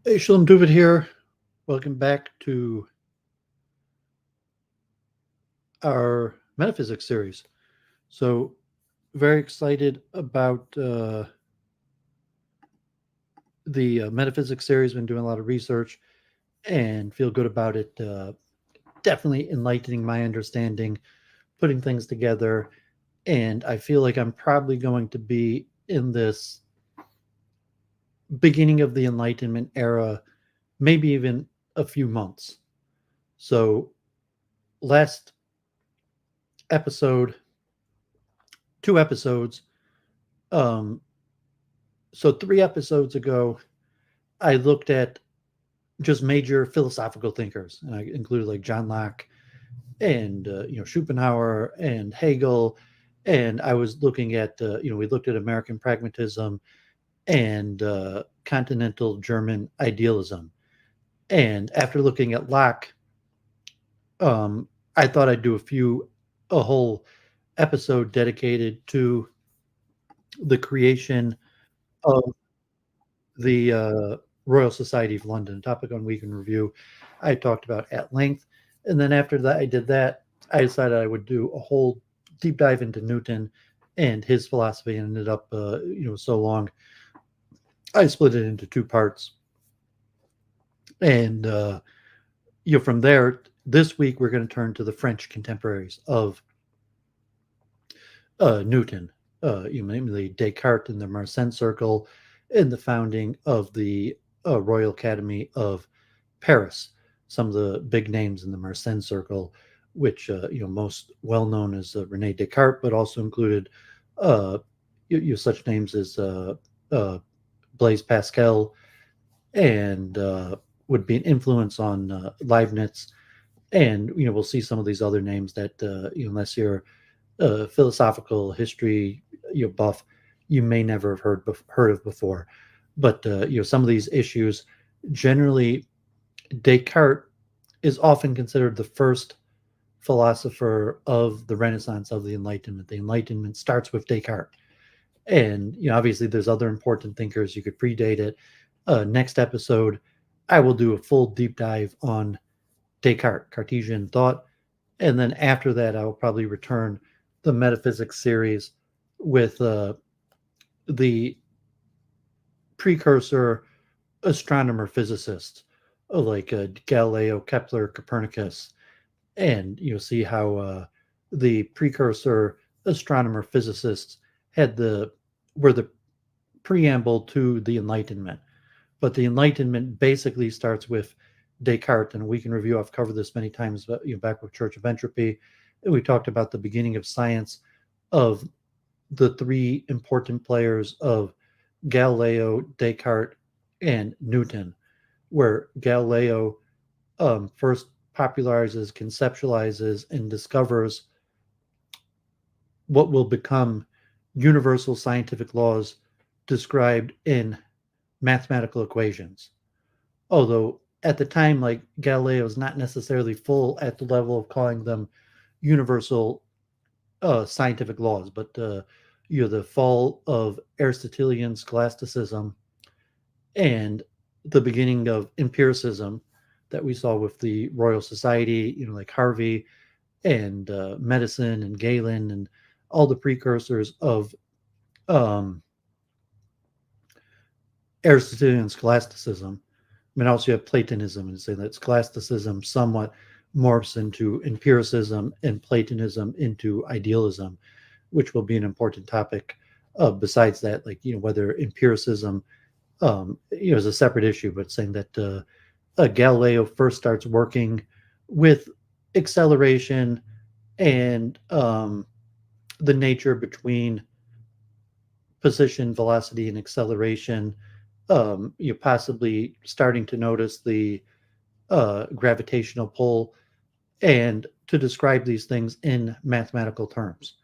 Hey, Shalom Duvid here. Welcome back to our Metaphysics series. So, very excited about the Metaphysics series. Been doing a lot of research and feel good about it. Definitely enlightening my understanding, putting things together, and I feel like I'm probably going to be in this beginning of the Enlightenment era, maybe even a few months. So, last episode, 2 episodes. Um, so 3 episodes ago, I looked at just major philosophical thinkers, and I included like John Locke and Schopenhauer and Hegel, and I was looking at we looked at American pragmatism and continental German idealism. And after looking at Locke, I thought I'd do a whole episode dedicated to the creation of the Royal Society of London, a topic on Week in Review I talked about at length. And then after that, I did that. I decided I would do a whole deep dive into Newton and his philosophy, and ended up, so long. I split it into 2 parts, and from there, this week we're going to turn to the French contemporaries of Newton, namely Descartes and the Mersenne Circle, and the founding of the Royal Academy of Paris. Some of the big names in the Mersenne Circle, which most well known as René Descartes, but also included uh, such names as uh, Blaise Pascal, and would be an influence on Leibniz. And we'll see some of these other names that unless you're philosophical history buff, you may never have heard of before. But some of these issues, generally, Descartes is often considered the first philosopher of the Renaissance, of the Enlightenment. The Enlightenment starts with Descartes, and obviously there's other important thinkers. You could predate it. Next episode, I will do a full deep dive on Descartes, Cartesian thought, and then after that, I will probably return the Metaphysics series with the precursor astronomer physicists like Galileo, Kepler, Copernicus, and you'll see how the precursor astronomer physicists had were the preamble to the Enlightenment. But the Enlightenment basically starts with Descartes, and we can review. I've covered this many times, but back with Church of Entropy, and we talked about the beginning of science of the three important players of Galileo, Descartes, and Newton, where Galileo first popularizes, conceptualizes, and discovers what will become universal scientific laws described in mathematical equations. Although at the time, like Galileo is not necessarily full at the level of calling them universal scientific laws, but the fall of Aristotelian scholasticism and the beginning of empiricism that we saw with the Royal Society, like Harvey and medicine and Galen and all the precursors of um, Aristotelian scholasticism. I mean, also you have Platonism, and say that scholasticism somewhat morphs into empiricism and Platonism into idealism, which will be an important topic. Besides that, like whether empiricism is a separate issue, but saying that Galileo first starts working with acceleration and the nature between position, velocity, and acceleration. You're possibly starting to notice the gravitational pull, and to describe these things in mathematical terms.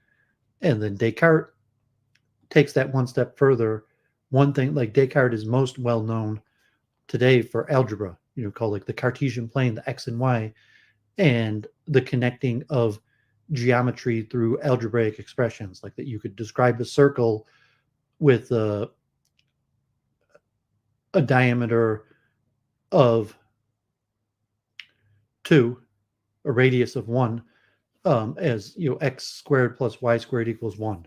And then Descartes takes that one step further. One thing, like Descartes is most well known today for algebra, called like the Cartesian plane, the X and Y, and the connecting of geometry through algebraic expressions, like that you could describe a circle with a diameter of 2, a radius of 1, as x squared plus y squared equals 1,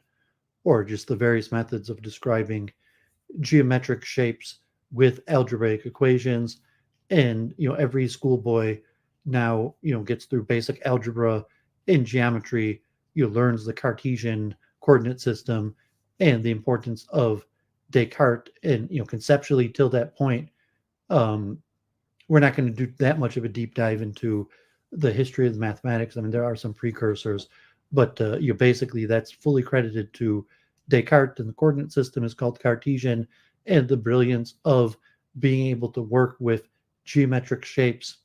or just the various methods of describing geometric shapes with algebraic equations. And every schoolboy now gets through basic algebra and geometry, learns the Cartesian coordinate system and the importance of Descartes. And conceptually, till that point, we're not going to do that much of a deep dive into the history of the mathematics. I mean, there are some precursors, but basically that's fully credited to Descartes, and the coordinate system is called Cartesian, and the brilliance of being able to work with geometric shapes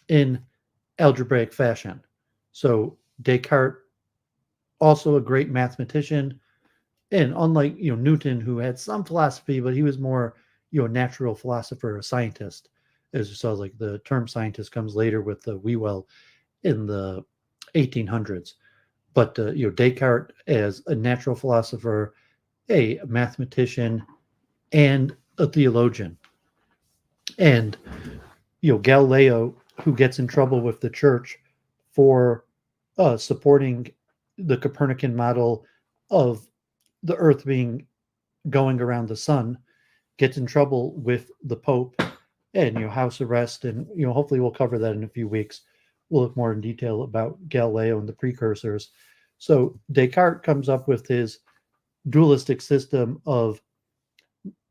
in algebraic fashion. So Descartes, also a great mathematician, and unlike Newton, who had some philosophy, but he was more a natural philosopher, a scientist. As you saw, like the term scientist comes later with the Whewell in the 1800s. But Descartes as a natural philosopher, a mathematician, and a theologian. And Galileo, who gets in trouble with the church for supporting the Copernican model of the Earth going around the sun, gets in trouble with the Pope and house arrest. And hopefully we'll cover that in a few weeks. We'll look more in detail about Galileo and the precursors. So Descartes comes up with his dualistic system of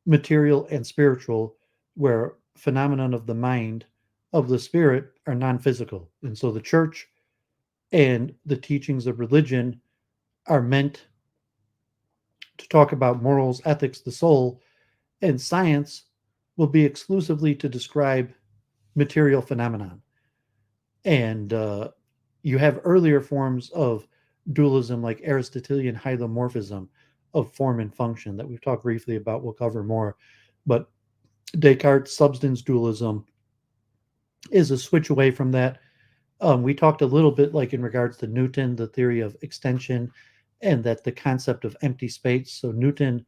material and spiritual, where phenomenon of the mind, of the spirit, are non-physical. And so the church and the teachings of religion are meant to talk about morals, ethics, the soul, and science will be exclusively to describe material phenomenon. And you have earlier forms of dualism like Aristotelian hylomorphism of form and function that we've talked briefly about. We'll cover more. But Descartes' substance dualism is a switch away from that. We talked a little bit, like in regards to Newton, the theory of extension, and that the concept of empty space. So Newton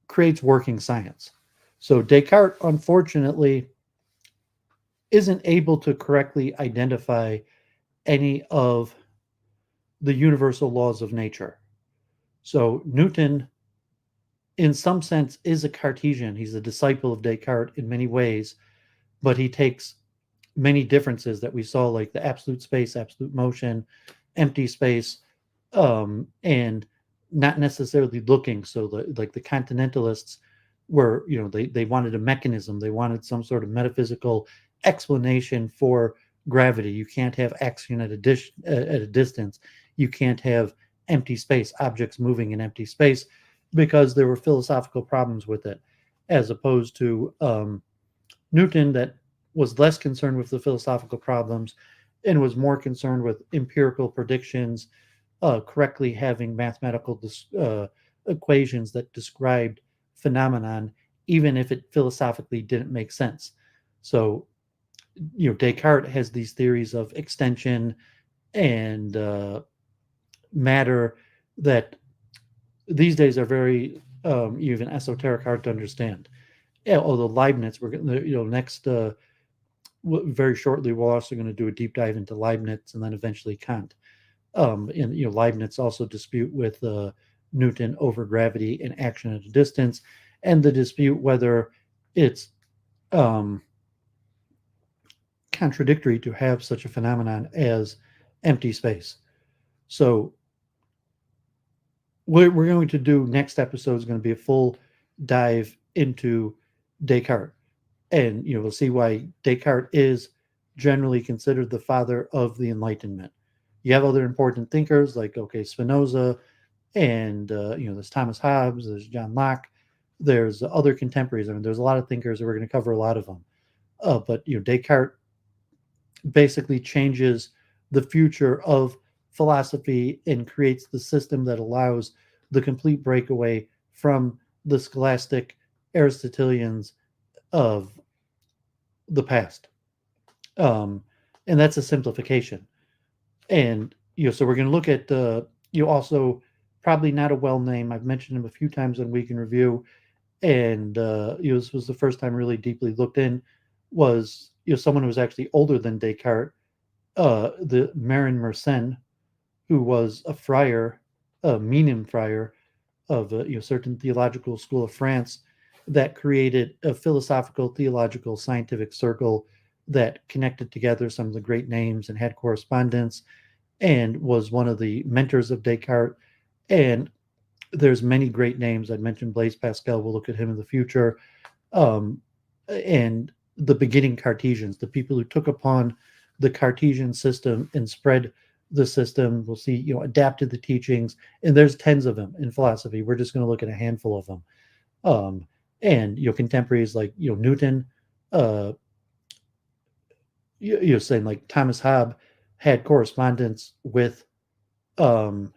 creates working science. So Descartes, unfortunately, isn't able to correctly identify any of the universal laws of nature. So Newton, in some sense, is a Cartesian. He's a disciple of Descartes in many ways, but he takes many differences that we saw, like the absolute space, absolute motion, empty space, and not necessarily looking. So like the continentalists were, they wanted a mechanism. They wanted some sort of metaphysical explanation for gravity. You can't have action at a distance. You can't have empty space, objects moving in empty space, because there were philosophical problems with it, as opposed to Newton, that was less concerned with the philosophical problems and was more concerned with empirical predictions, correctly having mathematical equations that described phenomenon, even if it philosophically didn't make sense. So, Descartes has these theories of extension and matter that these days are very even esoteric, hard to understand. Yeah, although Leibniz, we're going next very shortly, we're also going to do a deep dive into Leibniz and then eventually Kant. And Leibniz also dispute with Newton over gravity and action at a distance, and the dispute whether it's contradictory to have such a phenomenon as empty space. So what we're going to do next episode is going to be a full dive into Descartes. And we'll see why Descartes is generally considered the father of the Enlightenment. You have other important thinkers like, Spinoza, and there's Thomas Hobbes, there's John Locke, there's other contemporaries. I mean, there's a lot of thinkers, and we're going to cover a lot of them. But Descartes basically changes the future of philosophy and creates the system that allows the complete breakaway from the scholastic Aristotelians of the past. And that's a simplification. And so we're going to look at also probably not a well name. I've mentioned him a few times on Week in Review, and this was the first time really deeply looked in, was someone who was actually older than Descartes, the Marin Mersenne, who was a friar, a Minim friar of a certain theological school of France, that created a philosophical, theological, scientific circle that connected together some of the great names and had correspondence, and was one of the mentors of Descartes. And there's many great names. I'd mentioned Blaise Pascal. We'll look at him in the future. Um, and the beginning Cartesians, the people who took upon the Cartesian system and spread the system. We'll see, adapted the teachings, and there's tens of them in philosophy. We're just going to look at a handful of them. And contemporaries like Newton, uh, you're saying like Thomas Hobbes had correspondence with um,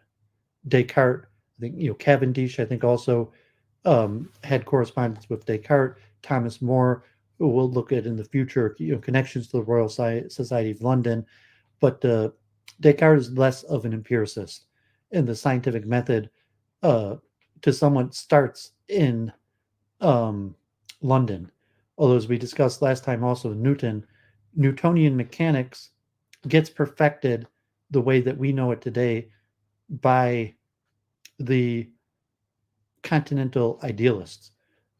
Descartes. I think Cavendish, I think, also had correspondence with Descartes. Thomas More, who we'll look at in the future, connections to the Royal Society of London. But Descartes is less of an empiricist, and the scientific method to someone starts in London. Although, as we discussed last time, also Newtonian mechanics gets perfected the way that we know it today by the continental idealists,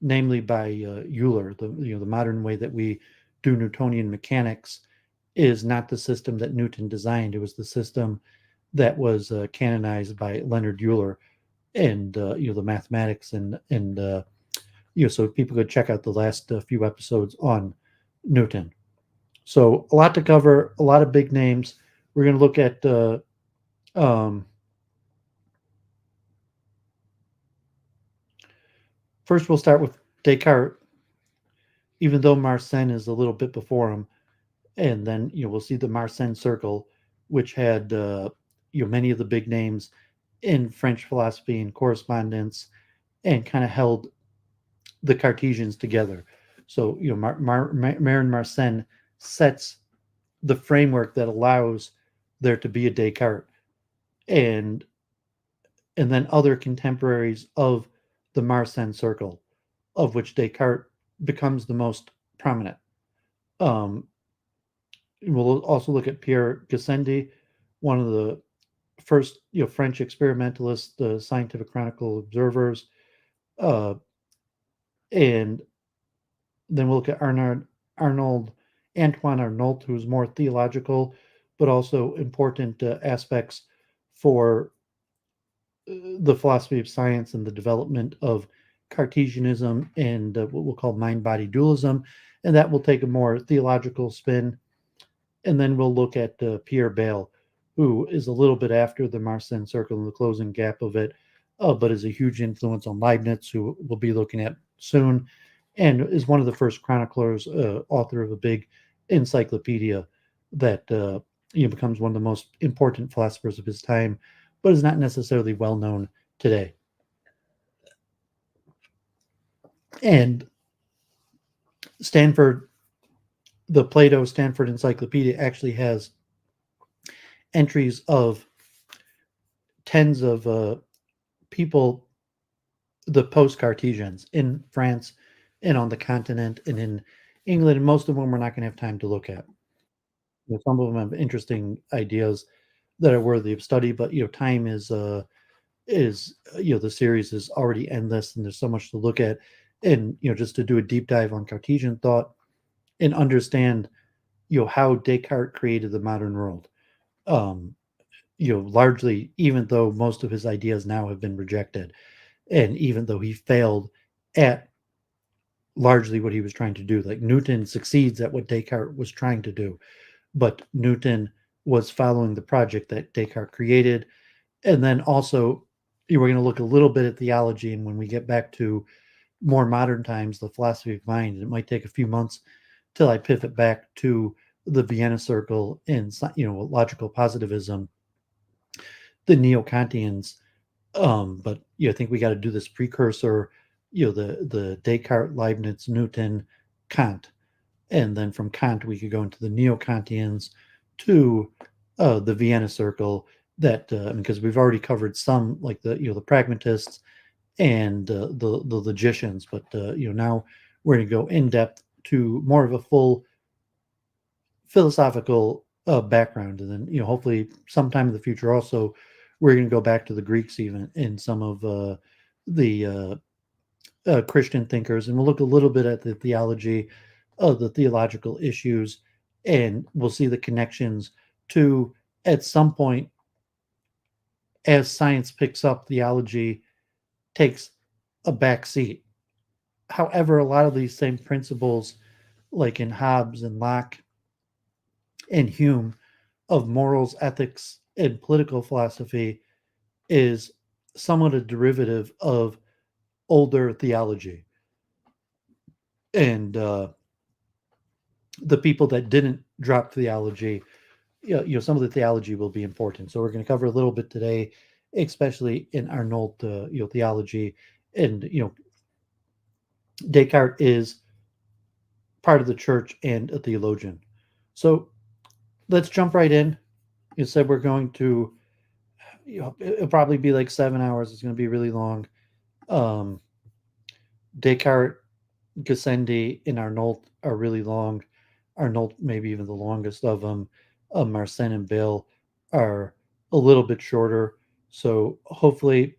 namely by Euler. The modern way that we do Newtonian mechanics is not the system that Newton designed. It was the system that was canonized by Leonard Euler, and the mathematics and so people could check out the last few episodes on Newton. So a lot to cover, a lot of big names. We're going to look at first we'll start with Descartes, even though Mersenne is a little bit before him, and then we'll see the Mersenne circle, which had many of the big names in French philosophy and correspondence, and kind of held the Cartesians together. So Marin Mersenne sets the framework that allows there to be a Descartes, and then other contemporaries of the Mersenne circle, of which Descartes becomes the most prominent. We'll also look at Pierre Gassendi, one of the first French experimentalists, scientific chronicle observers, and then we'll look at Antoine Arnault, who's more theological, but also important aspects for the philosophy of science and the development of Cartesianism and what we'll call mind-body dualism, and that will take a more theological spin. And then we'll look at Pierre Bayle, who is a little bit after the Mersenne circle and the closing gap of it, but is a huge influence on Leibniz, who we'll be looking at soon, and is one of the first chroniclers, author of a big encyclopedia that becomes one of the most important philosophers of his time, but is not necessarily well known today. And the Plato Stanford Encyclopedia actually has entries of tens of people, the post-Cartesians in France and on the continent and in England, and most of them we're not going to have time to look at. Some of them have interesting ideas that are worthy of study, but time is the series is already endless, and there's so much to look at, and just to do a deep dive on Cartesian thought and understand how Descartes created the modern world. Largely, even though most of his ideas now have been rejected, and even though he failed at largely what he was trying to do, like Newton succeeds at what Descartes was trying to do, but Newton was following the project that Descartes created. And then also, we're going to look a little bit at theology, and when we get back to more modern times, the philosophy of mind, it might take a few months till I pivot back to the Vienna Circle and logical positivism, the neo-Kantians. But I think we got to do this precursor, the Descartes, Leibniz, Newton, Kant, and then from Kant we could go into the neo-Kantians to the Vienna Circle. That because we've already covered some, like the pragmatists and the logicians. But now we're going to go in depth to more of a full philosophical background, and then hopefully sometime in the future also we're going to go back to the Greeks even in some of the Christian thinkers, and we'll look a little bit at the theology of the theological issues, and we'll see the connections to, at some point, as science picks up, theology takes a back seat. However, a lot of these same principles, like in Hobbes and Locke and Hume, of morals, ethics, and political philosophy, is somewhat a derivative of older theology. And the people that didn't drop theology, some of the theology will be important. So we're going to cover a little bit today, especially in Arnauld, theology. And, Descartes is part of the church and a theologian. So let's jump right in. You said we're going to, it'll probably be like 7 hours. It's going to be really long. Descartes, Gassendi, and Arnauld are really long. Arnauld, maybe even the longest of them. Mersenne and Bayle are a little bit shorter. So hopefully,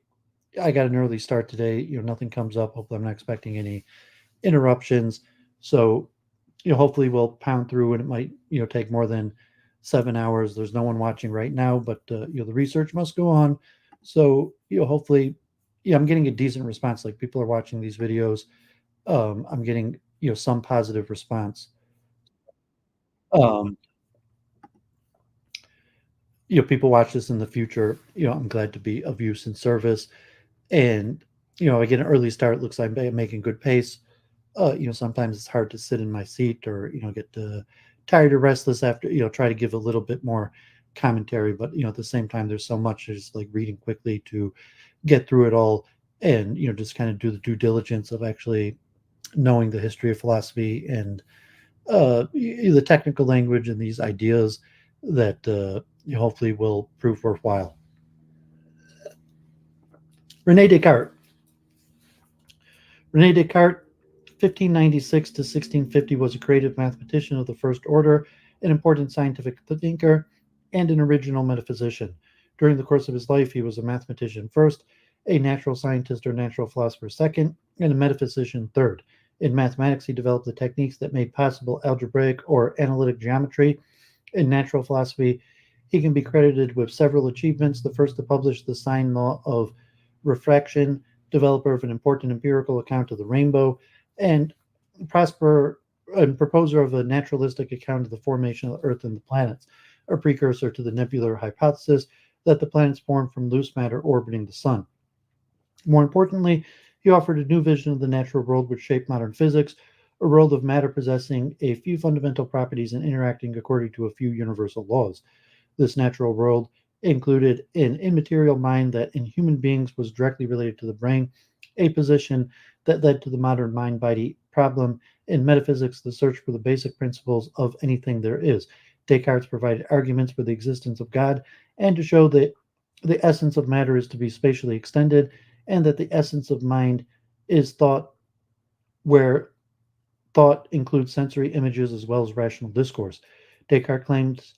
I got an early start today. Nothing comes up. Hopefully, I'm not expecting any interruptions. So, hopefully we'll pound through, and it might, take more than 7 hours. There's no one watching right now, but the research must go on. So, hopefully, I'm getting a decent response. Like, people are watching these videos. I'm getting, some positive response. Um, People watch this in the future. I'm glad to be of use and service. And, I get an early start. Looks like I'm making good pace. Sometimes it's hard to sit in my seat, or, get tired or restless after, try to give a little bit more commentary. But, at the same time, there's so much, just like reading quickly to get through it all, and, just kind of do the due diligence of actually knowing the history of philosophy, and the technical language and these ideas that hopefully will prove worthwhile. René Descartes. René Descartes, 1596 to 1650, was a creative mathematician of the first order, an important scientific thinker, and an original metaphysician. During the course of his life, he was a mathematician first, a natural scientist or natural philosopher second, and a metaphysician third. In mathematics, he developed the techniques that made possible algebraic or analytic geometry. In natural philosophy, he can be credited with several achievements. The first to publish the sine law of refraction, developer of an important empirical account of the rainbow, and proposer of a naturalistic account of the formation of the Earth and the planets, a precursor to the nebular hypothesis that the planets form from loose matter orbiting the sun. More importantly, he offered a new vision of the natural world which shaped modern physics, a world of matter possessing a few fundamental properties and interacting according to a few universal laws. This natural world included an immaterial mind that in human beings was directly related to the brain, a position that led to the modern mind-body problem. In metaphysics, the search for the basic principles of anything there is. Descartes provided arguments for the existence of God, and to show that the essence of matter is to be spatially extended, and that the essence of mind is thought, where thought includes sensory images as well as rational discourse. Descartes claims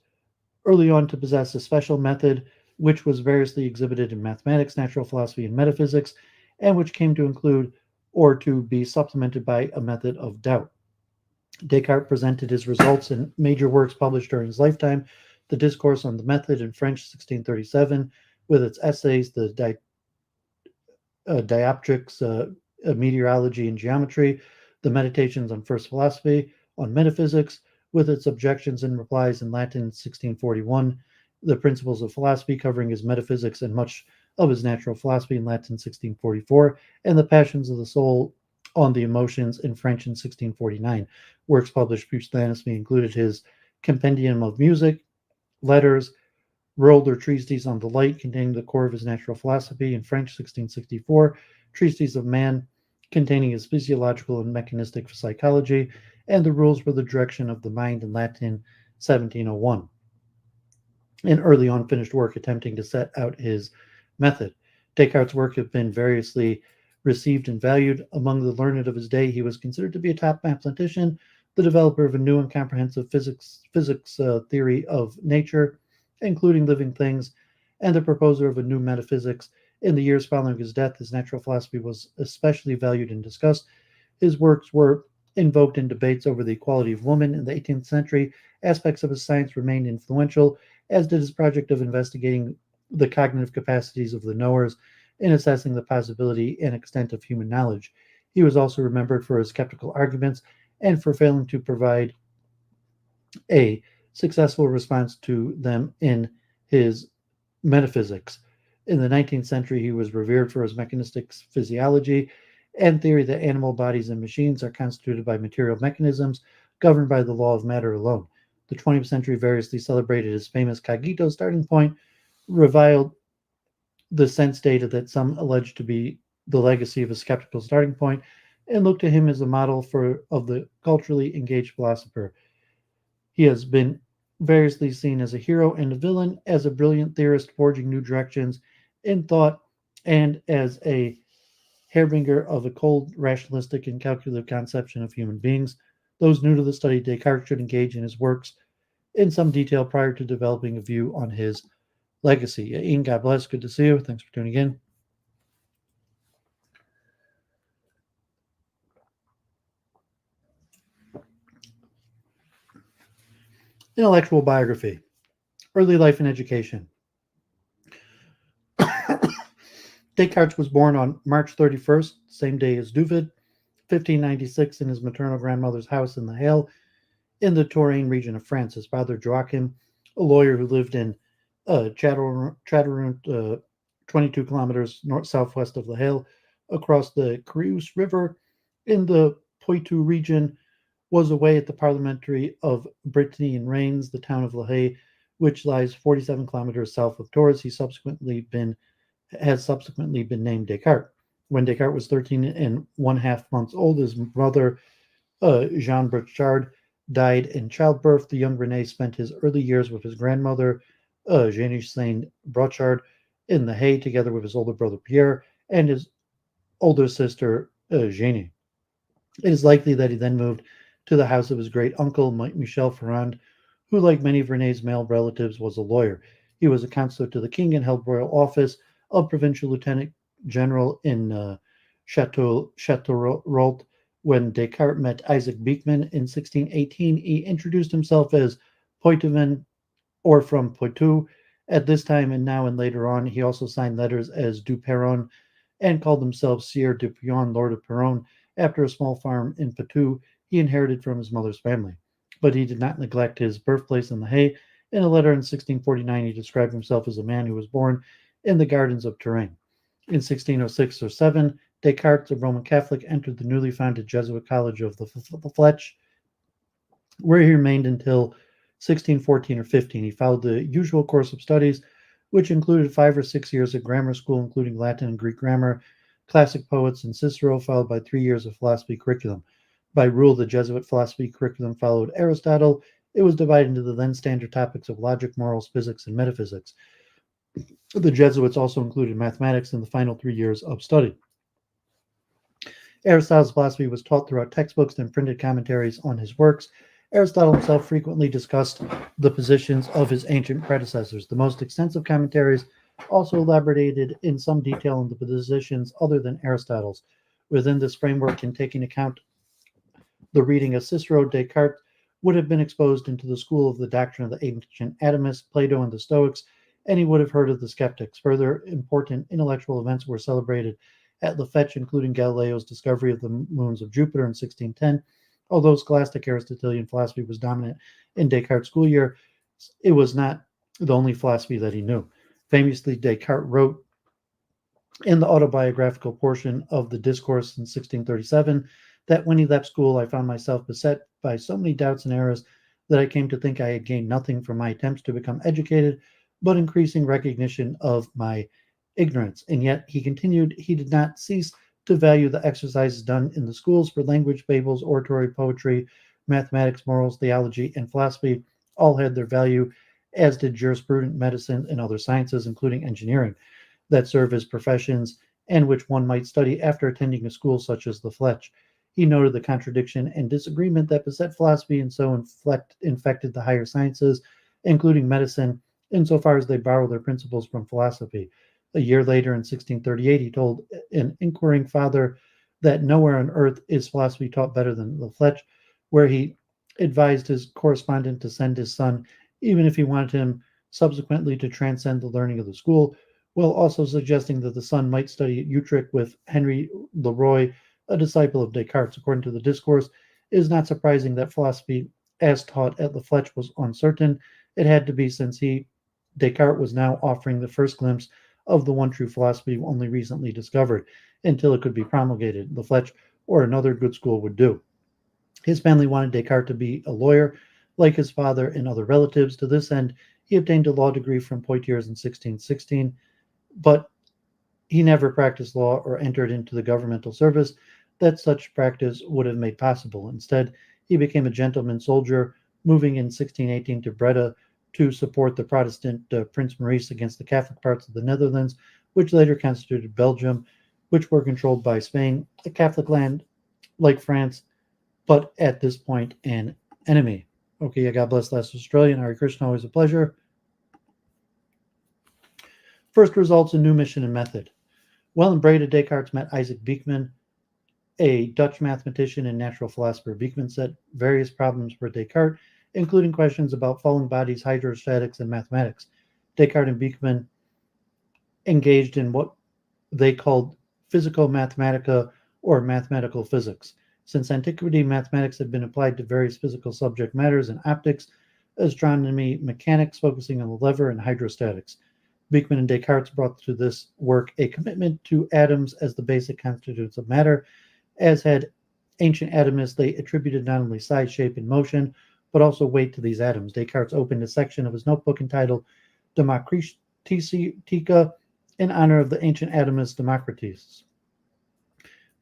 early on to possess a special method which was variously exhibited in mathematics, natural philosophy, and metaphysics, and which came to include or to be supplemented by a method of doubt. Descartes presented his results in major works published during his lifetime: the Discourse on the Method in French, 1637, with its essays, the Dioptrics, Meteorology and Geometry, the Meditations on First Philosophy, on Metaphysics, with its objections and replies in Latin, 1641, the Principles of Philosophy, covering his metaphysics and much of his natural philosophy in Latin, 1644, and the Passions of the Soul on the Emotions in French in 1649. Works published posthumously included his Compendium of Music, Letters, World or Treatise on the Light, containing the core of his natural philosophy in French, 1664, Treatise of Man, containing his physiological and mechanistic psychology, and the Rules for the Direction of the Mind in Latin, 1701. An early unfinished work attempting to set out his method. Descartes' work has been variously received and valued. Among the learned of his day, he was considered to be a top mathematician, the developer of a new and comprehensive physics theory of nature, including living things, and the proposer of a new metaphysics. In the years following his death, his natural philosophy was especially valued and discussed. His works were invoked in debates over the equality of women in the 18th century. Aspects of his science remained influential, as did his project of investigating the cognitive capacities of the knowers in assessing the possibility and extent of human knowledge. He was also remembered for his skeptical arguments and for failing to provide a successful response to them in his metaphysics. In the 19th century, he was revered for his mechanistic physiology and theory that animal bodies and machines are constituted by material mechanisms governed by the law of matter alone. The 20th century variously celebrated his famous cogito starting point, reviled the sense data that some alleged to be the legacy of a skeptical starting point, and looked to him as a model of the culturally engaged philosopher. He has been variously seen as a hero and a villain, as a brilliant theorist forging new directions in thought, and as a harbinger of a cold, rationalistic, and calculative conception of human beings. Those new to the study of Descartes should engage in his works in some detail prior to developing a view on his legacy. Ian, God bless. Good to see you. Thanks for tuning in. Intellectual biography. Early life and education. Descartes was born on March 31st, same day as Duvid, 1596, in his maternal grandmother's house in the Halle, in the Touraine region of France. His father, Joachim, a lawyer who lived in Châteauroux, 22 kilometers southwest of the Halle, across the Creuse River in the Poitou region, was away at the parliamentary of Brittany and Reims, the town of La Haye, which lies 47 kilometers south of Tours. Has subsequently been named Descartes. When Descartes was 13 and 1/2 months old, his mother, Jean Brochard, died in childbirth. The young René spent his early years with his grandmother, Jeanne Saint Brochard, in the Haye, together with his older brother Pierre and his older sister, Jeanne. It is likely that he then moved to the house of his great uncle, Michel Ferrand, who, like many of René's male relatives, was a lawyer. He was a counselor to the king and held royal office of provincial lieutenant general in Châteauroux. When Descartes met Isaac Beekman in 1618, he introduced himself as Poitevin, or from Poitou. At this time and now and later on, he also signed letters as Du Perron and called himself Sieur de Puyon, Lord of Perron, after a small farm in Poitou he inherited from his mother's family. But he did not neglect his birthplace in the Haye. In a letter in 1649, he described himself as a man who was born in the gardens of Touraine. In 1606 or 7, Descartes, a Roman Catholic, entered the newly founded Jesuit College of the Fletch, where he remained until 1614 or 15. He followed the usual course of studies, which included 5 or 6 years at grammar school, including Latin and Greek grammar, classic poets, and Cicero, followed by 3 years of philosophy curriculum. By rule, the Jesuit philosophy curriculum followed Aristotle. It was divided into the then standard topics of logic, morals, physics, and metaphysics. The Jesuits also included mathematics in the final 3 years of study. Aristotle's philosophy was taught throughout textbooks and printed commentaries on his works. Aristotle himself frequently discussed the positions of his ancient predecessors. The most extensive commentaries also elaborated in some detail on the positions other than Aristotle's. Within this framework, and taking account the reading of Cicero, Descartes would have been exposed into the school of the doctrine of the ancient atomists, Plato, and the Stoics, and he would have heard of the skeptics. Further important intellectual events were celebrated at La Fèche, including Galileo's discovery of the moons of Jupiter in 1610. Although scholastic Aristotelian philosophy was dominant in Descartes' school year, it was not the only philosophy that he knew. Famously, Descartes wrote in the autobiographical portion of the Discourse in 1637 that when he left school, I found myself beset by so many doubts and errors that I came to think I had gained nothing from my attempts to become educated, but increasing recognition of my ignorance. And yet, he continued, he did not cease to value the exercises done in the schools for language, fables, oratory, poetry, mathematics, morals, theology, and philosophy. All had their value, as did jurisprudence, medicine, and other sciences, including engineering, that serve as professions and which one might study after attending a school such as the Fletch. He noted the contradiction and disagreement that beset philosophy and so infected the higher sciences, including medicine, insofar as they borrow their principles from philosophy. A year later, in 1638, he told an inquiring father that nowhere on earth is philosophy taught better than the Fletch, where he advised his correspondent to send his son, even if he wanted him subsequently to transcend the learning of the school, while also suggesting that the son might study at Utrecht with Henry Leroy, a disciple of Descartes. According to the discourse, it is not surprising that philosophy, as taught at La Fletch, was uncertain. It had to be, since Descartes, was now offering the first glimpse of the one true philosophy only recently discovered. Until it could be promulgated, La Fletch or another good school would do. His family wanted Descartes to be a lawyer, like his father and other relatives. To this end, he obtained a law degree from Poitiers in 1616, but he never practiced law or entered into the governmental service that such practice would have made possible. Instead, he became a gentleman soldier, moving in 1618 to Breda to support the Protestant Prince Maurice against the Catholic parts of the Netherlands, which later constituted Belgium, which were controlled by Spain, a Catholic land like France, but at this point an enemy. Okay, God bless last Australian. Hare Krishna, always a pleasure. First results in new mission and method. While in Breda, Descartes met Isaac Beeckman, a Dutch mathematician and natural philosopher. Beeckman set various problems for Descartes, including questions about falling bodies, hydrostatics, and mathematics. Descartes and Beeckman engaged in what they called physico-mathematica, or mathematical physics. Since antiquity, mathematics had been applied to various physical subject matters in optics, astronomy, mechanics, focusing on the lever, and hydrostatics. Beeckman and Descartes brought to this work a commitment to atoms as the basic constituents of matter. As had ancient atomists, they attributed not only size, shape, and motion, but also weight to these atoms. Descartes opened a section of his notebook entitled Democritica in honor of the ancient atomist Democritus.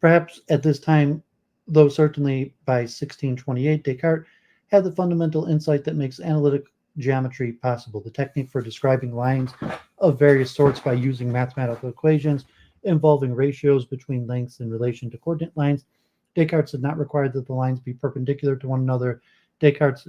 Perhaps at this time, though certainly by 1628, Descartes had the fundamental insight that makes analytic geometry possible, the technique for describing lines of various sorts by using mathematical equations involving ratios between lengths in relation to coordinate lines. Descartes did not require that the lines be perpendicular to one another. Descartes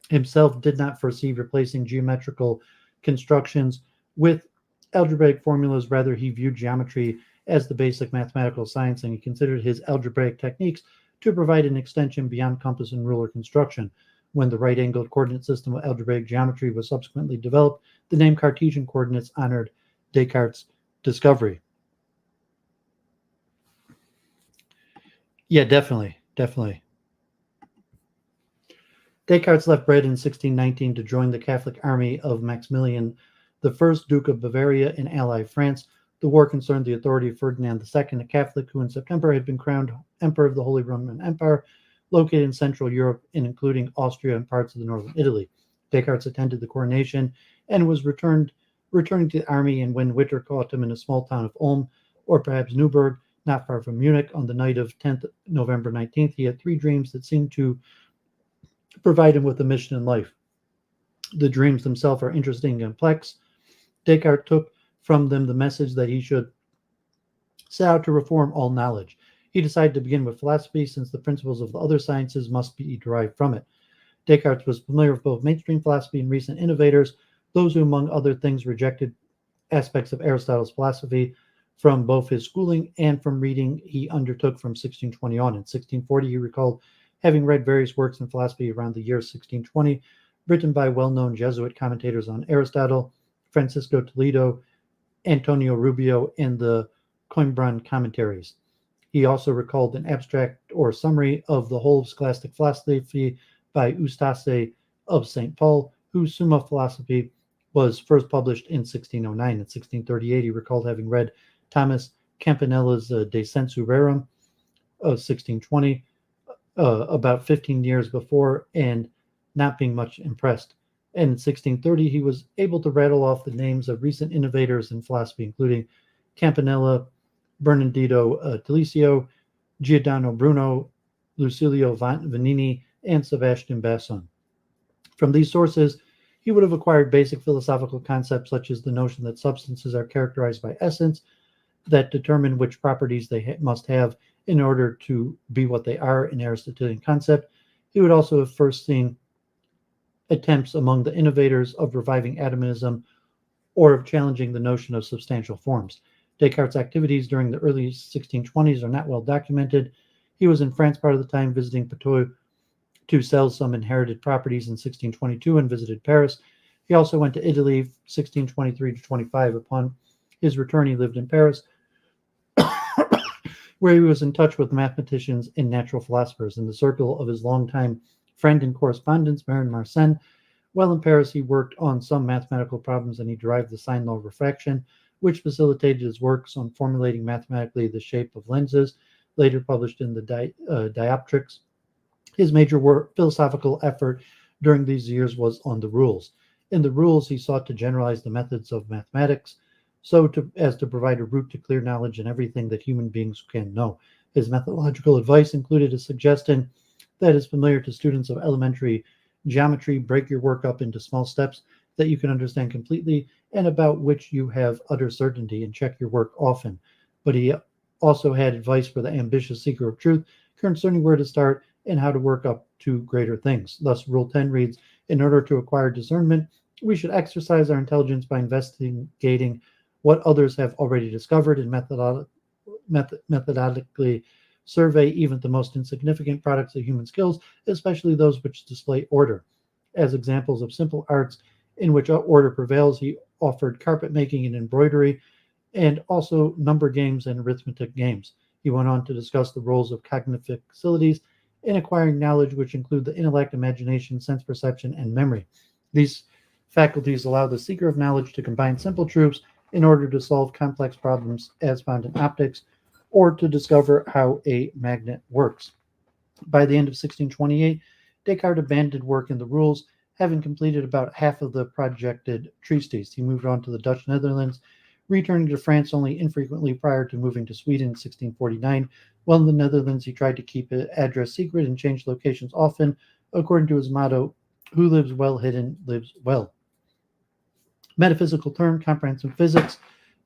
himself did not foresee replacing geometrical constructions with algebraic formulas. Rather, he viewed geometry as the basic mathematical science, and he considered his algebraic techniques to provide an extension beyond compass and ruler construction. When the right-angled coordinate system of algebraic geometry was subsequently developed, the name Cartesian coordinates honored Descartes' discovery. Yeah, definitely. Descartes left Breda in 1619 to join the Catholic army of Maximilian I, Duke of Bavaria, in allied France. The war concerned the authority of Ferdinand II, a Catholic who in September had been crowned Emperor of the Holy Roman Empire, located in Central Europe and including Austria and parts of the northern Italy. Descartes attended the coronation and was returning to the army, and when winter caught him in a small town of Ulm, or perhaps Neuburg, not far from Munich, on the night of 10th November 19th, he had three dreams that seemed to provide him with a mission in life. The dreams themselves are interesting and complex. Descartes took from them the message that he should set out to reform all knowledge. He decided to begin with philosophy, since the principles of the other sciences must be derived from it. Descartes was familiar with both mainstream philosophy and recent innovators, those who, among other things, rejected aspects of Aristotle's philosophy from both his schooling and from reading he undertook from 1620 on. In 1640, he recalled having read various works in philosophy around the year 1620, written by well-known Jesuit commentators on Aristotle, Francisco Toledo, Antonio Rubio, and the Coimbra commentaries. He also recalled an abstract or summary of the whole of scholastic philosophy by Eustace of St. Paul, whose Summa Philosophy was first published in 1609. In 1638, he recalled having read Thomas Campanella's De Sensu Rerum of 1620, about 15 years before, and not being much impressed. And in 1630, he was able to rattle off the names of recent innovators in philosophy, including Campanella, Bernardino Delisio, Giordano Bruno, Lucilio Vanini, and Sebastian Basson. From these sources, he would have acquired basic philosophical concepts such as the notion that substances are characterized by essence, that determine which properties they must have in order to be what they are in Aristotelian concept. He would also have first seen attempts among the innovators of reviving atomism or of challenging the notion of substantial forms. Descartes' activities during the early 1620s are not well documented. He was in France part of the time, visiting Poitou to sell some inherited properties in 1622 and visited Paris. He also went to Italy 1623 to 25. Upon his return, he lived in Paris, where he was in touch with mathematicians and natural philosophers. In the circle of his longtime friend and correspondent, Marin Mersenne, while in Paris, he worked on some mathematical problems and he derived the sine law of refraction, which facilitated his works on formulating mathematically the shape of lenses, later published in the Dioptrics. His major philosophical effort during these years was on the rules. In the rules, he sought to generalize the methods of mathematics as to provide a route to clear knowledge in everything that human beings can know. His methodological advice included a suggestion that is familiar to students of elementary geometry: break your work up into small steps that you can understand completely and about which you have utter certainty, and check your work often. But he also had advice for the ambitious seeker of truth concerning where to start and how to work up to greater things. Thus, Rule 10 reads, in order to acquire discernment, we should exercise our intelligence by investigating what others have already discovered and methodically survey even the most insignificant products of human skills, especially those which display order. As examples of simple arts in which order prevails, he offered carpet making and embroidery, and also number games and arithmetic games. He went on to discuss the roles of cognitive facilities in acquiring knowledge, which include the intellect, imagination, sense perception, and memory. These faculties allow the seeker of knowledge to combine simple truths in order to solve complex problems as found in optics, or to discover how a magnet works. By the end of 1628, Descartes abandoned work in the rules, having completed about half of the projected treatise. He moved on to the Dutch Netherlands, returning to France only infrequently prior to moving to Sweden in 1649. While in the Netherlands, he tried to keep his address secret and changed locations often, according to his motto, who lives well hidden lives well. Metaphysical term, comprehensive physics,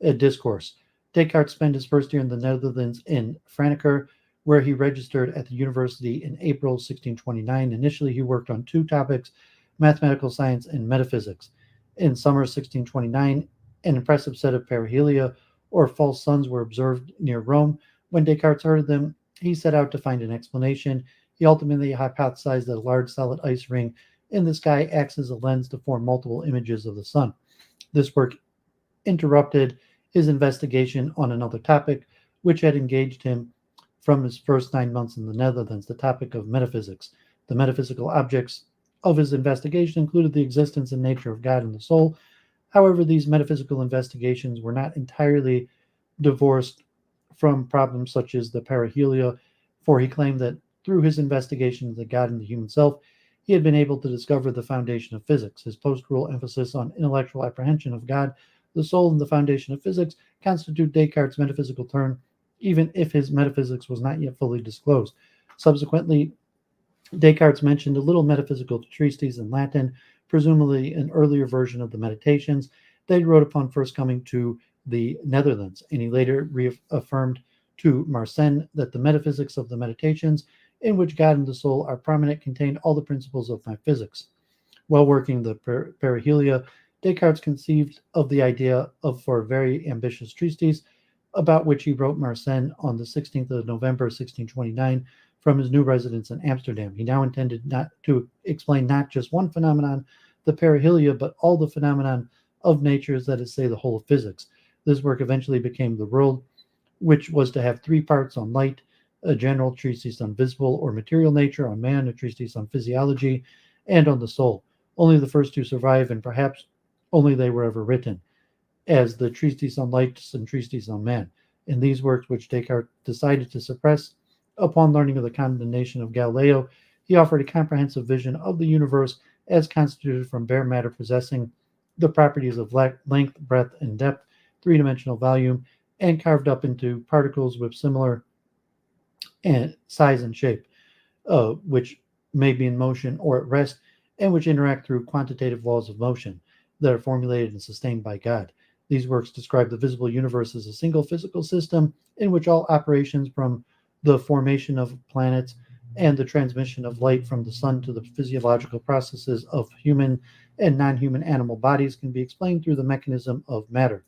a discourse. Descartes spent his first year in the Netherlands in Franeker, where he registered at the university in April 1629. Initially, he worked on two topics, mathematical science and metaphysics. In summer 1629, an impressive set of perihelia, or false suns, were observed near Rome. When Descartes heard of them, he set out to find an explanation. He ultimately hypothesized that a large solid ice ring in the sky acts as a lens to form multiple images of the sun. This work interrupted his investigation on another topic, which had engaged him from his first 9 months in the Netherlands, the topic of metaphysics. The metaphysical objects of his investigation included the existence and nature of God and the soul. However, these metaphysical investigations were not entirely divorced from problems such as the perihelia, for he claimed that through his investigation of the God and the human self, he had been able to discover the foundation of physics. His post-rule emphasis on intellectual apprehension of God, the soul, and the foundation of physics constitute Descartes' metaphysical turn, even if his metaphysics was not yet fully disclosed. Subsequently, Descartes mentioned a little metaphysical treatise in Latin, presumably an earlier version of the Meditations that he wrote upon first coming to the Netherlands, and he later reaffirmed to Mersenne that the metaphysics of the Meditations, in which God and the soul are prominent, contain all the principles of my physics. While working the perihelia, Descartes conceived of the idea for a very ambitious treatise, about which he wrote Mersenne on the 16th of November 1629 from his new residence in Amsterdam. He now intended not to explain not just one phenomenon, the perihelia, but all the phenomenon of nature, that is, say, the whole of physics. This work eventually became the World, which was to have 3 parts: on light, a general treatise on visible or material nature; on man, a treatise on physiology; and on the soul. Only the first 2 survive, and perhaps only they were ever written, as the treatise on light and treatise on man. In these works, which Descartes decided to suppress upon learning of the condemnation of Galileo, he offered a comprehensive vision of the universe as constituted from bare matter possessing the properties of length, breadth, and depth, 3-dimensional volume, and carved up into particles with similar size and shape, which may be in motion or at rest, and which interact through quantitative laws of motion that are formulated and sustained by God. These works describe the visible universe as a single physical system in which all operations from the formation of planets and the transmission of light from the sun to the physiological processes of human and non-human animal bodies can be explained through the mechanism of matter,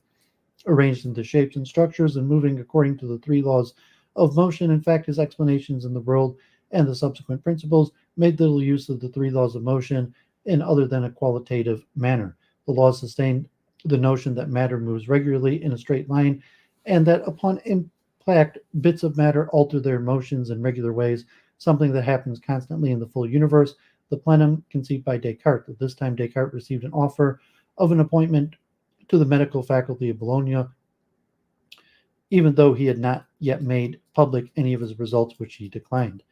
arranged into shapes and structures and moving according to the three laws of motion. In fact, his explanations in the world and the subsequent principles made little use of the three laws of motion in other than a qualitative manner. The laws sustained the notion that matter moves regularly in a straight line and that upon impact, bits of matter alter their motions in regular ways, something that happens constantly in the full universe. The plenum conceived by Descartes. At this time, Descartes received an offer of an appointment to the medical faculty of Bologna, even though he had not yet made public any of his results, which he declined.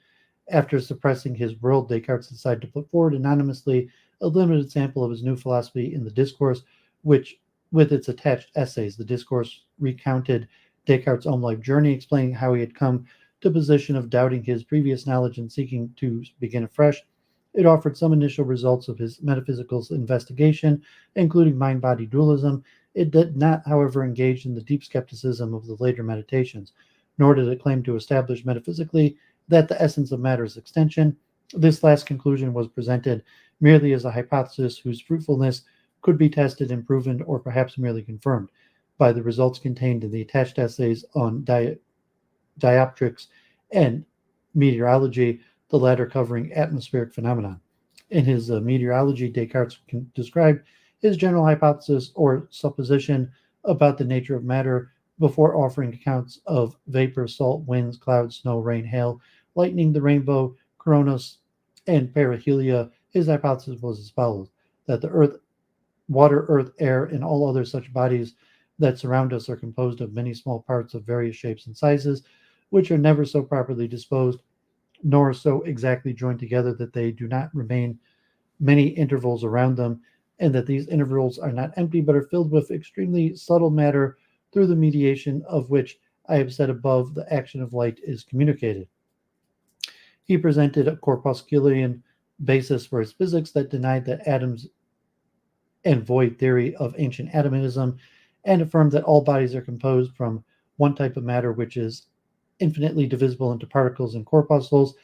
After suppressing his world, Descartes decided to put forward anonymously a limited sample of his new philosophy in the Discourse, which, with its attached essays, the Discourse recounted Descartes' own life journey, explaining how he had come to a position of doubting his previous knowledge and seeking to begin afresh. It offered some initial results of his metaphysical investigation, including mind-body dualism. It did not, however, engage in the deep skepticism of the later meditations, nor did it claim to establish metaphysically that the essence of matter is extension. This last conclusion was presented merely as a hypothesis whose fruitfulness could be tested and proven, or perhaps merely confirmed, by the results contained in the attached essays on dioptrics and meteorology, the latter covering atmospheric phenomena. In his meteorology, Descartes described his general hypothesis or supposition about the nature of matter before offering accounts of vapor, salt, winds, clouds, snow, rain, hail, lightning, the rainbow, coronas, and perihelia. His hypothesis was as follows: that the earth, water, earth, air, and all other such bodies that surround us are composed of many small parts of various shapes and sizes, which are never so properly disposed, nor so exactly joined together that they do not remain many intervals around them, and that these intervals are not empty but are filled with extremely subtle matter, through the mediation of which, I have said above, the action of light is communicated. He presented a corpusculean basis for his physics that denied the atoms and void theory of ancient atomism, and affirmed that all bodies are composed from one type of matter which is infinitely divisible into particles and corpuscles.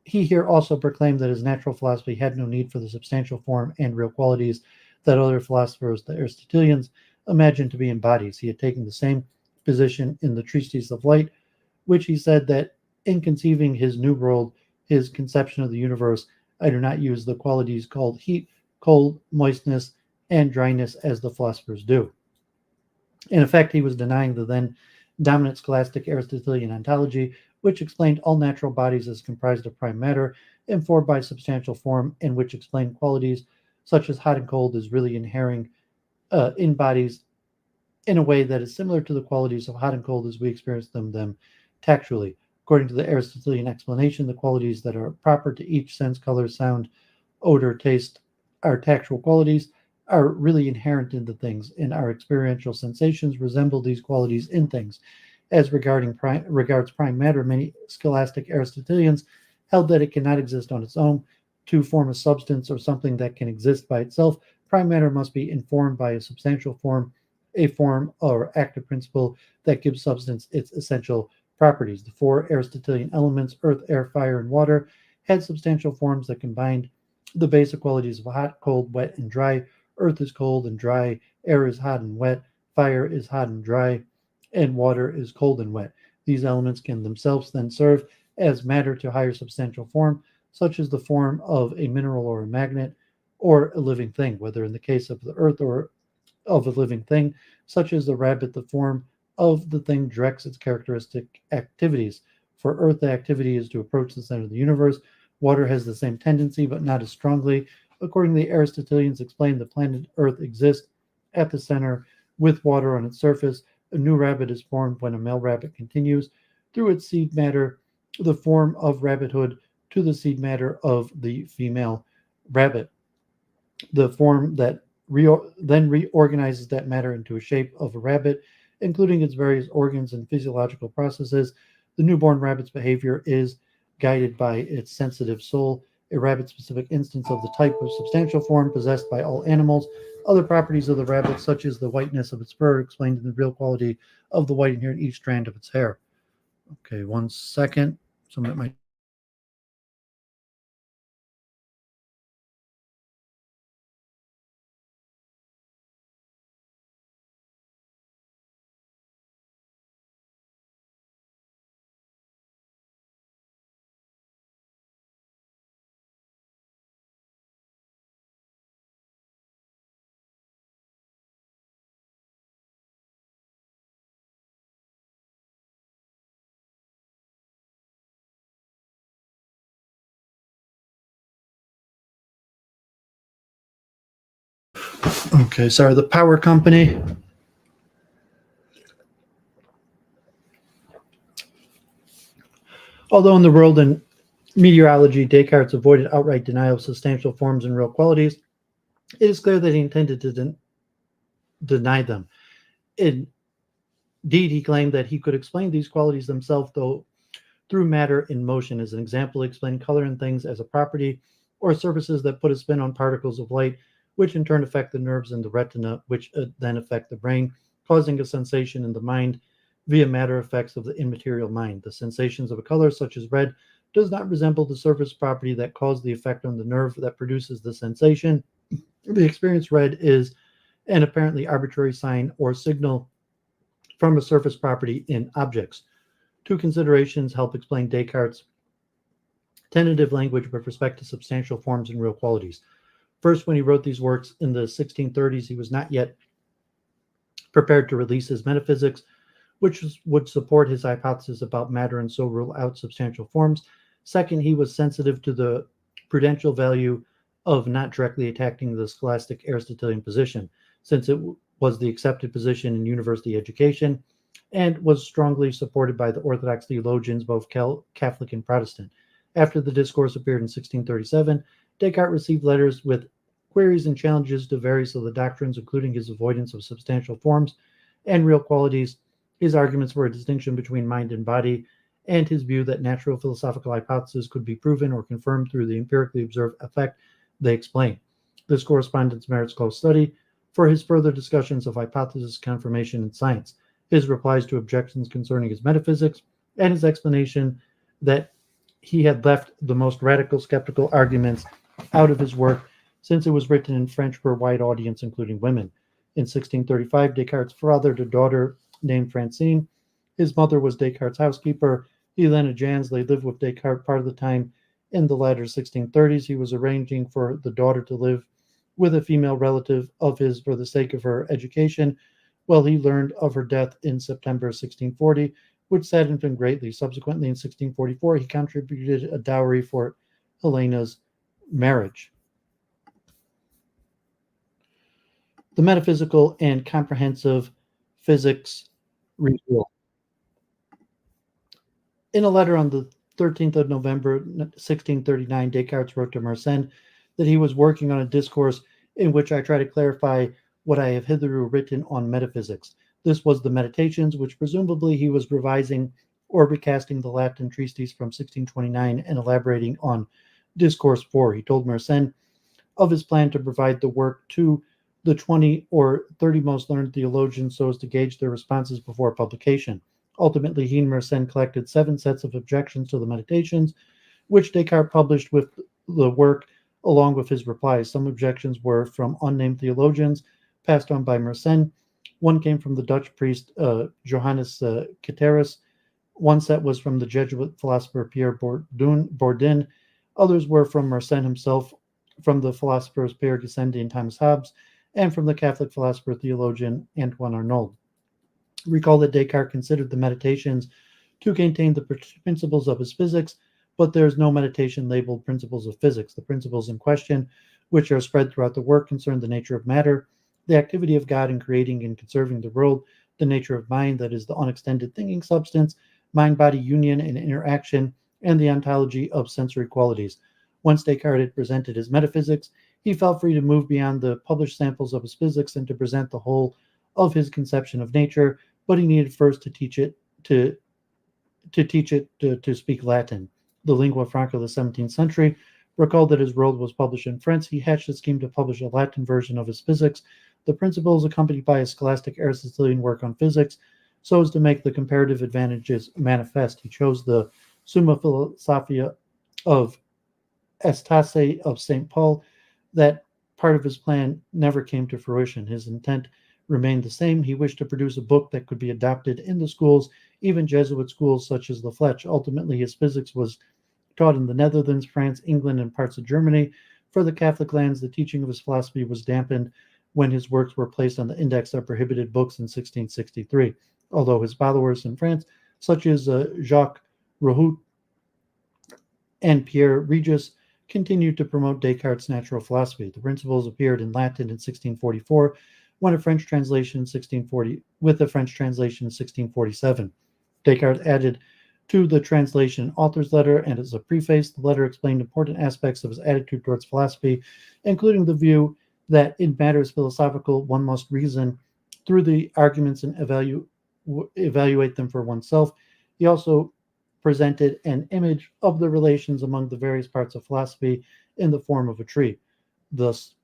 He here also proclaimed that his natural philosophy had no need for the substantial form and real qualities that other philosophers, the Aristotelians, imagined to be in bodies. He had taken the same position in the Treatise of Light, which he said that in conceiving his new world, his conception of the universe, I do not use the qualities called heat, cold, moistness, and dryness as the philosophers do. In effect, he was denying the then dominant scholastic Aristotelian ontology, which explained all natural bodies as comprised of prime matter, informed by substantial form, and which explained qualities such as hot and cold as really inherent in bodies in a way that is similar to the qualities of hot and cold as we experience them tactually. According to the Aristotelian explanation, the qualities that are proper to each sense, color, sound, odor, taste, our tactual qualities, are really inherent in the things, and our experiential sensations resemble these qualities in things. As regards prime matter, many scholastic Aristotelians held that it cannot exist on its own. To form a substance or something that can exist by itself, prime matter must be informed by a substantial form, a form or active principle that gives substance its essential properties. The four Aristotelian elements, earth, air, fire, and water, had substantial forms that combined the basic qualities of hot, cold, wet, and dry. Earth is cold and dry, air is hot and wet, fire is hot and dry, and water is cold and wet. These elements can themselves then serve as matter to higher substantial form, such as the form of a mineral or a magnet, or a living thing, whether in the case of the earth or of a living thing, such as the rabbit, the form of the thing directs its characteristic activities. For earth, the activity is to approach the center of the universe. Water has the same tendency, but not as strongly. Accordingly, Aristotelians explain the planet Earth exists at the center with water on its surface. A new rabbit is formed when a male rabbit continues through its seed matter, the form of rabbithood, to the seed matter of the female rabbit. The form that then reorganizes that matter into a shape of a rabbit, including its various organs and physiological processes. The newborn rabbit's behavior is guided by its sensitive soul. A rabbit-specific instance of the type of substantial form possessed by all animals Other properties of the rabbit, such as the whiteness of its fur, are explained in the real quality of the white inherent in each strand of its hair. Okay, 1 second. Someone at my Okay, sorry, the power company. Although in the world and meteorology, Descartes avoided outright denial of substantial forms and real qualities, it is clear that he intended to deny them. Indeed, he claimed that he could explain these qualities themselves, though through matter in motion. As an example, he explained color in things as a property, or surfaces that put a spin on particles of light, which in turn affect the nerves in the retina, which then affect the brain, causing a sensation in the mind via matter effects of the immaterial mind. The sensations of a color, such as red, does not resemble the surface property that caused the effect on the nerve that produces the sensation. The experience read is an apparently arbitrary sign or signal from a surface property in objects. Two considerations help explain Descartes' tentative language with respect to substantial forms and real qualities. First, when he wrote these works in the 1630s, he was not yet prepared to release his metaphysics, which would support his hypothesis about matter and so rule out substantial forms. Second, he was sensitive to the prudential value of not directly attacking the scholastic Aristotelian position, since it was the accepted position in university education and was strongly supported by the Orthodox theologians, both Catholic and Protestant. After the discourse appeared in 1637, Descartes received letters with queries and challenges to various of the doctrines, including his avoidance of substantial forms and real qualities, his arguments for a distinction between mind and body, and his view that natural philosophical hypotheses could be proven or confirmed through the empirically observed effect they explain. This correspondence merits close study for his further discussions of hypothesis confirmation in science, his replies to objections concerning his metaphysics, and his explanation that he had left the most radical skeptical arguments out of his work since it was written in French for a wide audience, including women. In 1635, Descartes fathered a daughter named Francine. His mother was Descartes' housekeeper. Helena Jans, they lived with Descartes part of the time. In the latter 1630s, he was arranging for the daughter to live with a female relative of his for the sake of her education. Well, he learned of her death in September 1640, which saddened him greatly. Subsequently, in 1644, he contributed a dowry for Helena's marriage. The metaphysical and comprehensive physics review. In a letter on the 13th of November 1639, Descartes wrote to Mersenne that he was working on a discourse in which I try to clarify what I have hitherto written on metaphysics. This was the Meditations, which presumably he was revising or recasting the Latin treatise from 1629 and elaborating on Discourse 4. He told Mersenne of his plan to provide the work to the 20 or 30 most learned theologians so as to gauge their responses before publication. Ultimately, he and Mersenne collected 7 sets of objections to the Meditations, which Descartes published with the work along with his replies. Some objections were from unnamed theologians, passed on by Mersenne. One came from the Dutch priest Johannes Cataris. One set was from the Jesuit philosopher Pierre Bourdin. Others were from Mersenne himself, from the philosophers Pierre Gassendi and Thomas Hobbes, and from the Catholic philosopher theologian Antoine Arnauld. Recall that Descartes considered the Meditations to contain the principles of his physics, but there is no meditation labeled principles of physics. The principles in question, which are spread throughout the work, concern the nature of matter, the activity of God in creating and conserving the world, the nature of mind, that is the unextended thinking substance, mind-body union and interaction, and the ontology of sensory qualities. Once Descartes had presented his metaphysics, he felt free to move beyond the published samples of his physics and to present the whole of his conception of nature, but he needed first to teach it to speak Latin, the lingua franca of the 17th century. Recall that his world was published in French. He hatched a scheme to publish a Latin version of his physics. The principles, accompanied by a scholastic Aristotelian work on physics, so as to make the comparative advantages manifest. He chose the Summa Philosophia of Estase of St. Paul. That part of his plan never came to fruition. His intent remained the same. He wished to produce a book that could be adopted in the schools, even Jesuit schools such as La Fleche. Ultimately, his physics was taught in the Netherlands, France, England, and parts of Germany. For the Catholic lands, the teaching of his philosophy was dampened when his works were placed on the Index of Prohibited Books in 1663. Although his followers in France, such as Jacques Rohout and Pierre Regis, continued to promote Descartes' natural philosophy. The principles appeared in Latin in 1644, when a French translation in 1640, with a French translation in 1647. Descartes added to the translation an author's letter, and as a preface, the letter explained important aspects of his attitude towards philosophy, including the view that in matters philosophical one must reason through the arguments and evaluate them for oneself. He also presented an image of the relations among the various parts of philosophy in the form of a tree. Thus,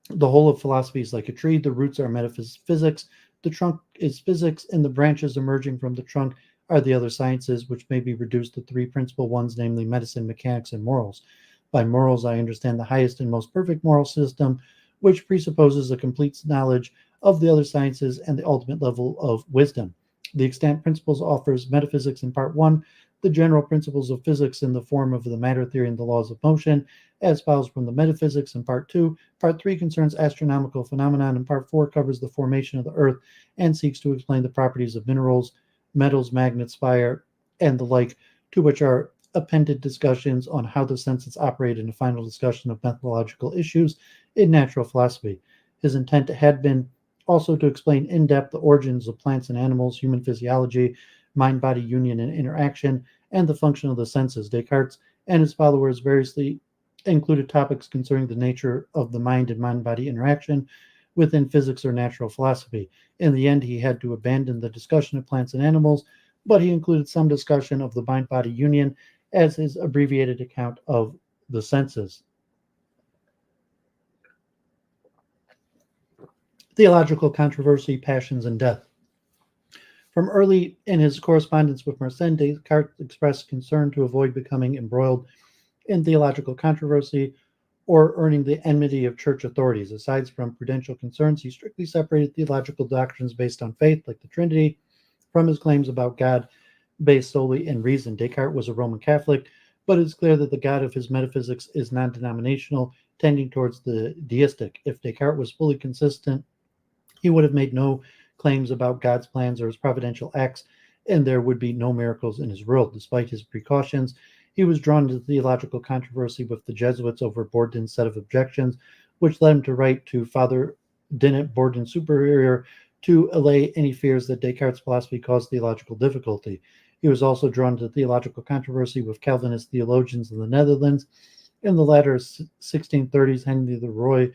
the whole of philosophy is like a tree. The roots are metaphysics, the trunk is physics, and the branches emerging from the trunk are the other sciences, which may be reduced to three principal ones, namely medicine, mechanics, and morals. By morals, I understand the highest and most perfect moral system, which presupposes a complete knowledge of the other sciences and the ultimate level of wisdom. The extant principles offers metaphysics in part one, the general principles of physics in the form of the matter theory and the laws of motion, as follows from the metaphysics in part two. Part three concerns astronomical phenomenon, and part four covers the formation of the earth and seeks to explain the properties of minerals, metals, magnets, fire, and the like, to which are appended discussions on how the senses operate and a final discussion of methodological issues in natural philosophy. His intent had been also to explain in depth the origins of plants and animals, human physiology, mind body union and interaction, and the function of the senses. Descartes and his followers variously included topics concerning the nature of the mind and mind body interaction within physics or natural philosophy. In the end, he had to abandon the discussion of plants and animals, but he included some discussion of the mind body union as his abbreviated account of the senses. Theological controversy, passions, and death. From early in his correspondence with Mersenne, Descartes expressed concern to avoid becoming embroiled in theological controversy or earning the enmity of church authorities. Aside from prudential concerns, he strictly separated theological doctrines based on faith, like the Trinity, from his claims about God based solely in reason. Descartes was a Roman Catholic, but it's clear that the God of his metaphysics is non-denominational, tending towards the deistic. If Descartes was fully consistent, he would have made no claims about God's plans or his providential acts, and there would be no miracles in his world. Despite his precautions, he was drawn into theological controversy with the Jesuits over Bourdin's set of objections, which led him to write to Father Dinant, Bourdin's superior, to allay any fears that Descartes' philosophy caused theological difficulty. He was also drawn to theological controversy with Calvinist theologians in the Netherlands. In the latter 1630s, Henry de Roy,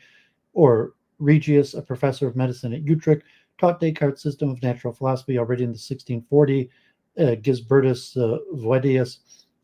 or Regius, a professor of medicine at Utrecht, taught Descartes' system of natural philosophy. Already in the 1640, Gisbertus Voetius,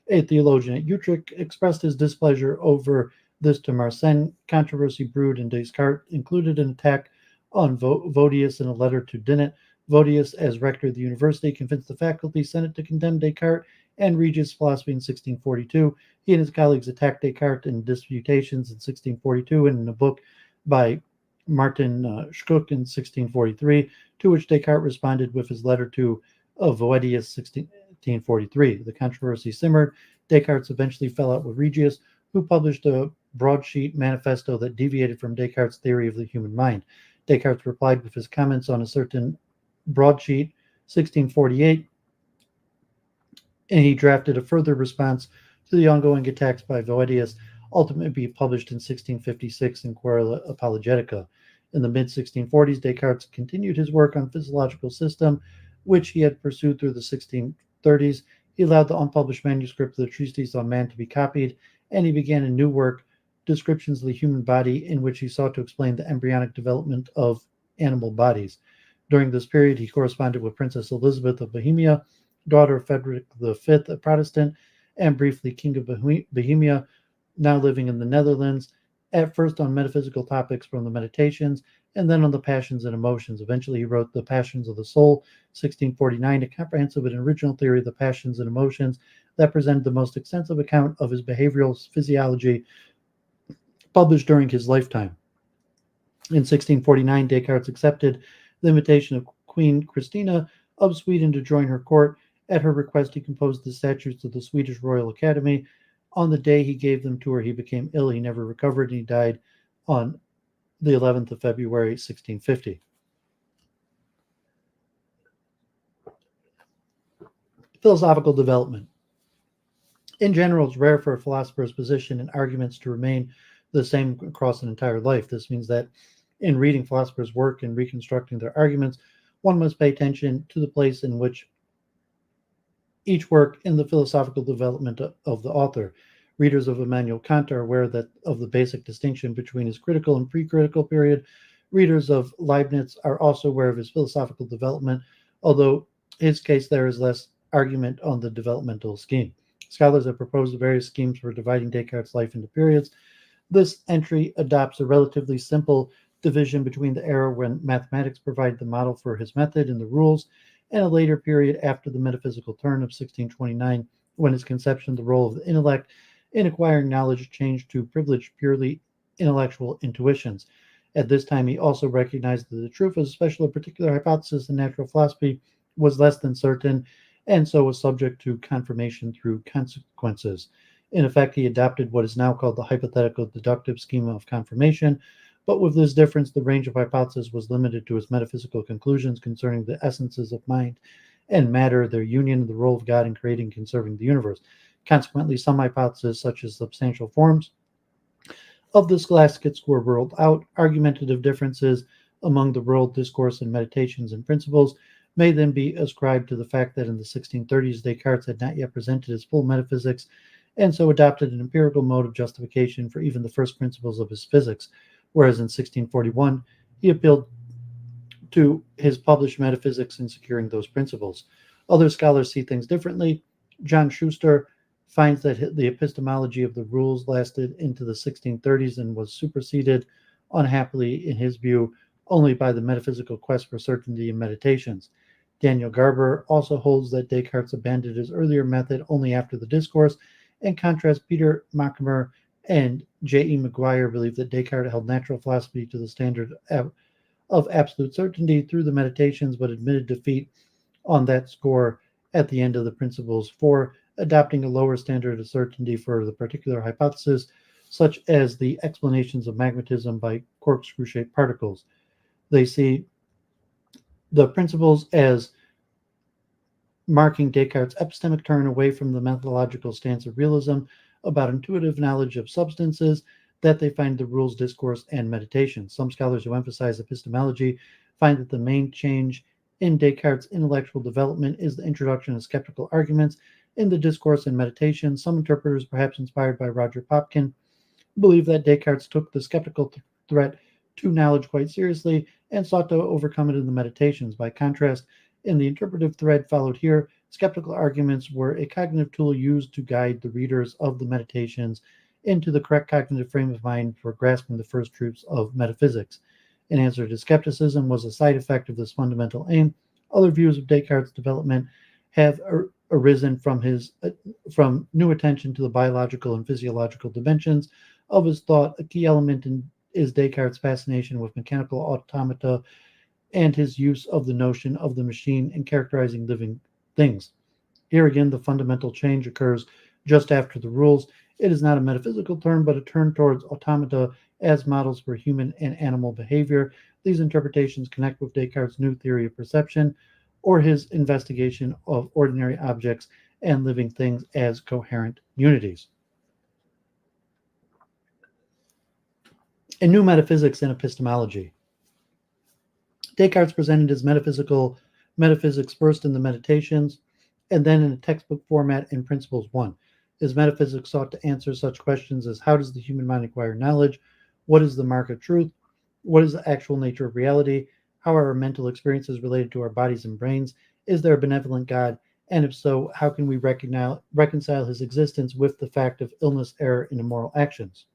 a theologian at Utrecht, expressed his displeasure over this to Mersenne. Controversy brewed, and Descartes included an attack on Voetius in a letter to Dinant. Voetius, as rector of the university, convinced the faculty senate to condemn Descartes and Regius' philosophy in 1642. He and his colleagues attacked Descartes in disputations in 1642 and in a book by Martin Schuk in 1643, to which Descartes responded with his letter to Voetius 1643. The controversy simmered. Descartes eventually fell out with Regius, who published a broadsheet manifesto that deviated from Descartes' theory of the human mind. Descartes replied with his comments on a certain broadsheet, 1648, and he drafted a further response to the ongoing attacks by Voetius, ultimately published in 1656 in Querela Apologetica. In the mid-1640s, Descartes continued his work on physiological system, which he had pursued through the 1630s. He allowed the unpublished manuscript of the Treatise on Man to be copied, and he began a new work, Descriptions of the Human Body, in which he sought to explain the embryonic development of animal bodies. During this period, he corresponded with Princess Elizabeth of Bohemia, daughter of Frederick V, a Protestant, and briefly King of Bohemia, now living in the Netherlands, at first on metaphysical topics from the Meditations, and then on the passions and emotions. Eventually, he wrote The Passions of the Soul, 1649, a comprehensive and original theory of the passions and emotions that presented the most extensive account of his behavioral physiology, published during his lifetime. In 1649, Descartes accepted the invitation of Queen Christina of Sweden to join her court. At her request, he composed the statutes of the Swedish Royal Academy. On the day he gave them to her, he became ill. He never recovered, and he died on the 11th of February, 1650. Philosophical development. In general, it's rare for a philosopher's position and arguments to remain the same across an entire life. This means that in reading philosophers' work and reconstructing their arguments, one must pay attention to the place in which each work in the philosophical development of the author. Readers of Immanuel Kant are aware of the basic distinction between his critical and pre-critical period. Readers of Leibniz are also aware of his philosophical development, although in his case there is less argument on the developmental scheme. Scholars have proposed various schemes for dividing Descartes' life into periods. This entry adopts a relatively simple division between the era when mathematics provided the model for his method and the rules, and a later period after the metaphysical turn of 1629, when his conception of the role of the intellect in acquiring knowledge changed to privileged purely intellectual intuitions. At this time, he also recognized that the truth of a special or particular hypothesis in natural philosophy was less than certain, and so was subject to confirmation through consequences. In effect, he adopted what is now called the hypothetical deductive schema of confirmation, but with this difference, the range of hypotheses was limited to his metaphysical conclusions concerning the essences of mind and matter, their union, and the role of God in creating and conserving the universe. Consequently, some hypotheses, such as substantial forms of the scholastics, were ruled out. Argumentative differences among the world discourse and meditations and principles may then be ascribed to the fact that in the 1630s Descartes had not yet presented his full metaphysics, and so adopted an empirical mode of justification for even the first principles of his physics, whereas in 1641 he appealed to his published metaphysics in securing those principles. Other scholars see things differently. John Schuster finds that the epistemology of the rules lasted into the 1630s and was superseded, unhappily in his view, only by the metaphysical quest for certainty in meditations. Daniel Garber also holds that Descartes abandoned his earlier method only after the discourse. In contrast, Peter Mackamer and J.E. Maguire believe that Descartes held natural philosophy to the standard of absolute certainty through the meditations, but admitted defeat on that score at the end of the principles for adopting a lower standard of certainty for the particular hypothesis, such as the explanations of magnetism by corkscrew-shaped particles. They see the principles as marking Descartes' epistemic turn away from the methodological stance of realism about intuitive knowledge of substances that they find the rules, discourse, and meditation. Some scholars who emphasize epistemology find that the main change in Descartes' intellectual development is the introduction of skeptical arguments in the discourse and meditation. Some interpreters, perhaps inspired by Roger Popkin, believe that Descartes took the skeptical threat to knowledge quite seriously and sought to overcome it in the meditations. By contrast, in the interpretive thread followed here, skeptical arguments were a cognitive tool used to guide the readers of the meditations into the correct cognitive frame of mind for grasping the first truths of metaphysics. An answer to skepticism was a side effect of this fundamental aim. Other views of Descartes' development have arisen from new attention to the biological and physiological dimensions of his thought. A key element is Descartes' fascination with mechanical automata and his use of the notion of the machine in characterizing living things. Here again, the fundamental change occurs just after the rules. It is not a metaphysical turn, but a turn towards automata as models for human and animal behavior. These interpretations connect with Descartes' new theory of perception, or his investigation of ordinary objects and living things as coherent unities. In New Metaphysics and Epistemology, Descartes presented his metaphysics first in the Meditations, and then in a textbook format in Principles 1. His metaphysics sought to answer such questions as how does the human mind acquire knowledge? What is the mark of truth? What is the actual nature of reality? How are our mental experiences related to our bodies and brains? Is there a benevolent God? And if so, how can we reconcile his existence with the fact of illness, error, and immoral actions?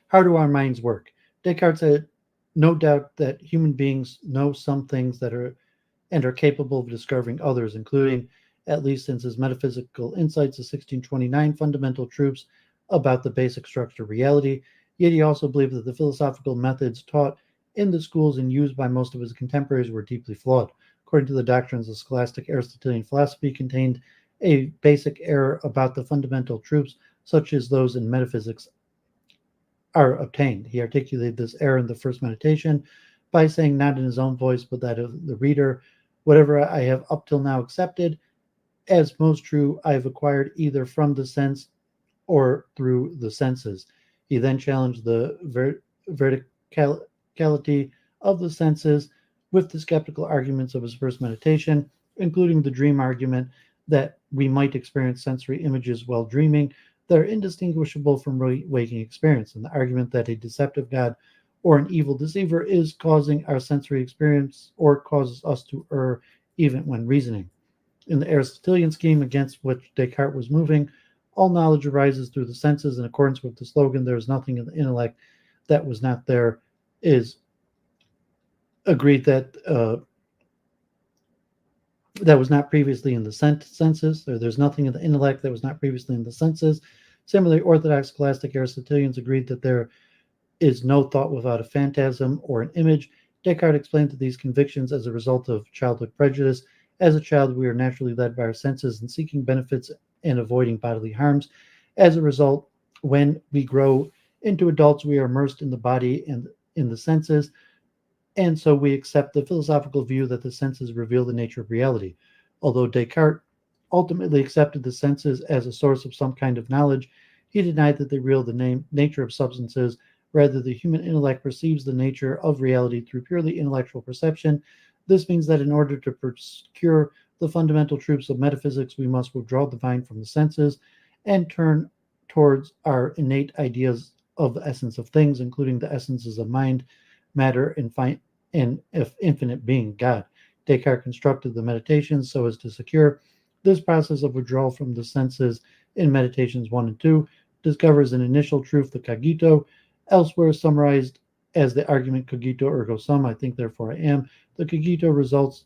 How do our minds work? Descartes had no doubt that human beings know some things that are and are capable of discovering others, including, at least since his metaphysical insights of 1629, fundamental truths about the basic structure of reality. Yet he also believed that the philosophical methods taught in the schools and used by most of his contemporaries were deeply flawed. According to the doctrines of scholastic Aristotelian philosophy, contained a basic error about the fundamental truths, such as those in metaphysics, are obtained. He articulated this error in the first meditation by saying, not in his own voice, but that of the reader, whatever I have up till now accepted as most true, I have acquired either from the sense or through the senses. He then challenged the verticality of the senses with the skeptical arguments of his first meditation, including the dream argument that we might experience sensory images while dreaming that are indistinguishable from waking experience, and the argument that a deceptive God or an evil deceiver is causing our sensory experience or causes us to err even when reasoning. In the Aristotelian scheme against which Descartes was moving, all knowledge arises through the senses in accordance with the slogan, there is nothing in the intellect that was not there, is agreed that was not previously in the senses, or there's nothing in the intellect that was not previously in the senses. Similarly, Orthodox scholastic Aristotelians agreed that there is no thought without a phantasm or an image. Descartes explained that these convictions as a result of childhood prejudice. As a child, we are naturally led by our senses in seeking benefits and avoiding bodily harms. As a result, when we grow into adults, we are immersed in the body and in the senses, and so we accept the philosophical view that the senses reveal the nature of reality. Although Descartes ultimately accepted the senses as a source of some kind of knowledge, he denied that they reveal the nature of substances. Rather, the human intellect perceives the nature of reality through purely intellectual perception. This means that in order to procure the fundamental truths of metaphysics, we must withdraw the mind from the senses and turn towards our innate ideas of the essence of things, including the essences of mind, matter, and infinite being, God. Descartes constructed the meditations so as to secure this process of withdrawal from the senses in Meditations 1 and 2, discovers an initial truth, the cogito, elsewhere summarized as the argument cogito ergo sum, I think therefore I am. The cogito results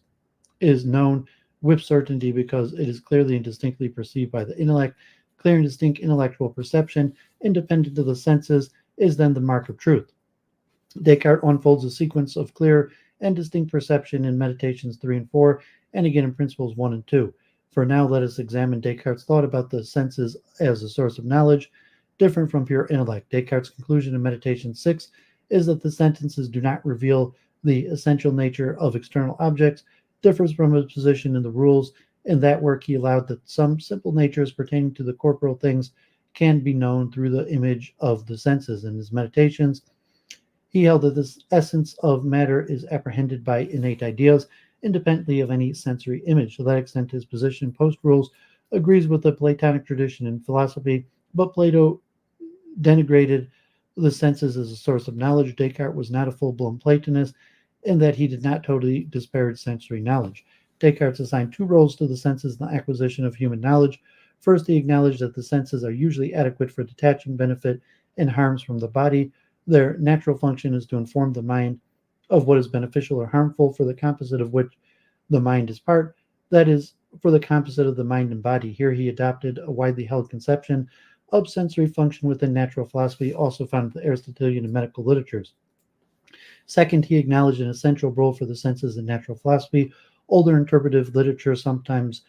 is known with certainty because it is clearly and distinctly perceived by the intellect. Clear and distinct intellectual perception, independent of the senses, is then the mark of truth. Descartes unfolds a sequence of clear and distinct perception in Meditations 3 and 4, and again in Principles 1 and 2. For now, let us examine Descartes' thought about the senses as a source of knowledge, different from pure intellect. Descartes' conclusion in Meditation 6 is that the sentences do not reveal the essential nature of external objects, differs from his position in the rules. In that work, he allowed that some simple natures pertaining to the corporeal things can be known through the image of the senses. In his Meditations, he held that the essence of matter is apprehended by innate ideas, independently of any sensory image. To that extent, his position post-rules agrees with the Platonic tradition in philosophy, but Plato denigrated the senses as a source of knowledge. Descartes was not a full-blown Platonist in that he did not totally disparage sensory knowledge. Descartes assigned two roles to the senses in the acquisition of human knowledge. First, he acknowledged that the senses are usually adequate for detaching benefit and harms from the body. Their natural function is to inform the mind of what is beneficial or harmful, for the composite of which the mind is part, that is, for the composite of the mind and body. Here he adopted a widely held conception of sensory function within natural philosophy, also found in the Aristotelian and medical literatures. Second, he acknowledged an essential role for the senses in natural philosophy. Older interpretive literature sometimes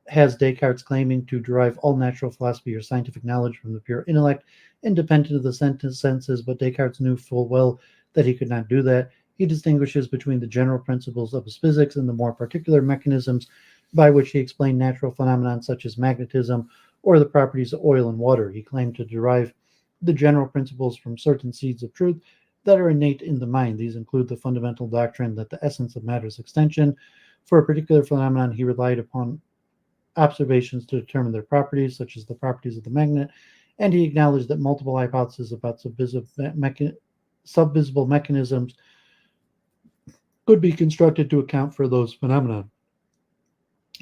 has Descartes claiming to derive all natural philosophy or scientific knowledge from the pure intellect, independent of the senses, but Descartes knew full well that he could not do that. He distinguishes between the general principles of his physics and the more particular mechanisms by which he explained natural phenomena such as magnetism or the properties of oil and water. He claimed to derive the general principles from certain seeds of truth that are innate in the mind. These include the fundamental doctrine that the essence of matter is extension. For a particular phenomenon, he relied upon observations to determine their properties, such as the properties of the magnet, and he acknowledged that multiple hypotheses about subvisible mechanisms could be constructed to account for those phenomena.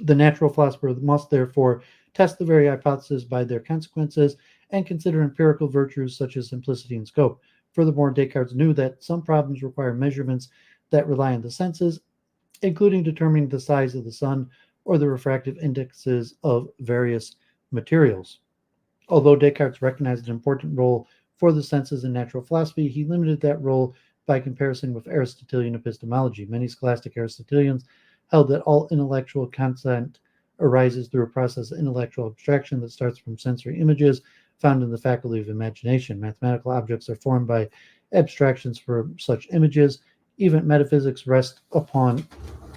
The natural philosopher must therefore test the very hypotheses by their consequences and consider empirical virtues such as simplicity and scope. Furthermore, Descartes knew that some problems require measurements that rely on the senses, including determining the size of the sun or the refractive indexes of various materials. Although Descartes recognized an important role for the senses in natural philosophy, he limited that role by comparison with Aristotelian epistemology. Many scholastic Aristotelians held that all intellectual content arises through a process of intellectual abstraction that starts from sensory images found in the faculty of imagination. Mathematical objects are formed by abstractions from such images. Even metaphysics rests upon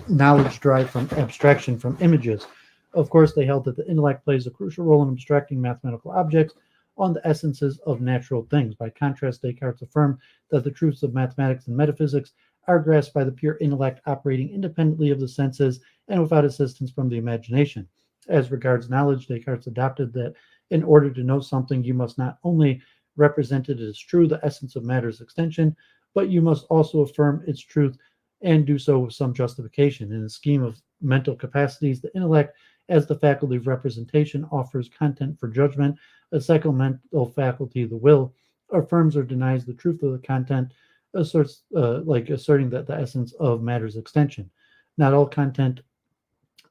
knowledge derived from abstraction from images. Of course, they held that the intellect plays a crucial role in abstracting mathematical objects on the essences of natural things. By contrast, Descartes affirmed that the truths of mathematics and metaphysics are grasped by the pure intellect operating independently of the senses and without assistance from the imagination. As regards knowledge, Descartes adopted that in order to know something, you must not only represent it as true, the essence of matter's extension, but you must also affirm its truth and do so with some justification. In a scheme of mental capacities, the intellect, as the faculty of representation, offers content for judgment. A second mental faculty, the will, affirms or denies the truth of the content, asserting that the essence of matter's extension. Not all content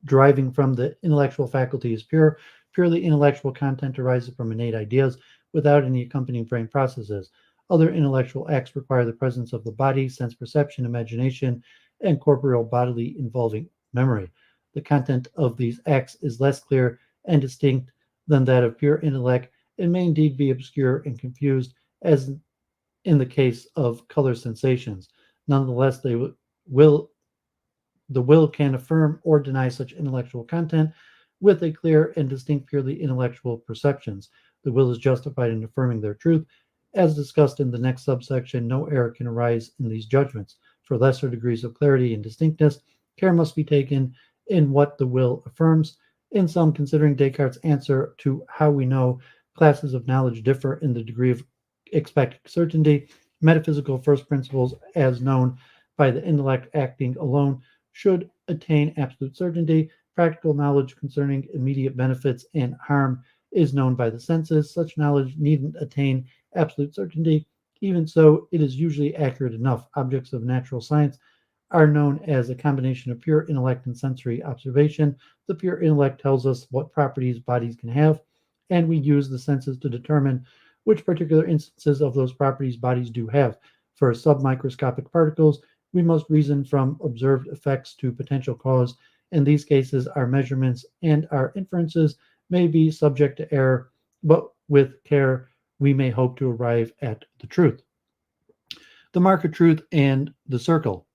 deriving from the intellectual faculty is pure. Purely intellectual content arises from innate ideas without any accompanying brain processes. Other intellectual acts require the presence of the body, sense perception, imagination, and corporeal bodily involving memory. The content of these acts is less clear and distinct than that of pure intellect and may indeed be obscure and confused, as in the case of color sensations. Nonetheless, will the will can affirm or deny such intellectual content with a clear and distinct purely intellectual perceptions. The will is justified in affirming their truth. As discussed in the next subsection, no error can arise in these judgments. For lesser degrees of clarity and distinctness, care must be taken in what the will affirms. In sum, considering Descartes' answer to how we know, classes of knowledge differ in the degree of expected certainty. Metaphysical first principles, as known by the intellect acting alone, should attain absolute certainty. Practical knowledge concerning immediate benefits and harm is known by the senses. Such knowledge needn't attain absolute certainty. Even so, it is usually accurate enough. Objects of natural science are known as a combination of pure intellect and sensory observation. The pure intellect tells us what properties bodies can have, and we use the senses to determine which particular instances of those properties bodies do have. For submicroscopic particles, we must reason from observed effects to potential cause. In these cases, our measurements and our inferences may be subject to error, but with care, we may hope to arrive at the truth. The mark of truth and the circle.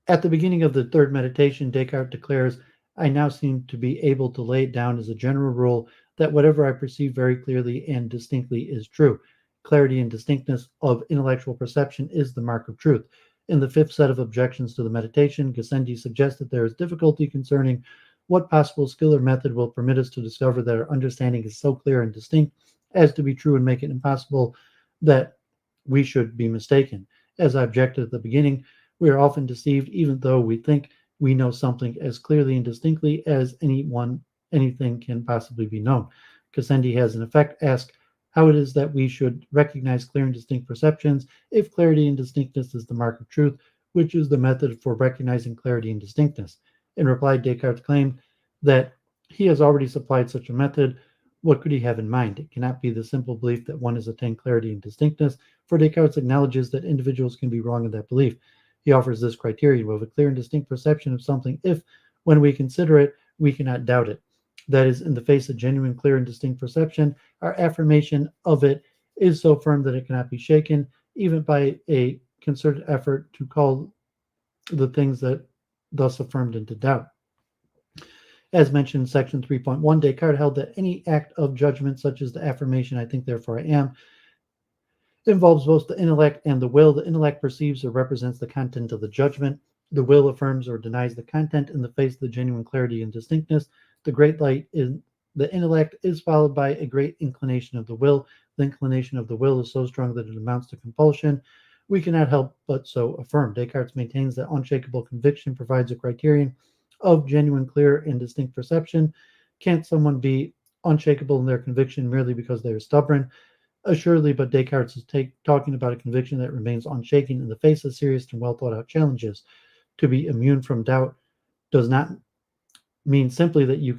At the beginning of the third meditation, Descartes declares, I now seem to be able to lay it down as a general rule that whatever I perceive very clearly and distinctly is true. Clarity and distinctness of intellectual perception is the mark of truth. In the fifth set of objections to the meditation, Gassendi suggests that there is difficulty concerning what possible skill or method will permit us to discover that our understanding is so clear and distinct as to be true and make it impossible that we should be mistaken. As I objected at the beginning, we are often deceived even though we think we know something as clearly and distinctly as anything can possibly be known. Gassendi has in effect asked how it is that we should recognize clear and distinct perceptions if clarity and distinctness is the mark of truth, which is the method for recognizing clarity and distinctness. In reply, Descartes claimed that he has already supplied such a method. What could he have in mind? It cannot be the simple belief that one has attained clarity and distinctness, for Descartes acknowledges that individuals can be wrong in that belief. He offers this criterion: we have a clear and distinct perception of something if, when we consider it, we cannot doubt it. That is, in the face of genuine, clear, and distinct perception, our affirmation of it is so firm that it cannot be shaken, even by a concerted effort to call the things that thus affirmed into doubt. As mentioned in section 3.1, Descartes held that any act of judgment, such as the affirmation, I think, therefore I am, involves both the intellect and the will. The intellect perceives or represents the content of the judgment. The will affirms or denies the content in the face of the genuine clarity and distinctness. The great light in the intellect is followed by a great inclination of the will. The inclination of the will is so strong that it amounts to compulsion. We cannot help but so affirm. Descartes maintains that unshakable conviction provides a criterion of genuine, clear, and distinct perception. Can't someone be unshakable in their conviction merely because they are stubborn? Assuredly, but Descartes is talking about a conviction that remains unshaken in the face of serious and well thought out challenges. To be immune from doubt does not mean simply that you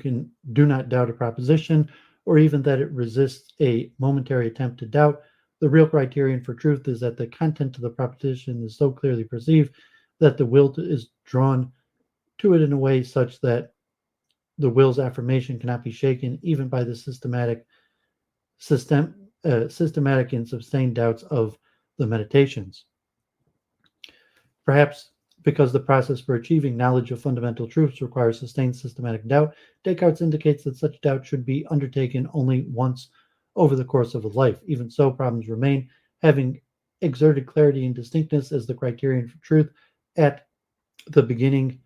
do not doubt a proposition, or even that it resists a momentary attempt to doubt. The real criterion for truth is that the content of the proposition is so clearly perceived that the will is drawn to it in a way such that the will's affirmation cannot be shaken even by the systematic and sustained doubts of the meditations. Perhaps because the process for achieving knowledge of fundamental truths requires sustained systematic doubt, Descartes indicates that such doubt should be undertaken only once over the course of a life. Even so, problems remain. Having exerted clarity and distinctness as the criterion for truth at the beginning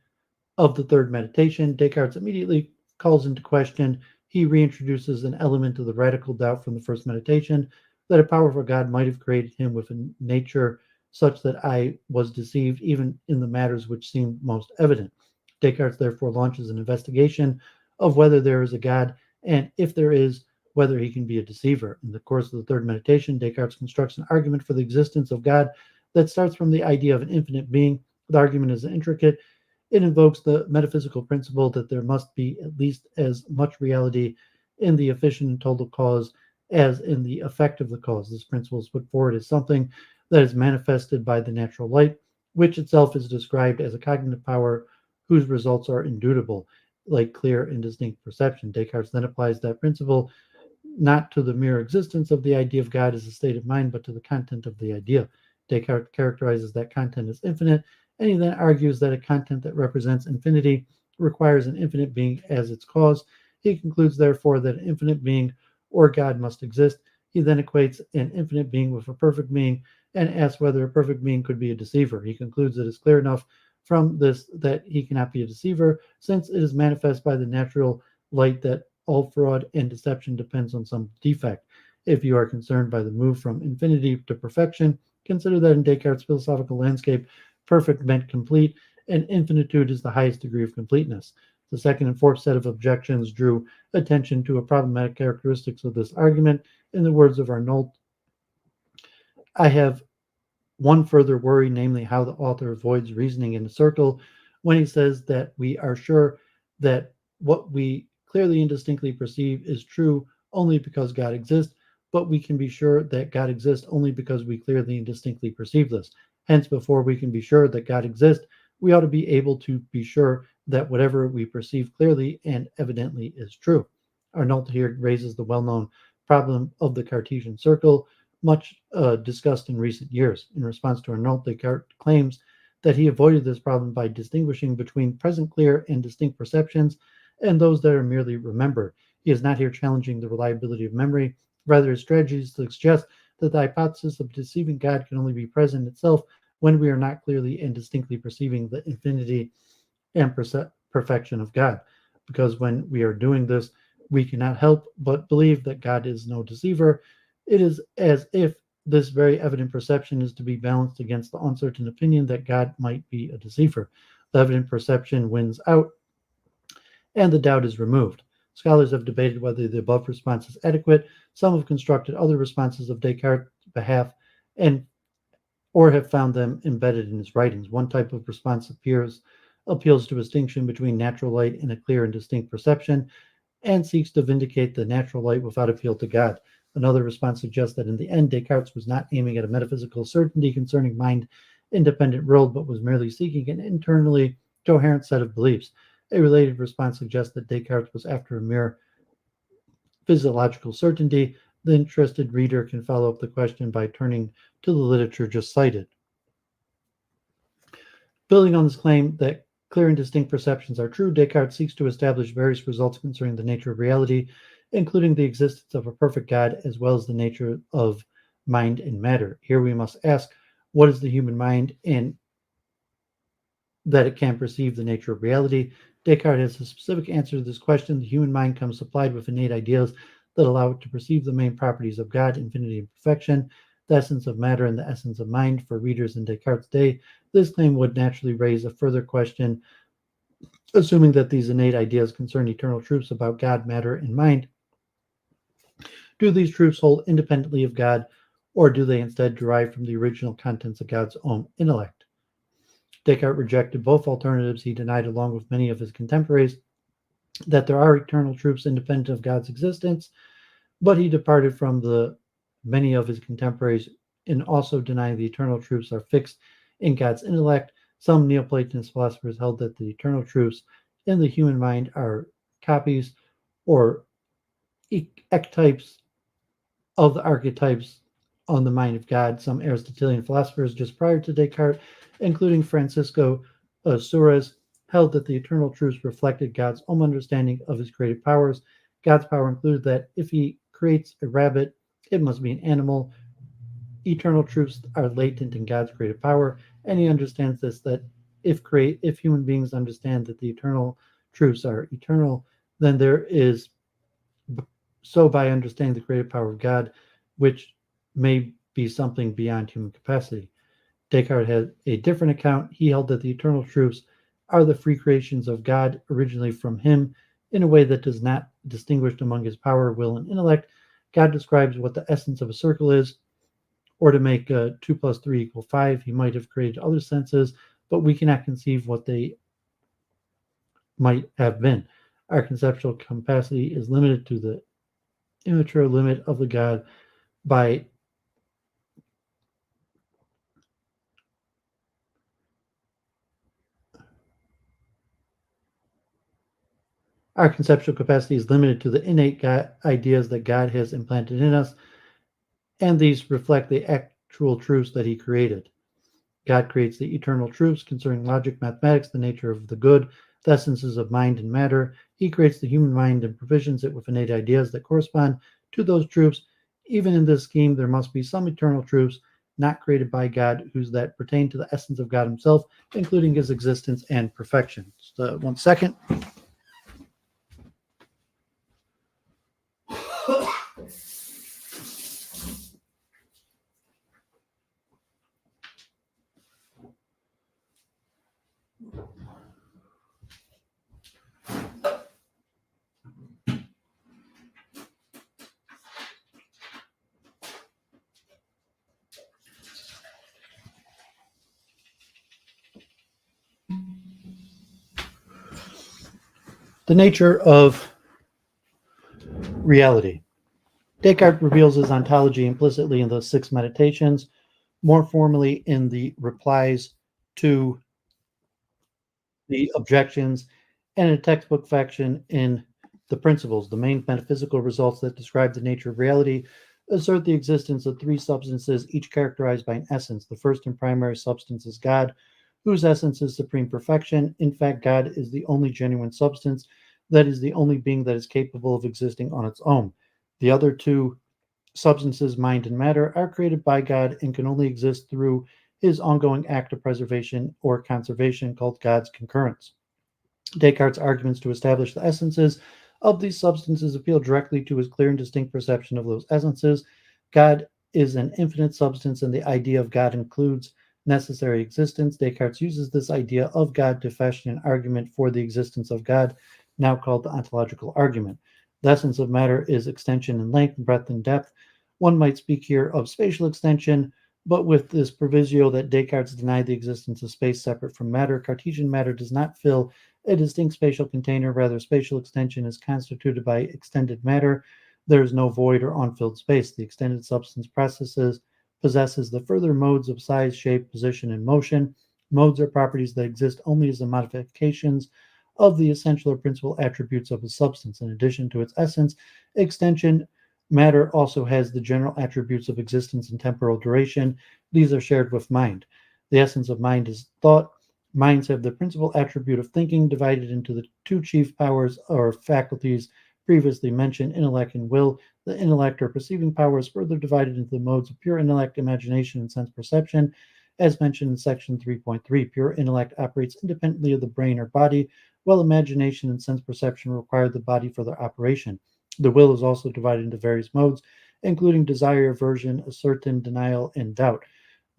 of the third meditation, Descartes immediately calls into question. He reintroduces an element of the radical doubt from the first meditation that a powerful God might have created him with a nature such that I was deceived even in the matters which seemed most evident. Descartes therefore launches an investigation of whether there is a God, and if there is, whether he can be a deceiver. In the course of the third meditation, Descartes constructs an argument for the existence of God that starts from the idea of an infinite being. The argument is intricate. It invokes the metaphysical principle that there must be at least as much reality in the efficient and total cause as in the effect of the cause. This principle is put forward as something that is manifested by the natural light, which itself is described as a cognitive power whose results are indubitable, like clear and distinct perception. Descartes then applies that principle not to the mere existence of the idea of God as a state of mind, but to the content of the idea. Descartes characterizes that content as infinite, and he then argues that a content that represents infinity requires an infinite being as its cause. He concludes, therefore, that an infinite being or God must exist. He then equates an infinite being with a perfect being and asks whether a perfect being could be a deceiver. He concludes it is clear enough from this that he cannot be a deceiver, since it is manifest by the natural light that all fraud and deception depends on some defect. If you are concerned by the move from infinity to perfection, consider that in Descartes' philosophical landscape, perfect meant complete, and infinitude is the highest degree of completeness. The second and fourth set of objections drew attention to a problematic characteristics of this argument. In the words of Arnault, I have one further worry, namely how the author avoids reasoning in a circle when he says that we are sure that what we clearly and distinctly perceive is true only because God exists, but we can be sure that God exists only because we clearly and distinctly perceive this. Hence, before we can be sure that God exists, we ought to be able to be sure that whatever we perceive clearly and evidently is true. Arnault here raises the well-known problem of the Cartesian circle, much discussed in recent years. In response to Arnault, Descartes claims that he avoided this problem by distinguishing between present clear and distinct perceptions and those that are merely remembered. He is not here challenging the reliability of memory. Rather, his strategy is to suggest that the hypothesis of deceiving God can only be present itself when we are not clearly and distinctly perceiving the infinity and perfection of God. Because when we are doing this, we cannot help but believe that God is no deceiver. It is as if this very evident perception is to be balanced against the uncertain opinion that God might be a deceiver. The evident perception wins out, and the doubt is removed. Scholars have debated whether the above response is adequate. Some have constructed other responses of Descartes' behalf and or have found them embedded in his writings. One type of response appeals to a distinction between natural light and a clear and distinct perception, and seeks to vindicate the natural light without appeal to God. Another response suggests that in the end, Descartes was not aiming at a metaphysical certainty concerning mind-independent world, but was merely seeking an internally coherent set of beliefs. A related response suggests that Descartes was after a mere physiological certainty. The interested reader can follow up the question by turning to the literature just cited. Building on this claim that clear and distinct perceptions are true, Descartes seeks to establish various results concerning the nature of reality, including the existence of a perfect God, as well as the nature of mind and matter. Here we must ask, what is the human mind, and that it can perceive the nature of reality? Descartes has a specific answer to this question. The human mind comes supplied with innate ideas that allow it to perceive the main properties of God, infinity and perfection, the essence of matter and the essence of mind. For readers in Descartes' day, this claim would naturally raise a further question Assuming that these innate ideas concern eternal truths about God, matter, and mind, do these truths hold independently of God, or do they instead derive from the original contents of God's own intellect? Descartes rejected both alternatives. He denied, along with many of his contemporaries, that there are eternal truths independent of God's existence, but he departed from the many of his contemporaries in also denying the eternal truths are fixed in God's intellect. Some Neoplatonist philosophers held that the eternal truths in the human mind are copies or archetypes of the archetypes on the mind of God. Some Aristotelian philosophers just prior to Descartes, including Francisco Suarez, held that the eternal truths reflected God's own understanding of his creative powers. God's power included that if he creates a rabbit, it must be an animal. Eternal truths are latent in God's creative power, and he understands this, that if human beings understand that the eternal truths are eternal, then there is, so by understanding the creative power of God, which may be something beyond human capacity. Descartes had a different account. He held that the eternal truths are the free creations of God, originally from him, in a way that does not distinguish among his power, will, and intellect. God describes what the essence of a circle is, or to make 2 plus 3 equal 5. He might have created other senses, but we cannot conceive what they might have been. Our conceptual capacity is limited to the immaterial limit of the God by our conceptual capacity is limited to the innate ideas that God has implanted in us, and these reflect the actual truths that he created. God creates the eternal truths concerning logic, mathematics, the nature of the good, the essences of mind and matter. He creates the human mind and provisions it with innate ideas that correspond to those truths. Even in this scheme, there must be some eternal truths not created by God, whose that pertain to the essence of God himself, including his existence and perfection. So, 1 second. The nature of reality. Descartes reveals his ontology implicitly in the six meditations, more formally in the replies to the objections, and in a textbook faction in the principles. The main metaphysical results that describe the nature of reality assert the existence of three substances, each characterized by an essence. The first and primary substance is God, whose essence is supreme perfection. In fact, God is the only genuine substance, that is, the only being that is capable of existing on its own. The other two substances, mind and matter, are created by God and can only exist through his ongoing act of preservation or conservation, called God's concurrence. Descartes' arguments to establish the essences of these substances appeal directly to his clear and distinct perception of those essences. God is an infinite substance, and the idea of God includes necessary existence. Descartes uses this idea of God to fashion an argument for the existence of God, now called the ontological argument. The essence of matter is extension in length, breadth, and depth. One might speak here of spatial extension, but with this proviso that Descartes denied the existence of space separate from matter. Cartesian matter does not fill a distinct spatial container. Rather, spatial extension is constituted by extended matter. There is no void or unfilled space. The extended substance possesses the further modes of size, shape, position, and motion. Modes are properties that exist only as the modifications of the essential or principal attributes of a substance. In addition to its essence, extension matter also has the general attributes of existence and temporal duration. These are shared with mind. The essence of mind is thought. Minds have the principal attribute of thinking, divided into the two chief powers or faculties previously mentioned, intellect and will. The intellect or perceiving power is further divided into the modes of pure intellect, imagination, and sense perception. As mentioned in section 3.3, pure intellect operates independently of the brain or body, while imagination and sense perception require the body for their operation. The will is also divided into various modes, including desire, aversion, assertion, denial, and doubt.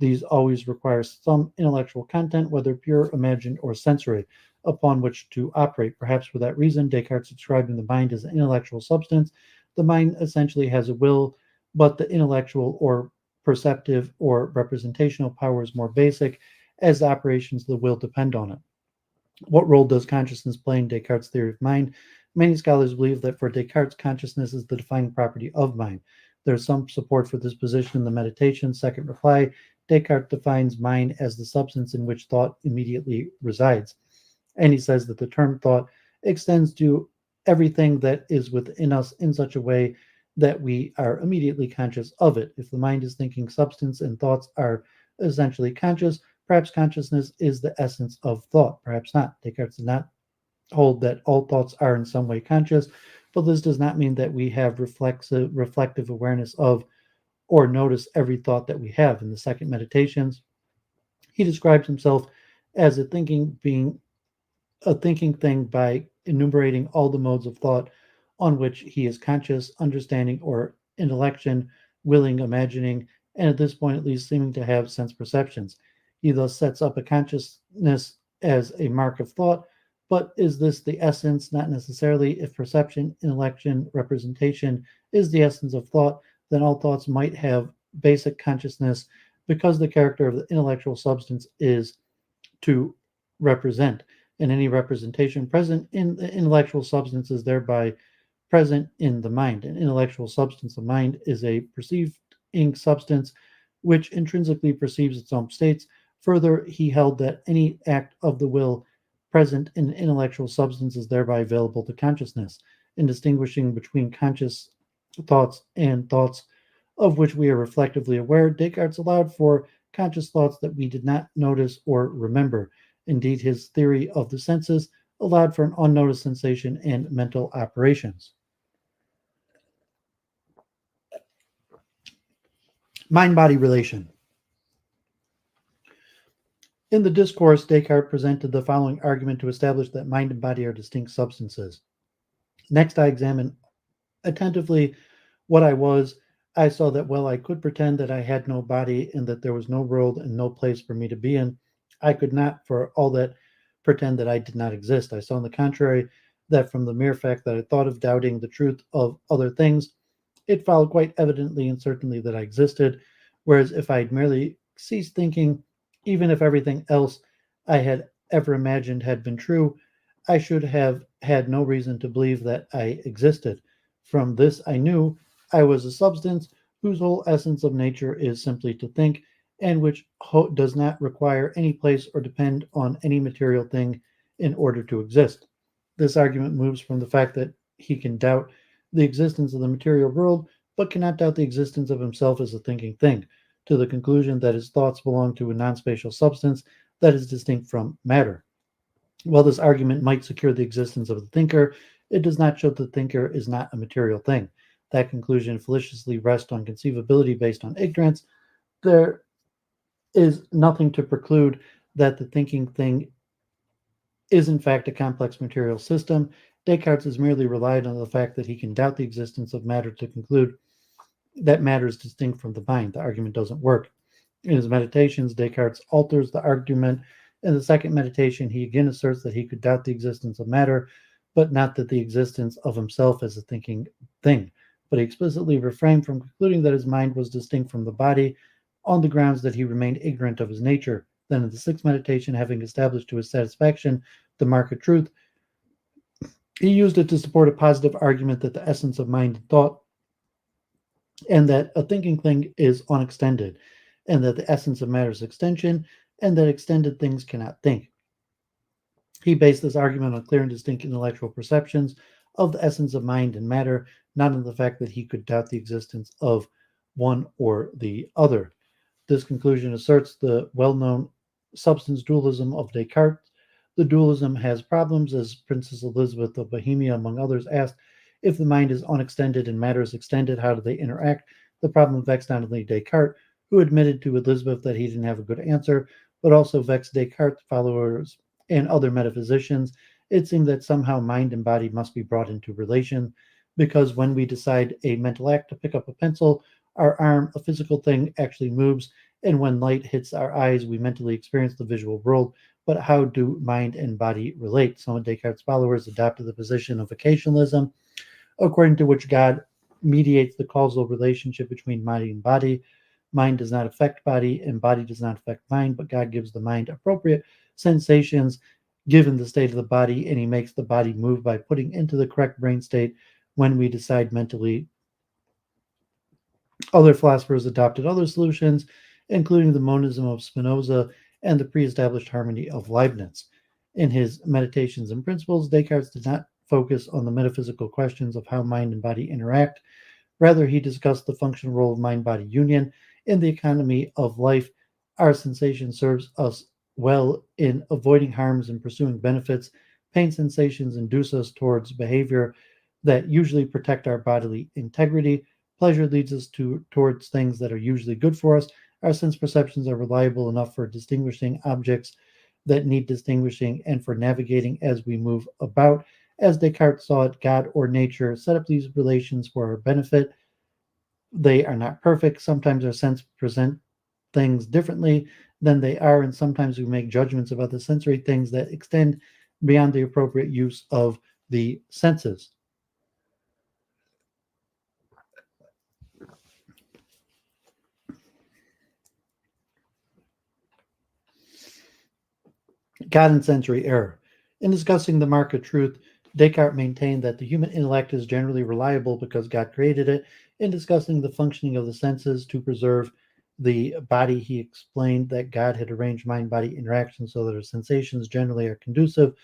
These always require some intellectual content, whether pure, imagined, or sensory. upon which to operate. Perhaps for that reason, Descartes describing the mind as an intellectual substance. The mind essentially has a will, but the intellectual or perceptive or representational power is more basic, as the operations of the will depend on it. What role does consciousness play in Descartes' theory of mind? Many scholars believe that for Descartes, consciousness is the defining property of mind. There is some support for this position in the Meditations. Second reply, Descartes defines mind as the substance in which thought immediately resides. And he says that the term thought extends to everything that is within us in such a way that we are immediately conscious of it. If the mind is thinking substance and thoughts are essentially conscious, perhaps consciousness is the essence of thought. Perhaps not. Descartes did not hold that all thoughts are in some way conscious, but this does not mean that we have reflective awareness of or notice every thought that we have. In the second Meditations, he describes himself as a thinking thing by enumerating all the modes of thought on which he is conscious, understanding, or intellection, willing, imagining, and at this point at least seeming to have sense perceptions. He thus sets up a consciousness as a mark of thought, but is this the essence? Not necessarily. If perception, intellection, representation is the essence of thought, then all thoughts might have basic consciousness because the character of the intellectual substance is to represent, and any representation present in the intellectual substance is thereby present in the mind. An intellectual substance, the mind, is a perceiving substance which intrinsically perceives its own states. Further, he held that any act of the will present in intellectual substance is thereby available to consciousness. In distinguishing between conscious thoughts and thoughts of which we are reflectively aware, Descartes allowed for conscious thoughts that we did not notice or remember. Indeed, his theory of the senses allowed for an unnoticed sensation and mental operations. Mind-body relation. In the discourse, Descartes presented the following argument to establish that mind and body are distinct substances. Next, I examined attentively what I was. I saw that while I could pretend that I had no body and that there was no world and no place for me to be in, I could not, for all that, pretend that I did not exist. I saw, on the contrary, that from the mere fact that I thought of doubting the truth of other things, it followed quite evidently and certainly that I existed, whereas if I had merely ceased thinking, even if everything else I had ever imagined had been true, I should have had no reason to believe that I existed. From this I knew I was a substance whose whole essence of nature is simply to think, and which does not require any place or depend on any material thing in order to exist. This argument moves from the fact that he can doubt the existence of the material world, but cannot doubt the existence of himself as a thinking thing, to the conclusion that his thoughts belong to a non-spatial substance that is distinct from matter. While this argument might secure the existence of the thinker, it does not show that the thinker is not a material thing. That conclusion fallaciously rests on conceivability based on ignorance. There is nothing to preclude that the thinking thing is in fact a complex material system. Descartes has merely relied on the fact that he can doubt the existence of matter to conclude that matter is distinct from the mind. The argument doesn't work. In his Meditations, Descartes alters the argument. In the second meditation, he again asserts that he could doubt the existence of matter, but not that the existence of himself as a thinking thing. But he explicitly refrained from concluding that his mind was distinct from the body on the grounds that he remained ignorant of his nature. Then in the sixth meditation, having established to his satisfaction the mark of truth, he used it to support a positive argument that the essence of mind and thought, and that a thinking thing is unextended, and that the essence of matter is extension, and that extended things cannot think. He based this argument on clear and distinct intellectual perceptions of the essence of mind and matter, not on the fact that he could doubt the existence of one or the other. This conclusion asserts the well-known substance dualism of Descartes. The dualism has problems, as Princess Elizabeth of Bohemia, among others, asked, if the mind is unextended and matter is extended, how do they interact? The problem vexed not only Descartes, who admitted to Elizabeth that he didn't have a good answer, but also vexed Descartes' followers and other metaphysicians. It seemed that somehow mind and body must be brought into relation, because when we decide a mental act to pick up a pencil, our arm, a physical thing, actually moves, and when light hits our eyes, we mentally experience the visual world, but how do mind and body relate? Some of Descartes' followers adopted the position of occasionalism, according to which God mediates the causal relationship between mind and body. Mind does not affect body, and body does not affect mind, but God gives the mind appropriate sensations given the state of the body, and he makes the body move by putting into the correct brain state when we decide mentally. Other philosophers adopted other solutions, including the monism of Spinoza and the pre-established harmony of Leibniz. In his Meditations and Principles, Descartes did not focus on the metaphysical questions of how mind and body interact. Rather, he discussed the functional role of mind-body union in the economy of life. Our sensation serves us well in avoiding harms and pursuing benefits. Pain sensations induce us towards behavior that usually protect our bodily integrity. Pleasure leads us towards things that are usually good for us. Our sense perceptions are reliable enough for distinguishing objects that need distinguishing and for navigating as we move about. As Descartes saw it, God or nature set up these relations for our benefit. They are not perfect. Sometimes our sense present things differently than they are, and sometimes we make judgments about the sensory things that extend beyond the appropriate use of the senses. God and sensory error. In discussing the mark of truth, Descartes maintained that the human intellect is generally reliable because God created it. In discussing the functioning of the senses to preserve the body, he explained that God had arranged mind body interactions so that our sensations generally are conducive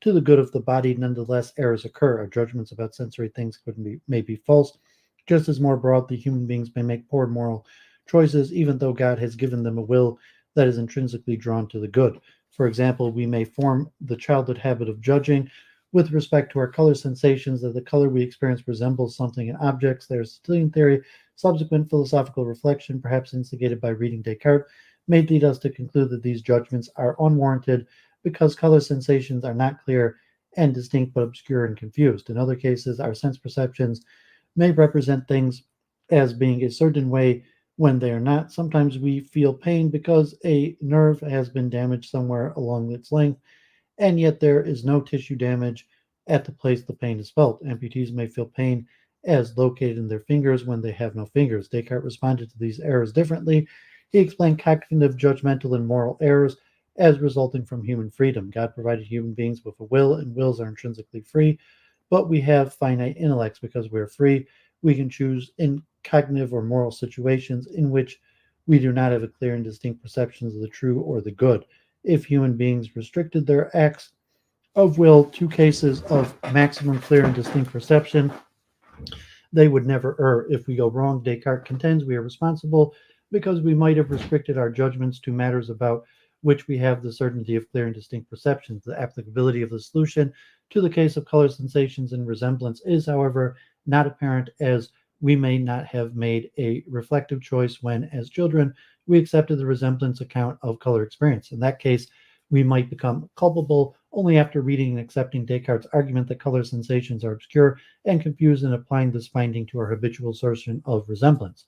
to the good of the body. Nonetheless, errors occur. Our judgments about sensory things may be false. Just as more broadly, human beings may make poor moral choices, even though God has given them a will that is intrinsically drawn to the good. For example, we may form the childhood habit of judging with respect to our color sensations that the color we experience resembles something in objects. There's Sicilian theory. Subsequent philosophical reflection, perhaps instigated by reading Descartes, may lead us to conclude that these judgments are unwarranted because color sensations are not clear and distinct but obscure and confused. In other cases, our sense perceptions may represent things as being a certain way when they are not. Sometimes we feel pain because a nerve has been damaged somewhere along its length, and yet there is no tissue damage at the place the pain is felt. Amputees may feel pain as located in their fingers when they have no fingers. Descartes responded to these errors differently. He explained cognitive, judgmental, and moral errors as resulting from human freedom. God provided human beings with a will, and wills are intrinsically free, but we have finite intellects. Because we're free, we can choose in cognitive or moral situations in which we do not have a clear and distinct perceptions of the true or the good. If human beings restricted their acts of will to cases of maximum clear and distinct perception, they would never err. If we go wrong, Descartes contends we are responsible because we might have restricted our judgments to matters about which we have the certainty of clear and distinct perceptions. The applicability of the solution to the case of color sensations and resemblance is, however, not apparent, as we may not have made a reflective choice when, as children, we accepted the resemblance account of color experience. In that case, we might become culpable only after reading and accepting Descartes' argument that color sensations are obscure and confused, and applying this finding to our habitual assertion of resemblance.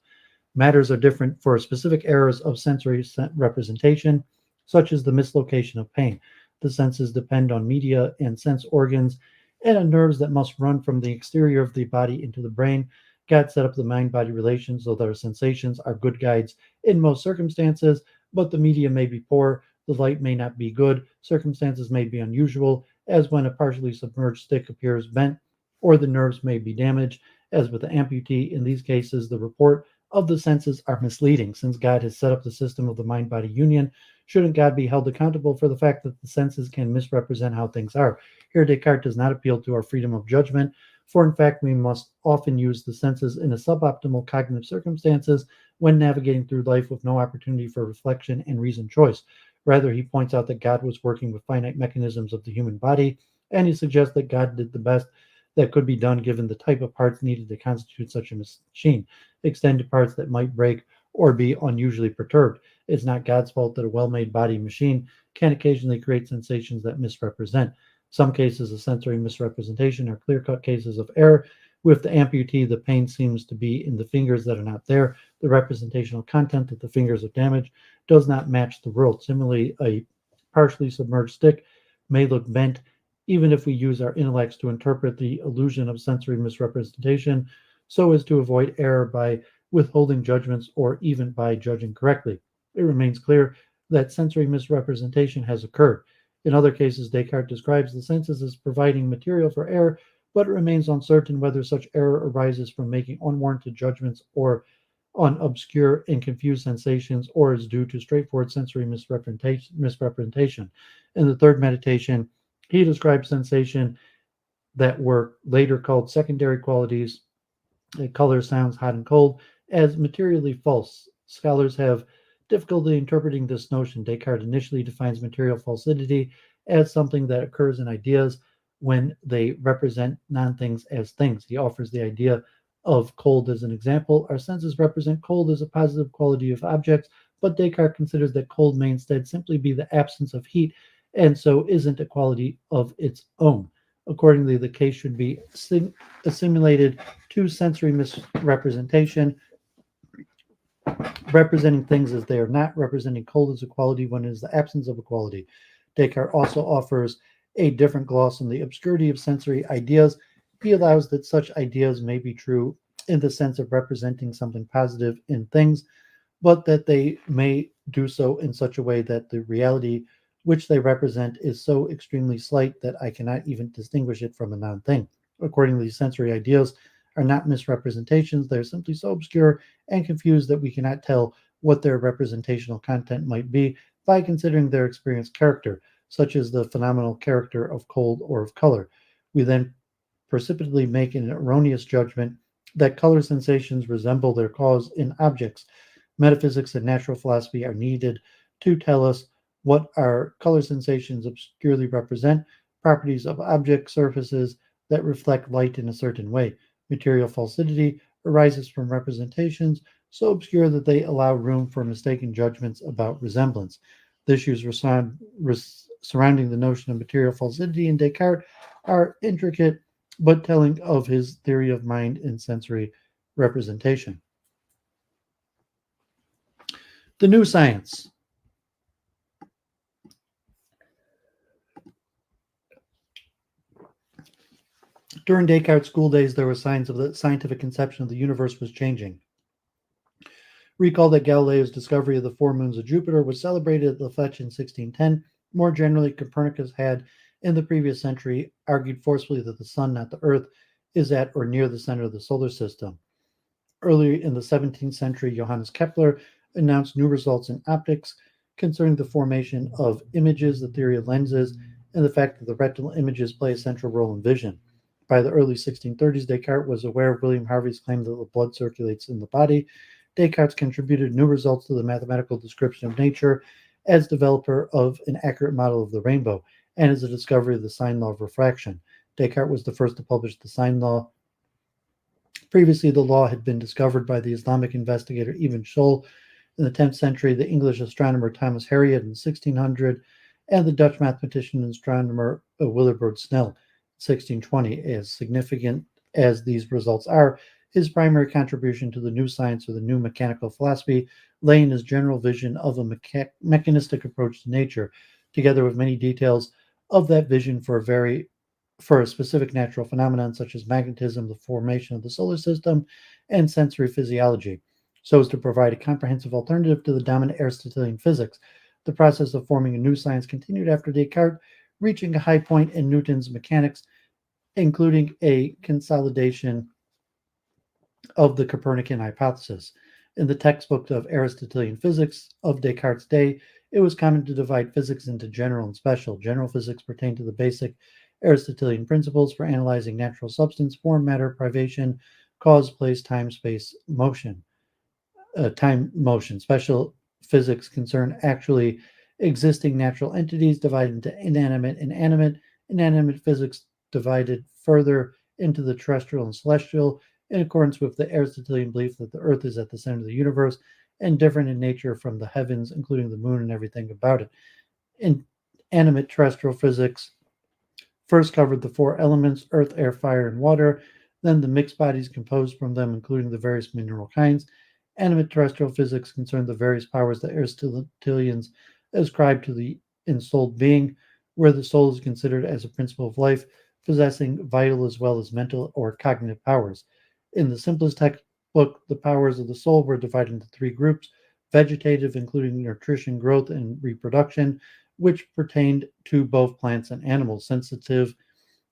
Matters are different for specific errors of sensory representation, such as the mislocation of pain. The senses depend on media and sense organs and on nerves that must run from the exterior of the body into the brain. God set up the mind-body relation so that our sensations are good guides in most circumstances, but the media may be poor, the light may not be good, circumstances may be unusual, as when a partially submerged stick appears bent, or the nerves may be damaged, as with the amputee. In these cases, the report of the senses are misleading. Since God has set up the system of the mind-body union, shouldn't God be held accountable for the fact that the senses can misrepresent how things are? Here, Descartes does not appeal to our freedom of judgment, for in fact, we must often use the senses in a suboptimal cognitive circumstances when navigating through life with no opportunity for reflection and reasoned choice. Rather, he points out that God was working with finite mechanisms of the human body, and he suggests that God did the best that could be done given the type of parts needed to constitute such a machine, extended parts that might break or be unusually perturbed. It's not God's fault that a well-made body machine can occasionally create sensations that misrepresent. Some cases of sensory misrepresentation are clear-cut cases of error. With the amputee, the pain seems to be in the fingers that are not there. The representational content of the fingers of damage does not match the world. Similarly, a partially submerged stick may look bent, even if we use our intellects to interpret the illusion of sensory misrepresentation so as to avoid error by withholding judgments or even by judging correctly. It remains clear that sensory misrepresentation has occurred. In other cases, Descartes describes the senses as providing material for error, but it remains uncertain whether such error arises from making unwarranted judgments or on obscure and confused sensations or is due to straightforward sensory misrepresentation. In the third meditation, he describes sensation that were later called secondary qualities, color, sounds, hot and cold, as materially false. Scholars have difficulty interpreting this notion. Descartes initially defines material falsity as something that occurs in ideas when they represent non things as things. He offers the idea of cold as an example. Our senses represent cold as a positive quality of objects, but Descartes considers that cold may instead simply be the absence of heat and so isn't a quality of its own. Accordingly, the case should be assimilated to sensory misrepresentation, representing things as they are not, representing cold as a quality when it is the absence of a quality. Descartes also offers a different gloss on the obscurity of sensory ideas. He allows that such ideas may be true in the sense of representing something positive in things, but that they may do so in such a way that the reality which they represent is so extremely slight that I cannot even distinguish it from a non thing. Accordingly, sensory ideas are not misrepresentations, they're simply so obscure and confused that we cannot tell what their representational content might be by considering their experienced character, such as the phenomenal character of cold or of color. We then precipitately make an erroneous judgment that color sensations resemble their cause in objects. Metaphysics and natural philosophy are needed to tell us what our color sensations obscurely represent, properties of object surfaces that reflect light in a certain way. Material falsity arises from representations so obscure that they allow room for mistaken judgments about resemblance. The issues surrounding the notion of material falsity in Descartes are intricate but telling of his theory of mind and sensory representation. The new science. During Descartes' school days, there were signs of the scientific conception of the universe was changing. Recall that Galileo's discovery of the four moons of Jupiter was celebrated at La Fleche in 1610. More generally, Copernicus had, in the previous century, argued forcefully that the sun, not the earth, is at or near the center of the solar system. Earlier in the 17th century, Johannes Kepler announced new results in optics concerning the formation of images, the theory of lenses, and the fact that the retinal images play a central role in vision. By the early 1630s, Descartes was aware of William Harvey's claim that the blood circulates in the body. Descartes contributed new results to the mathematical description of nature as developer of an accurate model of the rainbow and as a discovery of the sine law of refraction. Descartes was the first to publish the sine law. Previously, the law had been discovered by the Islamic investigator Ibn Scholl in the 10th century, the English astronomer Thomas Harriot in 1600, and the Dutch mathematician and astronomer Willibrord Snell in 1620. As significant as these results are, his primary contribution to the new science or the new mechanical philosophy lay in his general vision of a mechanistic approach to nature, together with many details of that vision for a specific natural phenomenon such as magnetism, the formation of the solar system, and sensory physiology, so as to provide a comprehensive alternative to the dominant Aristotelian physics. The process of forming a new science continued after Descartes, reaching a high point in Newton's mechanics, including a consolidation of the Copernican hypothesis. In the textbook of Aristotelian physics of Descartes' day, it was common to divide physics into general and special. General physics pertained to the basic Aristotelian principles for analyzing natural substance, form, matter, privation, cause, place, time, space, motion. Time, motion. Special physics concern actually existing natural entities divided into inanimate and animate. Inanimate physics divided further into the terrestrial and celestial, in accordance with the Aristotelian belief that the earth is at the center of the universe and different in nature from the heavens, including the moon and everything about it. In animate terrestrial physics first covered the four elements earth, air, fire, and water, then the mixed bodies composed from them, including the various mineral kinds. Animate terrestrial physics concerned the various powers that Aristotelians ascribed to the unensouled being, where the soul is considered as a principle of life, possessing vital as well as mental or cognitive powers. In the simplest textbook, the powers of the soul were divided into three groups: vegetative, including nutrition, growth, and reproduction, which pertained to both plants and animals; sensitive,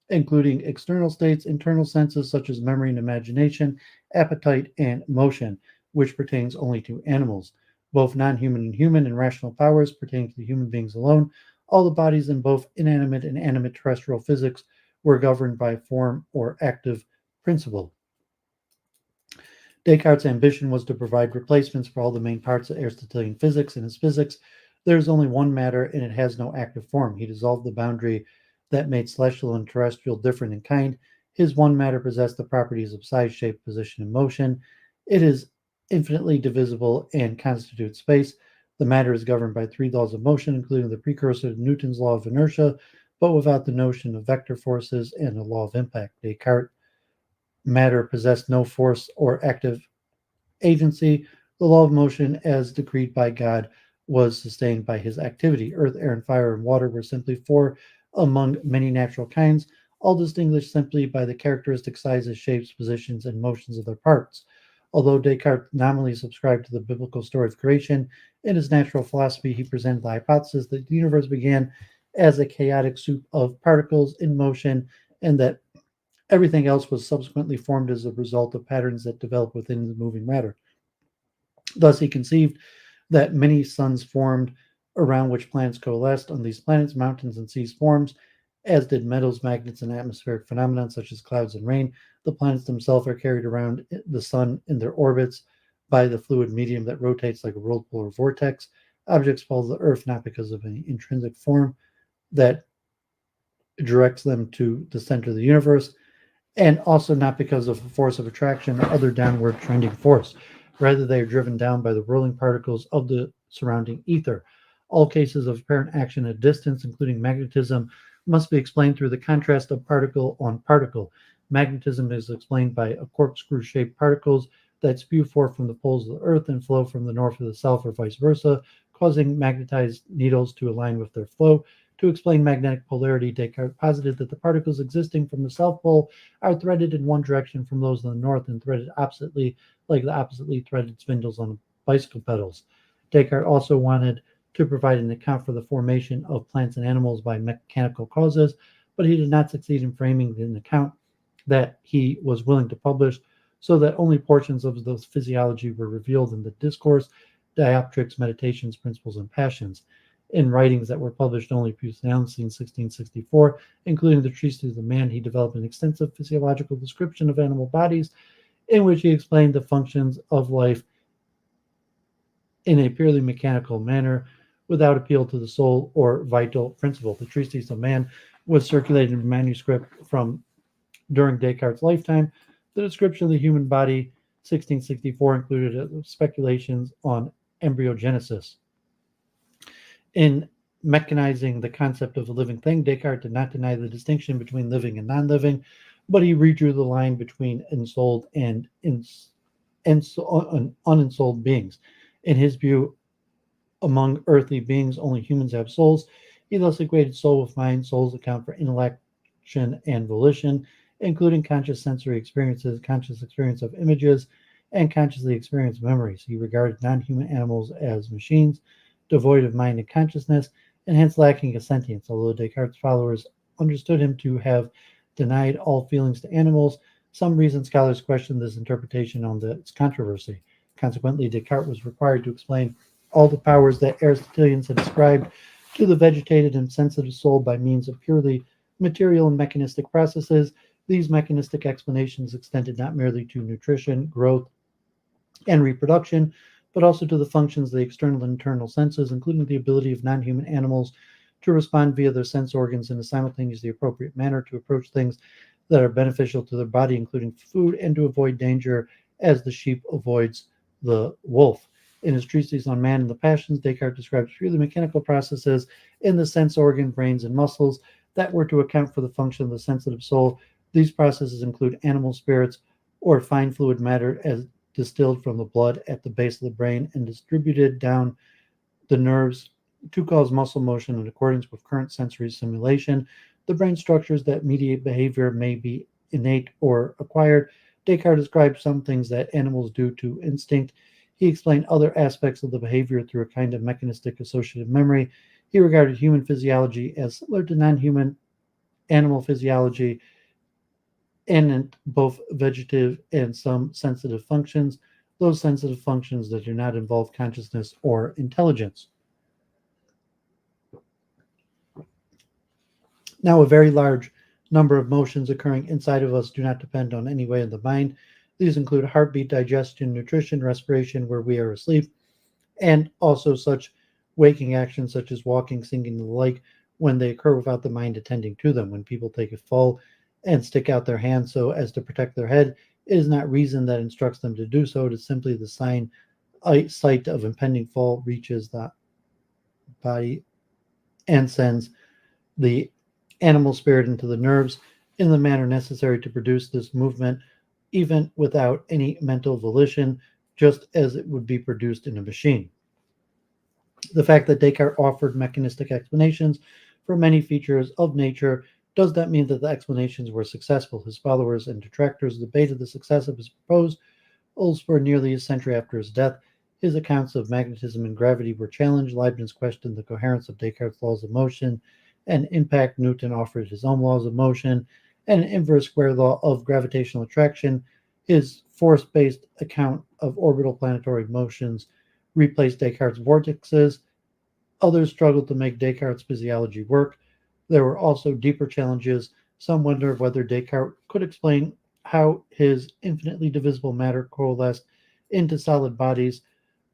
including external states; internal senses such as memory and imagination, appetite, and motion, which pertains only to animals; both non human and human; and rational powers pertaining to the human beings alone. All the bodies in both inanimate and animate terrestrial physics were governed by form or active principle. Descartes' ambition was to provide replacements for all the main parts of Aristotelian physics. In his physics, there is only one matter, and it has no active form. He dissolved the boundary that made celestial and terrestrial different in kind. His one matter possessed the properties of size, shape, position, and motion. It is infinitely divisible and constitutes space. The matter is governed by three laws of motion, including the precursor to Newton's law of inertia, but without the notion of vector forces and the law of impact. Descartes' matter possessed no force or active agency. The law of motion, as decreed by God, was sustained by his activity. Earth, air, and fire and water were simply four among many natural kinds, all distinguished simply by the characteristic sizes, shapes, positions, and motions of their parts. Although Descartes nominally subscribed to the biblical story of creation, in his natural philosophy he presented the hypothesis that the universe began as a chaotic soup of particles in motion, and that everything else was subsequently formed as a result of patterns that developed within the moving matter. Thus, he conceived that many suns formed around which planets coalesced. On these planets, mountains and seas formed, as did metals, magnets, and atmospheric phenomena such as clouds and rain. The planets themselves are carried around the sun in their orbits by the fluid medium that rotates like a whirlpool or vortex. Objects follow the Earth not because of any intrinsic form that directs them to the center of the universe, and also not because of a force of attraction or other downward trending force. Rather, they are driven down by the whirling particles of the surrounding ether. All cases of apparent action at a distance, including magnetism, must be explained through the contrast of particle on particle. Magnetism is explained by a corkscrew-shaped particles that spew forth from the poles of the Earth and flow from the north to the south or vice versa, causing magnetized needles to align with their flow. To explain magnetic polarity, Descartes posited that the particles existing from the south pole are threaded in one direction from those in the north and threaded oppositely, like the oppositely threaded spindles on bicycle pedals. Descartes also wanted to provide an account for the formation of plants and animals by mechanical causes, but he did not succeed in framing an account that he was willing to publish, so that only portions of the physiology were revealed in the discourse, dioptrics, meditations, principles, and passions. In writings that were published only posthumously in 1664, including the Treatise of the Man, he developed an extensive physiological description of animal bodies, in which he explained the functions of life in a purely mechanical manner, without appeal to the soul or vital principle. The Treatise of Man was circulated in manuscript from during Descartes' lifetime. The description of the human body, 1664, included speculations on embryogenesis. In mechanizing the concept of a living thing, Descartes did not deny the distinction between living and non-living, but he redrew the line between ensouled and unensouled beings. In his view, among earthly beings, only humans have souls. He thus equated soul with mind. Souls account for intellection and volition, including conscious sensory experiences, conscious experience of images, and consciously experienced memories. He regarded non-human animals as machines, devoid of mind and consciousness, and hence lacking a sentience. Although Descartes' followers understood him to have denied all feelings to animals, some recent scholars question this interpretation on its controversy. Consequently, Descartes was required to explain all the powers that Aristotelians had ascribed to the vegetative and sensitive soul by means of purely material and mechanistic processes. These mechanistic explanations extended not merely to nutrition, growth, and reproduction, but also to the functions of the external and internal senses, including the ability of non-human animals to respond via their sense organs in a simultaneously appropriate manner to approach things that are beneficial to their body, including food, and to avoid danger as the sheep avoids the wolf. In his treatise on man and the passions, Descartes describes purely mechanical processes in the sense organ, brains, and muscles that were to account for the function of the sensitive soul. These processes include animal spirits or fine fluid matter as distilled from the blood at the base of the brain and distributed down the nerves to cause muscle motion in accordance with current sensory stimulation. The brain structures that mediate behavior may be innate or acquired. Descartes described some things that animals do to instinct. He explained other aspects of the behavior through a kind of mechanistic associative memory. He regarded human physiology as similar to non human animal physiology and both vegetative and some sensitive functions, those sensitive functions that do not involve consciousness or intelligence. Now, a very large number of motions occurring inside of us do not depend on any way of the mind. These include heartbeat, digestion, nutrition, respiration, where we are asleep, and also such waking actions such as walking, singing, and the like, when they occur without the mind attending to them. When people take a fall and stick out their hand so as to protect their head, it is not reason that instructs them to do so. It is simply the sight of impending fall reaches the body and sends the animal spirit into the nerves in the manner necessary to produce this movement, even without any mental volition, just as it would be produced in a machine. The fact that Descartes offered mechanistic explanations for many features of nature does not mean that the explanations were successful. His followers and detractors debated the success of his proposals for nearly a century after his death. His accounts of magnetism and gravity were challenged. Leibniz questioned the coherence of Descartes' laws of motion and impact. Newton offered his own laws of motion and an inverse square law of gravitational attraction. His force-based account of orbital planetary motions replaced Descartes' vortexes. Others struggled to make Descartes' physiology work. There were also deeper challenges. Some wonder whether Descartes could explain how his infinitely divisible matter coalesced into solid bodies.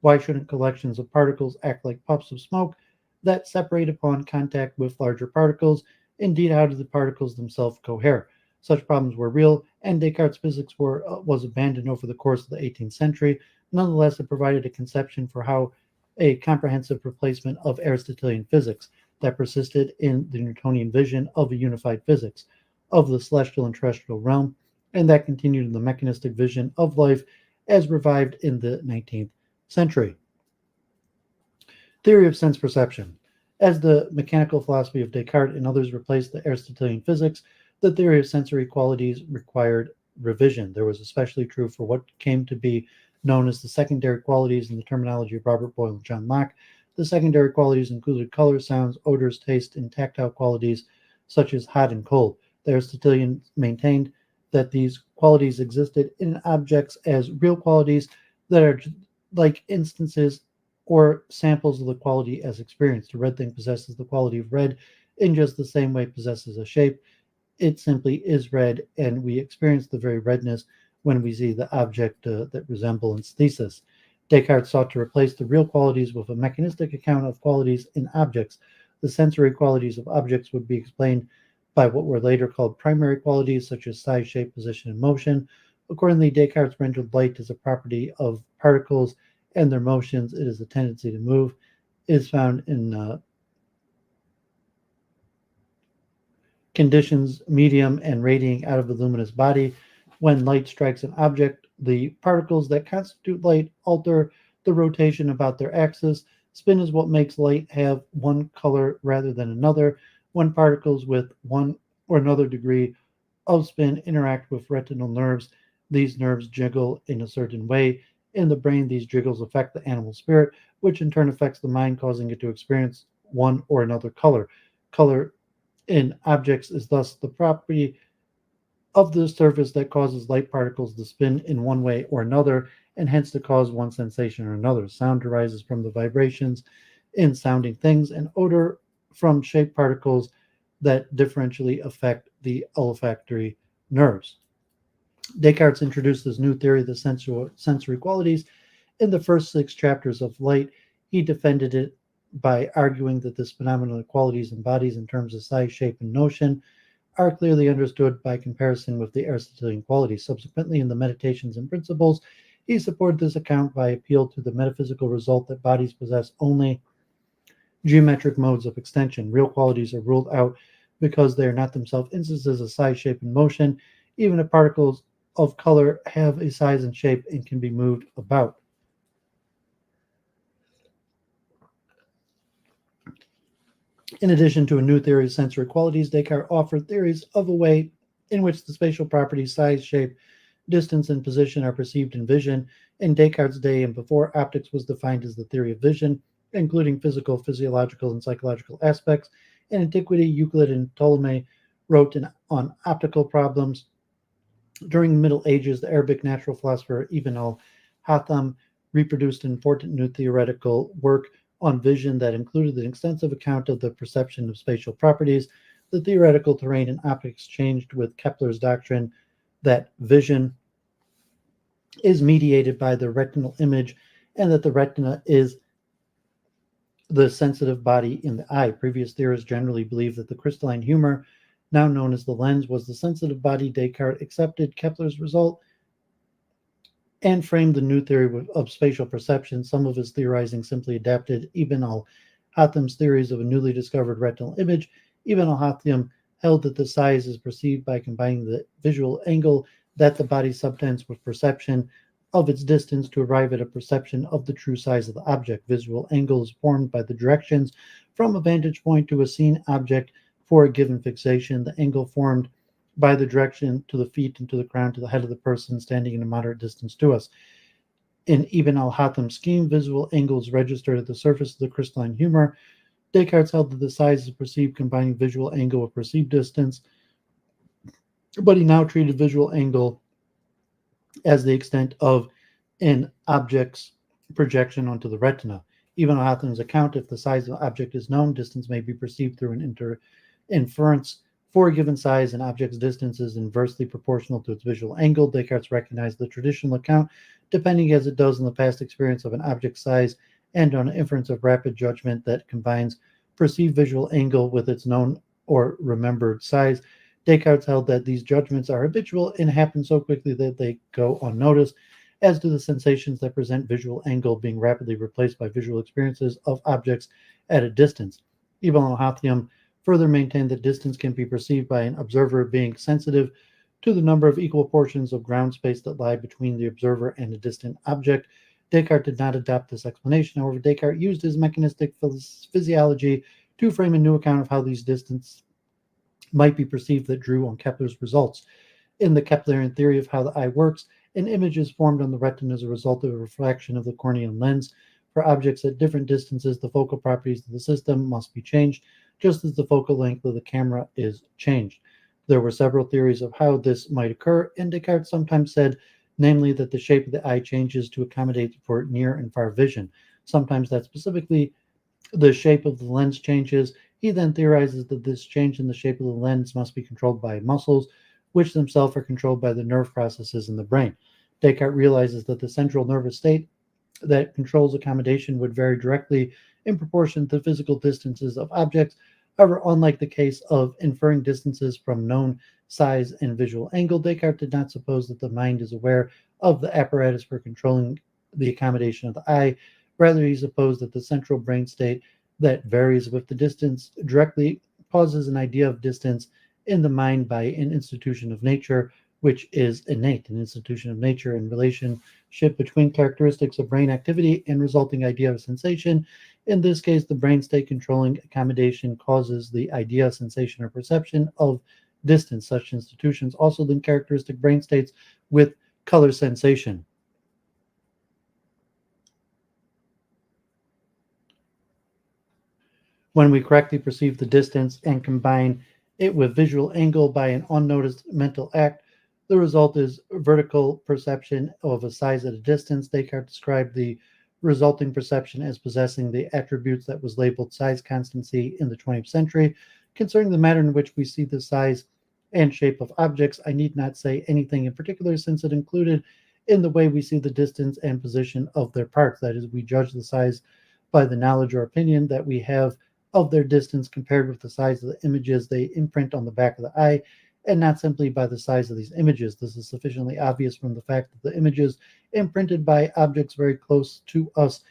Why shouldn't collections of particles act like puffs of smoke that separate upon contact with larger particles? Indeed, how do the particles themselves cohere? Such problems were real, and Descartes' physics was abandoned over the course of the 18th century. Nonetheless, it provided a conception for how a comprehensive replacement of Aristotelian physics that persisted in the Newtonian vision of a unified physics of the celestial and terrestrial realm, and that continued in the mechanistic vision of life as revived in the 19th century. Theory of sense perception. As the mechanical philosophy of Descartes and others replaced the Aristotelian physics, the theory of sensory qualities required revision. There was especially true for what came to be known as the secondary qualities in the terminology of Robert Boyle and John Locke. The secondary qualities included color, sounds, odors, taste, and tactile qualities such as hot and cold. The Aristotelians maintained that these qualities existed in objects as real qualities that are like instances or samples of the quality as experienced. A red thing possesses the quality of red in just the same way it possesses a shape. It simply is red, and we experience the very redness when we see the object that resembles thesis. Descartes sought to replace the real qualities with a mechanistic account of qualities in objects. The sensory qualities of objects would be explained by what were later called primary qualities, such as size, shape, position, and motion. Accordingly, Descartes rendered light as a property of particles and their motions. It is a tendency to move. It is found in conditions medium and radiating out of a luminous body. When light strikes an object, the particles that constitute light alter the rotation about their axis. Spin is what makes light have one color rather than another. When particles with one or another degree of spin interact with retinal nerves, these nerves jiggle in a certain way. In the brain, these jiggles affect the animal spirit, which in turn affects the mind, causing it to experience one or another color. Color in objects is thus the property of the surface that causes light particles to spin in one way or another, and hence to cause one sensation or another. Sound arises from the vibrations in sounding things, and odor from shaped particles that differentially affect the olfactory nerves. Descartes introduced this new theory of the sensory qualities in the first 6 chapters of Light. He defended it by arguing that this phenomenon of qualities in bodies in terms of size, shape, and notion are clearly understood by comparison with the Aristotelian qualities. Subsequently, in the Meditations and Principles, he supported this account by appeal to the metaphysical result that bodies possess only geometric modes of extension. Real qualities are ruled out because they are not themselves instances of size, shape, and motion. Even if particles of color have a size and shape and can be moved about. In addition to a new theory of sensory qualities, Descartes offered theories of a way in which the spatial properties size, shape, distance, and position are perceived in vision. In Descartes' day and before optics was defined as the theory of vision, including physical, physiological, and psychological aspects. In antiquity, Euclid and Ptolemy wrote on optical problems. During the Middle Ages, the Arabic natural philosopher Ibn al-Haytham reproduced an important new theoretical work on vision that included an extensive account of the perception of spatial properties. The theoretical terrain in optics changed with Kepler's doctrine that vision is mediated by the retinal image and that the retina is the sensitive body in the eye. Previous theorists generally believed that the crystalline humor, now known as the lens, was the sensitive body. Descartes accepted Kepler's result and framed the new theory of spatial perception. Some of his theorizing simply adapted Ibn al-Haytham's theories of a newly discovered retinal image. Ibn al-Haytham held that the size is perceived by combining the visual angle that the body subtends with perception of its distance to arrive at a perception of the true size of the object. Visual angle is formed by the directions from a vantage point to a seen object for a given fixation. The angle formed by the direction to the feet and to the crown to the head of the person standing in a moderate distance to us. In Ibn al-Haytham's scheme, visual angle is registered at the surface of the crystalline humor. Descartes held that the size is perceived combining visual angle with perceived distance, but he now treated visual angle as the extent of an object's projection onto the retina. Even on Haytham's account, if the size of the object is known, distance may be perceived through an inference. For a given size, an object's distance is inversely proportional to its visual angle. Descartes recognized the traditional account, depending as it does on the past experience of an object's size and on an inference of rapid judgment that combines perceived visual angle with its known or remembered size. Descartes held that these judgments are habitual and happen so quickly that they go unnoticed, as do the sensations that present visual angle being rapidly replaced by visual experiences of objects at a distance. Ibn al-Haytham further maintained that distance can be perceived by an observer being sensitive to the number of equal portions of ground space that lie between the observer and a distant object. Descartes did not adopt this explanation. However, Descartes used his mechanistic physiology to frame a new account of how these distances might be perceived that drew on Kepler's results. In the Keplerian theory of how the eye works, an image is formed on the retina as a result of a refraction of the corneal lens. For objects at different distances, the focal properties of the system must be changed, just as the focal length of the camera is changed. There were several theories of how this might occur, and Descartes sometimes said, namely, that the shape of the eye changes to accommodate for near and far vision. Sometimes that specifically the shape of the lens changes. He then theorizes that this change in the shape of the lens must be controlled by muscles, which themselves are controlled by the nerve processes in the brain. Descartes realizes that the central nervous state that controls accommodation would vary directly in proportion to physical distances of objects. However, unlike the case of inferring distances from known size and visual angle, Descartes did not suppose that the mind is aware of the apparatus for controlling the accommodation of the eye. Rather, he supposed that the central brain state that varies with the distance directly causes an idea of distance in the mind by an institution of nature, which is innate. An institution of nature in relationship between characteristics of brain activity and resulting idea of sensation. In this case, the brain state controlling accommodation causes the idea, sensation, or perception of distance. Such institutions also link characteristic brain states with color sensation. When we correctly perceive the distance and combine it with visual angle by an unnoticed mental act, the result is vertical perception of a size at a distance. Descartes described the resulting perception as possessing the attributes that was labeled size constancy in the 20th century. Concerning the manner in which we see the size and shape of objects, I need not say anything in particular, since it included in the way we see the distance and position of their parts. That is, we judge the size by the knowledge or opinion that we have of their distance compared with the size of the images they imprint on the back of the eye, and not simply by the size of these images. This is sufficiently obvious from the fact that the images imprinted by objects very close to us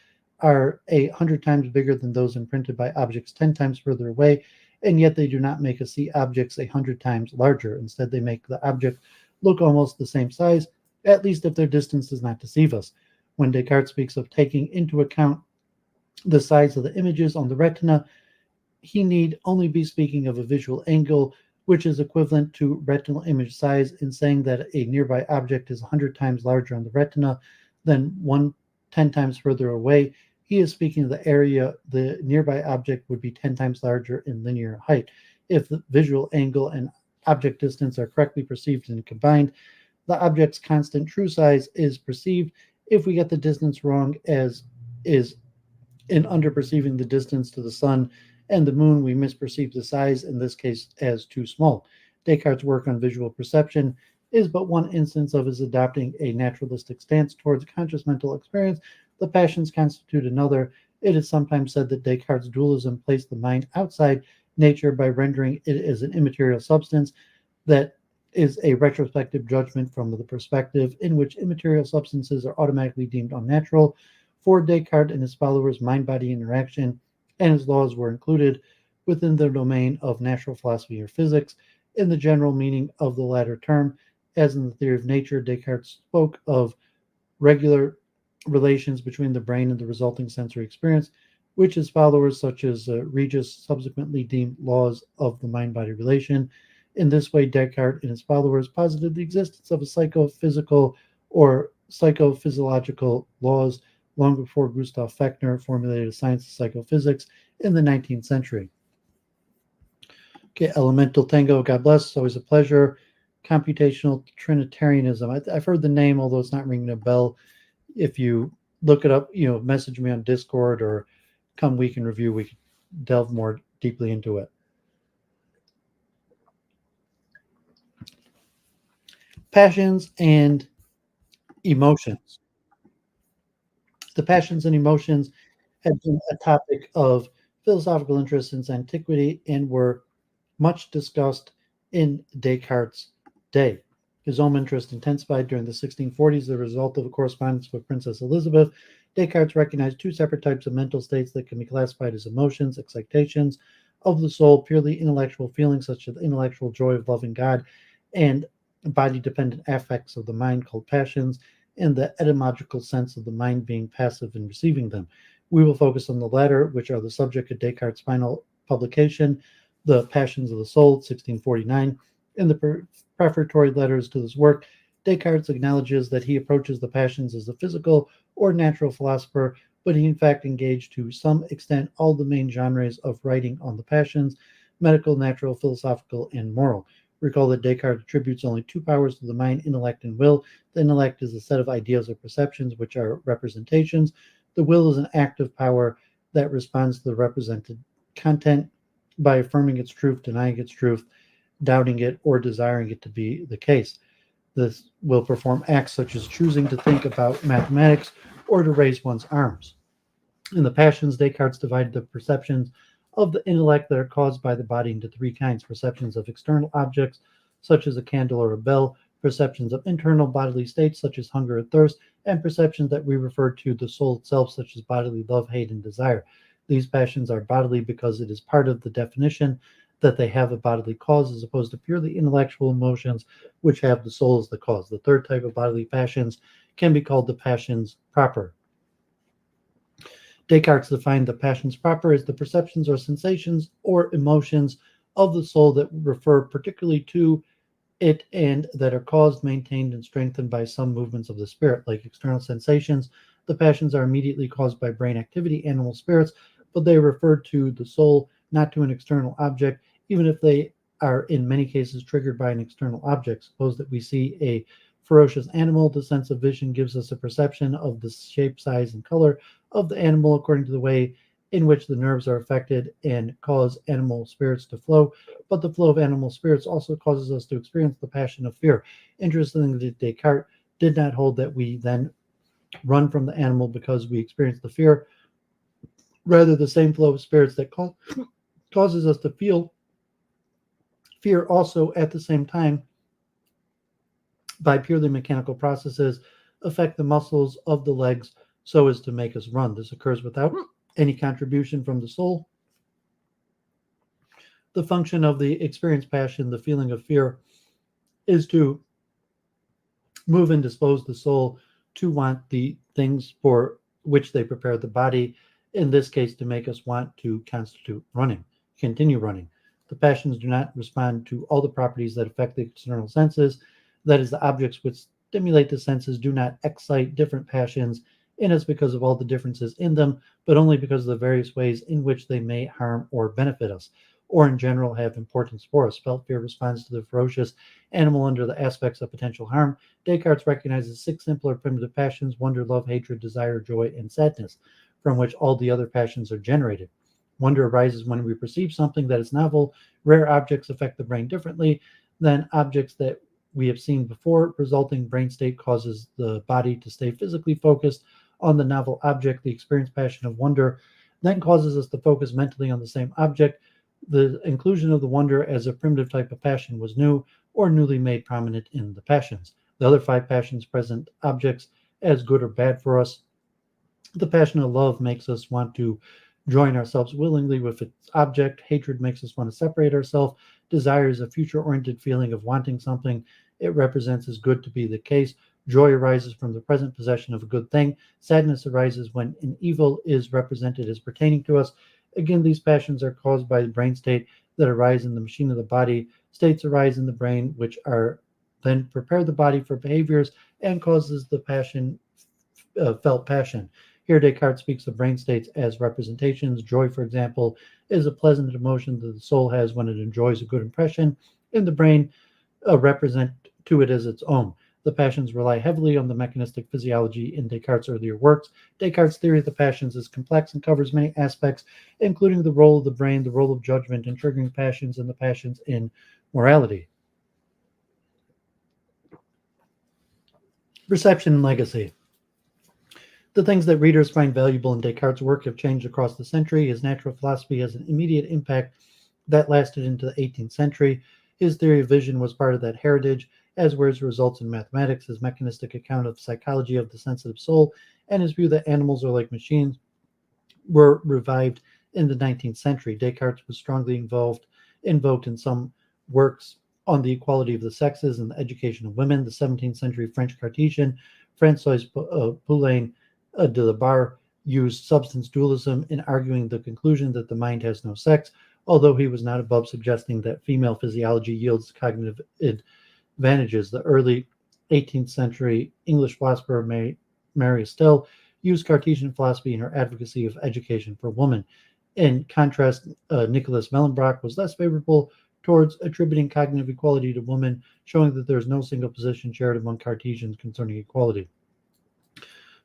are 100 times bigger than those imprinted by objects 10 times further away, and yet they do not make us see objects 100 times larger. Instead, they make the object look almost the same size, at least if their distance does not deceive us. When Descartes speaks of taking into account the size of the images on the retina, he need only be speaking of a visual angle, which is equivalent to retinal image size, in saying that a nearby object is 100 times larger on the retina than 10 times further away. He is speaking of the area the nearby object would be 10 times larger in linear height. If the visual angle and object distance are correctly perceived and combined, the object's constant true size is perceived. If we get the distance wrong, as is in underperceiving the distance to the sun and the moon, we misperceive the size, in this case as too small. Descartes' work on visual perception is but one instance of his adopting a naturalistic stance towards conscious mental experience. The passions constitute another. It is sometimes said that Descartes' dualism placed the mind outside nature by rendering it as an immaterial substance. That is a retrospective judgment from the perspective in which immaterial substances are automatically deemed unnatural. For Descartes and his followers, mind-body interaction and his laws were included within the domain of natural philosophy or physics. In the general meaning of the latter term, as in the theory of nature, Descartes spoke of regular relations between the brain and the resulting sensory experience, which his followers, such as Regis, subsequently deemed laws of the mind-body relation. In this way, Descartes and his followers posited the existence of a psychophysical or psychophysiological laws long before Gustav Fechner formulated a science of psychophysics in the 19th century. Okay, Elemental Tango, God bless, it's always a pleasure. Computational Trinitarianism. I've heard the name, although it's not ringing a bell. If you look it up, message me on Discord or come week in review, we can delve more deeply into it. Passions and emotions. The passions and emotions had been a topic of philosophical interest since antiquity and were much discussed in Descartes' day. His own interest intensified during the 1640s as a result of a correspondence with Princess Elizabeth. Descartes recognized two separate types of mental states that can be classified as emotions, excitations of the soul, purely intellectual feelings such as the intellectual joy of loving God, and body-dependent affects of the mind called passions, in the etymological sense of the mind being passive in receiving them. We will focus on the latter, which are the subject of Descartes' final publication, The Passions of the Soul, 1649. In the prefatory letters to this work, Descartes acknowledges that he approaches the passions as a physical or natural philosopher, but he in fact engaged to some extent all the main genres of writing on the passions: medical, natural, philosophical, and moral. Recall that Descartes attributes only two powers to the mind, intellect and will. The intellect is a set of ideas or perceptions, which are representations. The will is an active power that responds to the represented content by affirming its truth, denying its truth, doubting it, or desiring it to be the case. This will perform acts such as choosing to think about mathematics or to raise one's arms. In the passions, Descartes divided the perceptions of the intellect that are caused by the body into three kinds: perceptions of external objects, such as a candle or a bell; perceptions of internal bodily states, such as hunger and thirst; and perceptions that we refer to the soul itself, such as bodily love, hate, and desire. These passions are bodily because it is part of the definition that they have a bodily cause, as opposed to purely intellectual emotions, which have the soul as the cause. The third type of bodily passions can be called the passions proper. Descartes defined the passions proper as the perceptions or sensations or emotions of the soul that refer particularly to it and that are caused, maintained, and strengthened by some movements of the spirit. Like external sensations, the passions are immediately caused by brain activity, animal spirits, but they refer to the soul, not to an external object, even if they are in many cases triggered by an external object. Suppose that we see a ferocious animal. The sense of vision gives us a perception of the shape, size, and color of the animal according to the way in which the nerves are affected and cause animal spirits to flow. But the flow of animal spirits also causes us to experience the passion of fear. Interestingly, Descartes did not hold that we then run from the animal because we experience the fear. Rather, the same flow of spirits that causes us to feel fear also at the same time, by purely mechanical processes, affect the muscles of the legs so as to make us run. This occurs without any contribution from the soul. The function of the experienced passion, the feeling of fear, is to move and dispose the soul to want the things for which they prepare the body, in this case to make us want to constitute running. continue running. The passions do not respond to all the properties that affect the external senses. That is, the objects which stimulate the senses do not excite different passions in us because of all the differences in them, but only because of the various ways in which they may harm or benefit us, or in general have importance for us. Felt fear responds to the ferocious animal under the aspects of potential harm. Descartes recognizes six simpler primitive passions: wonder, love, hatred, desire, joy, and sadness, from which all the other passions are generated. Wonder arises when we perceive something that is novel. Rare objects affect the brain differently than objects that we have seen before. Resulting brain state causes the body to stay physically focused on the novel object. The experienced passion of wonder then causes us to focus mentally on the same object. The inclusion of the wonder as a primitive type of passion was new or newly made prominent in the passions. The other five passions present objects as good or bad for us. The passion of love makes us want to join ourselves willingly with its object. Hatred makes us want to separate ourselves. Desire is a future oriented feeling of wanting something it represents as good to be the case. Joy arises from the present possession of a good thing. Sadness arises when an evil is represented as pertaining to us. Again, these passions are caused by the brain state that arise in the machine of the body. States arise in the brain, which are then prepare the body for behaviors and causes the passion, felt passion. Here, Descartes speaks of brain states as representations. Joy, for example, is a pleasant emotion that the soul has when it enjoys a good impression in the brain, represent to it as its own. The passions rely heavily on the mechanistic physiology in Descartes' earlier works. Descartes' theory of the passions is complex and covers many aspects, including the role of the brain, the role of judgment in triggering passions, and the passions in morality. Perception and legacy. The things that readers find valuable in Descartes' work have changed across the century. His natural philosophy has an immediate impact that lasted into the 18th century. His theory of vision was part of that heritage, as were his results in mathematics, his mechanistic account of psychology of the sensitive soul, and his view that animals are like machines were revived in the 19th century. Descartes was strongly invoked in some works on the equality of the sexes and the education of women. The 17th century French Cartesian François Poulain de la Barre used substance dualism in arguing the conclusion that the mind has no sex, although he was not above suggesting that female physiology yields cognitive advantages. The early 18th century English philosopher Mary Estelle used Cartesian philosophy in her advocacy of education for women. In contrast, Nicholas Mellenbrock was less favorable towards attributing cognitive equality to women, showing that there is no single position shared among Cartesians concerning equality.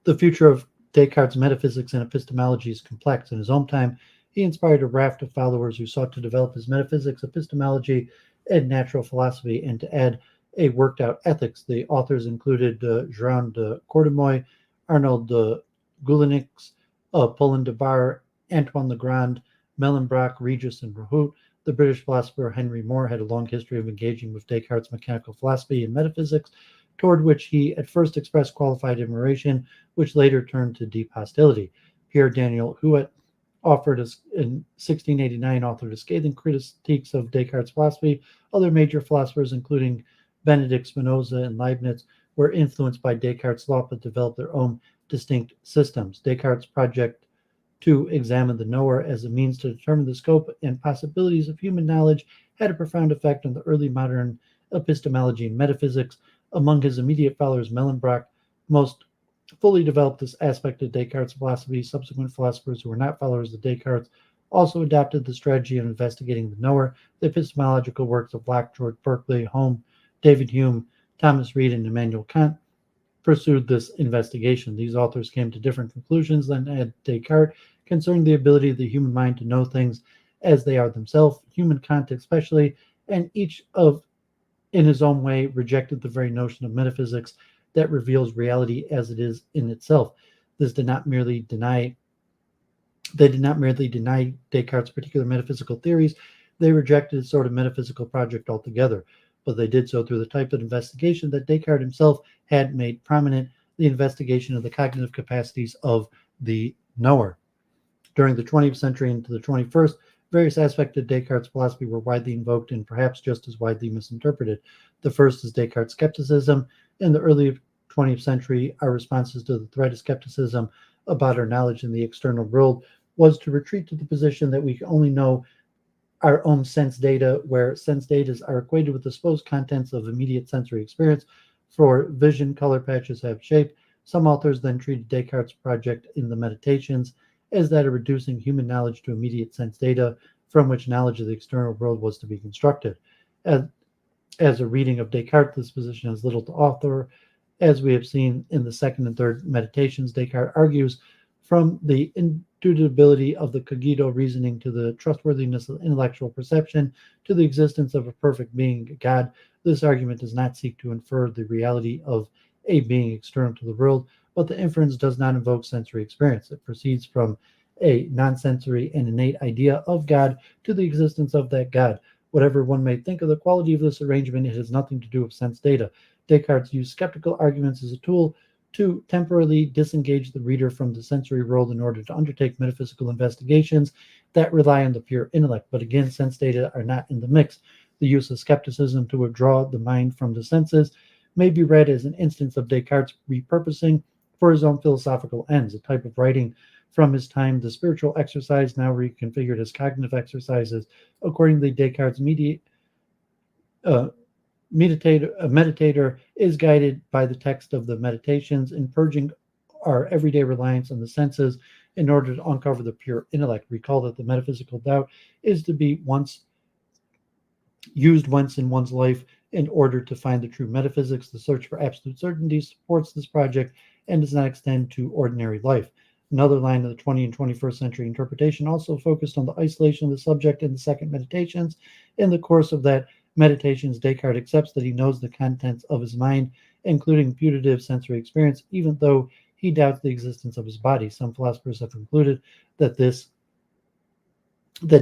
The future of Descartes' metaphysics and epistemology is complex. In his own time, he inspired a raft of followers who sought to develop his metaphysics, epistemology, and natural philosophy, and to add a worked-out ethics. The authors included Jean de Cordemoy, Arnold de Goulenix, Paulin de Barre, Antoine Legrand, Mellenbrock, Regis, and Rahout. The British philosopher Henry Moore had a long history of engaging with Descartes' mechanical philosophy and metaphysics, toward which he at first expressed qualified admiration, which later turned to deep hostility. Pierre Daniel Huet in 1689 authored a scathing critiques of Descartes' philosophy. Other major philosophers, including Benedict Spinoza and Leibniz, were influenced by Descartes' law but developed their own distinct systems. Descartes' project to examine the knower as a means to determine the scope and possibilities of human knowledge had a profound effect on the early modern epistemology and metaphysics. Among his immediate followers, Mellenbrock most fully developed this aspect of Descartes' philosophy. Subsequent philosophers who were not followers of Descartes also adopted the strategy of investigating the knower. The epistemological works of Locke, George Berkeley, Home, David Hume, Thomas Reid, and Immanuel Kant pursued this investigation. These authors came to different conclusions than had Descartes concerning the ability of the human mind to know things as they are themselves, human context especially, and each in his own way, rejected the very notion of metaphysics that reveals reality as it is in itself. This did not merely deny Descartes' particular metaphysical theories, they rejected his sort of metaphysical project altogether, but they did so through the type of investigation that Descartes himself had made prominent, the investigation of the cognitive capacities of the knower. During the 20th century into the 21st, various aspects of Descartes' philosophy were widely invoked and perhaps just as widely misinterpreted. The first is Descartes' skepticism. In the early 20th century, our responses to the threat of skepticism about our knowledge in the external world was to retreat to the position that we only know our own sense data, where sense data are equated with the supposed contents of immediate sensory experience. For vision, color patches have shape. Some authors then treated Descartes' project in the Meditations as that of reducing human knowledge to immediate sense data from which knowledge of the external world was to be constructed. As, as a reading of Descartes, this position has little to offer. As we have seen in the second and third Meditations, Descartes argues from the indubitability of the cogito reasoning to the trustworthiness of intellectual perception to the existence of a perfect being, God. This argument does not seek to infer the reality of a being external to the world, but the inference does not invoke sensory experience. It proceeds from a non-sensory and innate idea of God to the existence of that God. Whatever one may think of the quality of this arrangement, it has nothing to do with sense data. Descartes used skeptical arguments as a tool to temporarily disengage the reader from the sensory world in order to undertake metaphysical investigations that rely on the pure intellect. But again, sense data are not in the mix. The use of skepticism to withdraw the mind from the senses may be read as an instance of Descartes' repurposing for his own philosophical ends, a type of writing from his time, the spiritual exercise now reconfigured as cognitive exercises. Accordingly, Descartes' uh, meditator is guided by the text of the Meditations in purging our everyday reliance on the senses in order to uncover the pure intellect. Recall that the metaphysical doubt is to be used once in one's life in order to find the true metaphysics. The search for absolute certainty supports this project and does not extend to ordinary life. Another line of the 20th and 21st century interpretation also focused on the isolation of the subject in the second Meditations. In the course of that Meditations, Descartes accepts that he knows the contents of his mind, including putative sensory experience, even though he doubts the existence of his body. Some philosophers have concluded that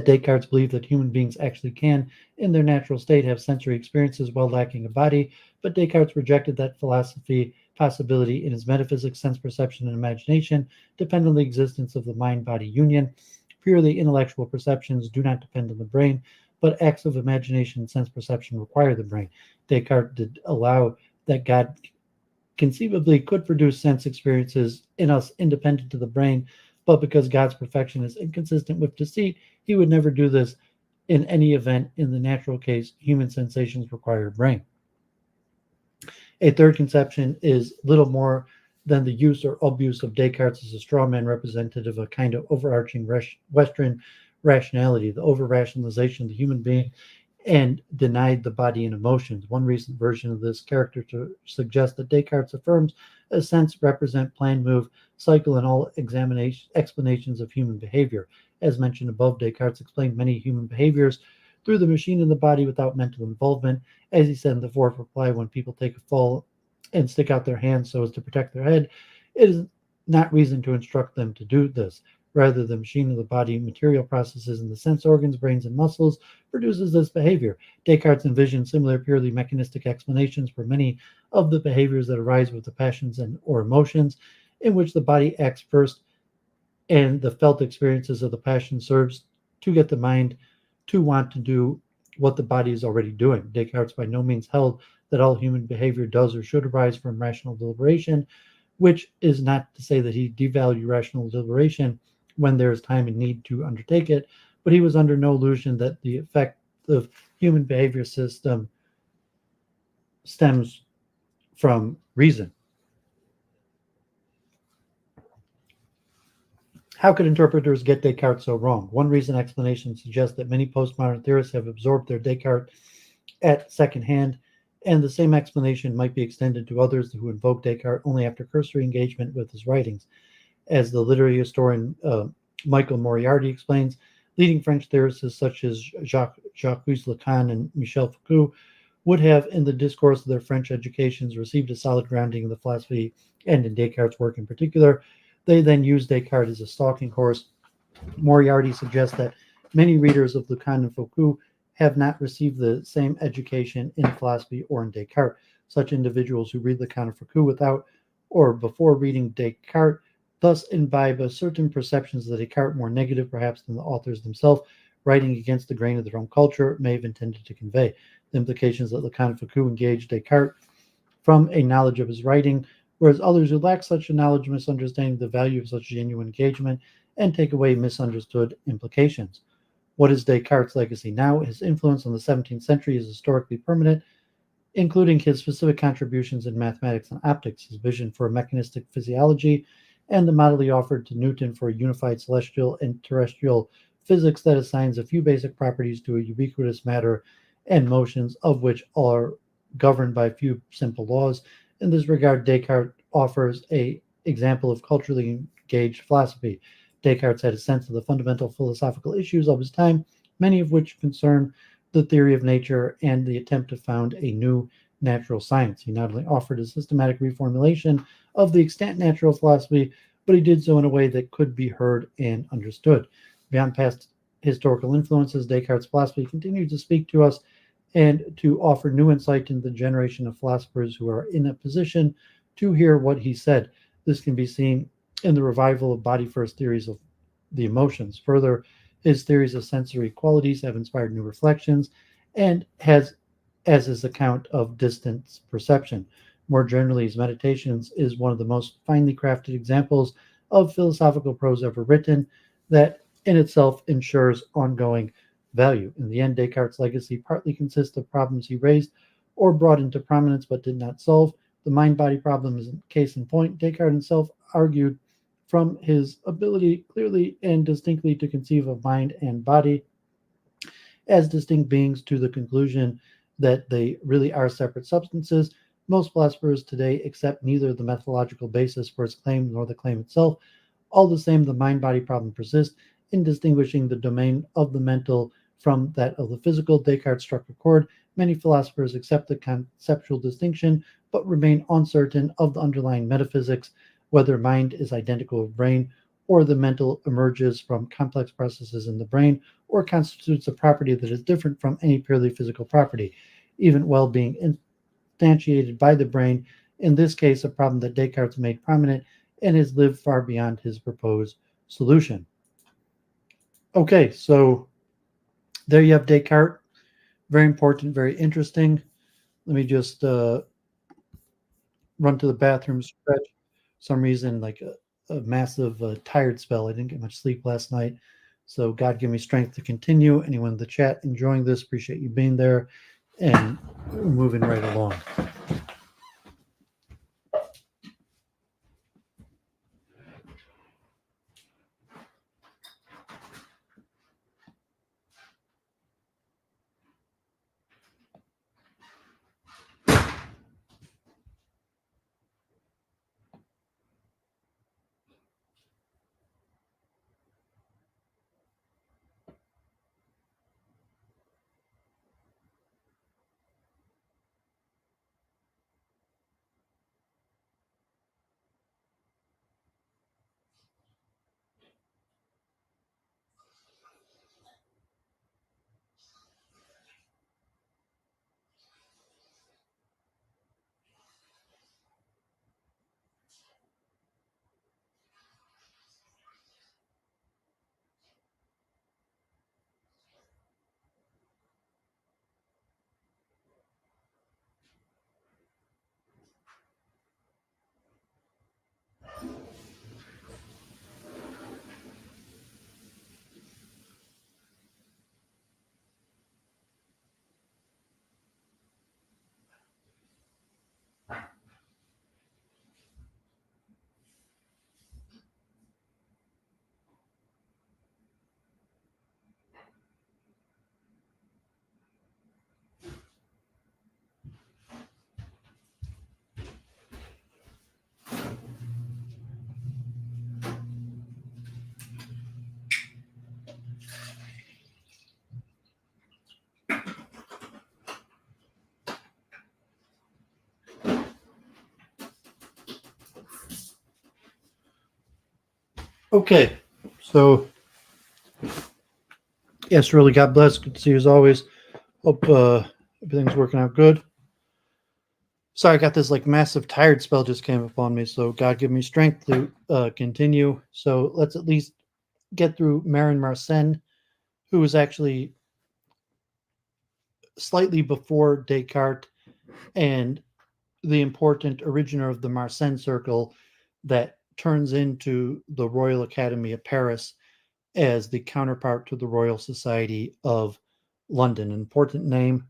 Descartes believed that human beings actually can, in their natural state, have sensory experiences while lacking a body, but Descartes rejected that philosophy possibility in his Metaphysics. Sense perception and imagination depend on the existence of the mind-body union. Purely intellectual perceptions do not depend on the brain, but acts of imagination and sense perception require the brain. Descartes did allow that God conceivably could produce sense experiences in us independent of the brain, but because God's perfection is inconsistent with deceit, he would never do this in any event. In the natural case, human sensations require a brain. A third conception is little more than the use or abuse of Descartes as a straw man representative of a kind of overarching Western rationality, the over rationalization of the human being and denied the body and emotions. One recent version of this character to suggest that Descartes affirms a sense represent plan move cycle in all explanations of human behavior. As mentioned above, Descartes explained many human behaviors through the machine and the body without mental involvement. As he said in the fourth reply, when people take a fall and stick out their hands so as to protect their head, it is not reason to instruct them to do this. Rather, the machine of the body, material processes in the sense organs, brains, and muscles produces this behavior. Descartes envisioned similar purely mechanistic explanations for many of the behaviors that arise with the passions and or emotions, in which the body acts first and the felt experiences of the passion serves to get the mind to want to do what the body is already doing. Descartes by no means held that all human behavior does or should arise from rational deliberation, which is not to say that he devalued rational deliberation when there is time and need to undertake it, but he was under no illusion that the effect of human behavior system stems from reason. How could interpreters get Descartes so wrong? One recent explanation suggests that many postmodern theorists have absorbed their Descartes at second hand, and the same explanation might be extended to others who invoke Descartes only after cursory engagement with his writings. As the literary historian Michael Moriarty explains, leading French theorists such as Jacques Lacan and Michel Foucault would have, in the discourse of their French educations, received a solid grounding in the philosophy and in Descartes' work in particular. They then used Descartes as a stalking horse. Moriarty suggests that many readers of Lacan and Foucault have not received the same education in philosophy or in Descartes. Such individuals who read Lacan and Foucault without or before reading Descartes thus imbibe a certain perceptions of Descartes more negative perhaps than the authors themselves, writing against the grain of their own culture, may have intended to convey. The implications that Lacan and Foucault engaged Descartes from a knowledge of his writing, whereas others who lack such a knowledge misunderstanding the value of such genuine engagement and take away misunderstood implications. What is Descartes' legacy now? His influence on the 17th century is historically permanent, including his specific contributions in mathematics and optics, his vision for mechanistic physiology, and the model he offered to Newton for a unified celestial and terrestrial physics that assigns a few basic properties to a ubiquitous matter and motions, of which all are governed by a few simple laws. In this regard, Descartes offers a example of culturally engaged philosophy. Descartes had a sense of the fundamental philosophical issues of his time, many of which concern the theory of nature and the attempt to found a new natural science. He not only offered a systematic reformulation of the extant natural philosophy, but he did so in a way that could be heard and understood. Beyond past historical influences, Descartes' philosophy continued to speak to us and to offer new insight into the generation of philosophers who are in a position to hear what he said. This can be seen in the revival of body-first theories of the emotions. Further, his theories of sensory qualities have inspired new reflections and has as his account of distance perception. More generally, his Meditations is one of the most finely crafted examples of philosophical prose ever written that in itself ensures ongoing value. In the end, Descartes' legacy partly consists of problems he raised or brought into prominence but did not solve. The mind-body problem is a case in point. Descartes himself argued from his ability clearly and distinctly to conceive of mind and body as distinct beings to the conclusion that they really are separate substances. Most philosophers today accept neither the methodological basis for his claim nor the claim itself. All the same, the mind body problem persists in distinguishing the domain of the mental from that of the physical. Descartes struck a chord. Many philosophers accept the conceptual distinction, but remain uncertain of the underlying metaphysics, whether mind is identical with brain, or the mental emerges from complex processes in the brain, or constitutes a property that is different from any purely physical property, even while being instantiated by the brain. In this case, a problem that Descartes made prominent and has lived far beyond his proposed solution. Okay, so there you have Descartes. Very important, very interesting. Let me just run to the bathroom, stretch. Some reason, like a massive tired spell. I didn't get much sleep last night. So God give me strength to continue. Anyone in the chat enjoying this, appreciate you being there and moving right along. Okay, so yes, really, God bless. Good to see you as always. Hope everything's working out good. Sorry, I got this like massive tired spell just came upon me, so God give me strength to continue. So let's at least get through Marin Mersenne, who was actually slightly before Descartes and the important originator of the Mersenne circle that turns into the Royal Academy of Paris as the counterpart to the Royal Society of London. An important name,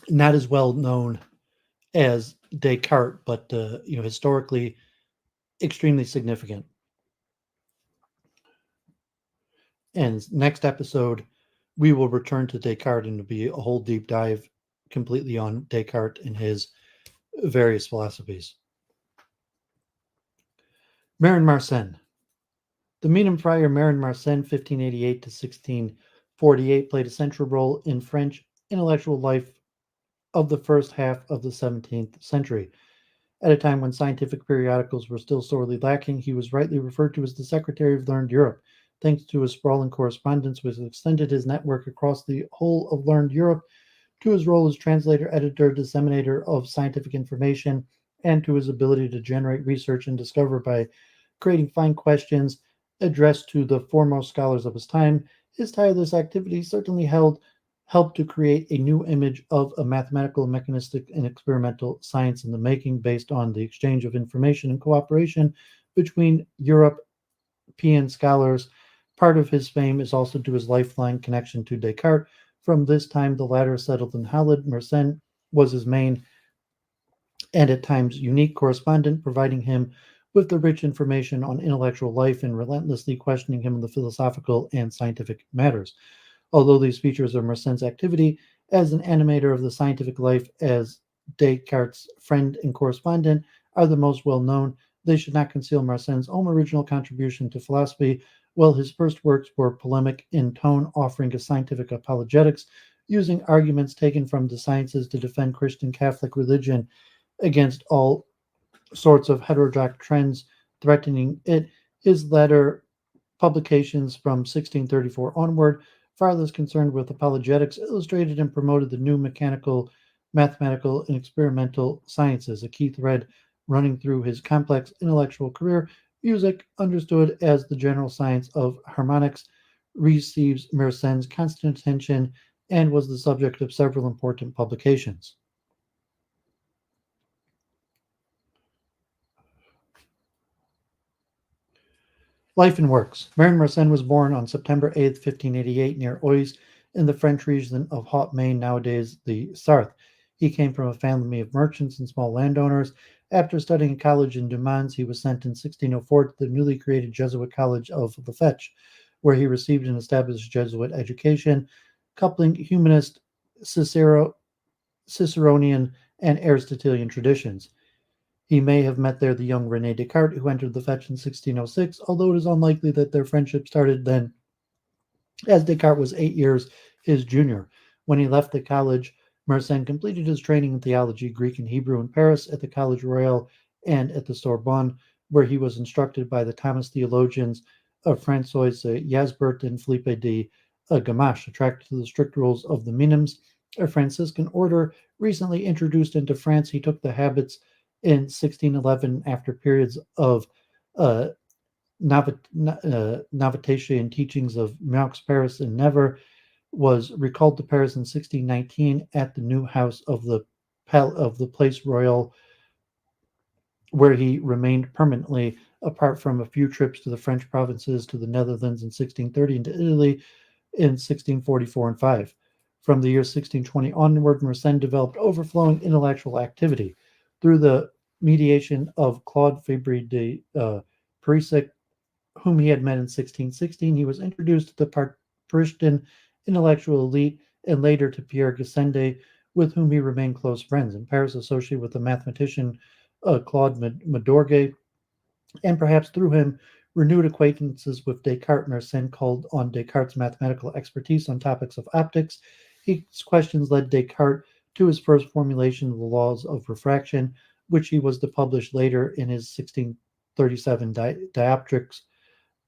not as well known as Descartes, but historically extremely significant. And next episode, we will return to Descartes, and it'll be a whole deep dive completely on Descartes and his various philosophies. Marin Mersenne. The Minim friar Marin Mersenne, 1588 to 1648, played a central role in French intellectual life of the first half of the 17th century. At a time when scientific periodicals were still sorely lacking, he was rightly referred to as the Secretary of Learned Europe. Thanks to his sprawling correspondence, which extended his network across the whole of learned Europe, to his role as translator, editor, disseminator of scientific information, and to his ability to generate research and discover by creating fine questions addressed to the foremost scholars of his time, his tireless activity certainly helped to create a new image of a mathematical, mechanistic, and experimental science in the making based on the exchange of information and cooperation between European scholars. Part of his fame is also due his lifelong connection to Descartes. From this time, the latter settled in Holland. Mersenne was his main and at times unique correspondent, providing him with the rich information on intellectual life and relentlessly questioning him in the philosophical and scientific matters. Although these features of Mersenne's activity as an animator of the scientific life as Descartes' friend and correspondent are the most well known, they should not conceal Mersenne's own original contribution to philosophy. While his first works were polemic in tone, offering a scientific apologetics, using arguments taken from the sciences to defend Christian Catholic religion against all sorts of heterodox trends threatening it, his latter publications from 1634 onward, far less concerned with apologetics, illustrated and promoted the new mechanical, mathematical, and experimental sciences, a key thread running through his complex intellectual career. Music, understood as the general science of harmonics, receives Mersenne's constant attention and was the subject of several important publications. Life and works. Marin Mersenne was born on September 8, 1588, near Oise, in the French region of Haute-Maine, nowadays the Sarthe. He came from a family of merchants and small landowners. After studying at college in Dumans, he was sent in 1604 to the newly created Jesuit College of La Fèche, where he received an established Jesuit education, coupling humanist, Ciceronian, and Aristotelian traditions. He may have met there the young René Descartes, who entered the Fetch in 1606, although it is unlikely that their friendship started then, as Descartes was 8 years his junior. When he left the college, Mersenne completed his training in theology, Greek and Hebrew in Paris, at the College Royal, and at the Sorbonne, where he was instructed by the Thomas theologians of Francois Jasbert and Philippe de Gamache. Attracted to the strict rules of the Minims, a Franciscan order recently introduced into France, he took the habits in 1611 after periods of uh, Novatian teachings of Marx, Paris, and Never, was recalled to Paris in 1619 at the new house of the Place Royal, where he remained permanently, apart from a few trips to the French provinces, to the Netherlands in 1630, and to Italy in 1644 and 5. From the year 1620 onward, Mersenne developed overflowing intellectual activity. Through the mediation of Claude Fabry de Périsac, whom he had met in 1616, he was introduced to the Parisian intellectual elite and later to Pierre Gassendi, with whom he remained close friends. In Paris, associated with the mathematician Claude Madorge, and perhaps through him, renewed acquaintances with Descartes. Mersenne called on Descartes' mathematical expertise on topics of optics. His questions led Descartes to his first formulation of the laws of refraction, which he was to publish later in his 1637 Dioptrics.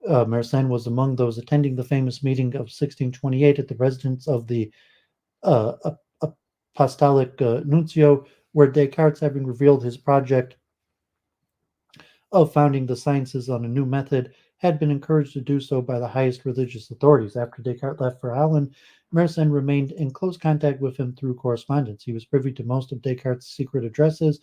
Mersenne was among those attending the famous meeting of 1628 at the residence of the uh, Apostolic Nuncio, where Descartes, having revealed his project of founding the sciences on a new method, had been encouraged to do so by the highest religious authorities. After Descartes left for Holland, Mersenne remained in close contact with him through correspondence. He was privy to most of Descartes' secret addresses,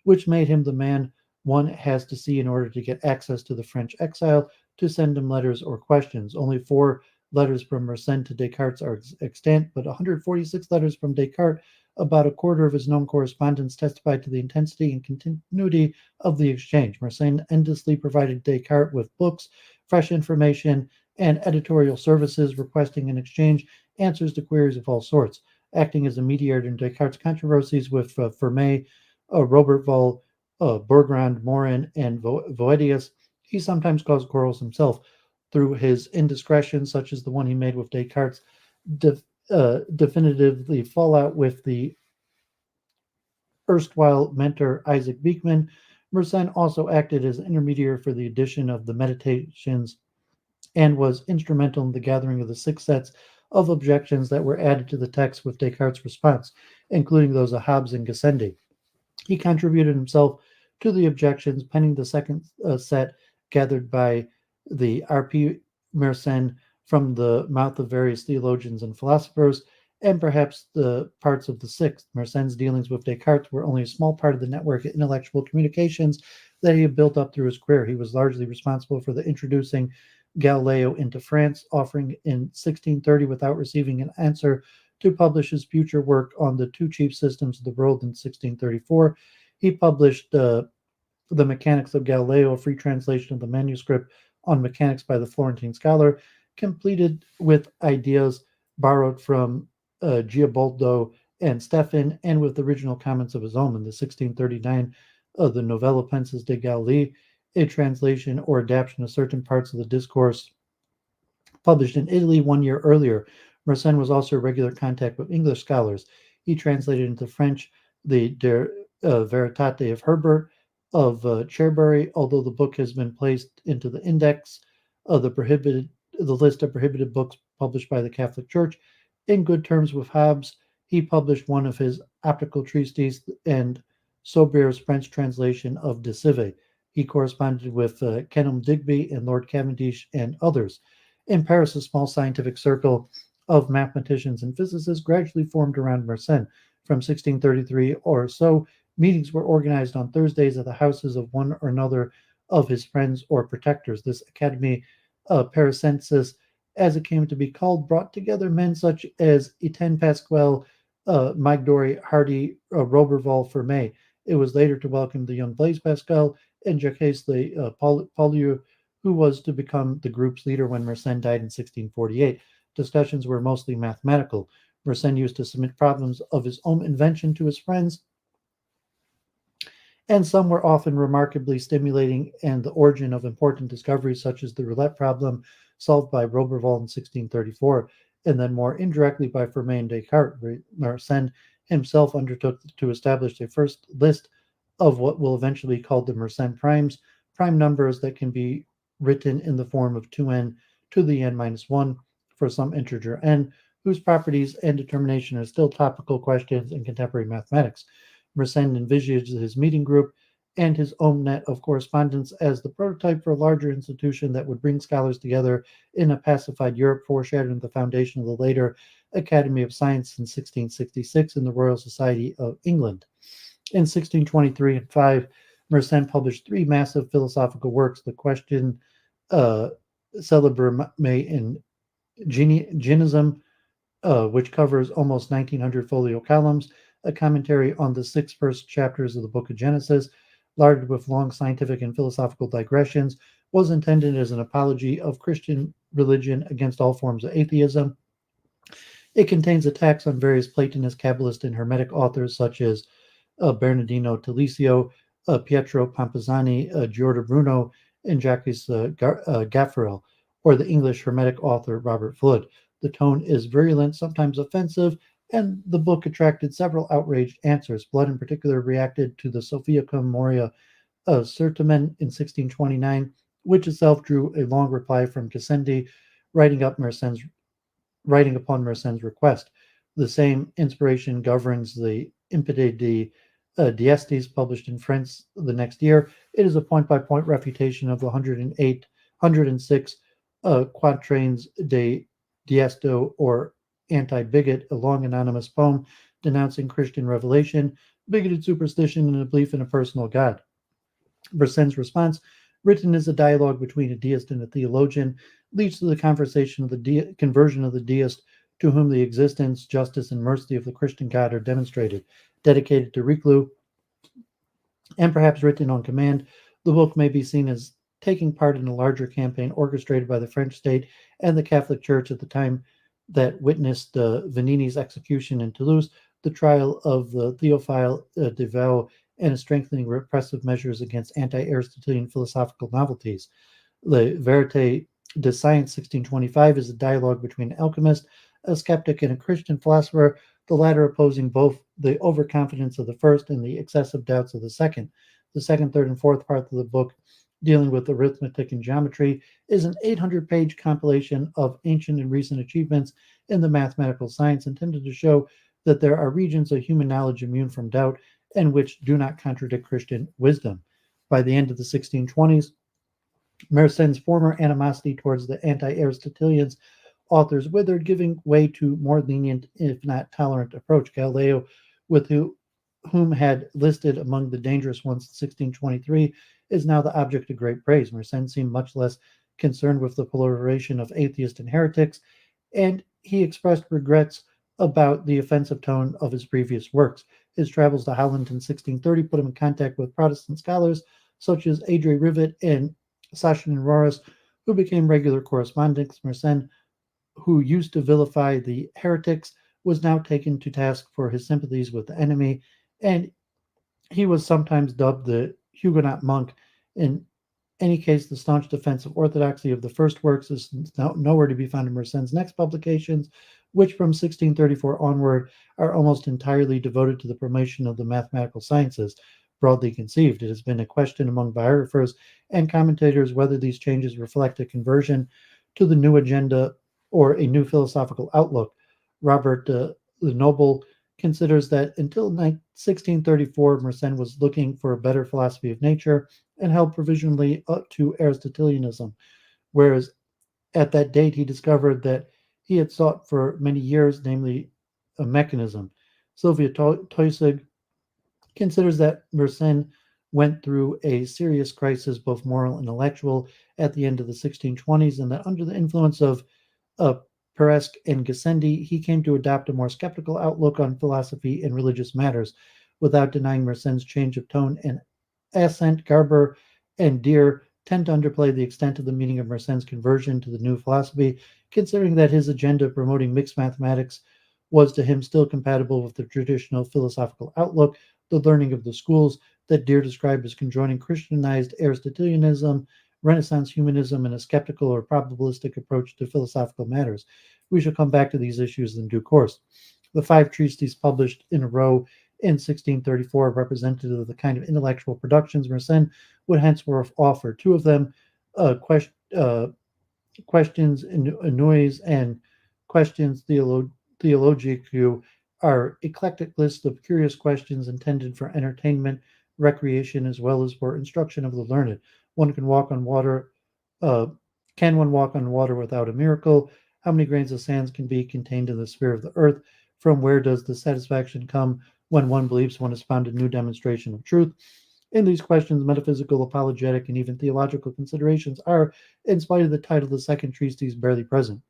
which made him the man one has to see in order to get access to the French exile. to send him letters or questions. Only 4 letters from Mersenne to Descartes are extant, but 146 letters from Descartes, about a quarter of his known correspondence, testified to the intensity and continuity of the exchange. Mersenne endlessly provided Descartes with books, fresh information, and editorial services, requesting in exchange answers to queries of all sorts. Acting as a mediator in Descartes' controversies with Fermat, Roberval, Bergrand, Morin, and Voetius, he sometimes caused quarrels himself through his indiscretions, such as the one he made with Descartes' definitively fallout with the erstwhile mentor Isaac Beekman. Mersenne also acted as intermediary for the edition of the Meditations and was instrumental in the gathering of the 6 sets of objections that were added to the text with Descartes' response, including those of Hobbes and Gassendi. He contributed himself to the objections, penning the second set gathered by the R.P. Mersenne from the mouth of various theologians and philosophers, and perhaps the parts of the sixth. Mersenne's dealings with Descartes were only a small part of the network of intellectual communications that he had built up through his career. He was largely responsible for the introducing Galileo into France, offering in 1630, without receiving an answer, to publish his future work on the 2 chief systems of the world in 1634. He published The Mechanics of Galileo, a free translation of the manuscript on mechanics by the Florentine scholar, completed with ideas borrowed from Giaboldo and Stephan, and with original comments of his own. In the 1639 of the Novella Pensis de Galilei, a translation or adaptation of certain parts of the discourse published in Italy 1 year earlier. Mersenne was also in regular contact with English scholars. He translated into French the De Veritate of Herbert of Cherbury, although the book has been placed into the index of the list of prohibited books published by the Catholic Church. In good terms with Hobbes, he published one of his optical treatises and Saubert's French translation of De Cive. He corresponded with Kenelm Digby and Lord Cavendish and others. In Paris, a small scientific circle of mathematicians and physicists gradually formed around Mersenne. From 1633 or so, meetings were organized on Thursdays at the houses of one or another of his friends or protectors. This Academy Paracensis, as it came to be called, brought together men such as Etienne Pasquale, Migdori, Hardy, Roberval, Fermat. It was later to welcome the young Blaise Pascal and Jacques Paulieu, who was to become the group's leader when Mersenne died in 1648. Discussions were mostly mathematical. Mersenne used to submit problems of his own invention to his friends, and some were often remarkably stimulating, and the origin of important discoveries such as the roulette problem solved by Roberval in 1634, and then more indirectly by Fermat and Descartes. Mersenne himself undertook to establish a first list of what will eventually be called the Mersenne primes, prime numbers that can be written in the form of 2n to the n minus 1 for some integer n, whose properties and determination are still topical questions in contemporary mathematics. Mersenne envisaged his meeting group and his own net of correspondence as the prototype for a larger institution that would bring scholars together in a pacified Europe, foreshadowing the foundation of the later Academy of Science in 1666 and the Royal Society of England. In 1623 and 5, Mersenne published 3 massive philosophical works: The Question Celebre in Genism, which covers almost 1900 folio columns, a commentary on the 6 first chapters of the book of Genesis, larded with long scientific and philosophical digressions, was intended as an apology of Christian religion against all forms of atheism. It contains attacks on various Platonist, Kabbalist, and Hermetic authors such as Bernardino Talicio, Pietro Pompazani, Giorgio Bruno, and Jacques Gaffarel, or the English Hermetic author Robert Flood. The tone is virulent, sometimes offensive, and the book attracted several outraged answers. Blood, in particular, reacted to the Sophia Cum Moria Certamen in 1629, which itself drew a long reply from Gassendi, writing upon Mersenne's request. The same inspiration governs the Impide de Diestes, published in French the next year. It is a point-by-point refutation of the 106 quatrains de Diesto, or Anti-Bigot, a long anonymous poem denouncing Christian revelation, bigoted superstition, and a belief in a personal God. Mersenne's response written as a dialogue between a deist and a theologian, leads to the conversation of the conversion of the deist to whom the existence, justice, and mercy of the Christian God are demonstrated. Dedicated to Reclus, and perhaps written on command, the book may be seen as taking part in a larger campaign orchestrated by the French state and the Catholic Church at the time that witnessed Vanini's execution in Toulouse, the trial of the Theophile de Vaux, and a strengthening repressive measures against anti-Aristotelian philosophical novelties. Le Vérité de Science, 1625, is a dialogue between an alchemist, a skeptic, and a Christian philosopher, the latter opposing both the overconfidence of the first and the excessive doubts of the second. The second, third, and fourth parts of the book, dealing with arithmetic and geometry, is an 800-page compilation of ancient and recent achievements in the mathematical science intended to show that there are regions of human knowledge immune from doubt and which do not contradict Christian wisdom. By the end of the 1620s, Mersenne's former animosity towards the anti-Aristotelians authors withered, giving way to more lenient, if not tolerant, approach. Galileo, with whom had listed among the dangerous ones in 1623, is now the object of great praise. Mersenne seemed much less concerned with the proliferation of atheists and heretics, and he expressed regrets about the offensive tone of his previous works. His travels to Holland in 1630 put him in contact with Protestant scholars such as Adrien Rivet and Sachin Roras, who became regular correspondents. Mersenne, who used to vilify the heretics, was now taken to task for his sympathies with the enemy, and he was sometimes dubbed the Huguenot monk. In any case, the staunch defense of orthodoxy of the first works is nowhere to be found in Mersenne's next publications, which from 1634 onward are almost entirely devoted to the promotion of the mathematical sciences. Broadly conceived, it has been a question among biographers and commentators whether these changes reflect a conversion to the new agenda or a new philosophical outlook. Robert Lenoble considers that until 1634, Mersenne was looking for a better philosophy of nature and held provisionally up to Aristotelianism, whereas at that date he discovered that he had sought for many years, namely a mechanism. Sylvia Teusig considers that Mersenne went through a serious crisis, both moral and intellectual, at the end of the 1620s, and that under the influence of Peiresc and Gassendi, he came to adopt a more skeptical outlook on philosophy and religious matters. Without denying Mersenne's change of tone and accent, Garber and Deer tend to underplay the extent of the meaning of Mersenne's conversion to the new philosophy, considering that his agenda of promoting mixed mathematics was to him still compatible with the traditional philosophical outlook, the learning of the schools that Deer described as conjoining Christianized Aristotelianism, Renaissance humanism, and a skeptical or probabilistic approach to philosophical matters. We shall come back to these issues in due course. The 5 treatises published in a row in 1634 are representative of the kind of intellectual productions Mersenne would henceforth offer. 2 of them, Questions Annues and Questions Theologiques, are eclectic lists of curious questions intended for entertainment, recreation, as well as for instruction of the learned. One can walk on water. Can one walk on water without a miracle? How many grains of sand can be contained in the sphere of the earth? From where does the satisfaction come when one believes one has found a new demonstration of truth? In these questions, metaphysical, apologetic, and even theological considerations are, in spite of the title of the second treatise, barely present.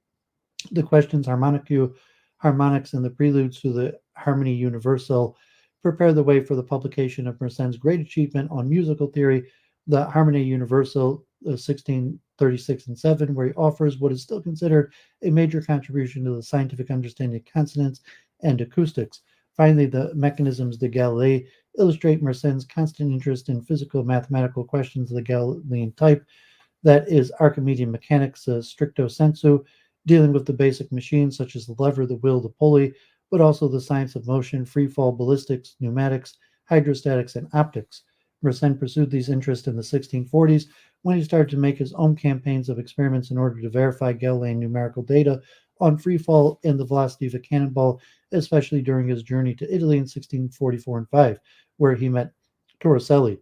The questions harmonics, and the preludes to the Harmonie Universelle prepare the way for the publication of Mersenne's great achievement on musical theory, the Harmonie Universelle, 1636 and 7, where he offers what is still considered a major contribution to the scientific understanding of consonance and acoustics. Finally, the Mechanisms de Galilée illustrate Mersenne's constant interest in physical mathematical questions of the Galilean type, that is, Archimedean mechanics, stricto sensu, dealing with the basic machines such as the lever, the wheel, the pulley, but also the science of motion, free fall, ballistics, pneumatics, hydrostatics, and optics. Mersenne pursued these interests in the 1640s when he started to make his own campaigns of experiments in order to verify Galilean numerical data on free fall and the velocity of a cannonball, especially during his journey to Italy in 1644 and 5, where he met Torricelli.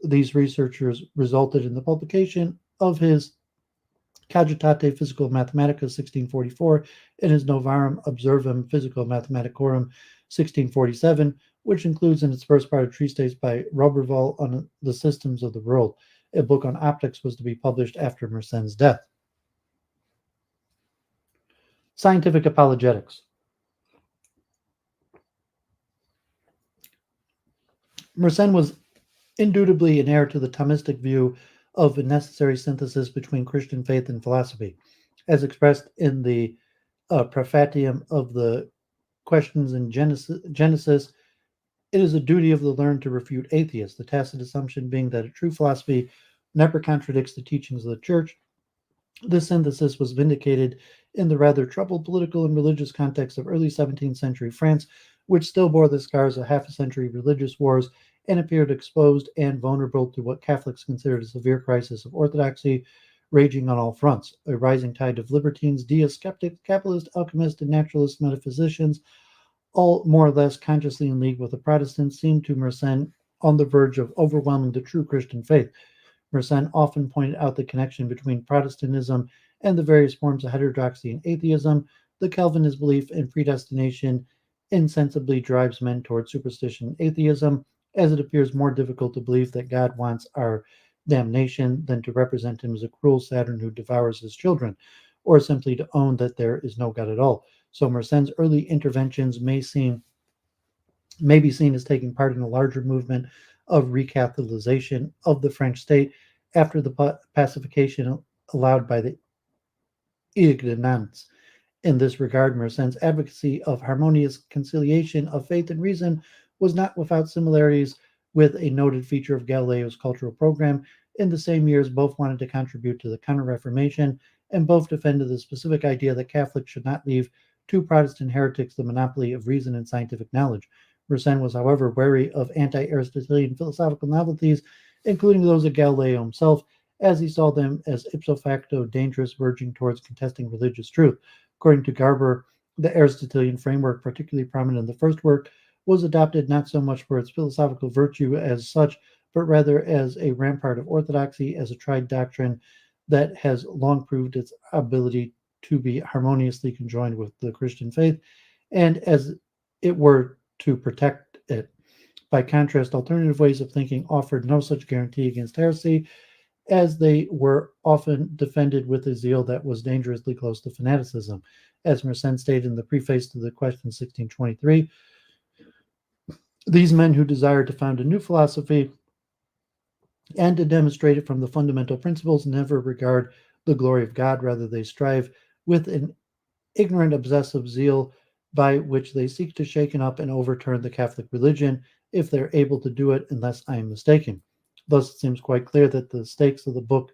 These researchers resulted in the publication of his Cogitate Physico Mathematica 1644 and his Novarum Observum Physico Mathematicorum 1647, which includes in its first part a treatise by Roberval on the systems of the world. A book on optics was to be published after Mersenne's death. Scientific apologetics. Mersenne was indubitably an heir to the Thomistic view of a necessary synthesis between Christian faith and philosophy, as expressed in the prefatium of the Questions in Genesis. It is a duty of the learned to refute atheists, the tacit assumption being that a true philosophy never contradicts the teachings of the Church. This synthesis was vindicated in the rather troubled political and religious context of early 17th century France, which still bore the scars of half a century of religious wars and appeared exposed and vulnerable to what Catholics considered a severe crisis of orthodoxy raging on all fronts. A rising tide of libertines, deists, skeptics, capitalists, alchemists, and naturalist metaphysicians, all more or less consciously in league with the Protestants, seemed to Mersenne on the verge of overwhelming the true Christian faith. Mersenne often pointed out the connection between Protestantism and the various forms of heterodoxy and atheism. The Calvinist belief in predestination insensibly drives men toward superstition and atheism, as it appears more difficult to believe that God wants our damnation than to represent him as a cruel Saturn who devours his children, or simply to own that there is no God at all. So Mersenne's early interventions may be seen as taking part in a larger movement of recatholicization of the French state after the pacification allowed by the Edict de Nantes. In this regard, Mersenne's advocacy of harmonious conciliation of faith and reason was not without similarities with a noted feature of Galileo's cultural program. In the same years, both wanted to contribute to the Counter-Reformation, and both defended the specific idea that Catholics should not leave to Protestant heretics the monopoly of reason and scientific knowledge. Mersenne was, however, wary of anti-Aristotelian philosophical novelties, including those of Galileo himself, as he saw them as ipso facto dangerous, verging towards contesting religious truth. According to Garber, the Aristotelian framework, particularly prominent in the first work, was adopted not so much for its philosophical virtue as such, but rather as a rampart of orthodoxy, as a tried doctrine that has long proved its ability to be harmoniously conjoined with the Christian faith, and as it were to protect it. By contrast, alternative ways of thinking offered no such guarantee against heresy, as they were often defended with a zeal that was dangerously close to fanaticism. As Mersenne stated in the preface to the Question 1623, these men who desire to found a new philosophy and to demonstrate it from the fundamental principles never regard the glory of God, rather they strive with an ignorant obsessive zeal by which they seek to shaken up and overturn the Catholic religion, if they're able to do it, unless I am mistaken. Thus, it seems quite clear that the stakes of the book,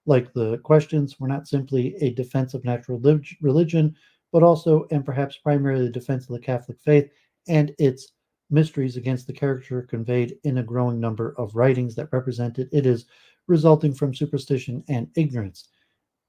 like the questions, were not simply a defense of natural religion, but also, and perhaps primarily, the defense of the Catholic faith and its mysteries against the caricature conveyed in a growing number of writings that represented it as resulting from superstition and ignorance.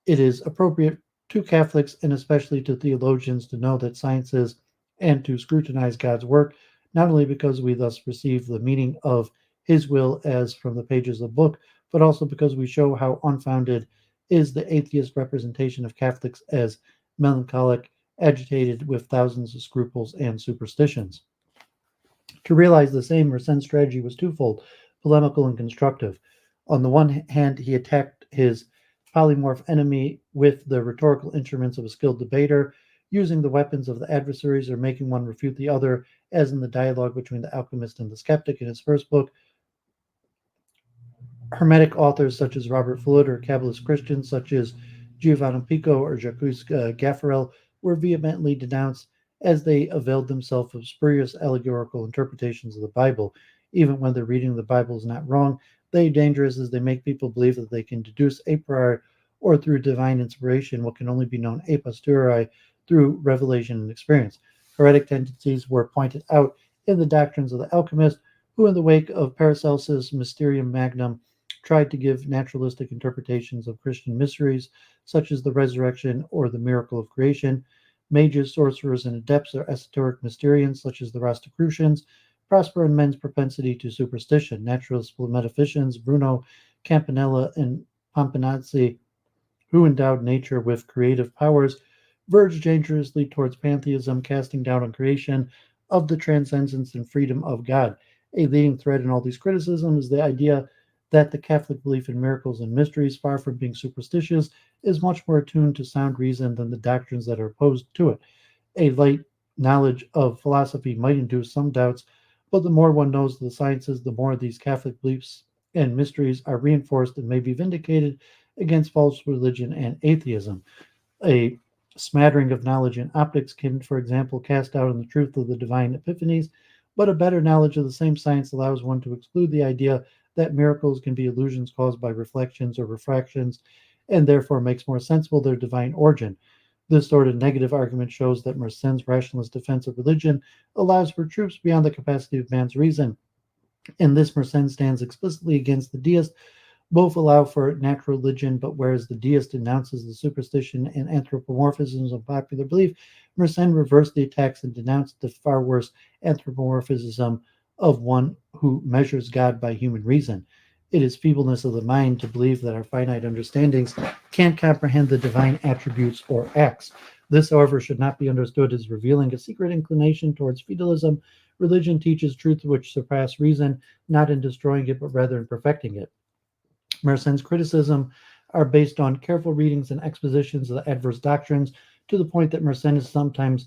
It is appropriate to Catholics, and especially to theologians, to know that science is, and to scrutinize God's work, not only because we thus receive the meaning of his will as from the pages of the book, but also because we show how unfounded is the atheist representation of Catholics as melancholic, agitated with thousands of scruples and superstitions. To realize the same, Mersenne's strategy was twofold: polemical and constructive. On the one hand, he attacked his polymorph enemy with the rhetorical instruments of a skilled debater, using the weapons of the adversaries or making one refute the other, as in the dialogue between the alchemist and the skeptic in his first book. Hermetic authors such as Robert Flood, or Kabbalist Christians such as Giovanni Pico or Jacques Gaffarel were vehemently denounced, as they availed themselves of spurious allegorical interpretations of the Bible. Even when the reading of the Bible is not wrong, they are dangerous, as they make people believe that they can deduce a priori or through divine inspiration what can only be known a posteriori through revelation and experience. Heretic tendencies were pointed out in the doctrines of the alchemist, who, in the wake of Paracelsus' Mysterium Magnum, tried to give naturalistic interpretations of Christian mysteries, such as the resurrection or the miracle of creation. Mages, sorcerers, and adepts or esoteric mysterians, such as the Rosicrucians, prosper in men's propensity to superstition. Naturalist metaphysicians Bruno Campanella and Pomponazzi, who endowed nature with creative powers, verge dangerously towards pantheism, casting doubt on creation of the transcendence and freedom of God. A leading thread in all these criticisms is the idea that the Catholic belief in miracles and mysteries, far from being superstitious, is much more attuned to sound reason than the doctrines that are opposed to it. A light knowledge of philosophy might induce some doubts, but the more one knows the sciences, the more these Catholic beliefs and mysteries are reinforced and may be vindicated against false religion and atheism. A smattering of knowledge in optics can, for example, cast doubt on the truth of the divine epiphanies, but a better knowledge of the same science allows one to exclude the idea that miracles can be illusions caused by reflections or refractions, and therefore makes more sensible their divine origin. This sort of negative argument shows that Mersenne's rationalist defense of religion allows for truths beyond the capacity of man's reason. In this, Mersenne stands explicitly against the deist. Both allow for natural religion, but whereas the deist denounces the superstition and anthropomorphisms of popular belief, Mersenne reversed the attacks and denounced the far worse anthropomorphism of one who measures God by human reason. It is feebleness of the mind to believe that our finite understandings can't comprehend the divine attributes or acts. This, however, should not be understood as revealing a secret inclination towards feudalism. Religion teaches truths which surpass reason, not in destroying it, but rather in perfecting it. Mersenne's criticism are based on careful readings and expositions of the adverse doctrines, to the point that Mersenne has sometimes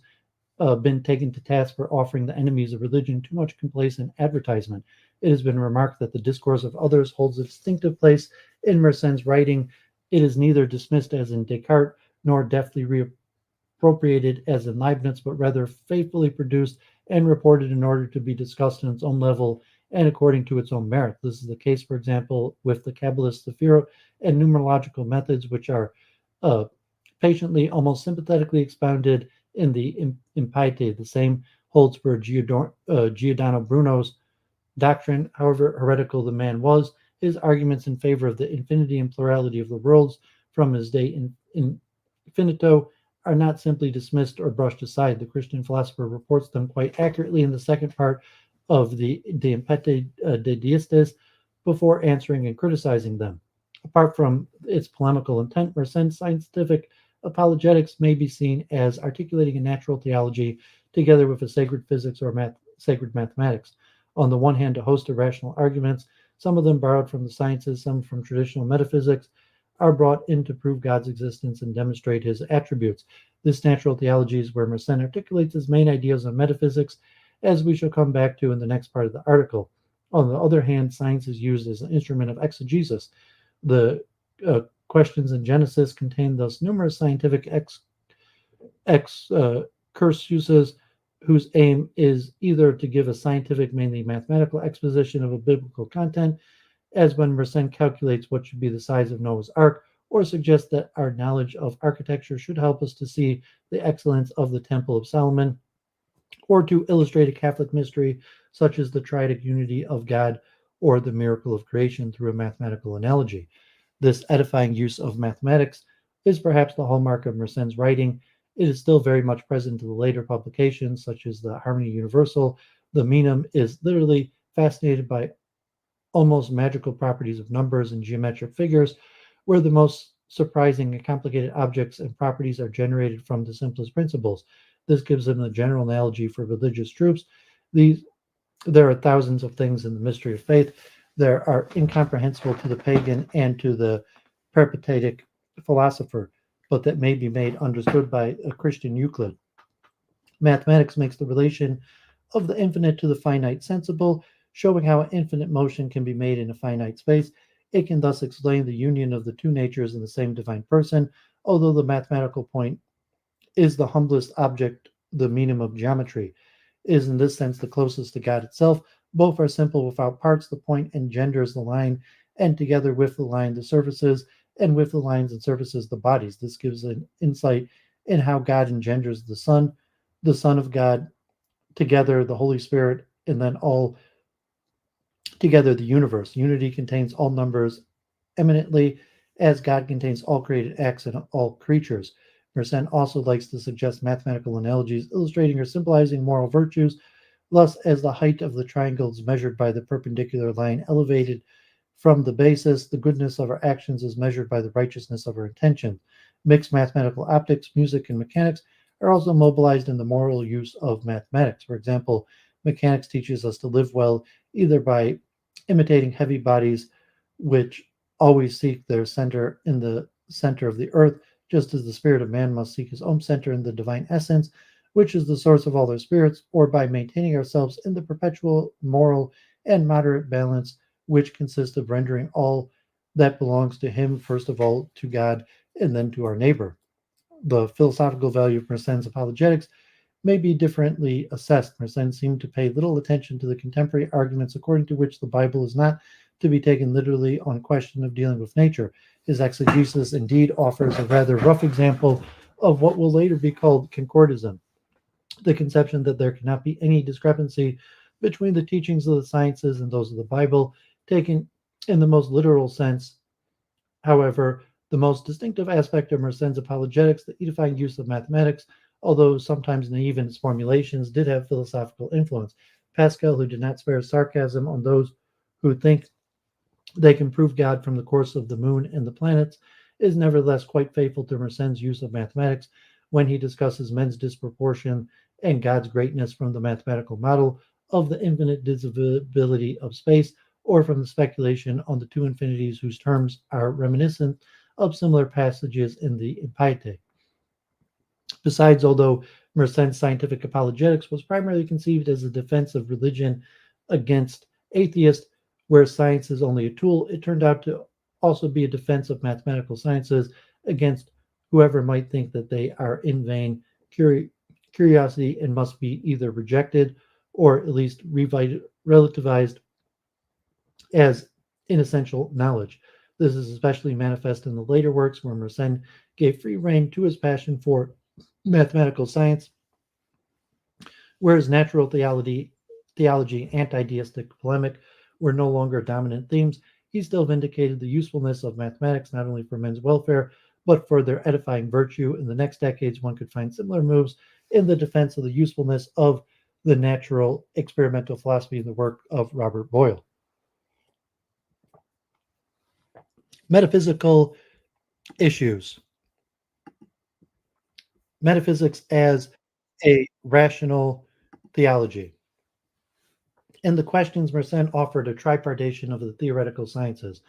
been taken to task for offering the enemies of religion too much complacent advertisement. It has been remarked that the discourse of others holds a distinctive place in Mersenne's writing. It is neither dismissed as in Descartes nor deftly appropriated as in Leibniz, but rather faithfully produced and reported in order to be discussed on its own level and according to its own merit. This is the case, for example, with the Kabbalist Sephirot and numerological methods, which are uh, patiently, almost sympathetically expounded in the Impiety. The same holds for Giordano Bruno's doctrine. However heretical the man was, his arguments in favor of the infinity and plurality of the worlds from his De Infinito are not simply dismissed or brushed aside. The Christian philosopher reports them quite accurately in the second part of the De Impete de Deistes before answering and criticizing them. Apart from its polemical intent, Mersenne's scientific apologetics may be seen as articulating a natural theology together with a sacred physics or sacred mathematics. On the one hand, a host of rational arguments, some of them borrowed from the sciences, some from traditional metaphysics, are brought in to prove God's existence and demonstrate his attributes. This natural theology is where Mersenne articulates his main ideas of metaphysics, as we shall come back to in the next part of the article. On the other hand, science is used as an instrument of exegesis. The questions in Genesis contain thus numerous scientific excursuses whose aim is either to give a scientific, mainly mathematical exposition of a biblical content, as when Mersenne calculates what should be the size of Noah's Ark, or suggests that our knowledge of architecture should help us to see the excellence of the Temple of Solomon, or to illustrate a Catholic mystery such as the triadic unity of God or the miracle of creation through a mathematical analogy. This edifying use of mathematics is perhaps the hallmark of Mersenne's writing. It is still very much present in the later publications, such as the Harmony Universal. The Minim is literally fascinated by almost magical properties of numbers and geometric figures, where the most surprising and complicated objects and properties are generated from the simplest principles. This gives them a general analogy for religious truths. There are thousands of things in the mystery of faith that are incomprehensible to the pagan and to the peripatetic philosopher, but that may be made understood by a Christian Euclid. Mathematics makes the relation of the infinite to the finite sensible, showing how an infinite motion can be made in a finite space. It can thus explain the union of the two natures in the same divine person, although the mathematical point is the humblest object, the medium of geometry, is in this sense the closest to God itself. Both are simple without parts. The point engenders the line, and together with the line, the surfaces, and with the lines and surfaces, the bodies. This gives an insight in how God engenders the Son of God, together the Holy Spirit, and then all together the universe. Unity contains all numbers eminently, as God contains all created acts and all creatures. Mersenne also likes to suggest mathematical analogies illustrating or symbolizing moral virtues, thus as the height of the triangle is measured by the perpendicular line elevated from the basis, the goodness of our actions is measured by the righteousness of our intention. Mixed mathematical optics, music, and mechanics are also mobilized in the moral use of mathematics. For example, mechanics teaches us to live well either by imitating heavy bodies which always seek their center in the center of the earth, just as the spirit of man must seek his own center in the divine essence, which is the source of all their spirits, or by maintaining ourselves in the perpetual moral and moderate balance, which consists of rendering all that belongs to him, first of all to God, and then to our neighbor. The philosophical value of Mersenne's apologetics may be differently assessed. Mersenne seemed to pay little attention to the contemporary arguments according to which the Bible is not to be taken literally on question of dealing with nature. His exegesis indeed offers a rather rough example of what will later be called concordism, the conception that there cannot be any discrepancy between the teachings of the sciences and those of the Bible, taken in the most literal sense. However, the most distinctive aspect of Mersenne's apologetics, the edifying use of mathematics, although sometimes naive in its formulations, did have philosophical influence. Pascal, who did not spare sarcasm on those who think they can prove God from the course of the moon and the planets, is nevertheless quite faithful to Mersenne's use of mathematics when he discusses men's disproportion and God's greatness from the mathematical model of the infinite divisibility of space, or from the speculation on the two infinities whose terms are reminiscent of similar passages in the Impiety. Besides, although Mersenne's scientific apologetics was primarily conceived as a defense of religion against atheists, where science is only a tool, it turned out to also be a defense of mathematical sciences against whoever might think that they are in vain curiosity and must be either rejected or at least relativized as inessential knowledge. This is especially manifest in the later works where Mersenne gave free rein to his passion for mathematical science, whereas natural theology, anti-deistic polemic were no longer dominant themes. He still vindicated the usefulness of mathematics not only for men's welfare, but for their edifying virtue. In the next decades, one could find similar moves in the defense of the usefulness of the natural experimental philosophy in the work of Robert Boyle. Metaphysical issues. Metaphysics as a rational theology. In the questions, Mersenne offered a tripartition of the theoretical sciences.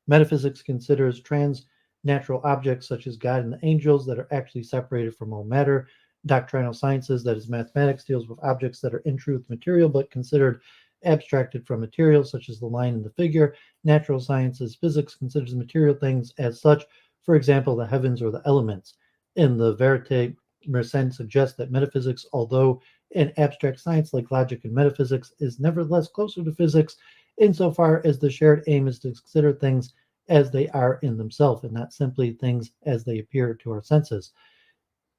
Metaphysics considers transnatural objects such as God and the angels that are actually separated from all matter. Doctrinal sciences, that is mathematics, deals with objects that are in truth material but considered abstracted from material, such as the line and the figure. Natural sciences, physics, considers material things as such, for example, the heavens or the elements. In the Verite, Mersenne suggests that metaphysics, although an abstract science like logic and metaphysics, is nevertheless closer to physics insofar as the shared aim is to consider things as they are in themselves and not simply things as they appear to our senses.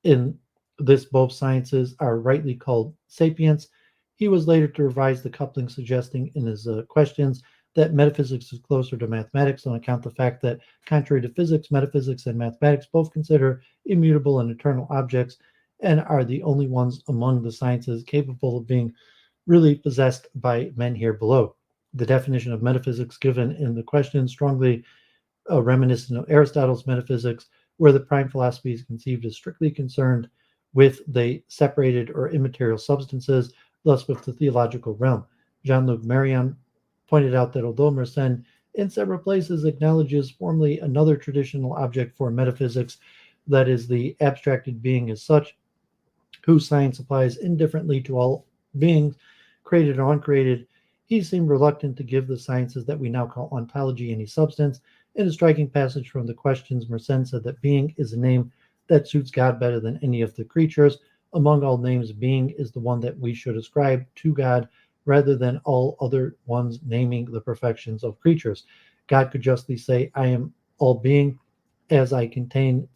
In this, both sciences are rightly called sapience. He was later to revise the coupling, suggesting in his questions that metaphysics is closer to mathematics on account of the fact that, contrary to physics, metaphysics and mathematics both consider immutable and eternal objects and are the only ones among the sciences capable of being really possessed by men here below. The definition of metaphysics given in the question strongly reminiscent of Aristotle's metaphysics, where the prime philosophy is conceived as strictly concerned with the separated or immaterial substances, thus with the theological realm. Jean-Luc Marion pointed out that although Mersenne in several places acknowledges formally another traditional object for metaphysics, that is, the abstracted being as such, whose science applies indifferently to all beings, created or uncreated, he seemed reluctant to give the sciences that we now call ontology any substance. In a striking passage from the Questions, Mersenne said that being is a name that suits God better than any of the creatures. Among all names, being is the one that we should ascribe to God rather than all other ones naming the perfections of creatures. God could justly say, I am all being, as I contain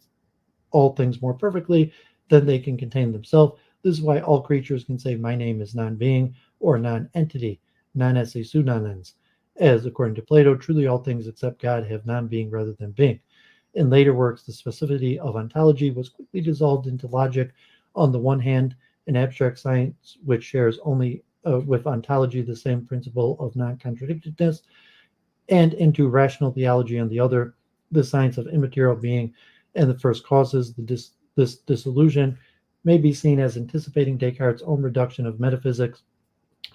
all things more perfectly than they can contain themselves. This is why all creatures can say, my name is non-being or non-entity, non-esse sunanens, as according to Plato, truly all things except God have non-being rather than being. In later works, the specificity of ontology was quickly dissolved into logic on the one hand, an abstract science which shares only with ontology the same principle of non-contradictedness, and into rational theology on the other, the science of immaterial being and the first causes. This disillusion may be seen as anticipating Descartes' own reduction of metaphysics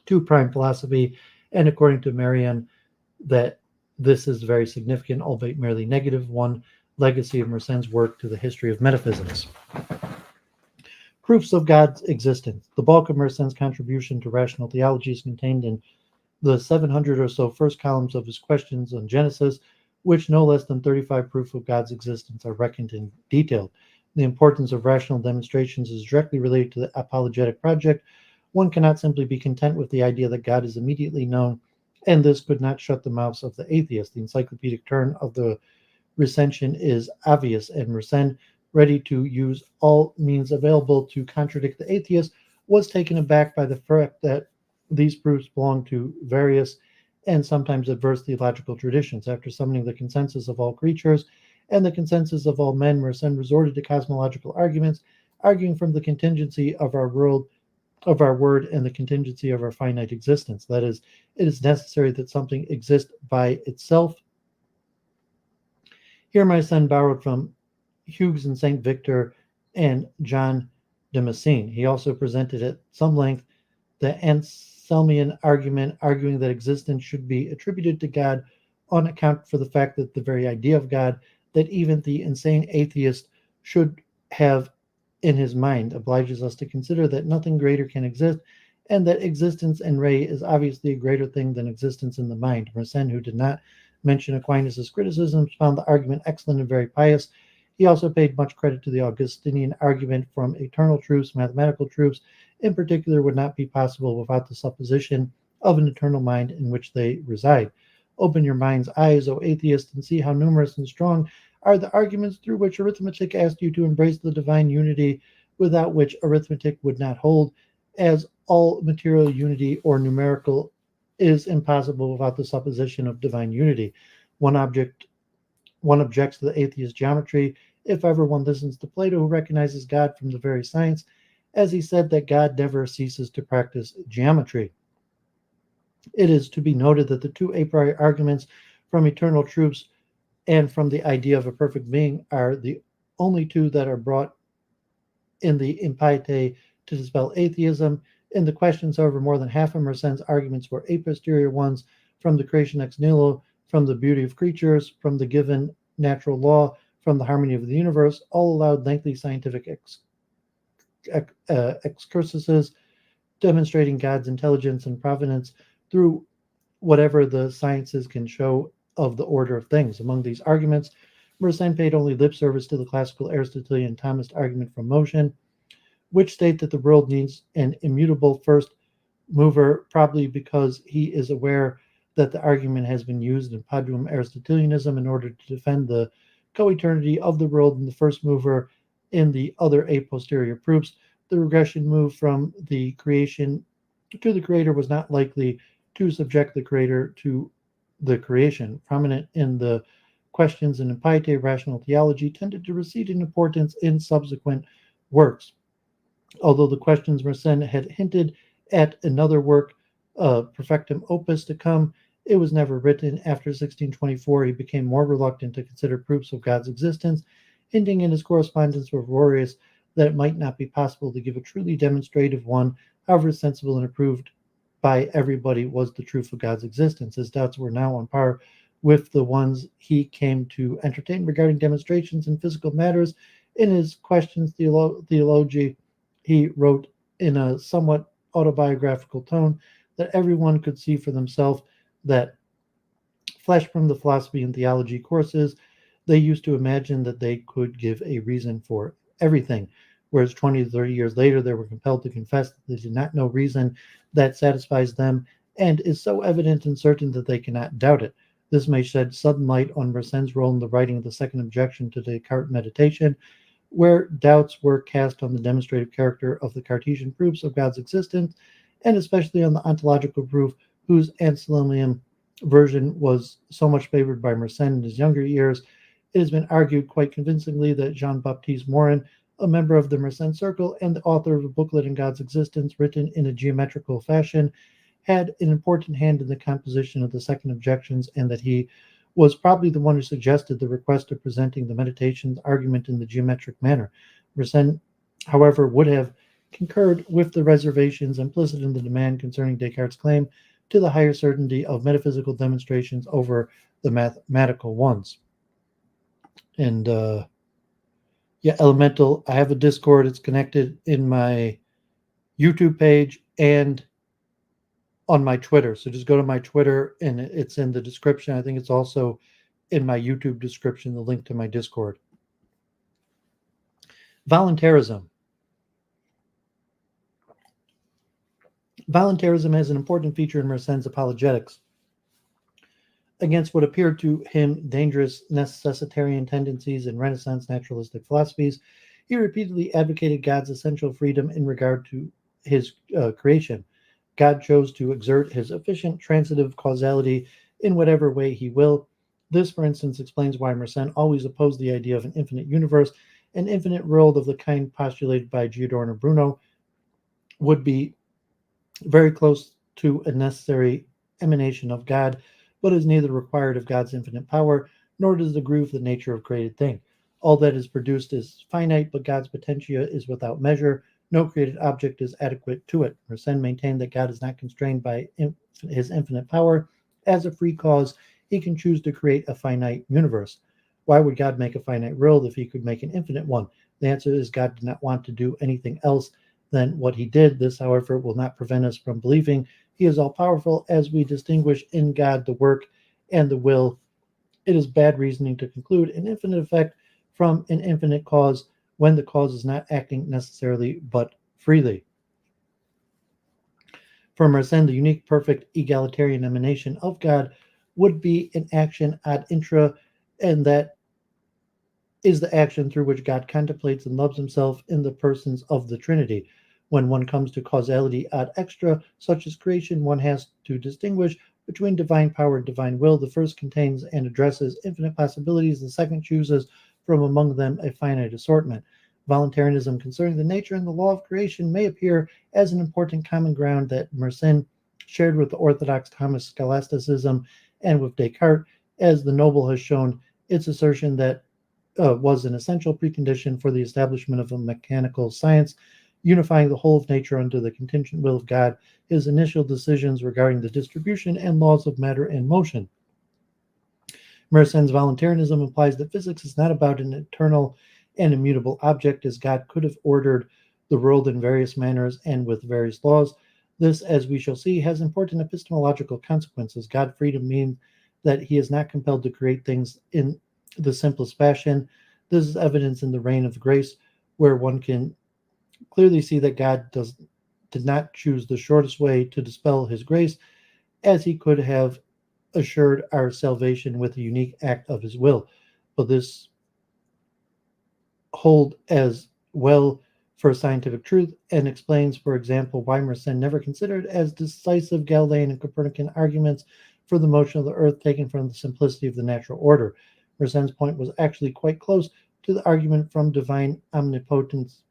to prime philosophy, and according to Marion, that This is very significant, albeit merely negative, one legacy of Mersenne's work to the history of metaphysics. Proofs of God's existence. The bulk of Mersenne's contribution to rational theology is contained in the 700 or so first columns of his Questions on Genesis, which no less than 35 proofs of God's existence are reckoned in detail. The importance of rational demonstrations is directly related to the apologetic project. One cannot simply be content with the idea that God is immediately known, and this could not shut the mouths of the atheist. The encyclopedic turn of the recension is obvious, and Mersenne, ready to use all means available to contradict the atheist, was taken aback by the fact that these proofs belong to various and sometimes adverse theological traditions. After summoning the consensus of all creatures and the consensus of all men, Mersenne resorted to cosmological arguments, arguing from the contingency of our world, of our word, and the contingency of our finite existence. That is, it is necessary that something exist by itself. Here Mersenne borrowed from Hugues and Saint Victor and John de Messine. He also presented at some length the Anselmian argument, arguing that existence should be attributed to God on account for the fact that the very idea of God that even the insane atheist should have in his mind obliges us to consider that nothing greater can exist, and that existence in re is obviously a greater thing than existence in the mind. Mersenne, who did not mention Aquinas' criticisms, found the argument excellent and very pious. He also paid much credit to the Augustinian argument from eternal truths. Mathematical truths, in particular, would not be possible without the supposition of an eternal mind in which they reside. Open your mind's eyes, O atheist, and see how numerous and strong are the arguments through which arithmetic asked you to embrace the divine unity, without which arithmetic would not hold, as all material unity or numerical is impossible without the supposition of divine unity. One objects to the atheist geometry, if ever one listens to Plato, who recognizes God from the very science, as he said that God never ceases to practice geometry. It is to be noted that the two a priori arguments from eternal truths and from the idea of a perfect being are the only two that are brought in the Impiety to dispel atheism. In the Questions, however, more than half of Mersenne's arguments were a posterior ones, from the creation ex nihilo, from the beauty of creatures, from the given natural law, from the harmony of the universe, all allowed lengthy scientific excursuses demonstrating God's intelligence and providence through whatever the sciences can show of the order of things. Among these arguments, Mersenne paid only lip service to the classical Aristotelian Thomist argument from motion, which state that the world needs an immutable first mover, probably because he is aware that the argument has been used in Paduum Aristotelianism in order to defend the co-eternity of the world and the first mover in the other a posterior proofs. The regression move from the creation to the creator was not likely to subject the creator to the creation. Prominent in the Questions in Impiety, rational theology tended to recede in importance in subsequent works. Although the Questions Mersenne had hinted at another work, Perfectum Opus, to come, it was never written. After 1624, he became more reluctant to consider proofs of God's existence, hinting in his correspondence with Rorius that it might not be possible to give a truly demonstrative one, however sensible and approved by everybody was the truth of God's existence. His doubts were now on par with the ones he came to entertain regarding demonstrations in physical matters. In his Questions Theology, he wrote in a somewhat autobiographical tone that everyone could see for themselves that, fresh from the philosophy and theology courses, they used to imagine that they could give a reason for everything, whereas 20 to 30 years later they were compelled to confess that they did not know reason that satisfies them and is so evident and certain that they cannot doubt it. This may shed sudden light on Mersenne's role in the writing of the second objection to Descartes' meditation, where doubts were cast on the demonstrative character of the Cartesian proofs of God's existence, and especially on the ontological proof, whose Anselmian version was so much favored by Mersenne in his younger years. It has been argued quite convincingly that Jean-Baptiste Morin, a member of the Mersenne Circle and the author of a booklet on God's existence written in a geometrical fashion, had an important hand in the composition of the second objections, and that he was probably the one who suggested the request of presenting the meditations argument in the geometric manner. Mersenne, however, would have concurred with the reservations implicit in the demand concerning Descartes' claim to the higher certainty of metaphysical demonstrations over the mathematical ones. And yeah, Elemental, I have a Discord. It's connected in my YouTube page and on my Twitter. So just go to my Twitter and it's in the description. I think it's also in my YouTube description, the link to my Discord. Voluntarism. Voluntarism has an important feature in Mersenne's apologetics against what appeared to him dangerous necessitarian tendencies in Renaissance naturalistic philosophies. He repeatedly advocated God's essential freedom in regard to his creation. God chose to exert his efficient transitive causality in whatever way he will. This, for instance, explains why Mersenne always opposed the idea of an infinite universe. An infinite world of the kind postulated by Giordano Bruno would be very close to a necessary emanation of God, but is neither required of God's infinite power, nor does agree with the nature of created thing. All that is produced is finite, but God's potentia is without measure. No created object is adequate to it. Mersenne maintained that God is not constrained by his infinite power. As a free cause, he can choose to create a finite universe. Why would God make a finite world if he could make an infinite one? The answer is God did not want to do anything else than what he did. This, however, will not prevent us from believing he is all powerful, as we distinguish in God the work and the will. It is bad reasoning to conclude an infinite effect from an infinite cause when the cause is not acting necessarily but freely. For Mersenne, the unique, perfect, egalitarian emanation of God would be an action ad intra, and that is the action through which God contemplates and loves himself in the persons of the Trinity. When one comes to causality ad extra, such as creation, one has to distinguish between divine power and divine will. The first contains and addresses infinite possibilities, the second chooses from among them a finite assortment. Voluntarism concerning the nature and the law of creation may appear as an important common ground that Mersenne shared with the Orthodox Thomas scholasticism and with Descartes, as the Noble has shown. Its assertion that was an essential precondition for the establishment of a mechanical science, unifying the whole of nature under the contingent will of God, his initial decisions regarding the distribution and laws of matter and motion. Mersenne's voluntarism implies that physics is not about an eternal and immutable object, as God could have ordered the world in various manners and with various laws. This, as we shall see, has important epistemological consequences. God's freedom means that he is not compelled to create things in the simplest fashion. This is evidence in the reign of grace, where one can clearly see that God did not choose the shortest way to dispel his grace, as he could have assured our salvation with a unique act of his will. But this hold as well for scientific truth, and explains, for example, why Mersenne never considered as decisive Galilean and Copernican arguments for the motion of the earth taken from the simplicity of the natural order. Mersenne's point was actually quite close to the argument from divine omnipotence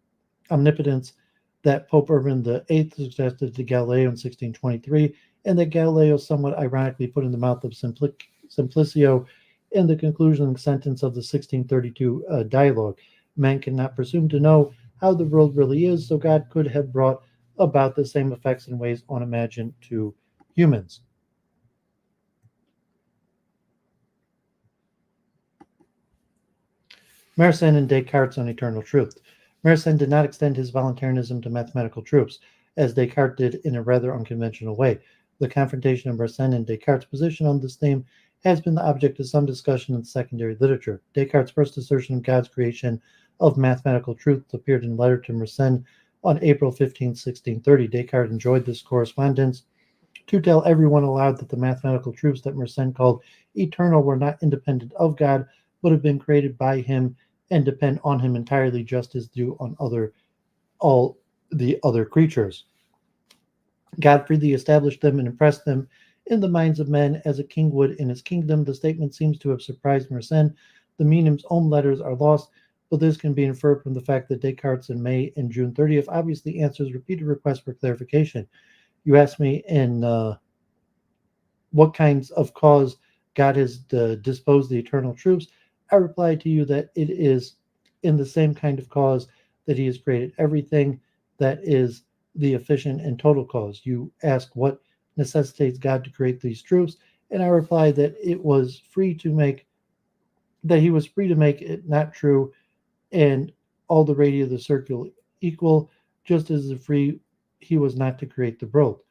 that Pope Urban VIII suggested to Galileo in 1623, and that Galileo somewhat ironically put in the mouth of Simplicio in the concluding sentence of the 1632 dialogue. Man cannot presume to know how the world really is, so God could have brought about the same effects in ways unimagined to humans. Mersenne and Descartes on eternal truth. Mersenne did not extend his voluntarism to mathematical truths, as Descartes did in a rather unconventional way. The confrontation of Mersenne and Descartes' position on this theme has been the object of some discussion in secondary literature. Descartes' first assertion of God's creation of mathematical truths appeared in a letter to Mersenne on April 15, 1630. Descartes enjoyed this correspondence to tell everyone aloud that the mathematical truths that Mersenne called eternal were not independent of God, but have been created by him and depend on him entirely, just as do on all the other creatures. God freely established them and impressed them in the minds of men as a king would in his kingdom. The statement seems to have surprised Mersenne. The Meanim's own letters are lost, but this can be inferred from the fact that Descartes in May and June 30th obviously answers repeated requests for clarification. You asked me in what kinds of cause God has disposed the eternal truths. I reply to you that it is in the same kind of cause that he has created everything, that is the efficient and total cause. You ask what necessitates God to create these truths, And I replied that he was free to make it not true and all the radii of the circle equal, just as free he was not to create the world.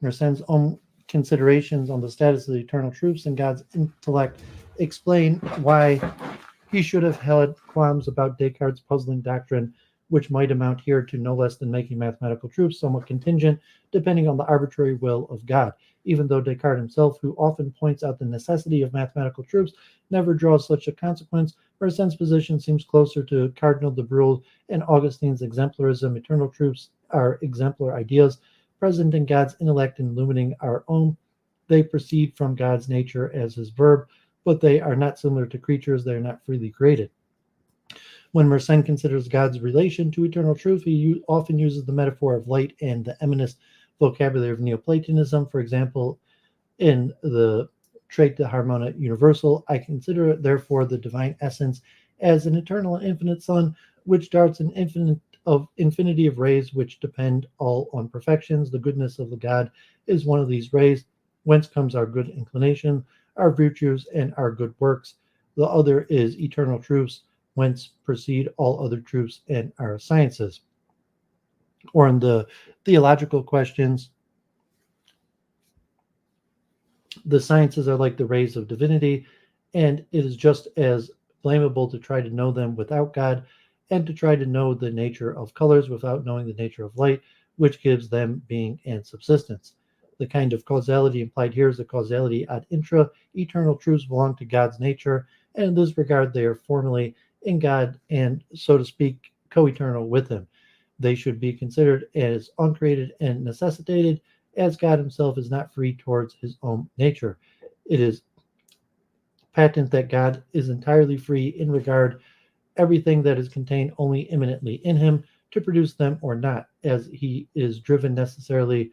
Mersenne's own considerations on the status of the eternal truths and God's intellect explain why he should have had qualms about Descartes' puzzling doctrine, which might amount here to no less than making mathematical truths somewhat contingent, depending on the arbitrary will of God. Even though Descartes himself, who often points out the necessity of mathematical truths, never draws such a consequence, Mersenne's position seems closer to Cardinal de Broglie and Augustine's exemplarism. Eternal truths are exemplar ideas present in God's intellect and illumining our own. They proceed from God's nature as his verb, but they are not similar to creatures, they are not freely created. When Mersenne considers God's relation to eternal truth, he often uses the metaphor of light and the eminist vocabulary of Neoplatonism. For example, in the trait de harmonia universal, I consider therefore the divine essence as an eternal and infinite sun, which darts an infinity of rays which depend all on perfections. The goodness of the God is one of these rays, whence comes our good inclination, our virtues, and our good works. The other is eternal truths, whence proceed all other truths and our sciences. Or in the theological questions, the sciences are like the rays of divinity, and it is just as blamable to try to know them without God and to try to know the nature of colors without knowing the nature of light, which gives them being and subsistence. The kind of causality implied here is the causality ad intra. Eternal truths belong to God's nature, and in this regard, they are formally in God and, so to speak, co eternal with Him. They should be considered as uncreated and necessitated, as God himself is not free towards his own nature. It is patent that God is entirely free in regard everything that is contained only immanently in him to produce them or not, as he is driven necessarily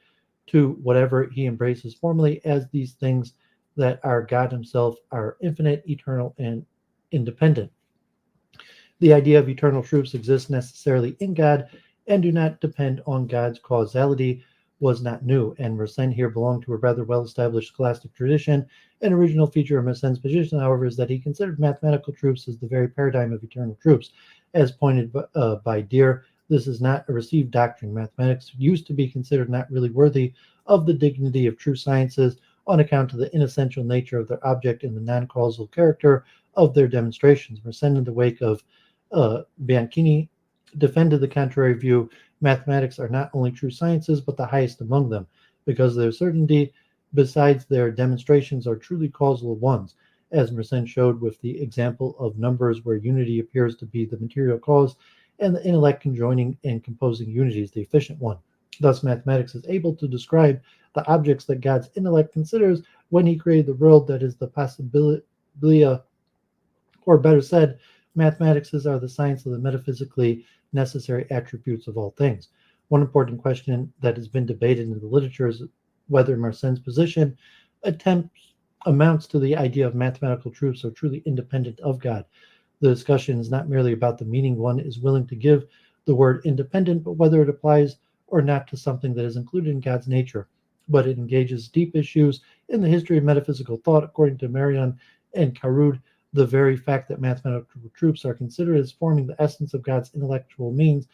to whatever he embraces formally, as these things that are God himself are infinite, eternal, and independent. The idea of eternal truths exists necessarily in God and do not depend on God's causality was not new, and Mersenne here belonged to a rather well-established scholastic tradition. An original feature of Mersenne's position, however, is that he considered mathematical truths as the very paradigm of eternal truths. As pointed by Deere, this is not a received doctrine. Mathematics used to be considered not really worthy of the dignity of true sciences on account of the inessential nature of their object and the non-causal character of their demonstrations. Mersenne, in the wake of Bianchini, defended the contrary view. Mathematics are not only true sciences, but the highest among them, because their certainty, besides their demonstrations, are truly causal ones, as Mersenne showed with the example of numbers where unity appears to be the material cause, and the intellect conjoining and composing unity is the efficient one. Thus, mathematics is able to describe the objects that God's intellect considers when he created the world, that is, the possibilia, or better said, mathematics are the science of the metaphysically necessary attributes of all things. One important question that has been debated in the literature is whether Mersenne's position amounts to the idea of mathematical truths are truly independent of God. The discussion is not merely about the meaning one is willing to give the word independent, but whether it applies or not to something that is included in God's nature. But it engages deep issues in the history of metaphysical thought. According to Marion and Carud, the very fact that mathematical truths are considered as forming the essence of God's intellectual means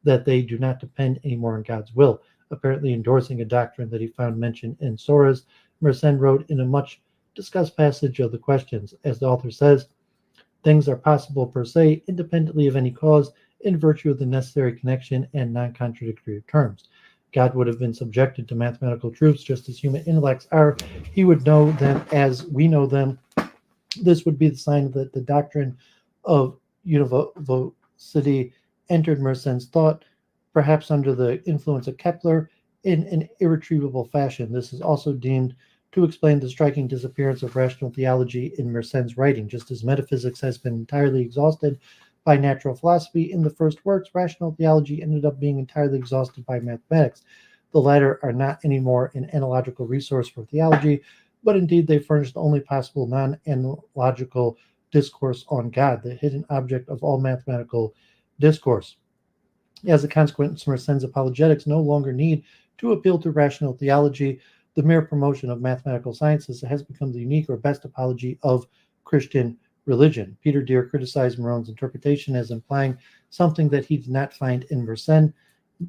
that they do not depend anymore on God's will. Apparently endorsing a doctrine that he found mentioned in Sora's, Mersenne wrote in a much discussed passage of the questions, as the author says, things are possible per se, independently of any cause, in virtue of the necessary connection and non-contradictory terms. God would have been subjected to mathematical truths just as human intellects are. He would know them as we know them. This would be the sign that the doctrine of univocity entered Mersenne's thought, perhaps under the influence of Kepler, in an irretrievable fashion. This is also deemed to explain the striking disappearance of rational theology in Mersenne's writing. Just as metaphysics has been entirely exhausted by natural philosophy in the first works, rational theology ended up being entirely exhausted by mathematics. The latter are not anymore an analogical resource for theology, but indeed they furnish the only possible non-analogical discourse on God, the hidden object of all mathematical discourse. As a consequence, Mersenne's apologetics no longer need to appeal to rational theology, The mere promotion of mathematical sciences has become the unique or best apology of Christian religion. Peter Deere criticized Moreau's interpretation as implying something that he did not find in Mersenne,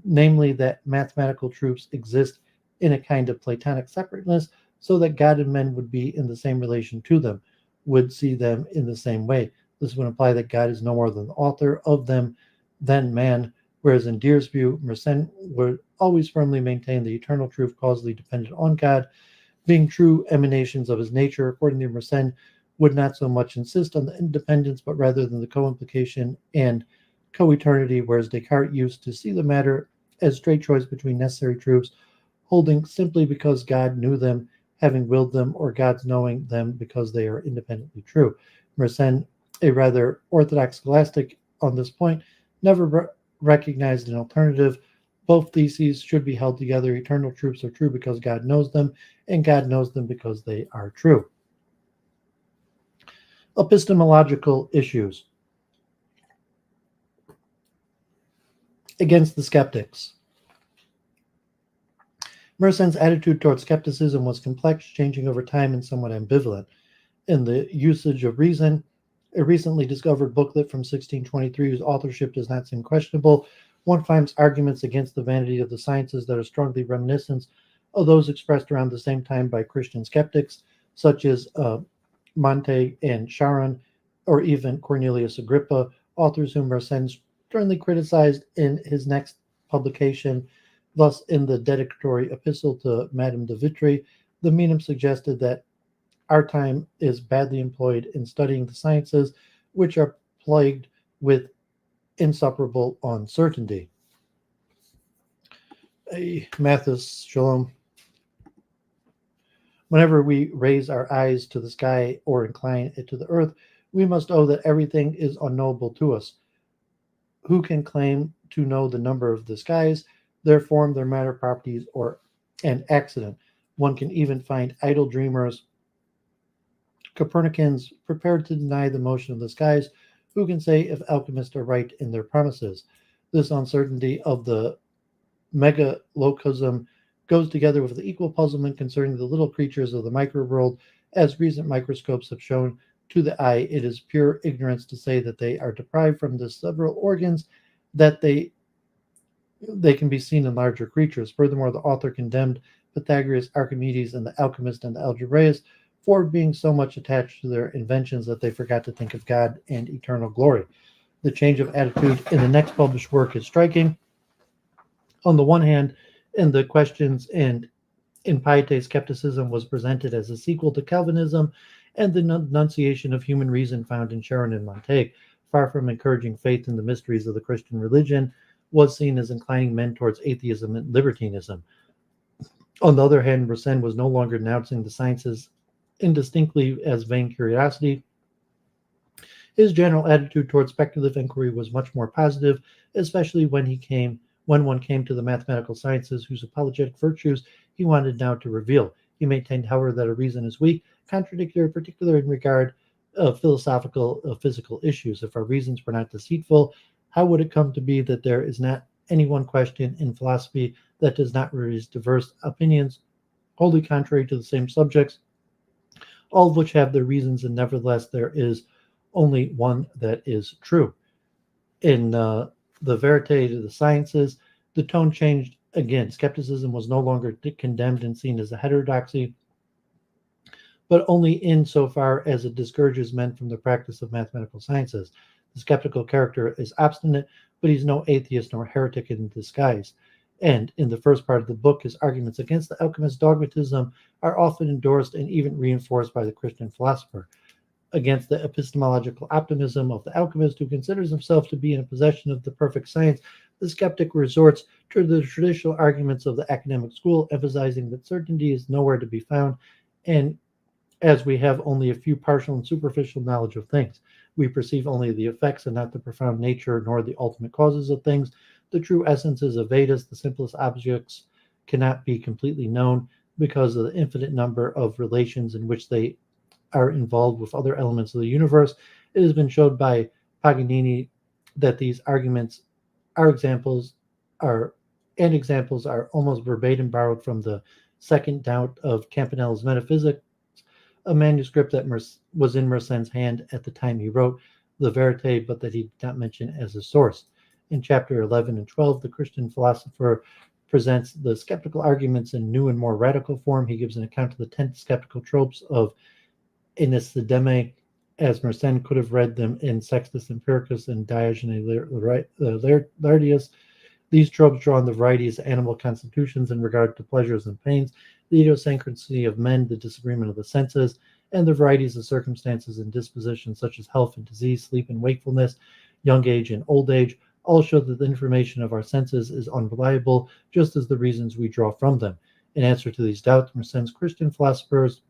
namely that mathematical truths exist in a kind of Platonic separateness, so that God and men would be in the same relation to them, would see them in the same way. This would imply that God is no more than the author of them than man, whereas in Deere's view, Mersenne would always firmly maintain the eternal truth causally dependent on God, being true emanations of his nature. According to Mersenne, would not so much insist on the independence, but rather than the co-implication and co-eternity, whereas Descartes used to see the matter as straight choice between necessary truths, holding simply because God knew them, having willed them, or God's knowing them because they are independently true. Mersenne, a rather orthodox scholastic on this point, never recognized an alternative. Both theses should be held together. Eternal truths are true because God knows them, and God knows them because they are true. Epistemological issues. Against the skeptics. Mersenne's attitude towards skepticism was complex, changing over time, and somewhat ambivalent. In the usage of reason, a recently discovered booklet from 1623, whose authorship does not seem questionable, one finds arguments against the vanity of the sciences that are strongly reminiscent of those expressed around the same time by Christian skeptics, such as Montague and Charon, or even Cornelius Agrippa, authors whom Mersenne sternly criticized in his next publication. Thus, in the dedicatory epistle to Madame de Vitry, the medium suggested that our time is badly employed in studying the sciences, which are plagued with insuperable uncertainty. Mathis, Shalom. Whenever we raise our eyes to the sky or incline it to the earth, we must own that everything is unknowable to us. Who can claim to know the number of the skies, their form, their matter properties, or an accident? One can even find idle dreamers, Copernicans, prepared to deny the motion of the skies. Who can say if alchemists are right in their premises? This uncertainty of the megalogism goes together with the equal puzzlement concerning the little creatures of the microworld. As recent microscopes have shown to the eye, it is pure ignorance to say that they are deprived from the several organs that they can be seen in larger creatures. Furthermore, the author condemned Pythagoras, Archimedes, and the alchemist and the algebraist for being so much attached to their inventions that they forgot to think of God and eternal glory. The change of attitude in the next published work is striking. On the one hand, in the Questions and in Piete, skepticism was presented as a sequel to Calvinism and the enunciation of human reason found in Charon and Montague, far from encouraging faith in the mysteries of the Christian religion, was seen as inclining men towards atheism and libertinism. On the other hand, Mersenne was no longer denouncing the sciences indistinctly as vain curiosity. His general attitude towards speculative inquiry was much more positive, especially when one came to the mathematical sciences, whose apologetic virtues he wanted now to reveal. He maintained, however, that a reason is weak, contradictory, particularly in regard of philosophical, physical issues. If our reasons were not deceitful, how would it come to be that there is not any one question in philosophy that does not raise diverse opinions, wholly contrary to the same subjects, all of which have their reasons, and nevertheless there is only one that is true? In the Verite to the Sciences, the tone changed again. Skepticism was no longer condemned and seen as a heterodoxy, but only insofar as it discourages men from the practice of mathematical sciences. The skeptical character is obstinate, but he's no atheist nor heretic in disguise. And in the first part of the book, his arguments against the alchemist dogmatism are often endorsed and even reinforced by the Christian philosopher. Against the epistemological optimism of the alchemist, who considers himself to be in possession of the perfect science, the skeptic resorts to the traditional arguments of the academic school, emphasizing that certainty is nowhere to be found, and as we have only a few partial and superficial knowledge of things, we perceive only the effects and not the profound nature nor the ultimate causes of things. The true essences of Vedas, the simplest objects, cannot be completely known because of the infinite number of relations in which they are involved with other elements of the universe. It has been shown by Paganini that these arguments examples are almost verbatim borrowed from the second doubt of Campanella's Metaphysics, a manuscript that was in Mersenne's hand at the time he wrote the Verite, but that he did not mention as a source. In chapter 11 and 12, the Christian philosopher presents the skeptical arguments in new and more radical form. He gives an account of the 10 skeptical tropes of Anisideme, as Mersenne could have read them in Sextus Empiricus and Diogenes Laertius. These tropes draw on the varieties of animal constitutions in regard to pleasures and pains, the idiosyncrasy of men, the disagreement of the senses, and the varieties of circumstances and dispositions such as health and disease, sleep and wakefulness, young age and old age, all show that the information of our senses is unreliable, just as the reasons we draw from them. In answer to these doubts, Mersenne's Christian philosophers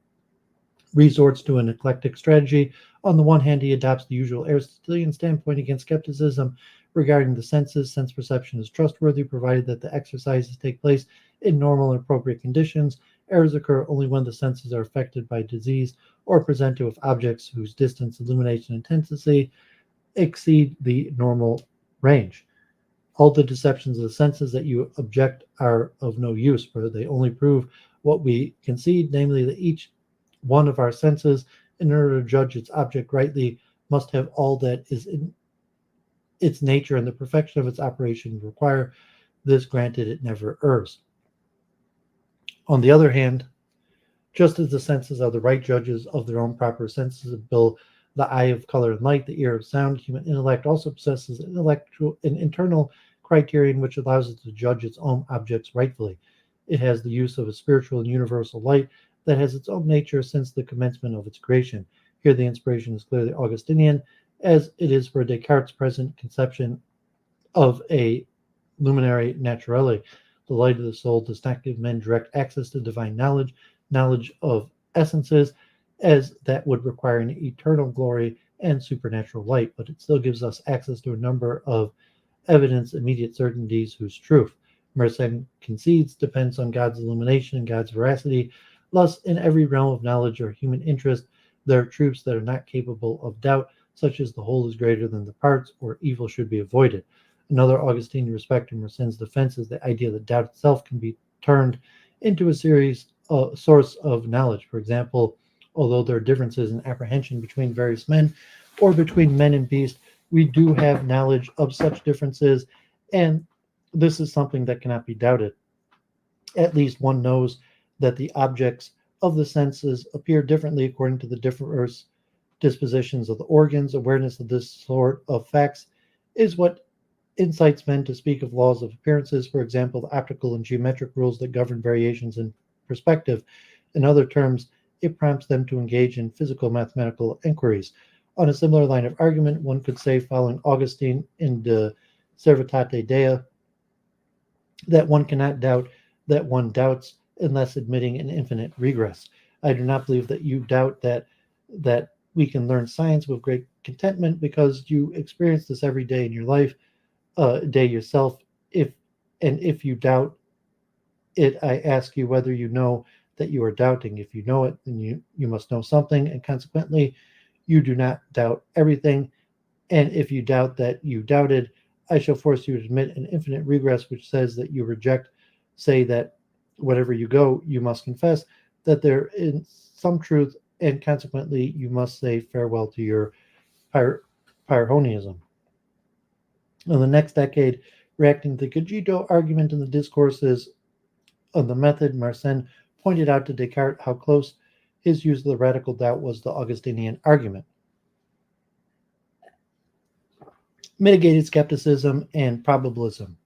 resorts to an eclectic strategy. On the one hand, he adopts the usual Aristotelian standpoint against skepticism regarding the senses. Sense perception is trustworthy, provided that the exercises take place in normal and appropriate conditions. Errors occur only when the senses are affected by disease or presented with objects whose distance, illumination, and intensity exceed the normal range. All the deceptions of the senses that you object are of no use, for they only prove what we concede, namely that each one of our senses, in order to judge its object rightly, must have all that is in its nature and the perfection of its operation require. This granted, it never errs. On the other hand, just as the senses are the right judges of their own proper sensible, the eye of color and light, the ear of sound, human intellect also possesses an internal criterion which allows it to judge its own objects rightfully. It has the use of a spiritual and universal light that has its own nature since the commencement of its creation. Here the inspiration is clearly Augustinian, as it is for Descartes' present conception of a luminary naturale. The light of the soul does not give men direct access to divine knowledge of essences, as that would require an eternal glory and supernatural light, but it still gives us access to a number of evidence, immediate certainties whose truth, Mersenne concedes, depends on God's illumination and God's veracity. Thus, in every realm of knowledge or human interest, there are truths that are not capable of doubt, such as the whole is greater than the parts, or evil should be avoided. Another Augustine respect in Mersenne's defense is the idea that doubt itself can be turned into a source of knowledge. For example, although there are differences in apprehension between various men or between men and beasts, we do have knowledge of such differences, and this is something that cannot be doubted. At least one knows that the objects of the senses appear differently according to the diverse dispositions of the organs. Awareness of this sort of facts is what incites men to speak of laws of appearances, for example, the optical and geometric rules that govern variations in perspective. In other terms, it prompts them to engage in physical mathematical inquiries. On a similar line of argument, one could say, following Augustine in De Cervitate Dei, that one cannot doubt that one doubts unless admitting an infinite regress. I do not believe that you doubt that we can learn science with great contentment because you experience this every day in your life, day yourself. If you doubt it, I ask you whether you know that you are doubting. If you know it, then you must know something, and consequently, you do not doubt everything. And if you doubt that you doubted, I shall force you to admit an infinite regress, which says that you reject, say that whatever you go, you must confess that there is some truth, and consequently, you must say farewell to your Pyrrhonism. In the next decade, reacting to the Cogito argument in the discourses of the method, Mersenne pointed out to Descartes how close his use of the radical doubt was to the Augustinian argument. Mitigated skepticism and probabilism.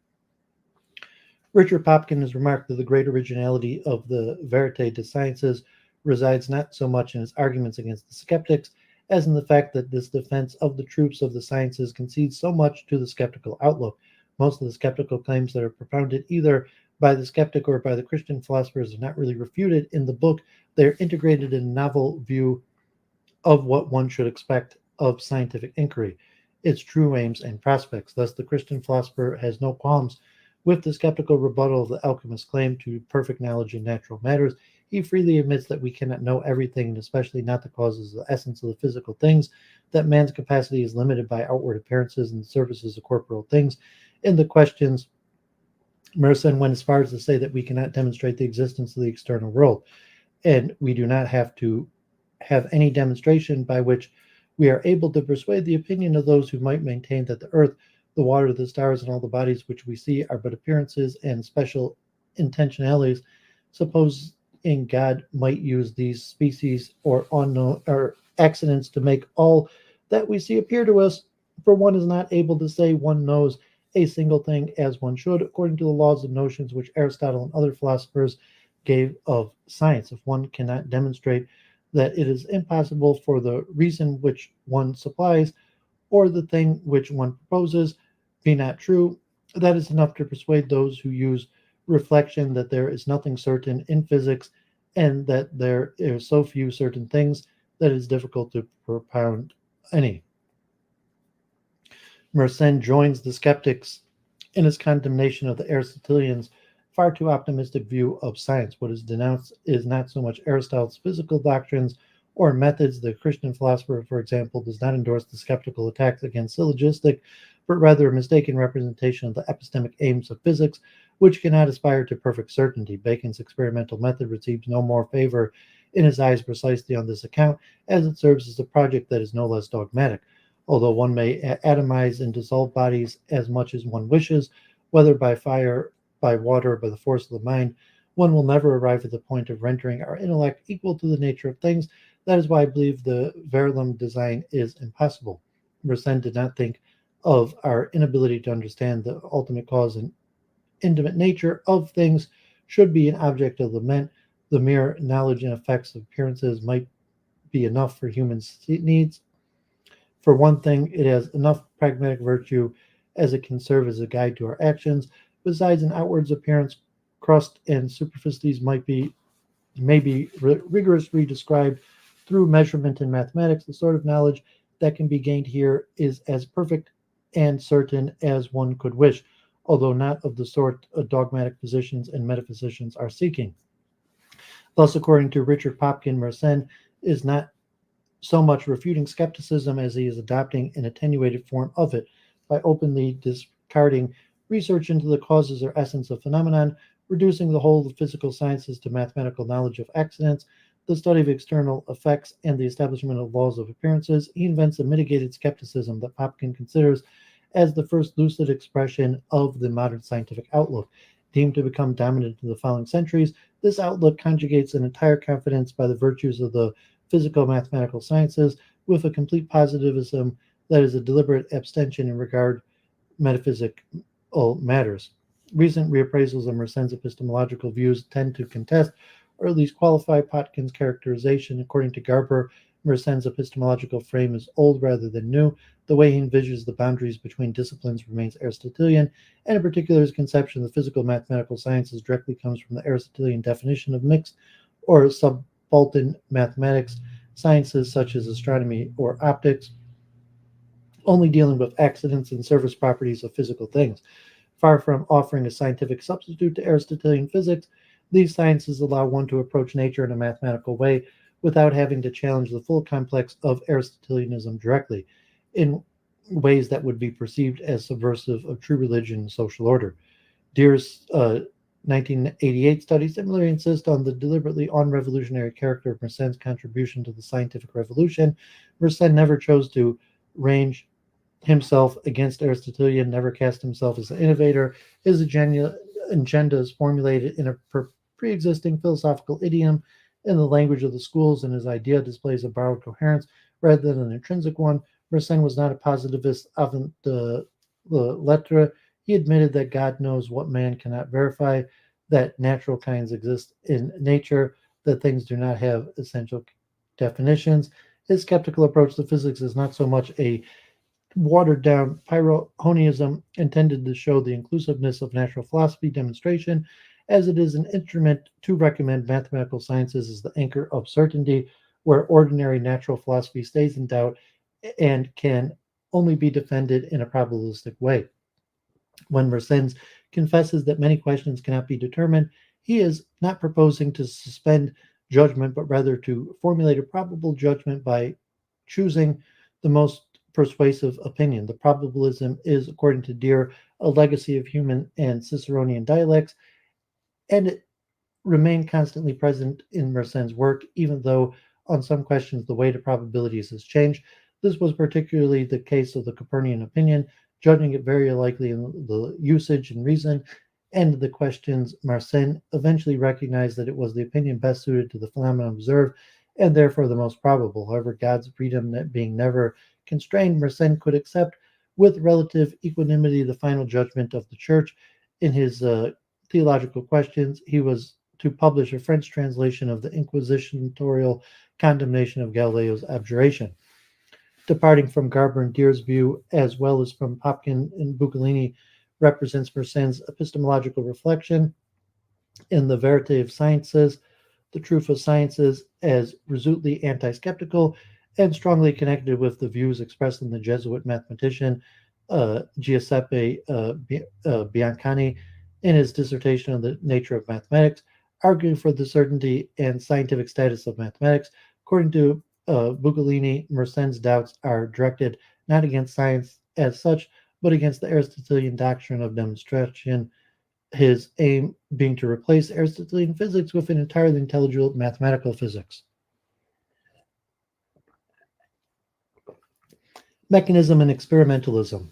Richard Popkin has remarked that the great originality of the Verite des Sciences resides not so much in his arguments against the skeptics as in the fact that this defense of the truths of the sciences concedes so much to the skeptical outlook. Most of the skeptical claims that are propounded either by the skeptic or by the Christian philosophers are not really refuted in the book. They are integrated in a novel view of what one should expect of scientific inquiry, its true aims and prospects. Thus, the Christian philosopher has no qualms with the skeptical rebuttal of the alchemist's claim to perfect knowledge in natural matters. He freely admits that we cannot know everything, and especially not the causes of the essence of the physical things, that man's capacity is limited by outward appearances and the surfaces of corporeal things. In the questions Mersenne went as far as to say that we cannot demonstrate the existence of the external world, and we do not have to have any demonstration by which we are able to persuade the opinion of those who might maintain that the earth, the water, the stars, and all the bodies which we see are but appearances and special intentionalities. Supposing God might use these species or unknown or accidents to make all that we see appear to us, for one is not able to say one knows a single thing as one should, according to the laws and notions which Aristotle and other philosophers gave of science. If one cannot demonstrate that it is impossible for the reason which one supplies or the thing which one proposes be not true, that is enough to persuade those who use reflection that there is nothing certain in physics and that there are so few certain things that it is difficult to propound any. Mersenne joins the skeptics in his condemnation of the Aristotelians' far too optimistic view of science. What is denounced is not so much Aristotle's physical doctrines or methods. The Christian philosopher, for example, does not endorse the skeptical attacks against syllogistic, but rather a mistaken representation of the epistemic aims of physics, which cannot aspire to perfect certainty. Bacon's experimental method receives no more favor in his eyes precisely on this account, as it serves as a project that is no less dogmatic. Although one may atomize and dissolve bodies as much as one wishes, whether by fire, by water, or by the force of the mind, one will never arrive at the point of rendering our intellect equal to the nature of things. That is why I believe the Verlam design is impossible. Mersenne did not think of our inability to understand the ultimate cause and intimate nature of things should be an object of lament. The mere knowledge and effects of appearances might be enough for human needs. For one thing, it has enough pragmatic virtue as it can serve as a guide to our actions. Besides an outward appearance, crust and superficies may be rigorously described through measurement in mathematics. The sort of knowledge that can be gained here is as perfect and certain as one could wish, although not of the sort dogmatic physicians and metaphysicians are seeking. Thus, according to Richard Popkin, Mersenne is not so much refuting skepticism as he is adopting an attenuated form of it by openly discarding research into the causes or essence of phenomenon, reducing the whole of physical sciences to mathematical knowledge of accidents, the study of external effects, and the establishment of laws of appearances. He invents a mitigated skepticism that Popkin considers as the first lucid expression of the modern scientific outlook. Deemed to become dominant in the following centuries, this outlook conjugates an entire confidence by the virtues of the physical mathematical sciences with a complete positivism that is a deliberate abstention in regard metaphysical matters. Recent reappraisals of Mersenne's epistemological views tend to contest or at least qualify Potkin's characterization. According to Garber, Mersenne's epistemological frame is old rather than new. The way he envisages the boundaries between disciplines remains Aristotelian, and in particular his conception of the physical mathematical sciences directly comes from the Aristotelian definition of mixed or subaltern mathematics, sciences such as astronomy or optics, only dealing with accidents and surface properties of physical things. Far from offering a scientific substitute to Aristotelian physics, these sciences allow one to approach nature in a mathematical way without having to challenge the full complex of Aristotelianism directly, in ways that would be perceived as subversive of true religion and social order. Deere's 1988 study similarly insists on the deliberately unrevolutionary character of Mersenne's contribution to the scientific revolution. Mersenne never chose to range himself against Aristotelian, never cast himself as an innovator. His agenda is formulated in a pre-existing philosophical idiom in the language of the schools, and his idea displays a borrowed coherence rather than an intrinsic one. Mersenne was not a positivist avant the lettre. He admitted that God knows what man cannot verify, that natural kinds exist in nature, that things do not have essential definitions. His skeptical approach to physics is not so much a watered down Pyrrhonism intended to show the inclusiveness of natural philosophy demonstration, as it is an instrument to recommend mathematical sciences as the anchor of certainty, where ordinary natural philosophy stays in doubt and can only be defended in a probabilistic way. When Mersenne confesses that many questions cannot be determined, he is not proposing to suspend judgment, but rather to formulate a probable judgment by choosing the most persuasive opinion. The probabilism is, according to Deere, a legacy of human and Ciceronian dialects, and it remained constantly present in Mersenne's work, even though on some questions the weight of probabilities has changed. This was particularly the case of the Copernican opinion, judging it very likely in the usage and reason, and the questions. Mersenne eventually recognized that it was the opinion best suited to the phenomenon observed, and therefore the most probable. However, God's freedom being never constrained, Mersenne could accept with relative equanimity the final judgment of the Church. In his theological questions, he was to publish a French translation of the inquisitorial condemnation of Galileo's abjuration. Departing from Garber and Deere's view, as well as from Popkin and Buccolini, represents Mersenne's epistemological reflection in the Verite of Sciences, the Truth of Sciences, as resolutely anti-skeptical and strongly connected with the views expressed in the Jesuit mathematician Giuseppe Biancani in his dissertation on the nature of mathematics, arguing for the certainty and scientific status of mathematics. According to Buccolini, Mersenne's doubts are directed not against science as such, but against the Aristotelian doctrine of demonstration, his aim being to replace Aristotelian physics with an entirely intelligible mathematical physics. Mechanism and experimentalism.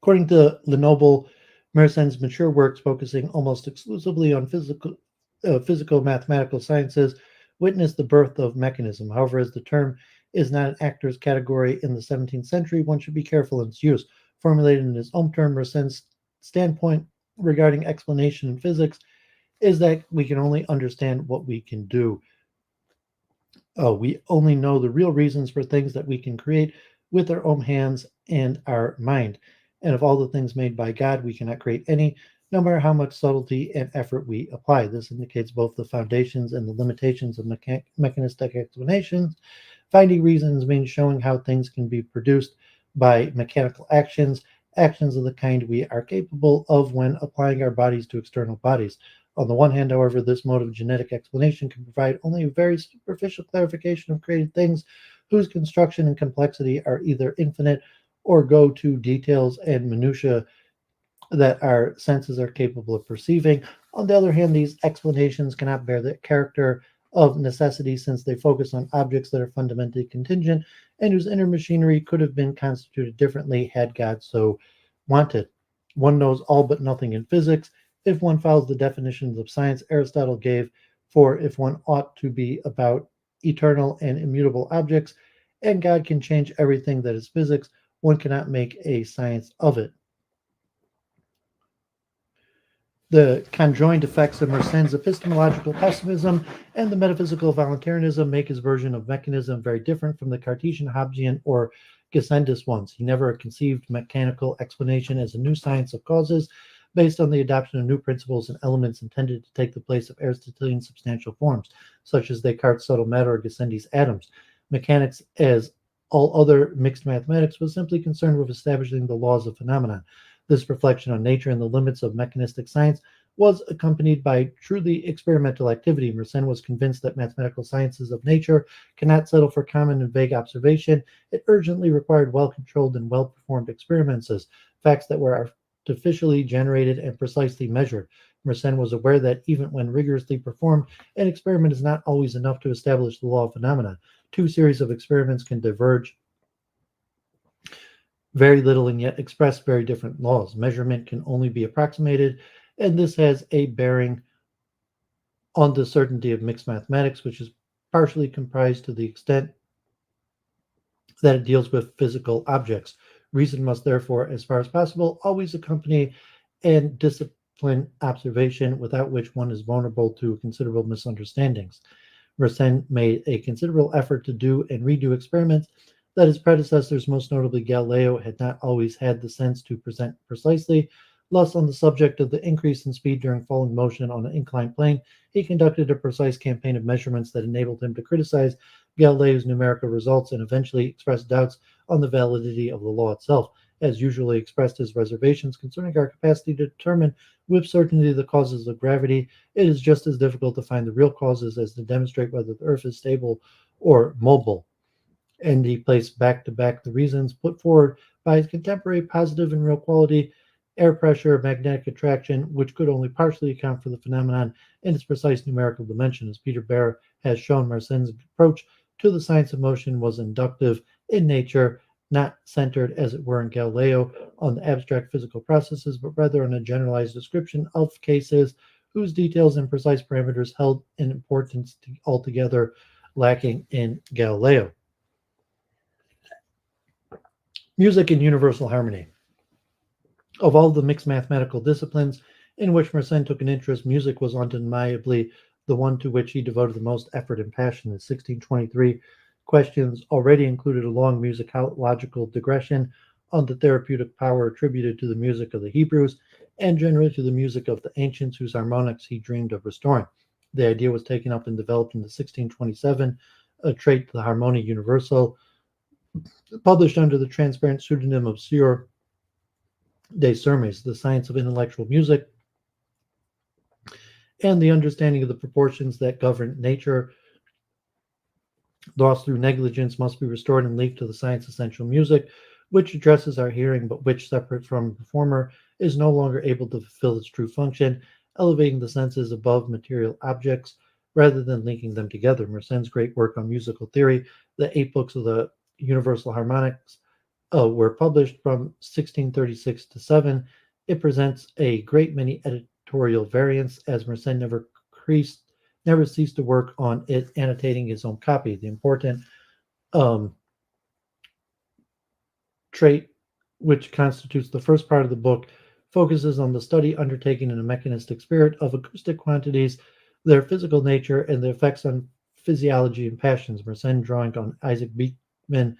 According to Lenoble, Mersenne's mature works focusing almost exclusively on physical mathematical sciences witnessed the birth of mechanism. However, as the term is not an actor's category in the 17th century, one should be careful in its use. Formulated in his own term, Mersenne's standpoint regarding explanation in physics is that we can only understand what we can do. We only know the real reasons for things that we can create with our own hands and our mind. And of all the things made by God, we cannot create any, no matter how much subtlety and effort we apply. This indicates both the foundations and the limitations of mechanistic explanations. Finding reasons means showing how things can be produced by mechanical actions, actions of the kind we are capable of when applying our bodies to external bodies. On the one hand, however, this mode of genetic explanation can provide only a very superficial clarification of created things whose construction and complexity are either infinite or go to details and minutiae that our senses are capable of perceiving. On the other hand, these explanations cannot bear the character of necessity since they focus on objects that are fundamentally contingent and whose inner machinery could have been constituted differently had God so wanted. One knows all but nothing in physics if one follows the definitions of science Aristotle gave for if one ought to be about eternal and immutable objects, and God can change everything that is physics, one cannot make a science of it. The conjoined effects of Mersenne's epistemological pessimism and the metaphysical voluntarism make his version of mechanism very different from the Cartesian, Hobbesian, or Gassendi ones. He never conceived mechanical explanation as a new science of causes based on the adoption of new principles and elements intended to take the place of Aristotelian substantial forms, such as Descartes' subtle matter or Gassendi's atoms. Mechanics, as all other mixed mathematics, was simply concerned with establishing the laws of phenomena. This reflection on nature and the limits of mechanistic science was accompanied by truly experimental activity. Mersenne was convinced that mathematical sciences of nature cannot settle for common and vague observation. It urgently required well-controlled and well-performed experiments, facts that were artificially generated and precisely measured. Mersenne was aware that even when rigorously performed, an experiment is not always enough to establish the law of phenomena. Two series of experiments can diverge very little and yet express very different laws. Measurement can only be approximated, and this has a bearing on the certainty of mixed mathematics, which is partially comprised to the extent that it deals with physical objects. Reason must therefore, as far as possible, always accompany and discipline observation, without which one is vulnerable to considerable misunderstandings. Mersenne made a considerable effort to do and redo experiments that his predecessors, most notably Galileo, had not always had the sense to present precisely. Thus, on the subject of the increase in speed during falling motion on an inclined plane, he conducted a precise campaign of measurements that enabled him to criticize Galileo's numerical results and eventually express doubts on the validity of the law itself. As usually expressed his reservations concerning our capacity to determine with certainty the causes of gravity, it is just as difficult to find the real causes as to demonstrate whether the Earth is stable or mobile. and he placed back to back the reasons put forward by his contemporary positive and real quality air pressure, magnetic attraction, which could only partially account for the phenomenon in its precise numerical dimension. As Peter Bayle has shown, Mersenne's approach to the science of motion was inductive in nature, not centered, as it were in Galileo, on the abstract physical processes, but rather on a generalized description of cases whose details and precise parameters held an importance altogether lacking in Galileo. Music and universal harmony. Of all the mixed mathematical disciplines in which Mersenne took an interest, music was undeniably the one to which he devoted the most effort and passion. His 1623 questions already included a long musicological digression on the therapeutic power attributed to the music of the Hebrews and generally to the music of the ancients whose harmonics he dreamed of restoring. The idea was taken up and developed in the 1627 trait the Harmonie Universelle, published under the transparent pseudonym of Sieur des Sermes, the science of intellectual music, and the understanding of the proportions that govern nature, lost through negligence, must be restored and linked to the science essential music, which addresses our hearing, but which, separate from the performer, is no longer able to fulfill its true function, elevating the senses above material objects rather than linking them together. Mersenne's great work on musical theory, the 8 books of the Universal Harmonics, were published from 1636 to 7. It presents a great many editorial variants, as Mersenne never ceased to work on it, annotating his own copy. The important um, trait, which constitutes the first part of the book, focuses on the study undertaken in a mechanistic spirit of acoustic quantities, their physical nature, and their effects on physiology and passions. Mersenne, drawing on Isaac Beekman,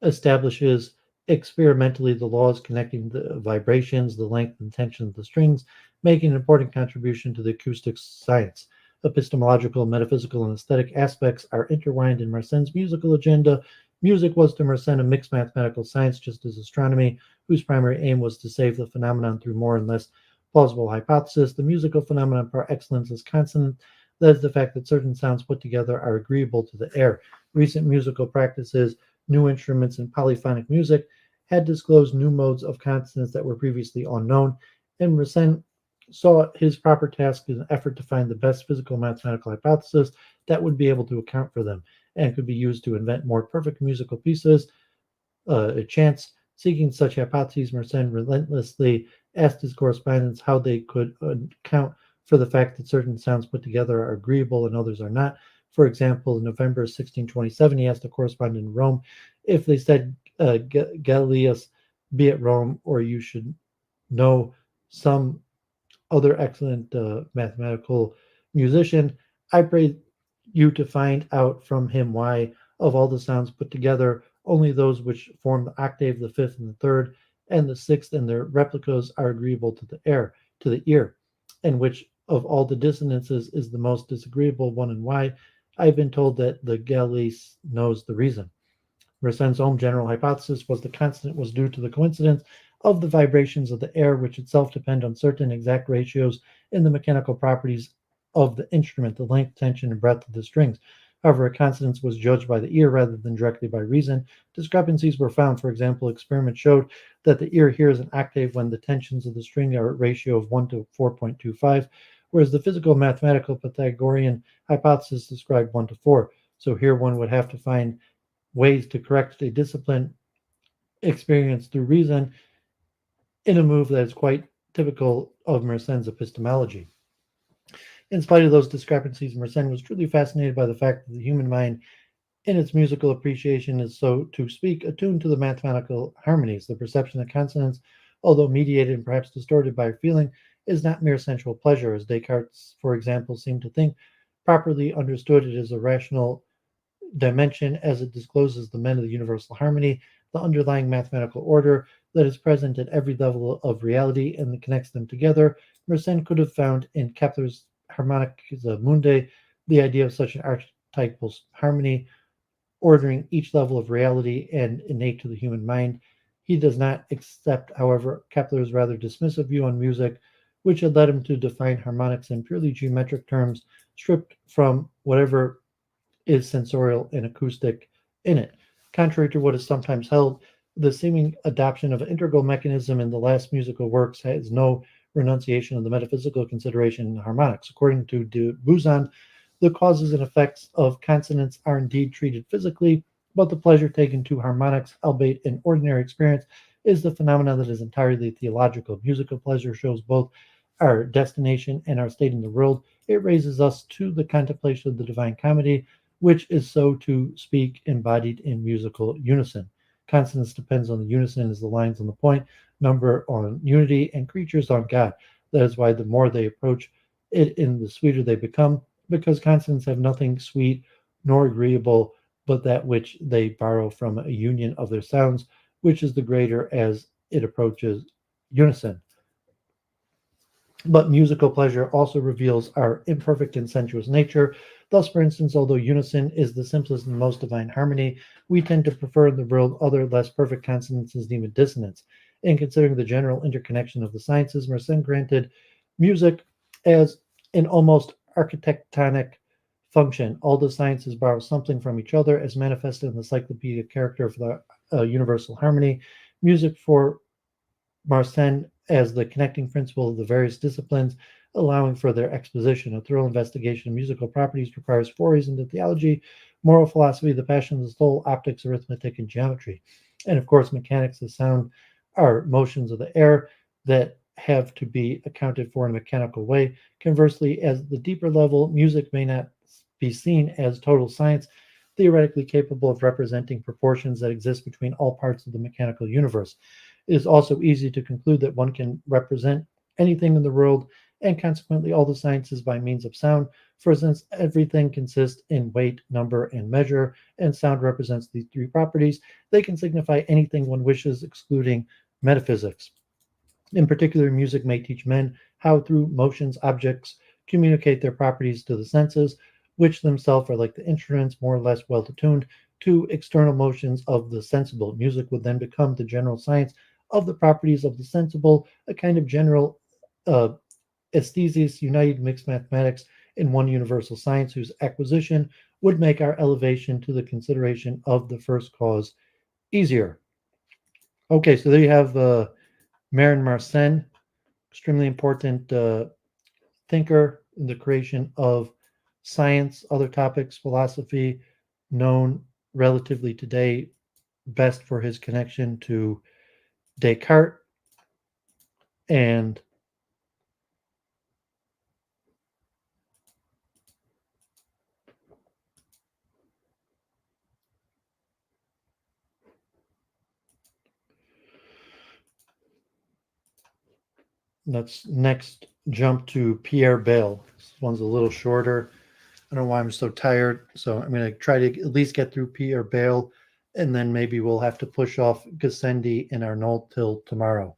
establishes experimentally the laws connecting the vibrations, the length and tension of the strings, making an important contribution to the acoustic science. Epistemological, metaphysical, and aesthetic aspects are intertwined in Mersenne's musical agenda. Music was to Mersenne a mixed mathematical science, just as astronomy, whose primary aim was to save the phenomenon through more and less plausible hypothesis. The musical phenomenon par excellence is consonant. That is the fact that certain sounds put together are agreeable to the air. Recent musical practices, new instruments, and polyphonic music had disclosed new modes of consonance that were previously unknown, and Mersenne saw his proper task in an effort to find the best physical mathematical hypothesis that would be able to account for them and could be used to invent more perfect musical pieces. A chance seeking such hypotheses, Mersenne relentlessly asked his correspondents how they could account for the fact that certain sounds put together are agreeable and others are not. For example, in November 1627, he asked a correspondent in Rome if they said Galileus be at Rome, or you should know some other excellent mathematical musician. I pray you to find out from him why, of all the sounds put together, only those which form the octave, the fifth, and the third, and the sixth, and their replicas are agreeable to the ear, and which of all the dissonances is the most disagreeable one, and why. I've been told that the Galileus knows the reason. Mersenne's own general hypothesis was the constant was due to the coincidence of the vibrations of the air, which itself depend on certain exact ratios in the mechanical properties of the instrument, the length, tension, and breadth of the strings. However, a consonance was judged by the ear rather than directly by reason. Discrepancies were found. For example, experiments showed that the ear hears an octave when the tensions of the string are a ratio of 1 to 4.25, whereas the physical mathematical Pythagorean hypothesis described 1 to 4. So here one would have to find ways to correct a discipline experience through reason in a move that is quite typical of Mersenne's epistemology. In spite of those discrepancies, Mersenne was truly fascinated by the fact that the human mind, in its musical appreciation, is, so to speak, attuned to the mathematical harmonies. The perception of consonance, although mediated and perhaps distorted by feeling, is not mere sensual pleasure, as Descartes, for example, seemed to think. Properly understood, it is a rational dimension, as it discloses the men of the universal harmony, the underlying mathematical order that is present at every level of reality and that connects them together. Mersenne could have found in Kepler's Harmonica Mundi the idea of such an archetypal harmony, ordering each level of reality and innate to the human mind. He does not accept, however, Kepler's rather dismissive view on music, which had led him to define harmonics in purely geometric terms, stripped from whatever is sensorial and acoustic in it. Contrary to what is sometimes held, the seeming adoption of an integral mechanism in the last musical works has no renunciation of the metaphysical consideration in harmonics. According to de Buzan, the causes and effects of consonance are indeed treated physically, but the pleasure taken to harmonics, albeit in ordinary experience, is the phenomenon that is entirely theological. Musical pleasure shows both our destination and our state in the world. It raises us to the contemplation of the divine comedy, which is, so to speak, embodied in musical unison. Consonance depends on the unison as the lines on the point, number on unity, and creatures on God. That is why the more they approach it in, the sweeter they become, because consonants have nothing sweet nor agreeable but that which they borrow from a union of their sounds, which is the greater as it approaches unison. But musical pleasure also reveals our imperfect and sensuous nature. Thus, for instance, although unison is the simplest and most divine harmony, we tend to prefer in the world other less perfect consonances deemed dissonance. In considering the general interconnection of the sciences, Mersenne granted music as an almost architectonic function. All the sciences borrow something from each other, as manifested in the encyclopedic character of the universal harmony. Music for Mersenne as the connecting principle of the various disciplines, allowing for their exposition. A thorough investigation of musical properties requires forays into theology, moral philosophy, the passion of the soul, optics, arithmetic, and geometry. And of course, mechanics of sound are motions of the air that have to be accounted for in a mechanical way. Conversely, as the deeper level, music may not be seen as total science, theoretically capable of representing proportions that exist between all parts of the mechanical universe. It is also easy to conclude that one can represent anything in the world and consequently all the sciences by means of sound. For since everything consists in weight, number, and measure, and sound represents these three properties, they can signify anything one wishes, excluding metaphysics. In particular, music may teach men how, through motions, objects communicate their properties to the senses, which themselves are like the instruments, more or less well attuned to external motions of the sensible. Music would then become the general science of the properties of the sensible, a kind of general uh, aesthesis, united mixed mathematics in one universal science, whose acquisition would make our elevation to the consideration of the first cause easier. Okay, so there you have Marin Mersenne, extremely important thinker in the creation of science, other topics, philosophy, known relatively today best for his connection to Descartes. And let's next jump to Pierre Bayle. This one's a little shorter. I don't know why I'm so tired. So I'm going to try to at least get through Pierre Bayle, and then maybe we'll have to push off Gassendi and Arnault till tomorrow.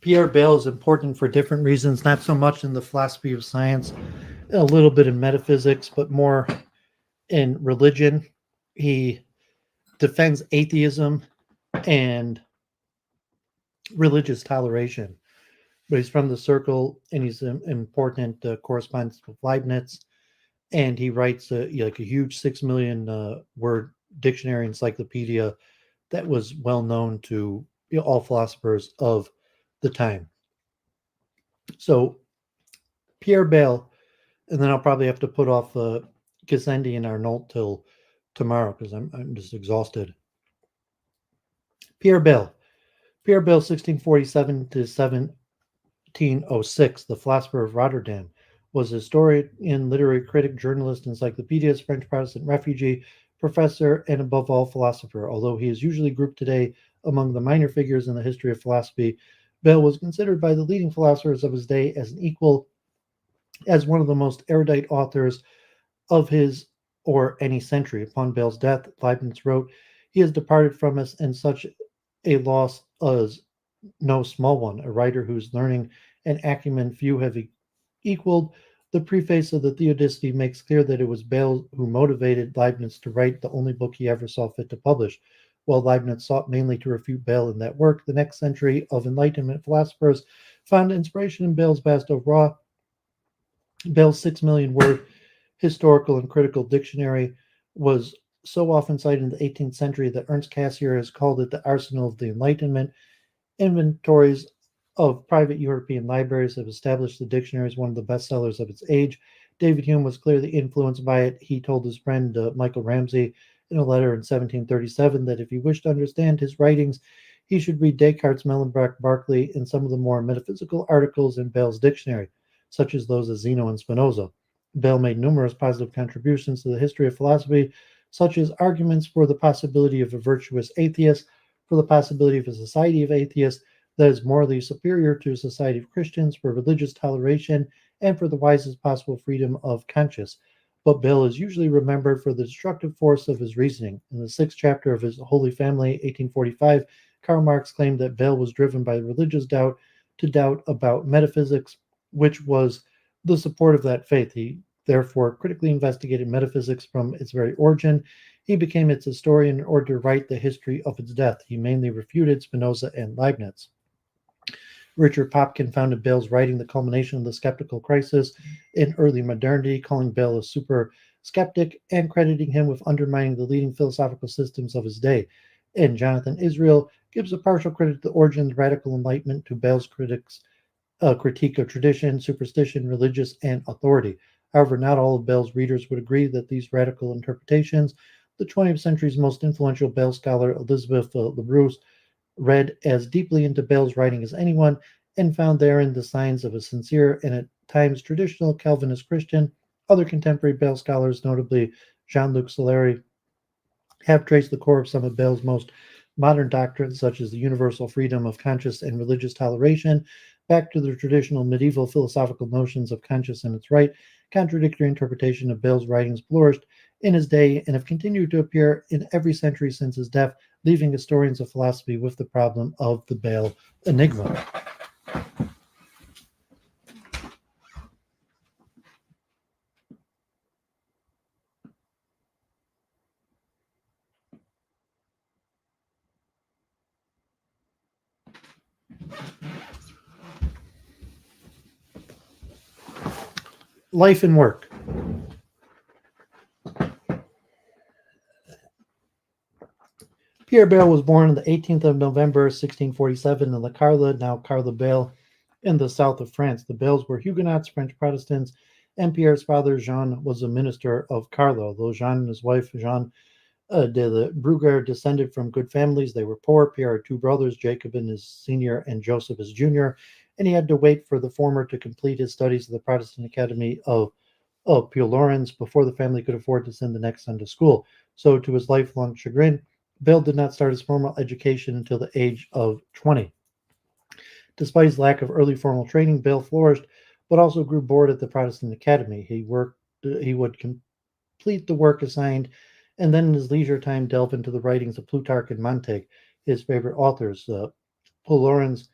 Pierre Bayle is important for different reasons, not so much in the philosophy of science, a little bit in metaphysics, but more in religion. He defends atheism and religious toleration, but he's from the circle and he's an important correspondent with Leibniz. And he writes like a huge 6 million word dictionary encyclopedia that was well known to all philosophers of the time. So Pierre Bayle, and then I'll probably have to put off Gassendi and Arnault till tomorrow because I'm just exhausted. Pierre Bayle. Pierre Bayle, 1647 to 1706, the philosopher of Rotterdam, was a historian, literary critic, journalist, encyclopedist, French Protestant refugee, professor, and above all, philosopher. Although he is usually grouped today among the minor figures in the history of philosophy, Bayle was considered by the leading philosophers of his day as an equal, as one of the most erudite authors of his or any century. Upon Bayle's death, Leibniz wrote, "He has departed from us, and such a loss as no small one, a writer whose learning and acumen few have equaled, The preface of the Theodicee makes clear that it was Bayle who motivated Leibniz to write the only book he ever saw fit to publish. While Leibniz sought mainly to refute Bayle in that work, the next century of Enlightenment philosophers found inspiration in Bayle's vast oeuvre. Bayle's 6 million word historical and critical dictionary was so often cited in the 18th century that Ernst Cassirer has called it the arsenal of the Enlightenment. Inventories of private European libraries have established the dictionary as one of the bestsellers of its age. David Hume was clearly influenced by it. He told his friend Michael Ramsay in a letter in 1737 that if he wished to understand his writings, he should read Descartes, Muhlenberg, Berkeley, and some of the more metaphysical articles in Bayle's dictionary, such as those of Zeno and Spinoza. Bayle made numerous positive contributions to the history of philosophy, such as arguments for the possibility of a virtuous atheist, for the possibility of a society of atheists that is morally superior to a society of Christians, for religious toleration, and for the wisest possible freedom of conscience. But Bayle is usually remembered for the destructive force of his reasoning. In the sixth chapter of his Holy Family, 1845, Karl Marx claimed that Bayle was driven by religious doubt to doubt about metaphysics, which was the support of that faith. He therefore critically investigated metaphysics from its very origin. He became its historian in order to write the history of its death. He mainly refuted Spinoza and Leibniz. Richard Popkin founded Bayle's writing the culmination of the skeptical crisis in early modernity, calling Bayle a super skeptic and crediting him with undermining the leading philosophical systems of his day. And Jonathan Israel gives a partial credit to the origin of the radical enlightenment to Bayle's critics critique of tradition, superstition, religious, and authority. However, not all of Bayle's readers would agree that these radical interpretations, the 20th century's most influential Bayle scholar, Elizabeth Labrousse, read as deeply into Bayle's writing as anyone and found therein the signs of a sincere and at times traditional Calvinist Christian. Other contemporary Bayle scholars, notably Jean-Luc Solari, have traced the core of some of Bayle's most modern doctrines, such as the universal freedom of conscience and religious toleration, back to the traditional medieval philosophical notions of conscience and its right. Contradictory interpretation of Bayle's writings flourished in his day and have continued to appear in every century since his death, leaving historians of philosophy with the problem of the Bayle enigma. Life and work. Pierre Bayle was born on the 18th of November, 1647, in La Carle, now Carle-Bayle, in the south of France. The Bayles were Huguenots, French Protestants, and Pierre's father, Jean, was a minister of Carlo. Though Jean and his wife, Jean de la Brugère, descended from good families, they were poor. Pierre had two brothers, Jacob and his senior, and Joseph as junior, and he had to wait for the former to complete his studies at the Protestant Academy of Pure-Laurens before the family could afford to send the next son to school. So, to his lifelong chagrin, Bayle did not start his formal education until the age of 20. Despite his lack of early formal training, Bayle flourished, but also grew bored at the Protestant Academy. He would complete the work assigned, and then in his leisure time delve into the writings of Plutarch and Montaigne, his favorite authors. Pure-Laurens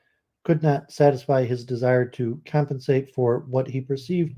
could not satisfy his desire to compensate for what he perceived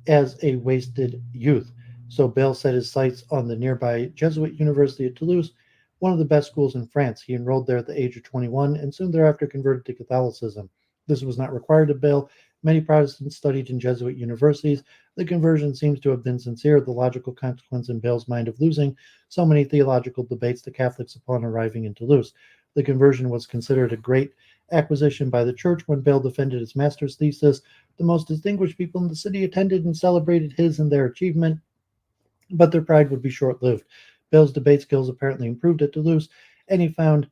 as a wasted youth. So Bayle set his sights on the nearby Jesuit University of Toulouse, one of the best schools in France. He enrolled there at the age of 21 and soon thereafter converted to Catholicism. This was not required of Bayle. Many Protestants studied in Jesuit universities. The conversion seems to have been sincere, the logical consequence in Bayle's mind of losing so many theological debates to Catholics upon arriving in Toulouse. The conversion was considered a great acquisition by the church when Bayle defended his master's thesis. The most distinguished people in the city attended and celebrated his and their achievement, but their pride would be short-lived. Bayle's debate skills apparently improved at Toulouse, and he found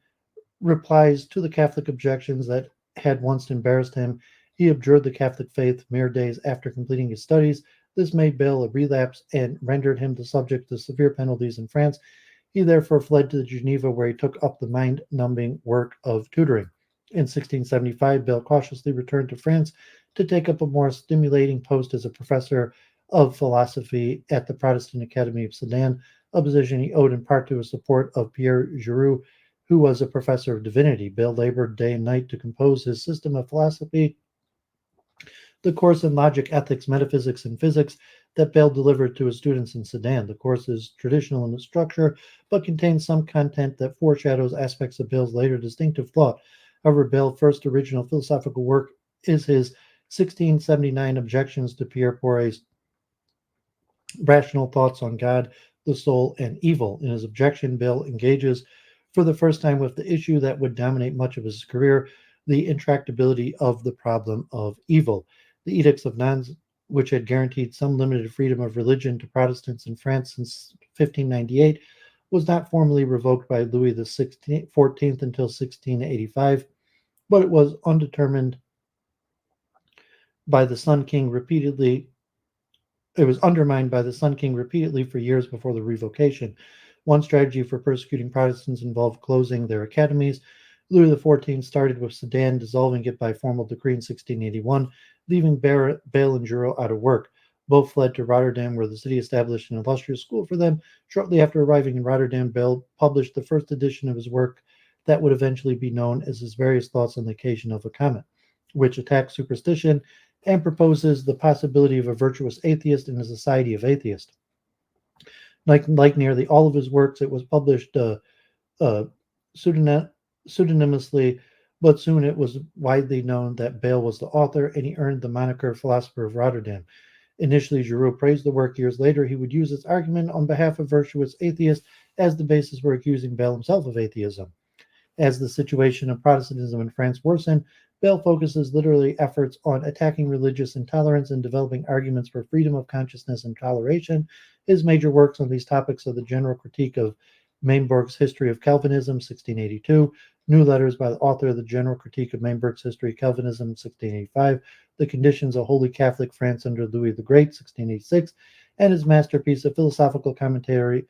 replies to the Catholic objections that had once embarrassed him. He abjured the Catholic faith mere days after completing his studies. This made Bayle a relapse and rendered him the subject of severe penalties in France. He therefore fled to Geneva, where he took up the mind-numbing work of tutoring. In 1675, Bayle cautiously returned to France to take up a more stimulating post as a professor of philosophy at the Protestant Academy of Sedan, a position he owed in part to his support of Pierre Giroux, who was a professor of divinity. Bayle labored day and night to compose his system of philosophy, the course in logic, ethics, metaphysics, and physics that Bayle delivered to his students in Sedan. The course is traditional in its structure, but contains some content that foreshadows aspects of Bayle's later distinctive thought. However, Bayle's first original philosophical work is his 1679 Objections to Pierre Poiret's Rational Thoughts on God, the Soul, and Evil. In his objection, Bayle engages for the first time with the issue that would dominate much of his career, the intractability of the problem of evil. The Edicts of Nantes, which had guaranteed some limited freedom of religion to Protestants in France since 1598, was not formally revoked by Louis XIV until 1685, but it was undetermined by the Sun King repeatedly it was undermined by the Sun King repeatedly for years before the revocation. One strategy for persecuting Protestants involved closing their academies. Louis XIV started with Sedan, dissolving it by formal decree in 1681, leaving Bayle and Giraud out of work. Both fled to Rotterdam, where the city established an illustrious school for them. Shortly after arriving in Rotterdam, Bayle published the first edition of his work that would eventually be known as his Various Thoughts on the Occasion of a Comet, which attacks superstition and proposes the possibility of a virtuous atheist in a society of atheists. Like nearly all of his works, it was published uh, pseudonymously, but soon it was widely known that Bayle was the author, and he earned the moniker Philosopher of Rotterdam. Initially, Giraud praised the work. Years later, he would use its argument on behalf of virtuous atheists as the basis for accusing Bayle himself of atheism. As the situation of Protestantism in France worsened, Bayle focuses literary efforts on attacking religious intolerance and developing arguments for freedom of consciousness and toleration. His major works on these topics are the General Critique of Mainbourg's History of Calvinism, 1682, New Letters by the author of the General Critique of Mainbourg's History of Calvinism, 1685, The Conditions of Holy Catholic France under Louis the Great, 1686, and his masterpiece, A Philosophical Commentary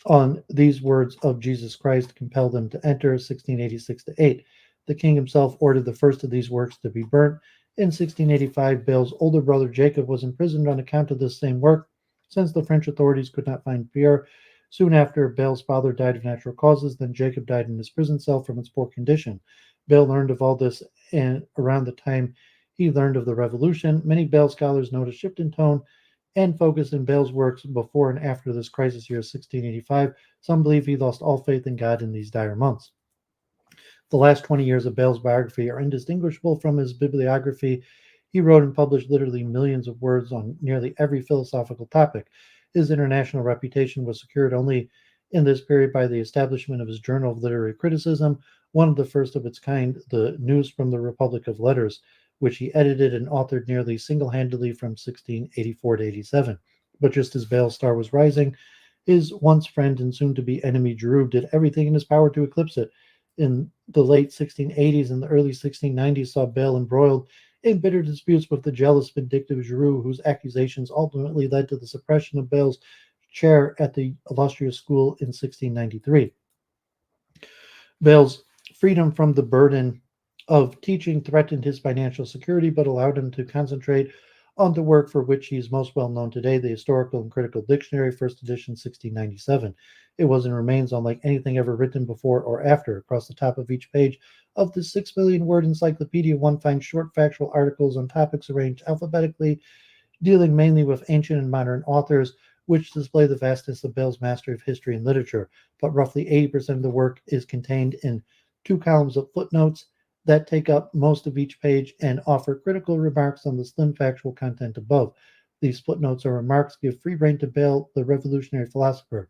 on These Words of Jesus Christ, Compel Them to Enter, 1686-8. The king himself ordered the first of these works to be burnt. In 1685, Bayle's older brother Jacob was imprisoned on account of this same work, since the French authorities could not find Pierre. Soon after, Bayle's father died of natural causes, then Jacob died in his prison cell from its poor condition. Bayle learned of all this, and around the time he learned of the revolution, many Bayle scholars note a shift in tone and focus in Bayle's works before and after this crisis year, 1685. Some believe he lost all faith in God in these dire months. The last 20 years of Bayle's biography are indistinguishable from his bibliography. He wrote and published literally millions of words on nearly every philosophical topic. His international reputation was secured only in this period by the establishment of his Journal of Literary Criticism, one of the first of its kind, the News from the Republic of Letters, which he edited and authored nearly single-handedly from 1684 to 87. But just as Bayle's star was rising, his once friend and soon-to-be enemy Giraud did everything in his power to eclipse it. In the late 1680s and the early 1690s saw Bayle embroiled in bitter disputes with the jealous, vindictive Giraud, whose accusations ultimately led to the suppression of Bayle's chair at the illustrious school in 1693. Bayle's freedom from the burden of teaching threatened his financial security, but allowed him to concentrate on the work for which he is most well known today, the Historical and Critical Dictionary, first edition, 1697. It was and remains unlike anything ever written before or after. Across the top of each page of the 6 million-word encyclopedia, one finds short factual articles on topics arranged alphabetically, dealing mainly with ancient and modern authors, which display the vastness of Bayle's mastery of history and literature. But roughly 80% of the work is contained in 2 columns of footnotes that take up most of each page and offer critical remarks on the slim factual content above. These footnotes or remarks give free rein to Bayle, the revolutionary philosopher.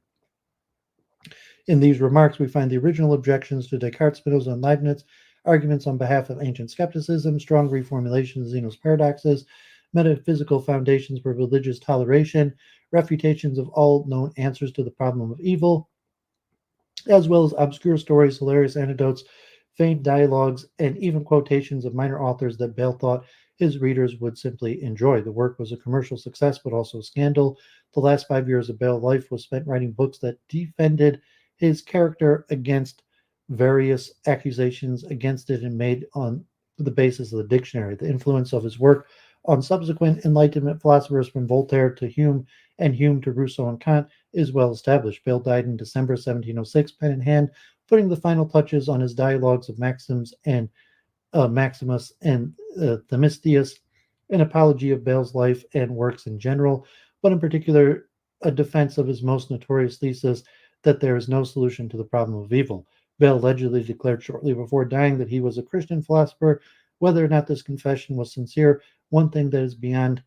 In these remarks, we find the original objections to Descartes, Spinoza, and Leibniz, arguments on behalf of ancient skepticism, strong reformulations of Zeno's paradoxes, metaphysical foundations for religious toleration, refutations of all known answers to the problem of evil, as well as obscure stories, hilarious anecdotes, faint dialogues, and even quotations of minor authors that Bayle thought his readers would simply enjoy. The work was a commercial success, but also a scandal. The last 5 years of Bayle's life was spent writing books that defended his character against various accusations against it and made on the basis of the dictionary. The influence of his work on subsequent Enlightenment philosophers from Voltaire to Hume and Hume to Rousseau and Kant is well established. Bayle died in December 1706, pen in hand, putting the final touches on his dialogues of Maximus and Themistius, an apology of Bayle's life and works in general, but in particular, a defense of his most notorious thesis that there is no solution to the problem of evil. Bayle allegedly declared shortly before dying that he was a Christian philosopher. Whether or not this confession was sincere, one thing that is beyond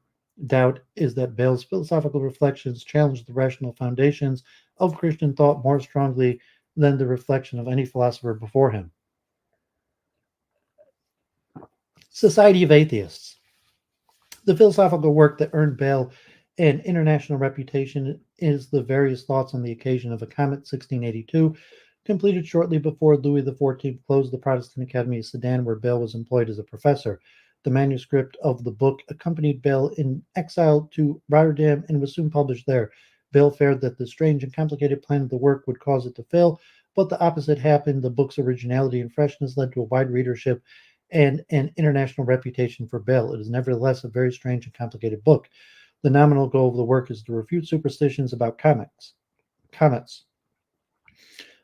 doubt is that Bayle's philosophical reflections challenged the rational foundations of Christian thought more strongly than the reflection of any philosopher before him. Society of Atheists. The philosophical work that earned Bayle an international reputation is the Various Thoughts on the Occasion of a Comet, 1682, completed shortly before Louis XIV closed the Protestant Academy of Sedan, where Bayle was employed as a professor. The manuscript of the book accompanied Bayle in exile to Rotterdam and was soon published there. Bayle feared that the strange and complicated plan of the work would cause it to fail, but the opposite happened. The book's originality and freshness led to a wide readership and an international reputation for Bayle. It is nevertheless a very strange and complicated book. The nominal goal of the work is to refute superstitions about comets.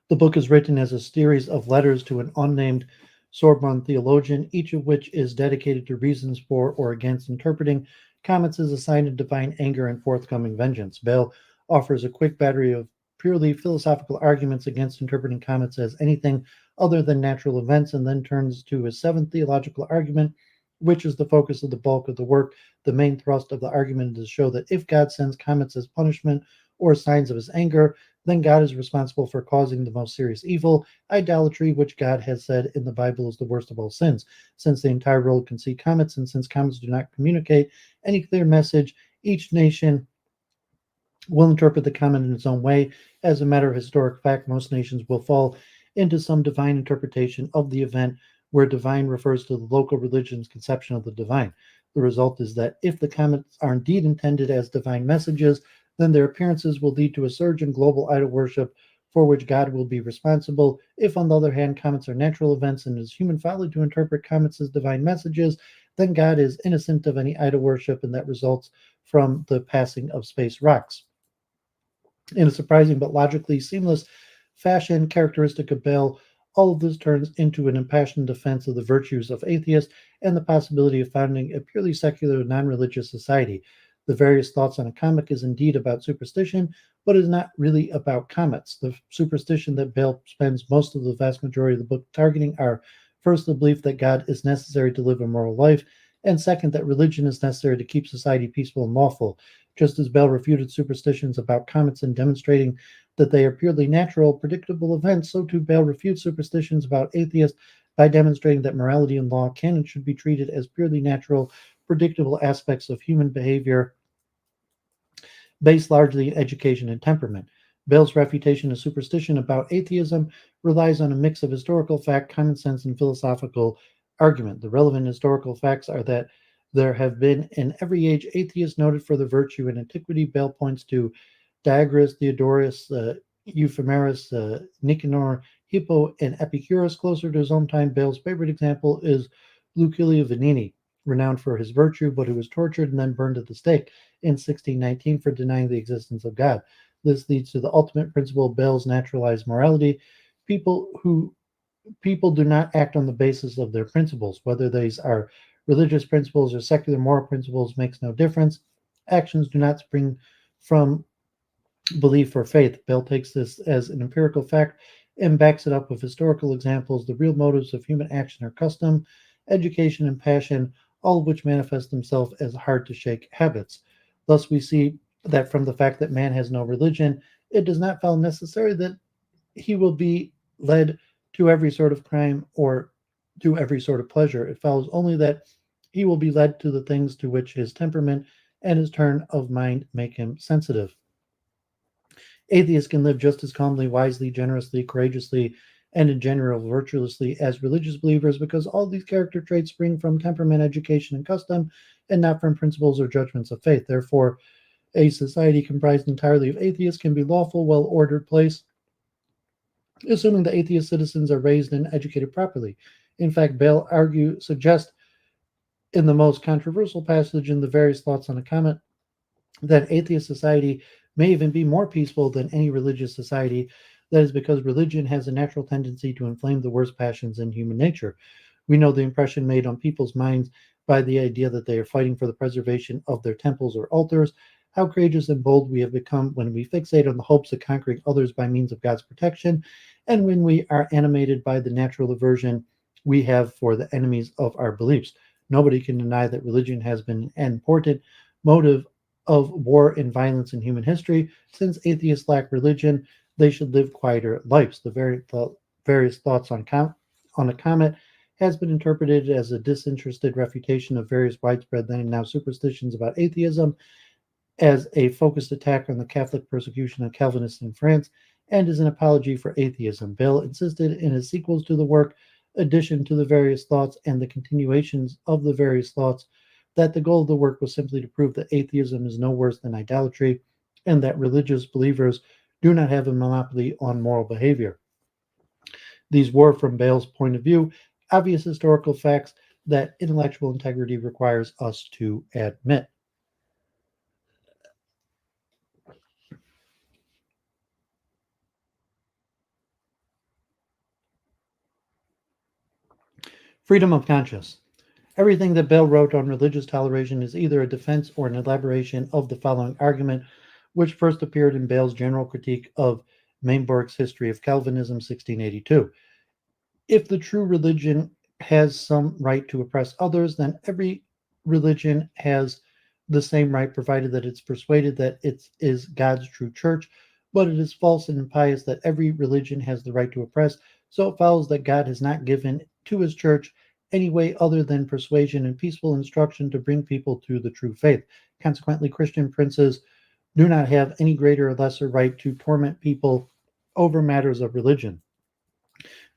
The book is written as a series of letters to an unnamed Sorbonne theologian, each of which is dedicated to reasons for or against interpreting comets as a sign of divine anger and forthcoming vengeance. Bayle offers a quick battery of purely philosophical arguments against interpreting comets as anything other than natural events, and then turns to his seventh theological argument, which is the focus of the bulk of the work. The main thrust of the argument is to show that if God sends comets as punishment or signs of his anger, then God is responsible for causing the most serious evil, idolatry, which God has said in the Bible is the worst of all sins. Since the entire world can see comets, and since comets do not communicate any clear message, each nation will interpret the comet in its own way. As a matter of historic fact, most nations will fall into some divine interpretation of the event, where divine refers to the local religion's conception of the divine. The result is that if the comets are indeed intended as divine messages, then their appearances will lead to a surge in global idol worship for which God will be responsible. If, on the other hand, comets are natural events and it is human folly to interpret comets as divine messages, then God is innocent of any idol worship, and that results from the passing of space rocks. In a surprising but logically seamless fashion characteristic of Bayle, all of this turns into an impassioned defense of the virtues of atheists and the possibility of founding a purely secular, non-religious society. The Various Thoughts on a Comet is indeed about superstition, but is not really about comets. The superstition that Bayle spends most of the vast majority of the book targeting are, first, the belief that God is necessary to live a moral life, and second, that religion is necessary to keep society peaceful and lawful. Just as Bayle refuted superstitions about comets in demonstrating that they are purely natural, predictable events, so too Bayle refutes superstitions about atheists by demonstrating that morality and law can and should be treated as purely natural, predictable aspects of human behavior based largely in education and temperament. Bayle's refutation of superstition about atheism relies on a mix of historical fact, common sense, and philosophical argument. The relevant historical facts are that there have been in every age atheists noted for their virtue and antiquity. Bayle points to Diagoras, Theodorus, Euphemerus, Nicanor, Hippo, and Epicurus. Closer to his own time, Bayle's favorite example is Lucilio Vanini, renowned for his virtue, but who was tortured and then burned at the stake in 1619 for denying the existence of God. This leads to the ultimate principle of Bayle's naturalized morality. People do not act on the basis of their principles, whether these are religious principles or secular moral principles makes no difference. Actions do not spring from belief or faith. Bayle takes this as an empirical fact and backs it up with historical examples. The real motives of human action are custom, education, and passion, all of which manifest themselves as hard to shake habits. Thus, we see that from the fact that man has no religion, it does not follow necessarily that he will be led to every sort of crime or to every sort of pleasure. It follows only that he will be led to the things to which his temperament and his turn of mind make him sensitive. Atheists can live just as calmly, wisely, generously, courageously, and in general virtuously as religious believers, because all these character traits spring from temperament, education, and custom, and not from principles or judgments of faith. Therefore, a society comprised entirely of atheists can be lawful, well-ordered place, assuming the atheist citizens are raised and educated properly. In fact, Bayle suggests in the most controversial passage in the Various Thoughts on a Comet that atheist society may even be more peaceful than any religious society. That is because religion has a natural tendency to inflame the worst passions in human nature. We know the impression made on people's minds by the idea that they are fighting for the preservation of their temples or altars. How courageous and bold we have become when we fixate on the hopes of conquering others by means of God's protection, and when we are animated by the natural aversion we have for the enemies of our beliefs. Nobody can deny that religion has been an important motive of war and violence in human history. Since atheists lack religion, they should live quieter lives. The various thoughts on a comet has been interpreted as a disinterested refutation of various widespread then and now superstitions about atheism, as a focused attack on the Catholic persecution of Calvinists in France, and as an apology for atheism. Bayle insisted in his sequels to the work, addition to the various thoughts and the continuations of the various thoughts, that the goal of the work was simply to prove that atheism is no worse than idolatry, and that religious believers do not have a monopoly on moral behavior. These were, from Bayle's point of view, obvious historical facts that intellectual integrity requires us to admit. Freedom of conscience. Everything that Bayle wrote on religious toleration is either a defense or an elaboration of the following argument, which first appeared in Bayle's general critique of Mainbourg's History of Calvinism, 1682. If the true religion has some right to oppress others, then every religion has the same right, provided that it's persuaded that it is God's true church. But it is false and impious that every religion has the right to oppress, so it follows that God has not given to his church any way other than persuasion and peaceful instruction to bring people to the true faith. Consequently, Christian princes do not have any greater or lesser right to torment people over matters of religion.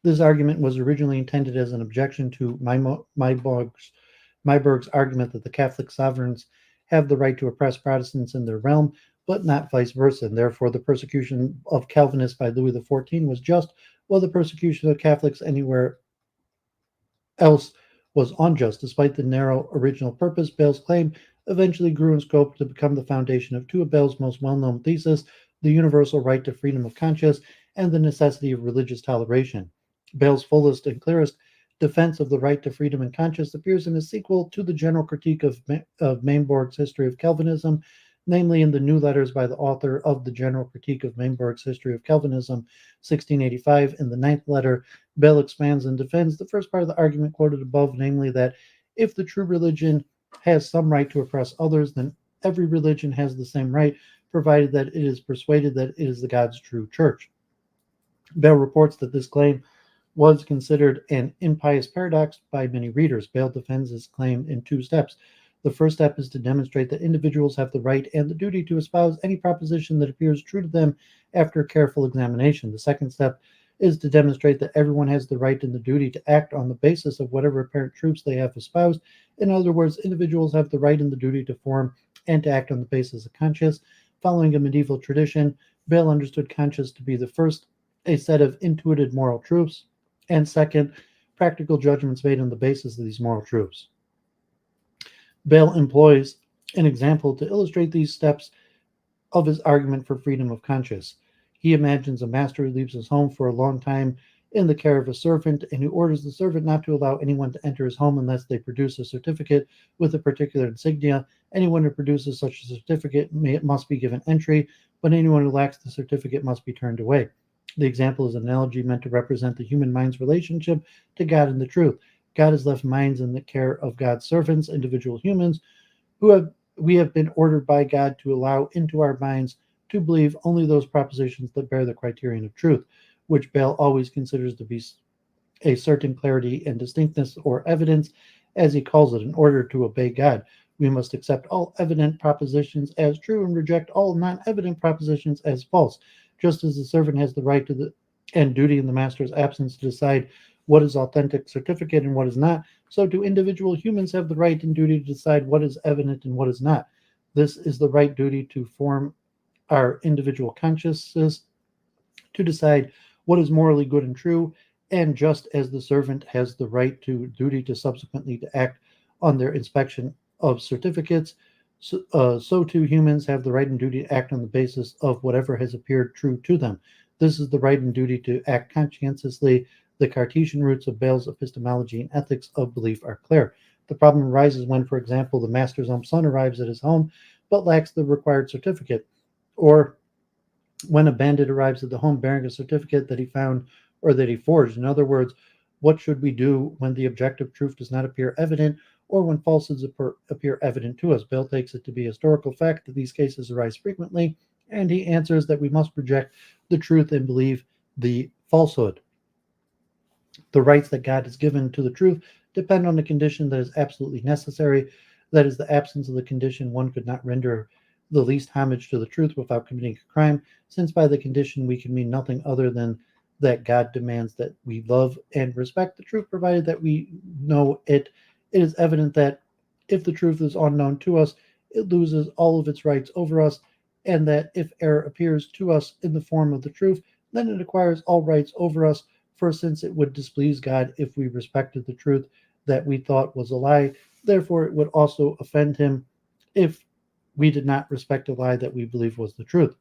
This argument was originally intended as an objection to Myburgh's argument that the Catholic sovereigns have the right to oppress Protestants in their realm, but not vice versa, and therefore the persecution of Calvinists by Louis XIV was just, while the persecution of Catholics anywhere else was unjust. Despite the narrow original purpose, Bayle's claim eventually grew in scope to become the foundation of two of Bayle's most well-known theses: the universal right to freedom of conscience and the necessity of religious toleration. Bayle's fullest and clearest defense of the right to freedom and conscience appears in his sequel to the general critique of Mainbourg's History of Calvinism, namely in the new letters by the author of the general critique of Mainbourg's History of Calvinism, 1685. In the ninth letter, Bayle expands and defends the first part of the argument quoted above, namely that if the true religion has some right to oppress others, then every religion has the same right, provided that it is persuaded that it is the God's true church. Bayle reports that this claim was considered an impious paradox by many readers. Bayle defends his claim in two steps. The first step is to demonstrate that individuals have the right and the duty to espouse any proposition that appears true to them after careful examination. The second step is to demonstrate that everyone has the right and the duty to act on the basis of whatever apparent truths they have espoused. In other words, individuals have the right and the duty to form and to act on the basis of conscience. Following a medieval tradition, Bayle understood conscience to be the first, a set of intuited moral truths, and second, practical judgments made on the basis of these moral truths. Bayle employs an example to illustrate these steps of his argument for freedom of conscience. He imagines a master who leaves his home for a long time in the care of a servant, and who orders the servant not to allow anyone to enter his home unless they produce a certificate with a particular insignia. Anyone who produces such a certificate must be given entry, but anyone who lacks the certificate must be turned away. The example is an analogy meant to represent the human mind's relationship to God and the truth. God has left minds in the care of God's servants, individual humans, we have been ordered by God to allow into our minds to believe only those propositions that bear the criterion of truth, which Bayle always considers to be a certain clarity and distinctness or evidence, as he calls it. In order to obey God, we must accept all evident propositions as true and reject all non-evident propositions as false. Just as the servant has the right to and duty in the master's absence to decide what is authentic certificate and what is not, so do individual humans have the right and duty to decide what is evident and what is not. This is the right duty to form our individual consciences, to decide what is morally good and true, and just as the servant has the right to duty to subsequently to act on their inspection of certificates, so too humans have the right and duty to act on the basis of whatever has appeared true to them. This is the right and duty to act conscientiously. The Cartesian roots of Bayle's epistemology and ethics of belief are clear. The problem arises when, for example, the master's own son arrives at his home but lacks the required certificate, or when a bandit arrives at the home bearing a certificate that he found or that he forged. In other words, what should we do when the objective truth does not appear evident, or when falsehoods appear evident to us? Bayle takes it to be a historical fact that these cases arise frequently, and he answers that we must reject the truth and believe the falsehood. The rights that God has given to the truth depend on the condition that is absolutely necessary. That is, the absence of the condition, one could not render the least homage to the truth without committing a crime, since by the condition we can mean nothing other than that God demands that we love and respect the truth, provided that we know it. It is evident that if the truth is unknown to us, it loses all of its rights over us, and that if error appears to us in the form of the truth, then it acquires all rights over us. For since it would displease God if we respected the truth that we thought was a lie, therefore it would also offend him if we did not respect a lie that we believe was the truth.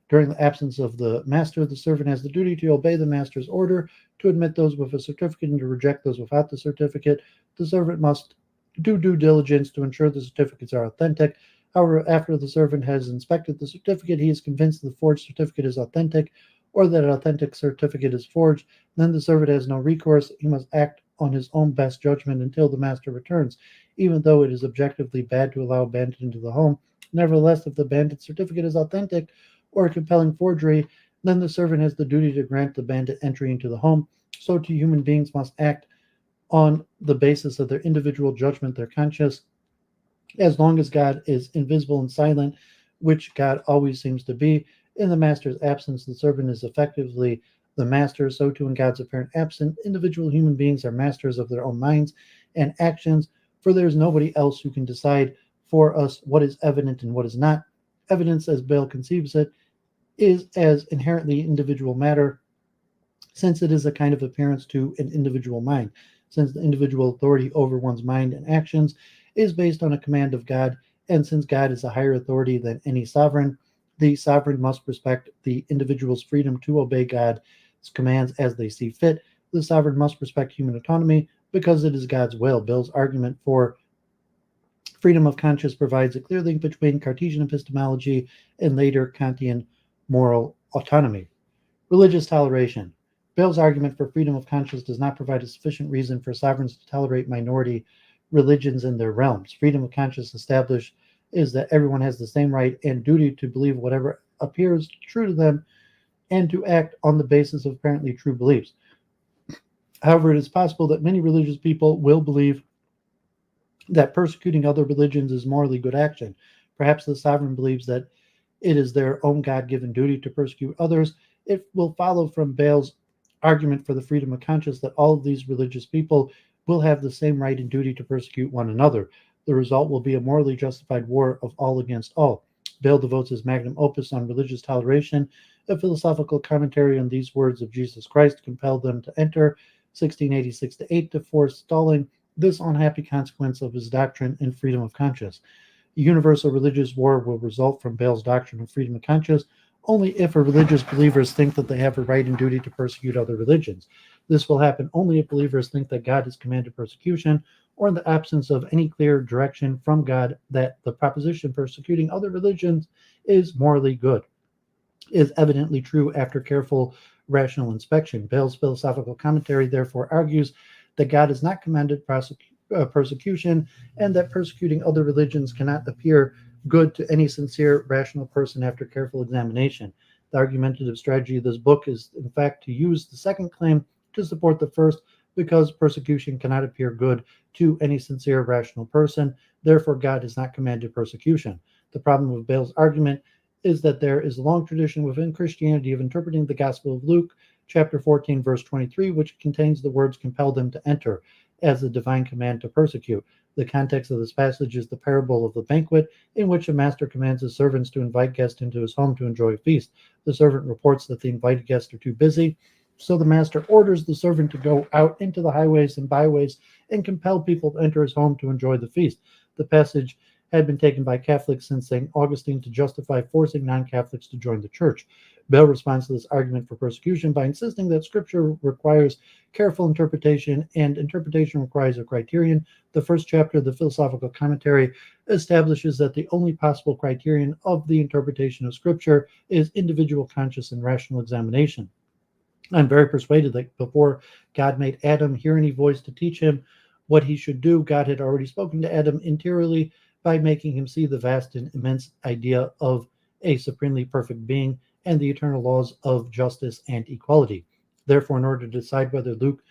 During the absence of the master, the servant has the duty to obey the master's order, to admit those with a certificate and to reject those without the certificate. The servant must do due diligence to ensure the certificates are authentic. However, after the servant has inspected the certificate, he is convinced the forged certificate is authentic, or that an authentic certificate is forged, then the servant has no recourse. He must act on his own best judgment until the master returns. Even though it is objectively bad to allow a bandit into the home, nevertheless, if the bandit's certificate is authentic or a compelling forgery, then the servant has the duty to grant the bandit entry into the home. So too, human beings must act on the basis of their individual judgment, their conscience. As long as God is invisible and silent, which God always seems to be, in the master's absence, the servant is effectively the master. So too, in God's apparent absence, individual human beings are masters of their own minds and actions, for there is nobody else who can decide for us what is evident and what is not. Evidence, as Bayle conceives it, is as inherently individual matter, since it is a kind of appearance to an individual mind, since the individual authority over one's mind and actions is based on a command of God, and since God is a higher authority than any sovereign, the sovereign must respect the individual's freedom to obey God's commands as they see fit. The sovereign must respect human autonomy because it is God's will. Bayle's argument for freedom of conscience provides a clear link between Cartesian epistemology and later Kantian moral autonomy. Religious toleration. Bayle's argument for freedom of conscience does not provide a sufficient reason for sovereigns to tolerate minority religions in their realms. Freedom of conscience established is that everyone has the same right and duty to believe whatever appears true to them and to act on the basis of apparently true beliefs. However, it is possible that many religious people will believe that persecuting other religions is morally good action. Perhaps the sovereign believes that it is their own God-given duty to persecute others. It will follow from Bayle's argument for the freedom of conscience that all of these religious people will have the same right and duty to persecute one another. The result will be a morally justified war of all against all. Bayle devotes his magnum opus on religious toleration, a philosophical commentary on these words of Jesus Christ compelled them to enter 1686-8 to forestalling this unhappy consequence of his doctrine and freedom of conscience. A universal religious war will result from Bayle's doctrine of freedom of conscience only if religious believers think that they have a right and duty to persecute other religions. This will happen only if believers think that God has commanded persecution, or in the absence of any clear direction from God that the proposition persecuting other religions is morally good. Is evidently true after careful rational inspection. Bayle's philosophical commentary therefore argues that God has not commanded persecution, and that persecuting other religions cannot appear good to any sincere, rational person after careful examination. The argumentative strategy of this book is, in fact, to use the second claim to support the first, because persecution cannot appear good to any sincere, rational person. Therefore, God has not commanded persecution. The problem with Bayle's argument is that there is a long tradition within Christianity of interpreting the Gospel of Luke, chapter 14, verse 23, which contains the words compel them to enter, as a divine command to persecute. The context of this passage is the parable of the banquet, in which a master commands his servants to invite guests into his home to enjoy a feast. The servant reports that the invited guests are too busy, so the master orders the servant to go out into the highways and byways and compel people to enter his home to enjoy the feast. The passage had been taken by Catholics since St. Augustine to justify forcing non-Catholics to join the church. Bayle responds to this argument for persecution by insisting that Scripture requires careful interpretation, and interpretation requires a criterion. The first chapter of the philosophical commentary establishes that the only possible criterion of the interpretation of Scripture is individual conscious and rational examination. I'm very persuaded that before God made Adam hear any voice to teach him what he should do, God had already spoken to Adam interiorly by making him see the vast and immense idea of a supremely perfect being and the eternal laws of justice and equality. Therefore, in order to decide whether Luke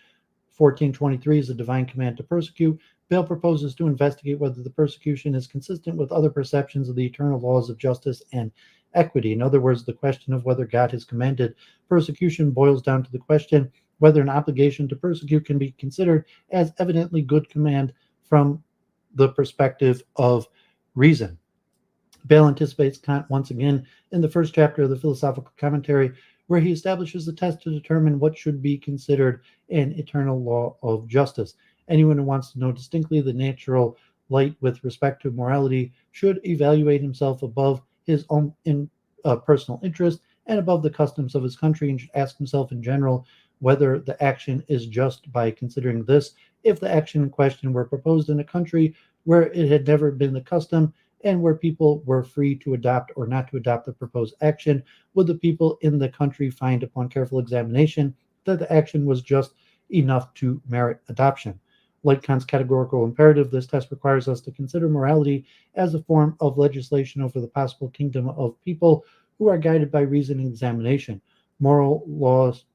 14:23 is a divine command to persecute, Bayle proposes to investigate whether the persecution is consistent with other perceptions of the eternal laws of justice and equity. In other words, the question of whether God has commanded persecution boils down to the question whether an obligation to persecute can be considered as evidently good command from the perspective of reason. Bayle anticipates Kant once again in the first chapter of the philosophical commentary, where he establishes a test to determine what should be considered an eternal law of justice. Anyone who wants to know distinctly the natural light with respect to morality should evaluate himself above his own personal interest and above the customs of his country, and should ask himself in general whether the action is just by considering this. If the action in question were proposed in a country where it had never been the custom, and where people were free to adopt or not to adopt the proposed action, would the people in the country find upon careful examination that the action was just enough to merit adoption? Like Kant's categorical imperative, this test requires us to consider morality as a form of legislation over the possible kingdom of people who are guided by reason and examination. Moral laws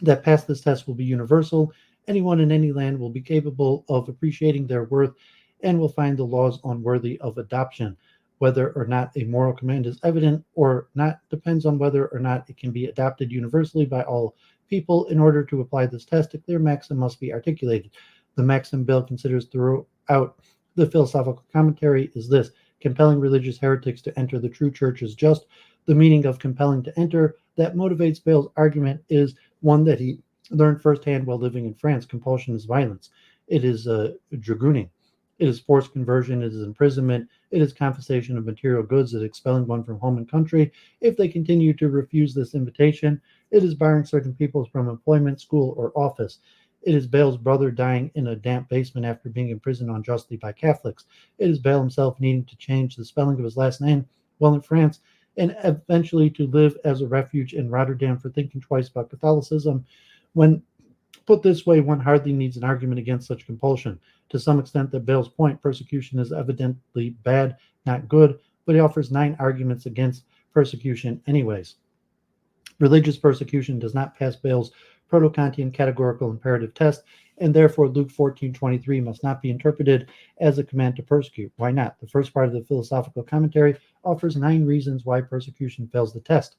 that pass this test will be universal. Anyone in any land will be capable of appreciating their worth and will find the laws unworthy of adoption. Whether or not a moral command is evident or not depends on whether or not it can be adopted universally by all people. In order to apply this test, a clear maxim must be articulated. The maxim Bayle considers throughout the philosophical commentary is this: compelling religious heretics to enter the true church is just. The meaning of compelling to enter that motivates Bayle's argument is one that he learned firsthand while living in France. Compulsion is violence. It is dragooning. It is forced conversion, it is imprisonment, it is confiscation of material goods, it is expelling one from home and country. If they continue to refuse this invitation, it is barring certain people from employment, school, or office. It is Bayle's brother dying in a damp basement after being imprisoned unjustly by Catholics. It is Bayle himself needing to change the spelling of his last name while in France, and eventually to live as a refuge in Rotterdam for thinking twice about Catholicism. When put this way, one hardly needs an argument against such compulsion. To some extent, that Bayle's point, persecution is evidently bad, not good, but he offers 9 arguments against persecution anyways. Religious persecution does not pass Bayle's proto-Kantian categorical imperative test, and therefore Luke 14:23 must not be interpreted as a command to persecute. Why not? The first part of the philosophical commentary offers 9 reasons why persecution fails the test.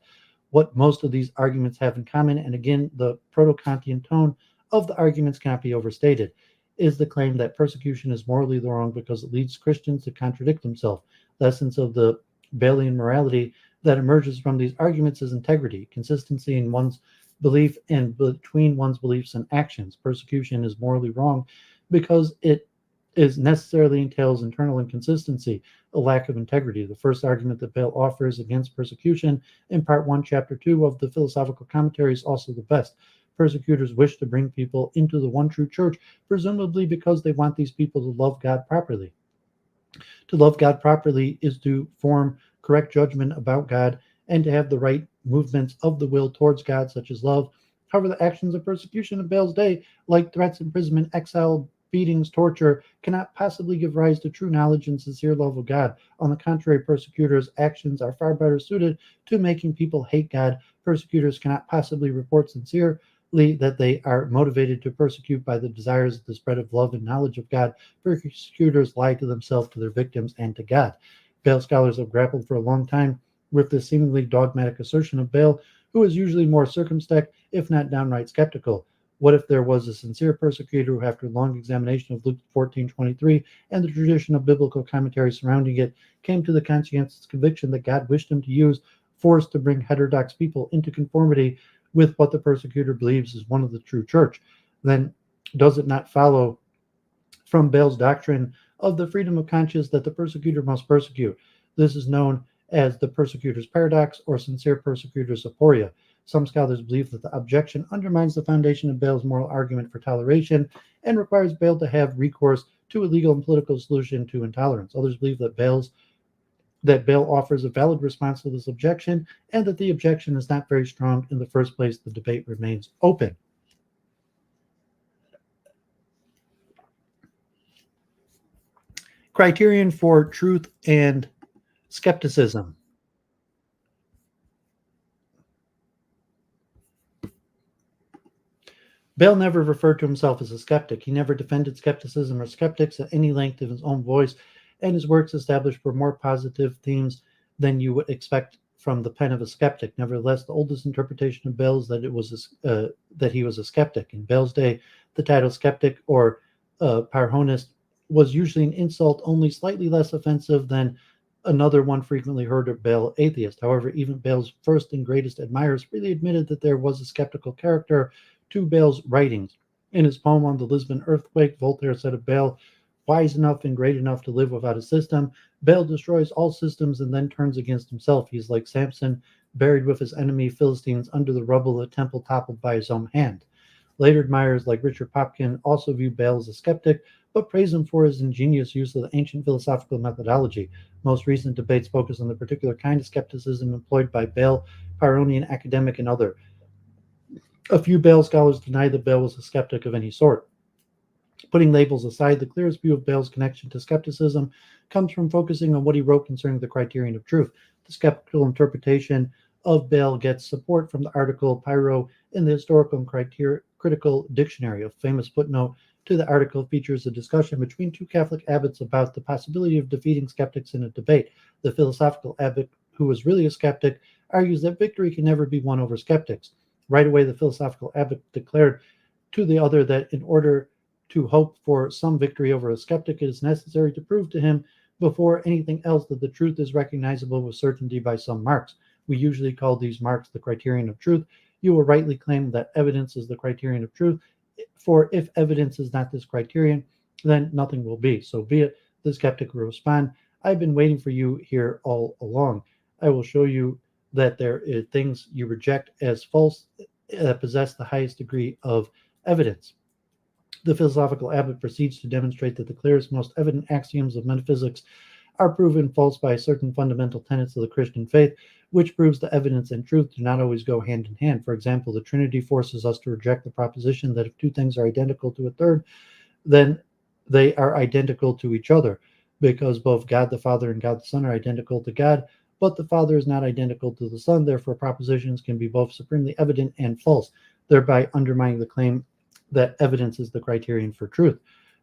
What most of these arguments have in common, and again, the proto-Kantian tone of the arguments cannot be overstated, is the claim that persecution is morally wrong because it leads Christians to contradict themselves. The essence of the Baylean morality that emerges from these arguments is integrity, consistency in one's belief and between one's beliefs and actions. Persecution is morally wrong because it necessarily entails internal inconsistency, a lack of integrity. The first argument that Bayle offers against persecution in part 1, chapter 2 of the philosophical commentary is also the best. Persecutors wish to bring people into the one true church, presumably because they want these people to love God properly. To love God properly is to form correct judgment about God and to have the right movements of the will towards God, such as love. However, the actions of persecution of Bayle's day, like threats, imprisonment, exile, beatings, torture, cannot possibly give rise to true knowledge and sincere love of God. On the contrary, persecutors' actions are far better suited to making people hate God. Persecutors cannot possibly report sincerely that they are motivated to persecute by the desires of the spread of love and knowledge of God. Persecutors lie to themselves, to their victims, and to God. Bayle scholars have grappled for a long time with this seemingly dogmatic assertion of Bayle, who is usually more circumspect, if not downright skeptical. What if there was a sincere persecutor who, after long examination of Luke 14:23 and the tradition of biblical commentary surrounding it, came to the conscientious conviction that God wished him to use force to bring heterodox people into conformity with what the persecutor believes is one of the true church? Then does it not follow from Bayle's doctrine of the freedom of conscience that the persecutor must persecute. This is known as the persecutor's paradox or sincere persecutor's aporia. Some scholars believe that the objection undermines the foundation of Bayle's moral argument for toleration and requires Bayle to have recourse to a legal and political solution to intolerance. Others believe that Bayle offers a valid response to this objection and that the objection is not very strong in the first place. The debate remains open. Criterion for truth and skepticism. Bayle never referred to himself as a skeptic. He never defended skepticism or skeptics at any length of his own voice, and his works established were more positive themes than you would expect from the pen of a skeptic. Nevertheless, the oldest interpretation of Bayle is that that he was a skeptic. In Bayle's day, the title skeptic or parhonist was usually an insult, only slightly less offensive than another one frequently heard of Bayle, atheist. However, even Bayle's first and greatest admirers freely admitted that there was a skeptical character to Bayle's writings. In his poem on the Lisbon earthquake, Voltaire said of Bayle, "Wise enough and great enough to live without a system, Bayle destroys all systems and then turns against himself. He is like Samson, buried with his enemy Philistines under the rubble of the temple toppled by his own hand." Later admirers like Richard Popkin also view Bayle as a skeptic, but praise him for his ingenious use of the ancient philosophical methodology. Most recent debates focus on the particular kind of skepticism employed by Bayle, Pyrrhonian academic, and other. A few Bayle scholars deny that Bayle was a skeptic of any sort. Putting labels aside, the clearest view of Bayle's connection to skepticism comes from focusing on what he wrote concerning the criterion of truth. The skeptical interpretation of Bayle gets support from the article Pyrrho in the Historical and Critical Dictionary. A famous footnote to the article features a discussion between two Catholic abbots about the possibility of defeating skeptics in a debate. The philosophical abbot, who was really a skeptic, argues that victory can never be won over skeptics. Right away, the philosophical abbot declared to the other that in order to hope for some victory over a skeptic, it is necessary to prove to him before anything else that the truth is recognizable with certainty by some marks. We usually call these marks the criterion of truth. You will rightly claim that evidence is the criterion of truth, for if evidence is not this criterion, then nothing will be. So be it. The skeptic will respond, "I've been waiting for you here all along. I will show you that there are things you reject as false that possess the highest degree of evidence." The philosophical abbot proceeds to demonstrate that the clearest, most evident axioms of metaphysics are proven false by certain fundamental tenets of the Christian faith, which proves that evidence and truth do not always go hand in hand. For example, the Trinity forces us to reject the proposition that if two things are identical to a third, then they are identical to each other, because both God the Father and God the Son are identical to God, but the Father is not identical to the Son. Therefore, propositions can be both supremely evident and false, thereby undermining the claim that evidence is the criterion for truth.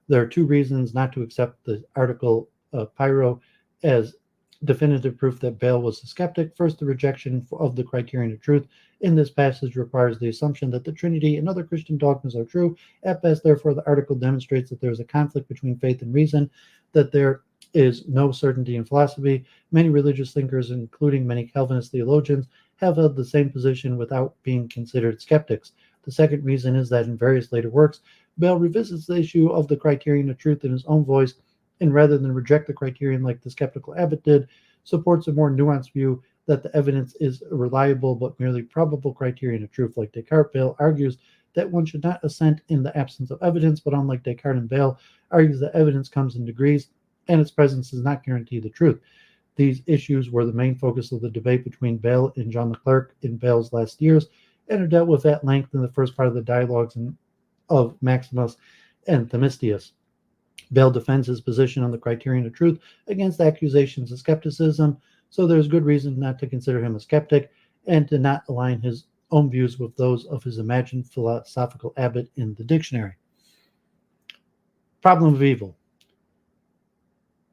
There are two reasons not to accept the article Pyrrho as definitive proof that Bayle was a skeptic. First, the rejection of the criterion of truth in this passage requires the assumption that the Trinity and other Christian dogmas are true. At best, therefore, the article demonstrates that there is a conflict between faith and reason, that there is no certainty in philosophy. Many religious thinkers, including many Calvinist theologians, have held the same position without being considered skeptics. The second reason is that in various later works, Bayle revisits the issue of the criterion of truth in his own voice, and rather than reject the criterion like the skeptical abbot did, supports a more nuanced view that the evidence is a reliable but merely probable criterion of truth. Like Descartes, Bayle argues that one should not assent in the absence of evidence, but unlike Descartes and Bayle, argues that evidence comes in degrees, and its presence does not guarantee the truth. These issues were the main focus of the debate between Bayle and John Leclerc in Bayle's last years, and are dealt with at length in the first part of the dialogues of Maximus and Themistius. Bayle defends his position on the criterion of truth against accusations of skepticism, so there's good reason not to consider him a skeptic and to not align his own views with those of his imagined philosophical abbot in the dictionary. Problem of evil.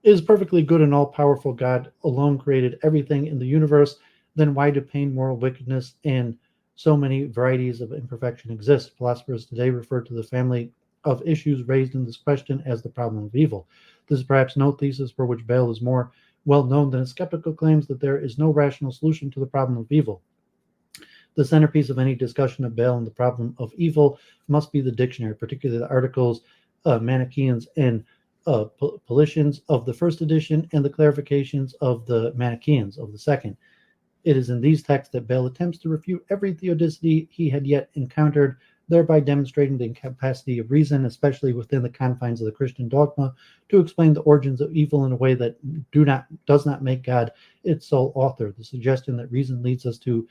Is perfectly good and all-powerful God alone created everything in the universe? Then why do pain, moral wickedness, and so many varieties of imperfection exist? Philosophers today refer to the family of issues raised in this question as the problem of evil. This is perhaps no thesis for which Bayle is more well known than his skeptical claims that there is no rational solution to the problem of evil. The centerpiece of any discussion of Bayle and the problem of evil must be the dictionary, particularly the articles Manichaeans and Politians of the first edition and the clarifications of the Manichaeans of the second. It is in these texts that Bayle attempts to refute every theodicity he had yet encountered, thereby demonstrating the incapacity of reason, especially within the confines of the Christian dogma, to explain the origins of evil in a way that does not make God its sole author. The suggestion that reason leads us to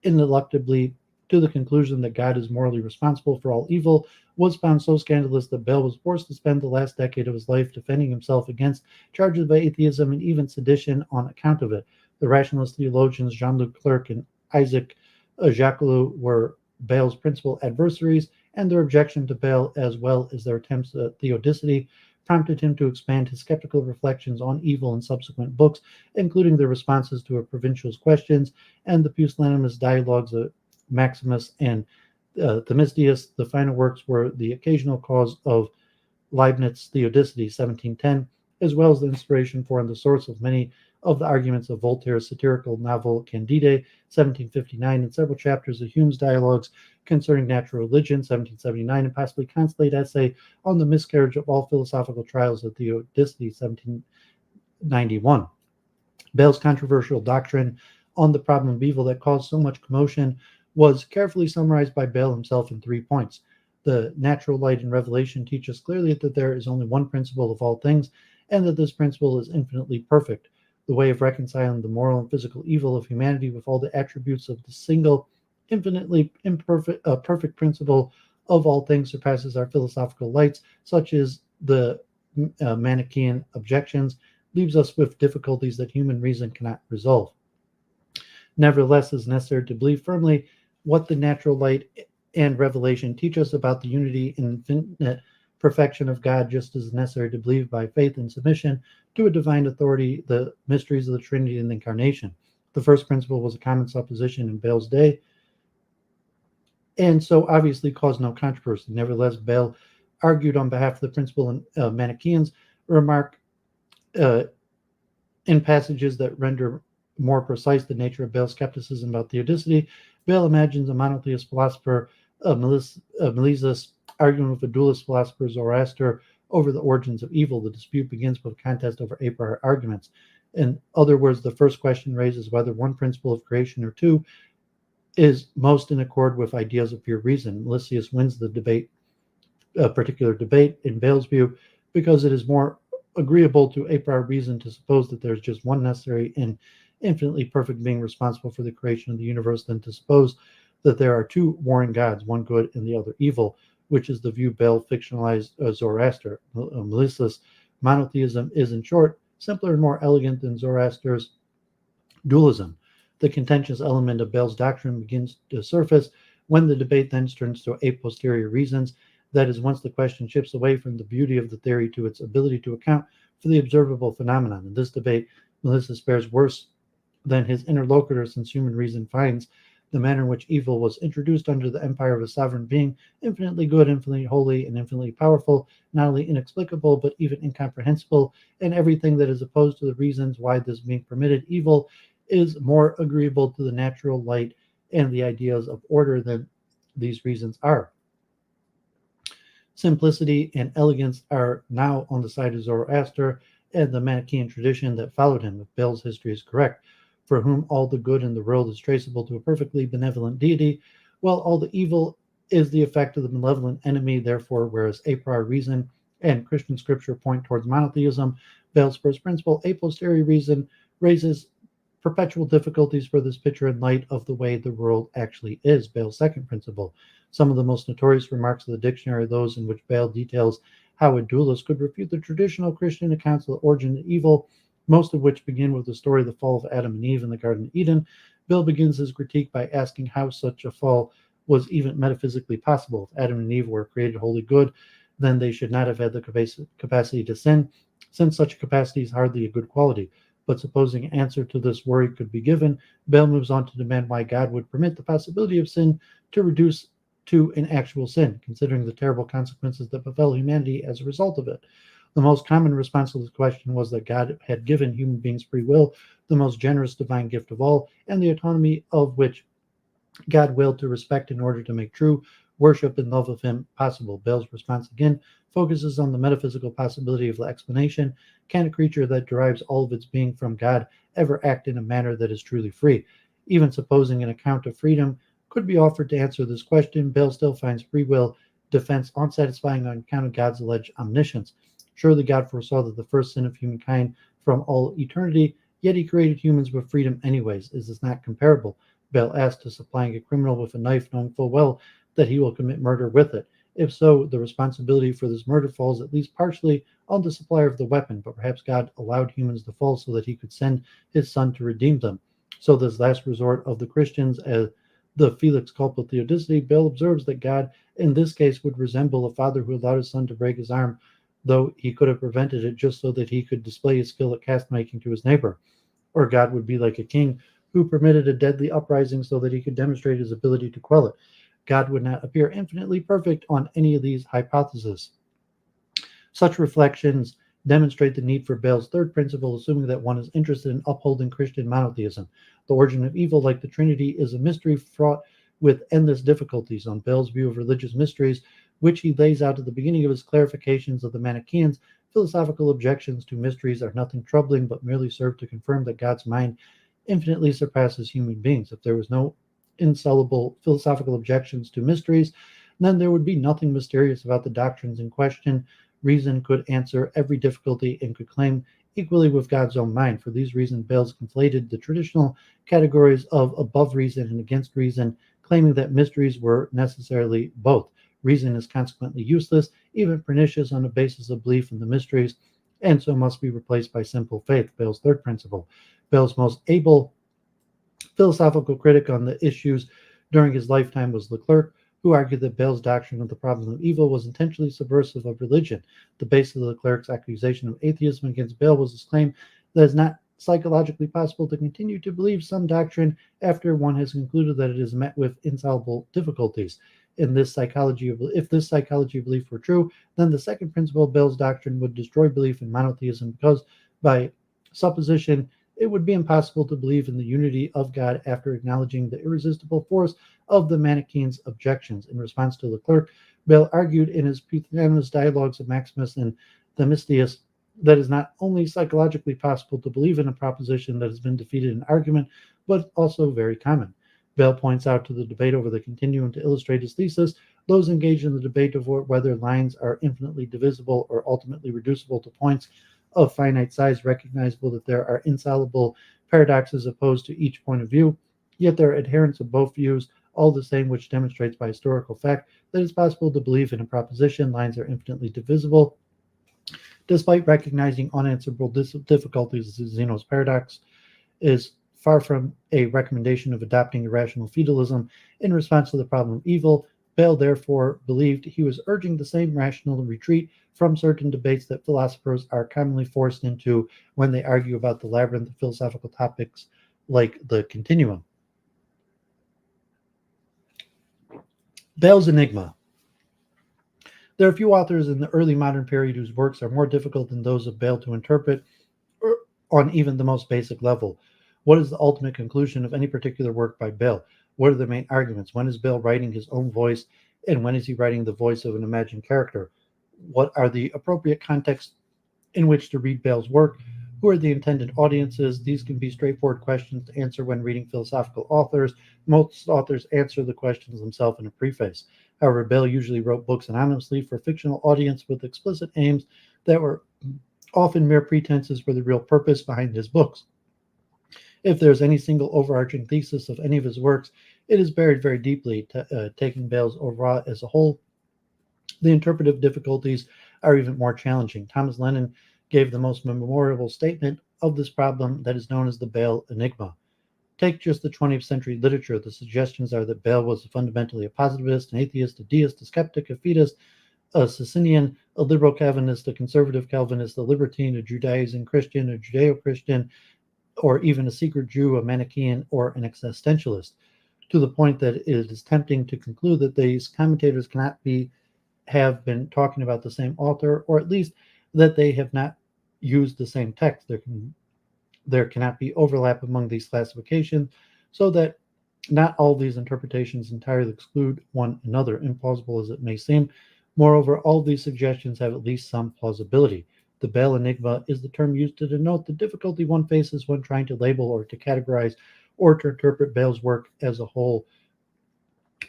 ineluctably to the conclusion that God is morally responsible for all evil was found so scandalous that Bayle was forced to spend the last decade of his life defending himself against charges of atheism and even sedition on account of it. The rationalist theologians Jean-Luc Clerc and Isaac Jacquelot were Bayle's principal adversaries, and their objection to Bayle, as well as their attempts at theodicity, prompted him to expand his skeptical reflections on evil in subsequent books, including the responses to a provincial's questions and the pusillanimous dialogues of Maximus and Themistius. The final works were the occasional cause of Leibniz's Theodicity, 1710, as well as the inspiration for and the source of many of the arguments of Voltaire's satirical novel Candide, 1759, and several chapters of Hume's dialogues concerning natural religion, 1779, and possibly Constellate essay on the miscarriage of all philosophical trials of Theodicity, 1791. Bayle's controversial doctrine on the problem of evil that caused so much commotion was carefully summarized by Bayle himself in 3 points. The natural light and revelation teach us clearly that there is only one principle of all things, and that this principle is infinitely perfect. The way of reconciling the moral and physical evil of humanity with all the attributes of the single, infinitely perfect principle of all things surpasses our philosophical lights, such as the Manichaean objections, leaves us with difficulties that human reason cannot resolve. Nevertheless, it is necessary to believe firmly what the natural light and revelation teach us about the unity and infinite perfection of God, just as necessary to believe by faith and submission to a divine authority the mysteries of the Trinity and the Incarnation. The first principle was a common supposition in Bayle's day, and so obviously caused no controversy. Nevertheless, Bayle argued on behalf of the principal Manichaeans, remark in passages that render more precise the nature of Bayle's skepticism about theodicity. Bayle imagines a monotheist philosopher, Melissus, arguing with a dualist philosopher, Zoroaster, over the origins of evil. The dispute begins with a contest over a priori arguments. In other words, the first question raises whether one principle of creation or two is most in accord with ideas of pure reason. Melissus wins the debate, a particular debate, in Bayle's view, because it is more agreeable to a priori reason to suppose that there is just one necessary and infinitely perfect being responsible for the creation of the universe than to suppose that there are two warring gods, one good and the other evil, which is the view Bayle fictionalized Zoroaster. Melissus' monotheism is, in short, simpler and more elegant than Zoroaster's dualism. The contentious element of Bayle's doctrine begins to surface when the debate then turns to a posterior reasons. That is, once the question shifts away from the beauty of the theory to its ability to account for the observable phenomenon. In this debate, Melissus fares worse than his interlocutor, since human reason finds the manner in which evil was introduced under the empire of a sovereign being, infinitely good, infinitely holy, and infinitely powerful, not only inexplicable, but even incomprehensible, and everything that is opposed to the reasons why this being permitted evil is more agreeable to the natural light and the ideas of order than these reasons are. Simplicity and elegance are now on the side of Zoroaster and the Manichaean tradition that followed him, if Bayle's history is correct, for whom all the good in the world is traceable to a perfectly benevolent deity, while all the evil is the effect of the malevolent enemy. Therefore, whereas a priori reason and Christian scripture point towards monotheism, Bayle's first principle, a posteriori reason, raises perpetual difficulties for this picture in light of the way the world actually is. Bayle's second principle. Some of the most notorious remarks of the dictionary are those in which Bayle details how a dualist could refute the traditional Christian accounts of the origin of evil, most of which begin with the story of the fall of Adam and Eve in the Garden of Eden. Bayle begins his critique by asking how such a fall was even metaphysically possible. If Adam and Eve were created wholly good, then they should not have had the capacity to sin, since such a capacity is hardly a good quality. But supposing an answer to this worry could be given, Bayle moves on to demand why God would permit the possibility of sin to reduce to an actual sin, considering the terrible consequences that befell humanity as a result of it. The most common response to this question was that God had given human beings free will, the most generous divine gift of all, and the autonomy of which God willed to respect in order to make true worship and love of him possible? Bayle's response again focuses on the metaphysical possibility of the explanation. Can a creature that derives all of its being from God ever act in a manner that is truly free? Even supposing an account of freedom could be offered to answer this question, Bayle still finds free will defense unsatisfying on account of God's alleged omniscience. Surely God foresaw that the first sin of humankind from all eternity, yet he created humans with freedom anyways. Is this not comparable, Bayle asked, to supplying a criminal with a knife knowing full well that he will commit murder with it? If so, the responsibility for this murder falls at least partially on the supplier of the weapon, but perhaps God allowed humans to fall so that he could send his son to redeem them. So this last resort of the Christians as the Felix culpa theodicity, Bayle observes that God in this case would resemble a father who allowed his son to break his arm, though he could have prevented it just so that he could display his skill at cast making to his neighbor. Or God would be like a king who permitted a deadly uprising so that he could demonstrate his ability to quell it. God would not appear infinitely perfect on any of these hypotheses. Such reflections demonstrate the need for Bayle's third principle, assuming that one is interested in upholding Christian monotheism. The origin of evil, like the Trinity, is a mystery fraught with endless difficulties. On Bayle's view of religious mysteries, which he lays out at the beginning of his clarifications of the Manichaeans, philosophical objections to mysteries are nothing troubling, but merely serve to confirm that God's mind infinitely surpasses human beings. If there was no insoluble philosophical objections to mysteries, then there would be nothing mysterious about the doctrines in question. Reason could answer every difficulty and could claim equally with God's own mind. For these reasons, Bayle's conflated the traditional categories of above reason and against reason, claiming that mysteries were necessarily both. Reason is consequently useless, even pernicious on the basis of belief in the mysteries, and so must be replaced by simple faith. Bayle's third principle. Bayle's most able philosophical critic on the issues during his lifetime was Leclerc, who argued that Bayle's doctrine of the problem of evil was intentionally subversive of religion. The basis of Leclerc's accusation of atheism against Bayle was his claim that it is not psychologically possible to continue to believe some doctrine after one has concluded that it is met with insoluble difficulties. If this psychology of belief were true, then the second principle of Bayle's doctrine would destroy belief in monotheism, because by supposition it would be impossible to believe in the unity of God after acknowledging the irresistible force of the Manichaeans' objections. In response to Leclerc, Bayle argued in his Pythagoras dialogues of Maximus and Themistius that it is not only psychologically possible to believe in a proposition that has been defeated in argument, but also very common. Bayle points out to the debate over the continuum to illustrate his thesis. Those engaged in the debate over whether lines are infinitely divisible or ultimately reducible to points of finite size recognizable that there are insoluble paradoxes opposed to each point of view, yet there are adherents of both views, all the same, which demonstrates by historical fact that it's possible to believe in a proposition lines are infinitely divisible, despite recognizing unanswerable difficulties. Zeno's paradox is far from a recommendation of adopting irrational feudalism in response to the problem of evil. Bayle therefore believed he was urging the same rational retreat from certain debates that philosophers are commonly forced into when they argue about the labyrinth of philosophical topics like the continuum. Bayle's enigma. There are few authors in the early modern period whose works are more difficult than those of Bayle to interpret on even the most basic level. What is the ultimate conclusion of any particular work by Bayle? What are the main arguments? When is Bayle writing his own voice, and when is he writing the voice of an imagined character? What are the appropriate contexts in which to read Bayle's work? Who are the intended audiences? These can be straightforward questions to answer when reading philosophical authors. Most authors answer the questions themselves in a preface. However, Bayle usually wrote books anonymously for fictional audience with explicit aims that were often mere pretenses for the real purpose behind his books. If there's any single overarching thesis of any of his works, it is buried very deeply. Taking Bayle's oeuvre as a whole, the interpretive difficulties are even more challenging. Thomas Lennon gave the most memorable statement of this problem that is known as the Bayle enigma. Take just the 20th century literature. The suggestions are that Bayle was fundamentally a positivist, an atheist, a deist, a skeptic, a fideist, a Socinian, a liberal Calvinist, a conservative Calvinist, a libertine, a Judaizing Christian, a Judeo-Christian, or even a secret Jew, a Manichaean, or an existentialist, to the point that it is tempting to conclude that these commentators have been talking about the same author, or at least that they have not used the same text. There cannot be overlap among these classifications, so that Not all these interpretations entirely exclude one another, implausible as it may seem. Moreover, all these suggestions have at least some plausibility. The Bayle enigma is the term used to denote the difficulty one faces when trying to label or to categorize or to interpret Bayle's work as a whole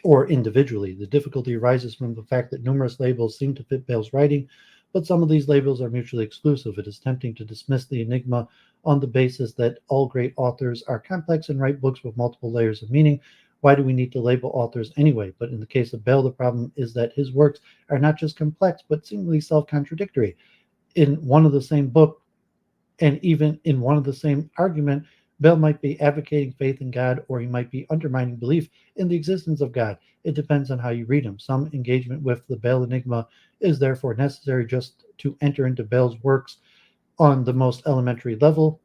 or individually. The difficulty arises from the fact that numerous labels seem to fit Bayle's writing, but some of these labels are mutually exclusive. It is tempting to dismiss the enigma on the basis that all great authors are complex and write books with multiple layers of meaning. Why do we need to label authors anyway? But in the case of Bayle, the problem is that his works are not just complex, but seemingly self contradictory. In one of the same book, and even in one of the same argument, Bell might be advocating faith in God or he might be undermining belief in the existence of God. It depends on how you read him. Some engagement with the Bell enigma is therefore necessary just to enter into Bell's works on the most elementary level.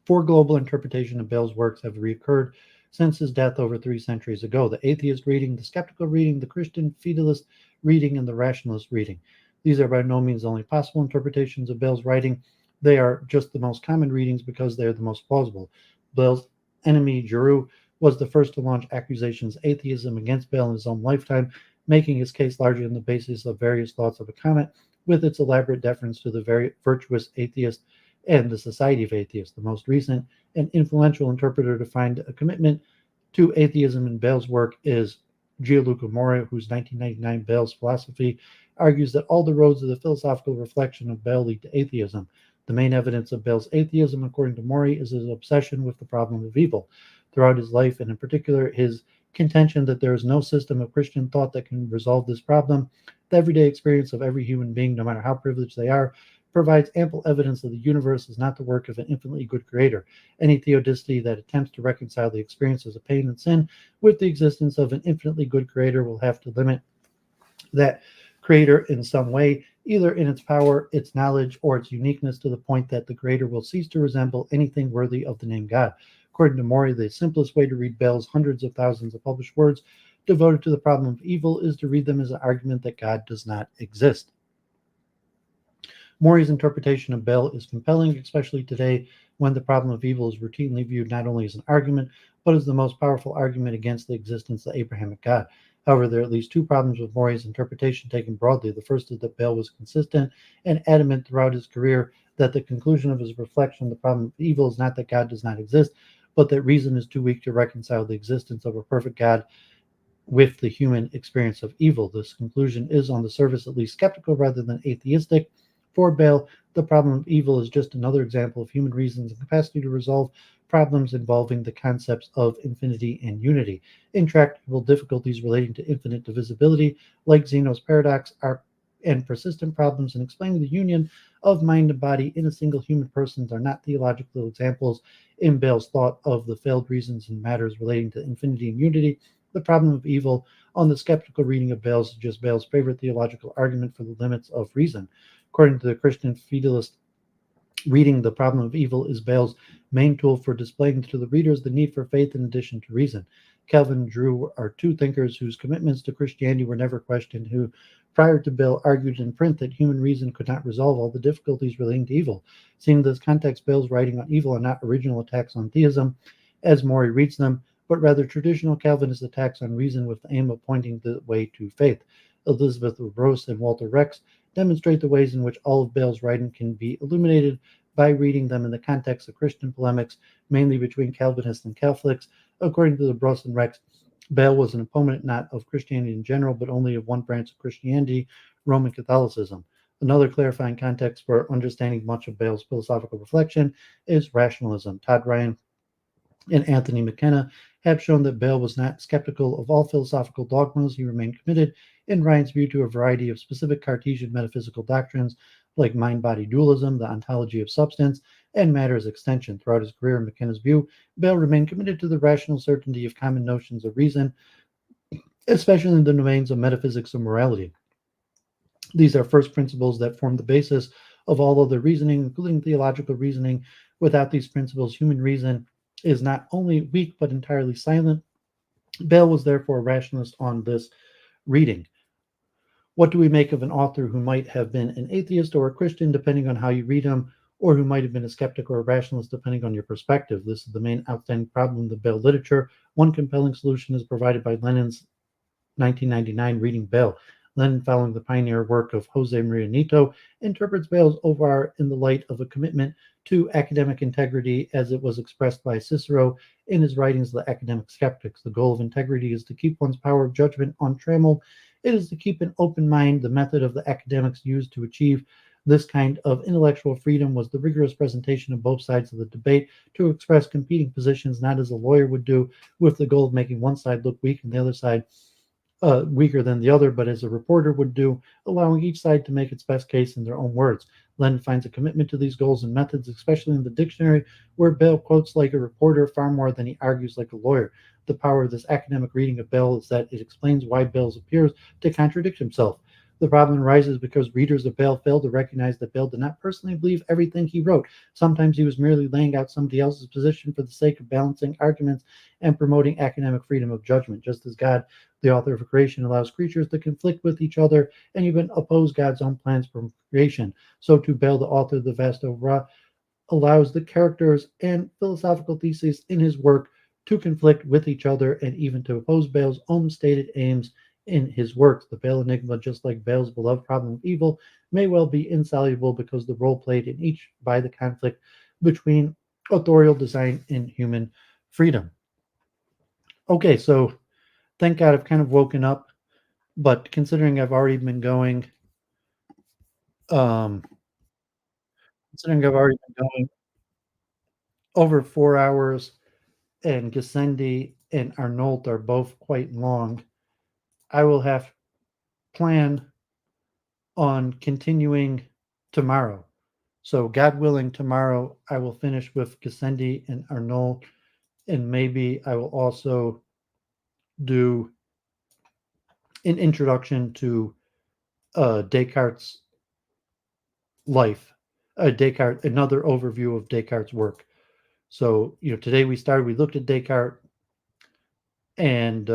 Four global interpretation of Bell's works have reoccurred since his death over 3 centuries ago: the atheist reading, the skeptical reading, the Christian fidelist reading, and the rationalist reading. These are by no means the only possible interpretations of Bell's writing. They are just the most common readings because they are the most plausible. Bell's enemy, Giroux, was the first to launch accusations of atheism against Bell in his own lifetime, making his case largely on the basis of various thoughts of a comet, with its elaborate deference to the very virtuous atheist and the Society of Atheists. The most recent and influential interpreter to find a commitment to atheism in Bayle's work is Gianluca Mori, whose 1999 Bayle's philosophy argues that all the roads of the philosophical reflection of Bayle lead to atheism. The main evidence of Bayle's atheism, according to Mori, is his obsession with the problem of evil. Throughout his life, and in particular his contention that there is no system of Christian thought that can resolve this problem, the everyday experience of every human being, no matter how privileged they are, provides ample evidence that the universe is not the work of an infinitely good creator. Any theodicity that attempts to reconcile the experiences of pain and sin with the existence of an infinitely good creator will have to limit that creator in some way, either in its power, its knowledge, or its uniqueness, to the point that the creator will cease to resemble anything worthy of the name God. According to Mori, the simplest way to read Bayle's hundreds of thousands of published words devoted to the problem of evil is to read them as an argument that God does not exist. Mori's interpretation of Bayle is compelling, especially today when the problem of evil is routinely viewed not only as an argument, but as the most powerful argument against the existence of the Abrahamic God. However, there are at least two problems with Mori's interpretation taken broadly. The first is that Bayle was consistent and adamant throughout his career that the conclusion of his reflection on the problem of evil is not that God does not exist, but that reason is too weak to reconcile the existence of a perfect God with the human experience of evil. This conclusion is, on the surface at least, skeptical rather than atheistic. For Bayle, the problem of evil is just another example of human reason's capacity to resolve problems involving the concepts of infinity and unity. Intractable difficulties relating to infinite divisibility, like Zeno's paradox, are and persistent problems in explaining the union of mind and body in a single human person are not theological examples in Bayle's thought of the failed reasons in matters relating to infinity and unity. The problem of evil, on the skeptical reading of Bayle, suggests Bayle's favorite theological argument for the limits of reason. According to the Christian fidelist reading, the problem of evil is Bayle's main tool for displaying to the readers the need for faith in addition to reason. Calvin and Drew are two thinkers whose commitments to Christianity were never questioned, who, prior to Bayle, argued in print that human reason could not resolve all the difficulties relating to evil. Seen in this context, Bayle's writing on evil are not original attacks on theism, as Mori reads them, but rather traditional Calvinist attacks on reason with the aim of pointing the way to faith. Elizabeth Rose and Walter Rex demonstrate the ways in which all of Bayle's writing can be illuminated by reading them in the context of Christian polemics, mainly between Calvinists and Catholics. According to the Rose and Rex, Bayle was an opponent not of Christianity in general, but only of one branch of Christianity, Roman Catholicism. Another clarifying context for understanding much of Bayle's philosophical reflection is rationalism. Todd Ryan and Anthony McKenna have shown that Bayle was not skeptical of all philosophical dogmas. He remained committed, in Ryan's view, to a variety of specific Cartesian metaphysical doctrines like mind-body dualism, the ontology of substance, and matter's extension. Throughout his career, in McKenna's view, Bayle remained committed to the rational certainty of common notions of reason, especially in the domains of metaphysics and morality. These are first principles that form the basis of all other reasoning, including theological reasoning. Without these principles, human reason is not only weak but entirely silent. Bayle was therefore a rationalist on this reading. What do we make of an author who might have been an atheist or a Christian, depending on how you read him? or who might have been a skeptic or a rationalist, depending on your perspective. This is the main outstanding problem in the Bayle literature. One compelling solution is provided by Lenin's 1999 Reading Bayle. Lenin, following the pioneer work of Jose Maria Nieto, interprets Bayle's ovar in the light of a commitment to academic integrity as it was expressed by Cicero in his writings, The Academic Skeptics. The goal of integrity is to keep one's power of judgment untrammeled. It is to keep an open mind. The method of the academics used to achieve this kind of intellectual freedom was the rigorous presentation of both sides of the debate to express competing positions, not as a lawyer would do, with the goal of making one side look weak and the other side weaker than the other, but as a reporter would do, allowing each side to make its best case in their own words. Lenin finds a commitment to these goals and methods, especially in the dictionary, where Bayle quotes like a reporter far more than he argues like a lawyer. The power of this academic reading of Bayle is that it explains why Bayle appears to contradict himself. The problem arises because readers of Bayle fail to recognize that Bayle did not personally believe everything he wrote. Sometimes he was merely laying out somebody else's position for the sake of balancing arguments and promoting academic freedom of judgment, just as God, the author of creation, allows creatures to conflict with each other and even oppose God's own plans for creation. So too Bayle, the author of the vast oeuvre, allows the characters and philosophical theses in his work to conflict with each other and even to oppose Bayle's own stated aims in his works. The Bayle enigma, just like Bayle's beloved problem of evil, may well be insoluble because the role played in each by the conflict between authorial design and human freedom. Okay, so thank God I've kind of woken up, but considering I've already been going, um, considering I've already been going over 4 hours, and Gassendi and Arnault are both quite long, I will have plan on continuing tomorrow. So, God willing, tomorrow I will finish with Gassendi and Arnault, and maybe I will also do an introduction to Descartes' life, Descartes, another overview of Descartes' work. So, today we looked at Descartes, and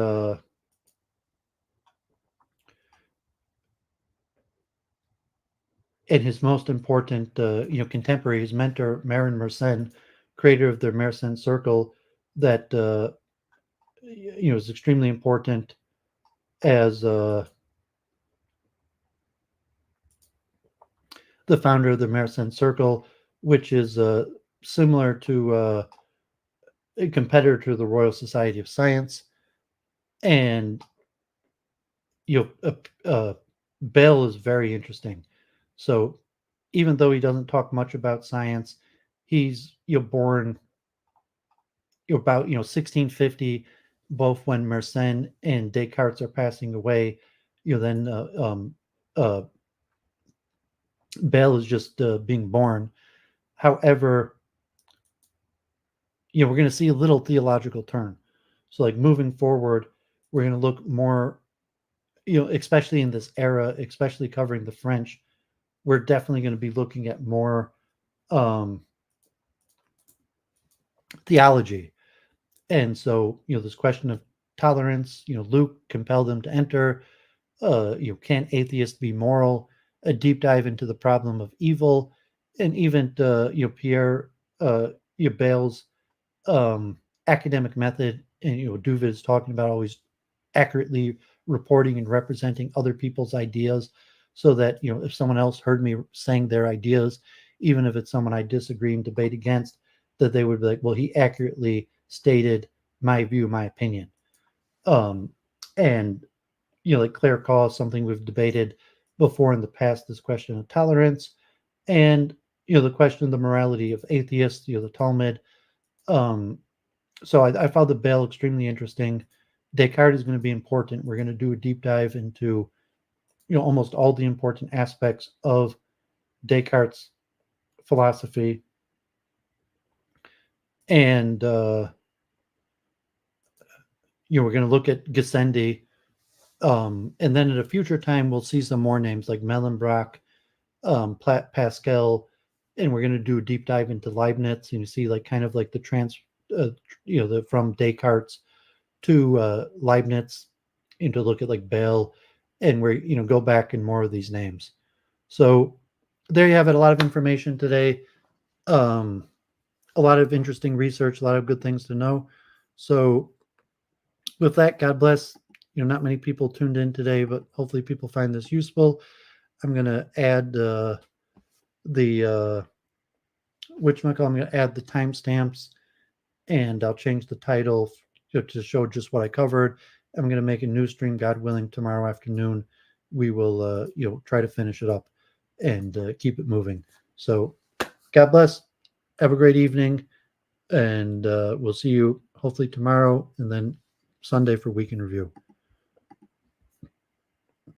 his most important, contemporary, his mentor, Marin Mersenne, creator of the Mersenne Circle, that is extremely important as the founder of the Mersenne Circle, which is similar to a competitor to the Royal Society of Science, and Bayle is very interesting. So even though he doesn't talk much about science, he's born about 1650, both when Mersenne and Descartes are passing away. Then Bayle is just being born. However, we're going to see a little theological turn. So, like, moving forward, we're going to look more, especially in this era, especially covering the French, we're definitely going to be looking at more theology. And so, this question of tolerance, Luke compelled them to enter. Can atheists be moral? A deep dive into the problem of evil, and even Pierre Bayle's academic method, and Duvid is talking about always accurately reporting and representing other people's ideas, so that if someone else heard me saying their ideas, even if it's someone I disagree and debate against, that they would be like, well, he accurately stated my view, my opinion. And like Claire calls something we've debated before in the past, this question of tolerance, and the question of the morality of atheists, the Talmud. So I found the Bayle extremely interesting. Descartes is going to be important. We're going to do a deep dive into almost all the important aspects of Descartes' philosophy, and we're going to look at Gassendi. And then at a future time, we'll see some more names like Mellenbrock, Pascal, and we're going to do a deep dive into Leibniz, and you see like kind of like the from Descartes to Leibniz, and to look at like Bayle, and we're go back in more of these names. So there you have it. A lot of information today. A lot of interesting research, a lot of good things to know. So with that, God bless. Not many people tuned in today, but hopefully people find this useful. I'm going to add the whatchamacallit, I'm going to add the timestamps, and I'll change the title to show just what I covered. I'm going to make a new stream, God willing, tomorrow afternoon. We will, try to finish it up and keep it moving. So, God bless. Have a great evening, and we'll see you hopefully tomorrow, and then Sunday for weekend review.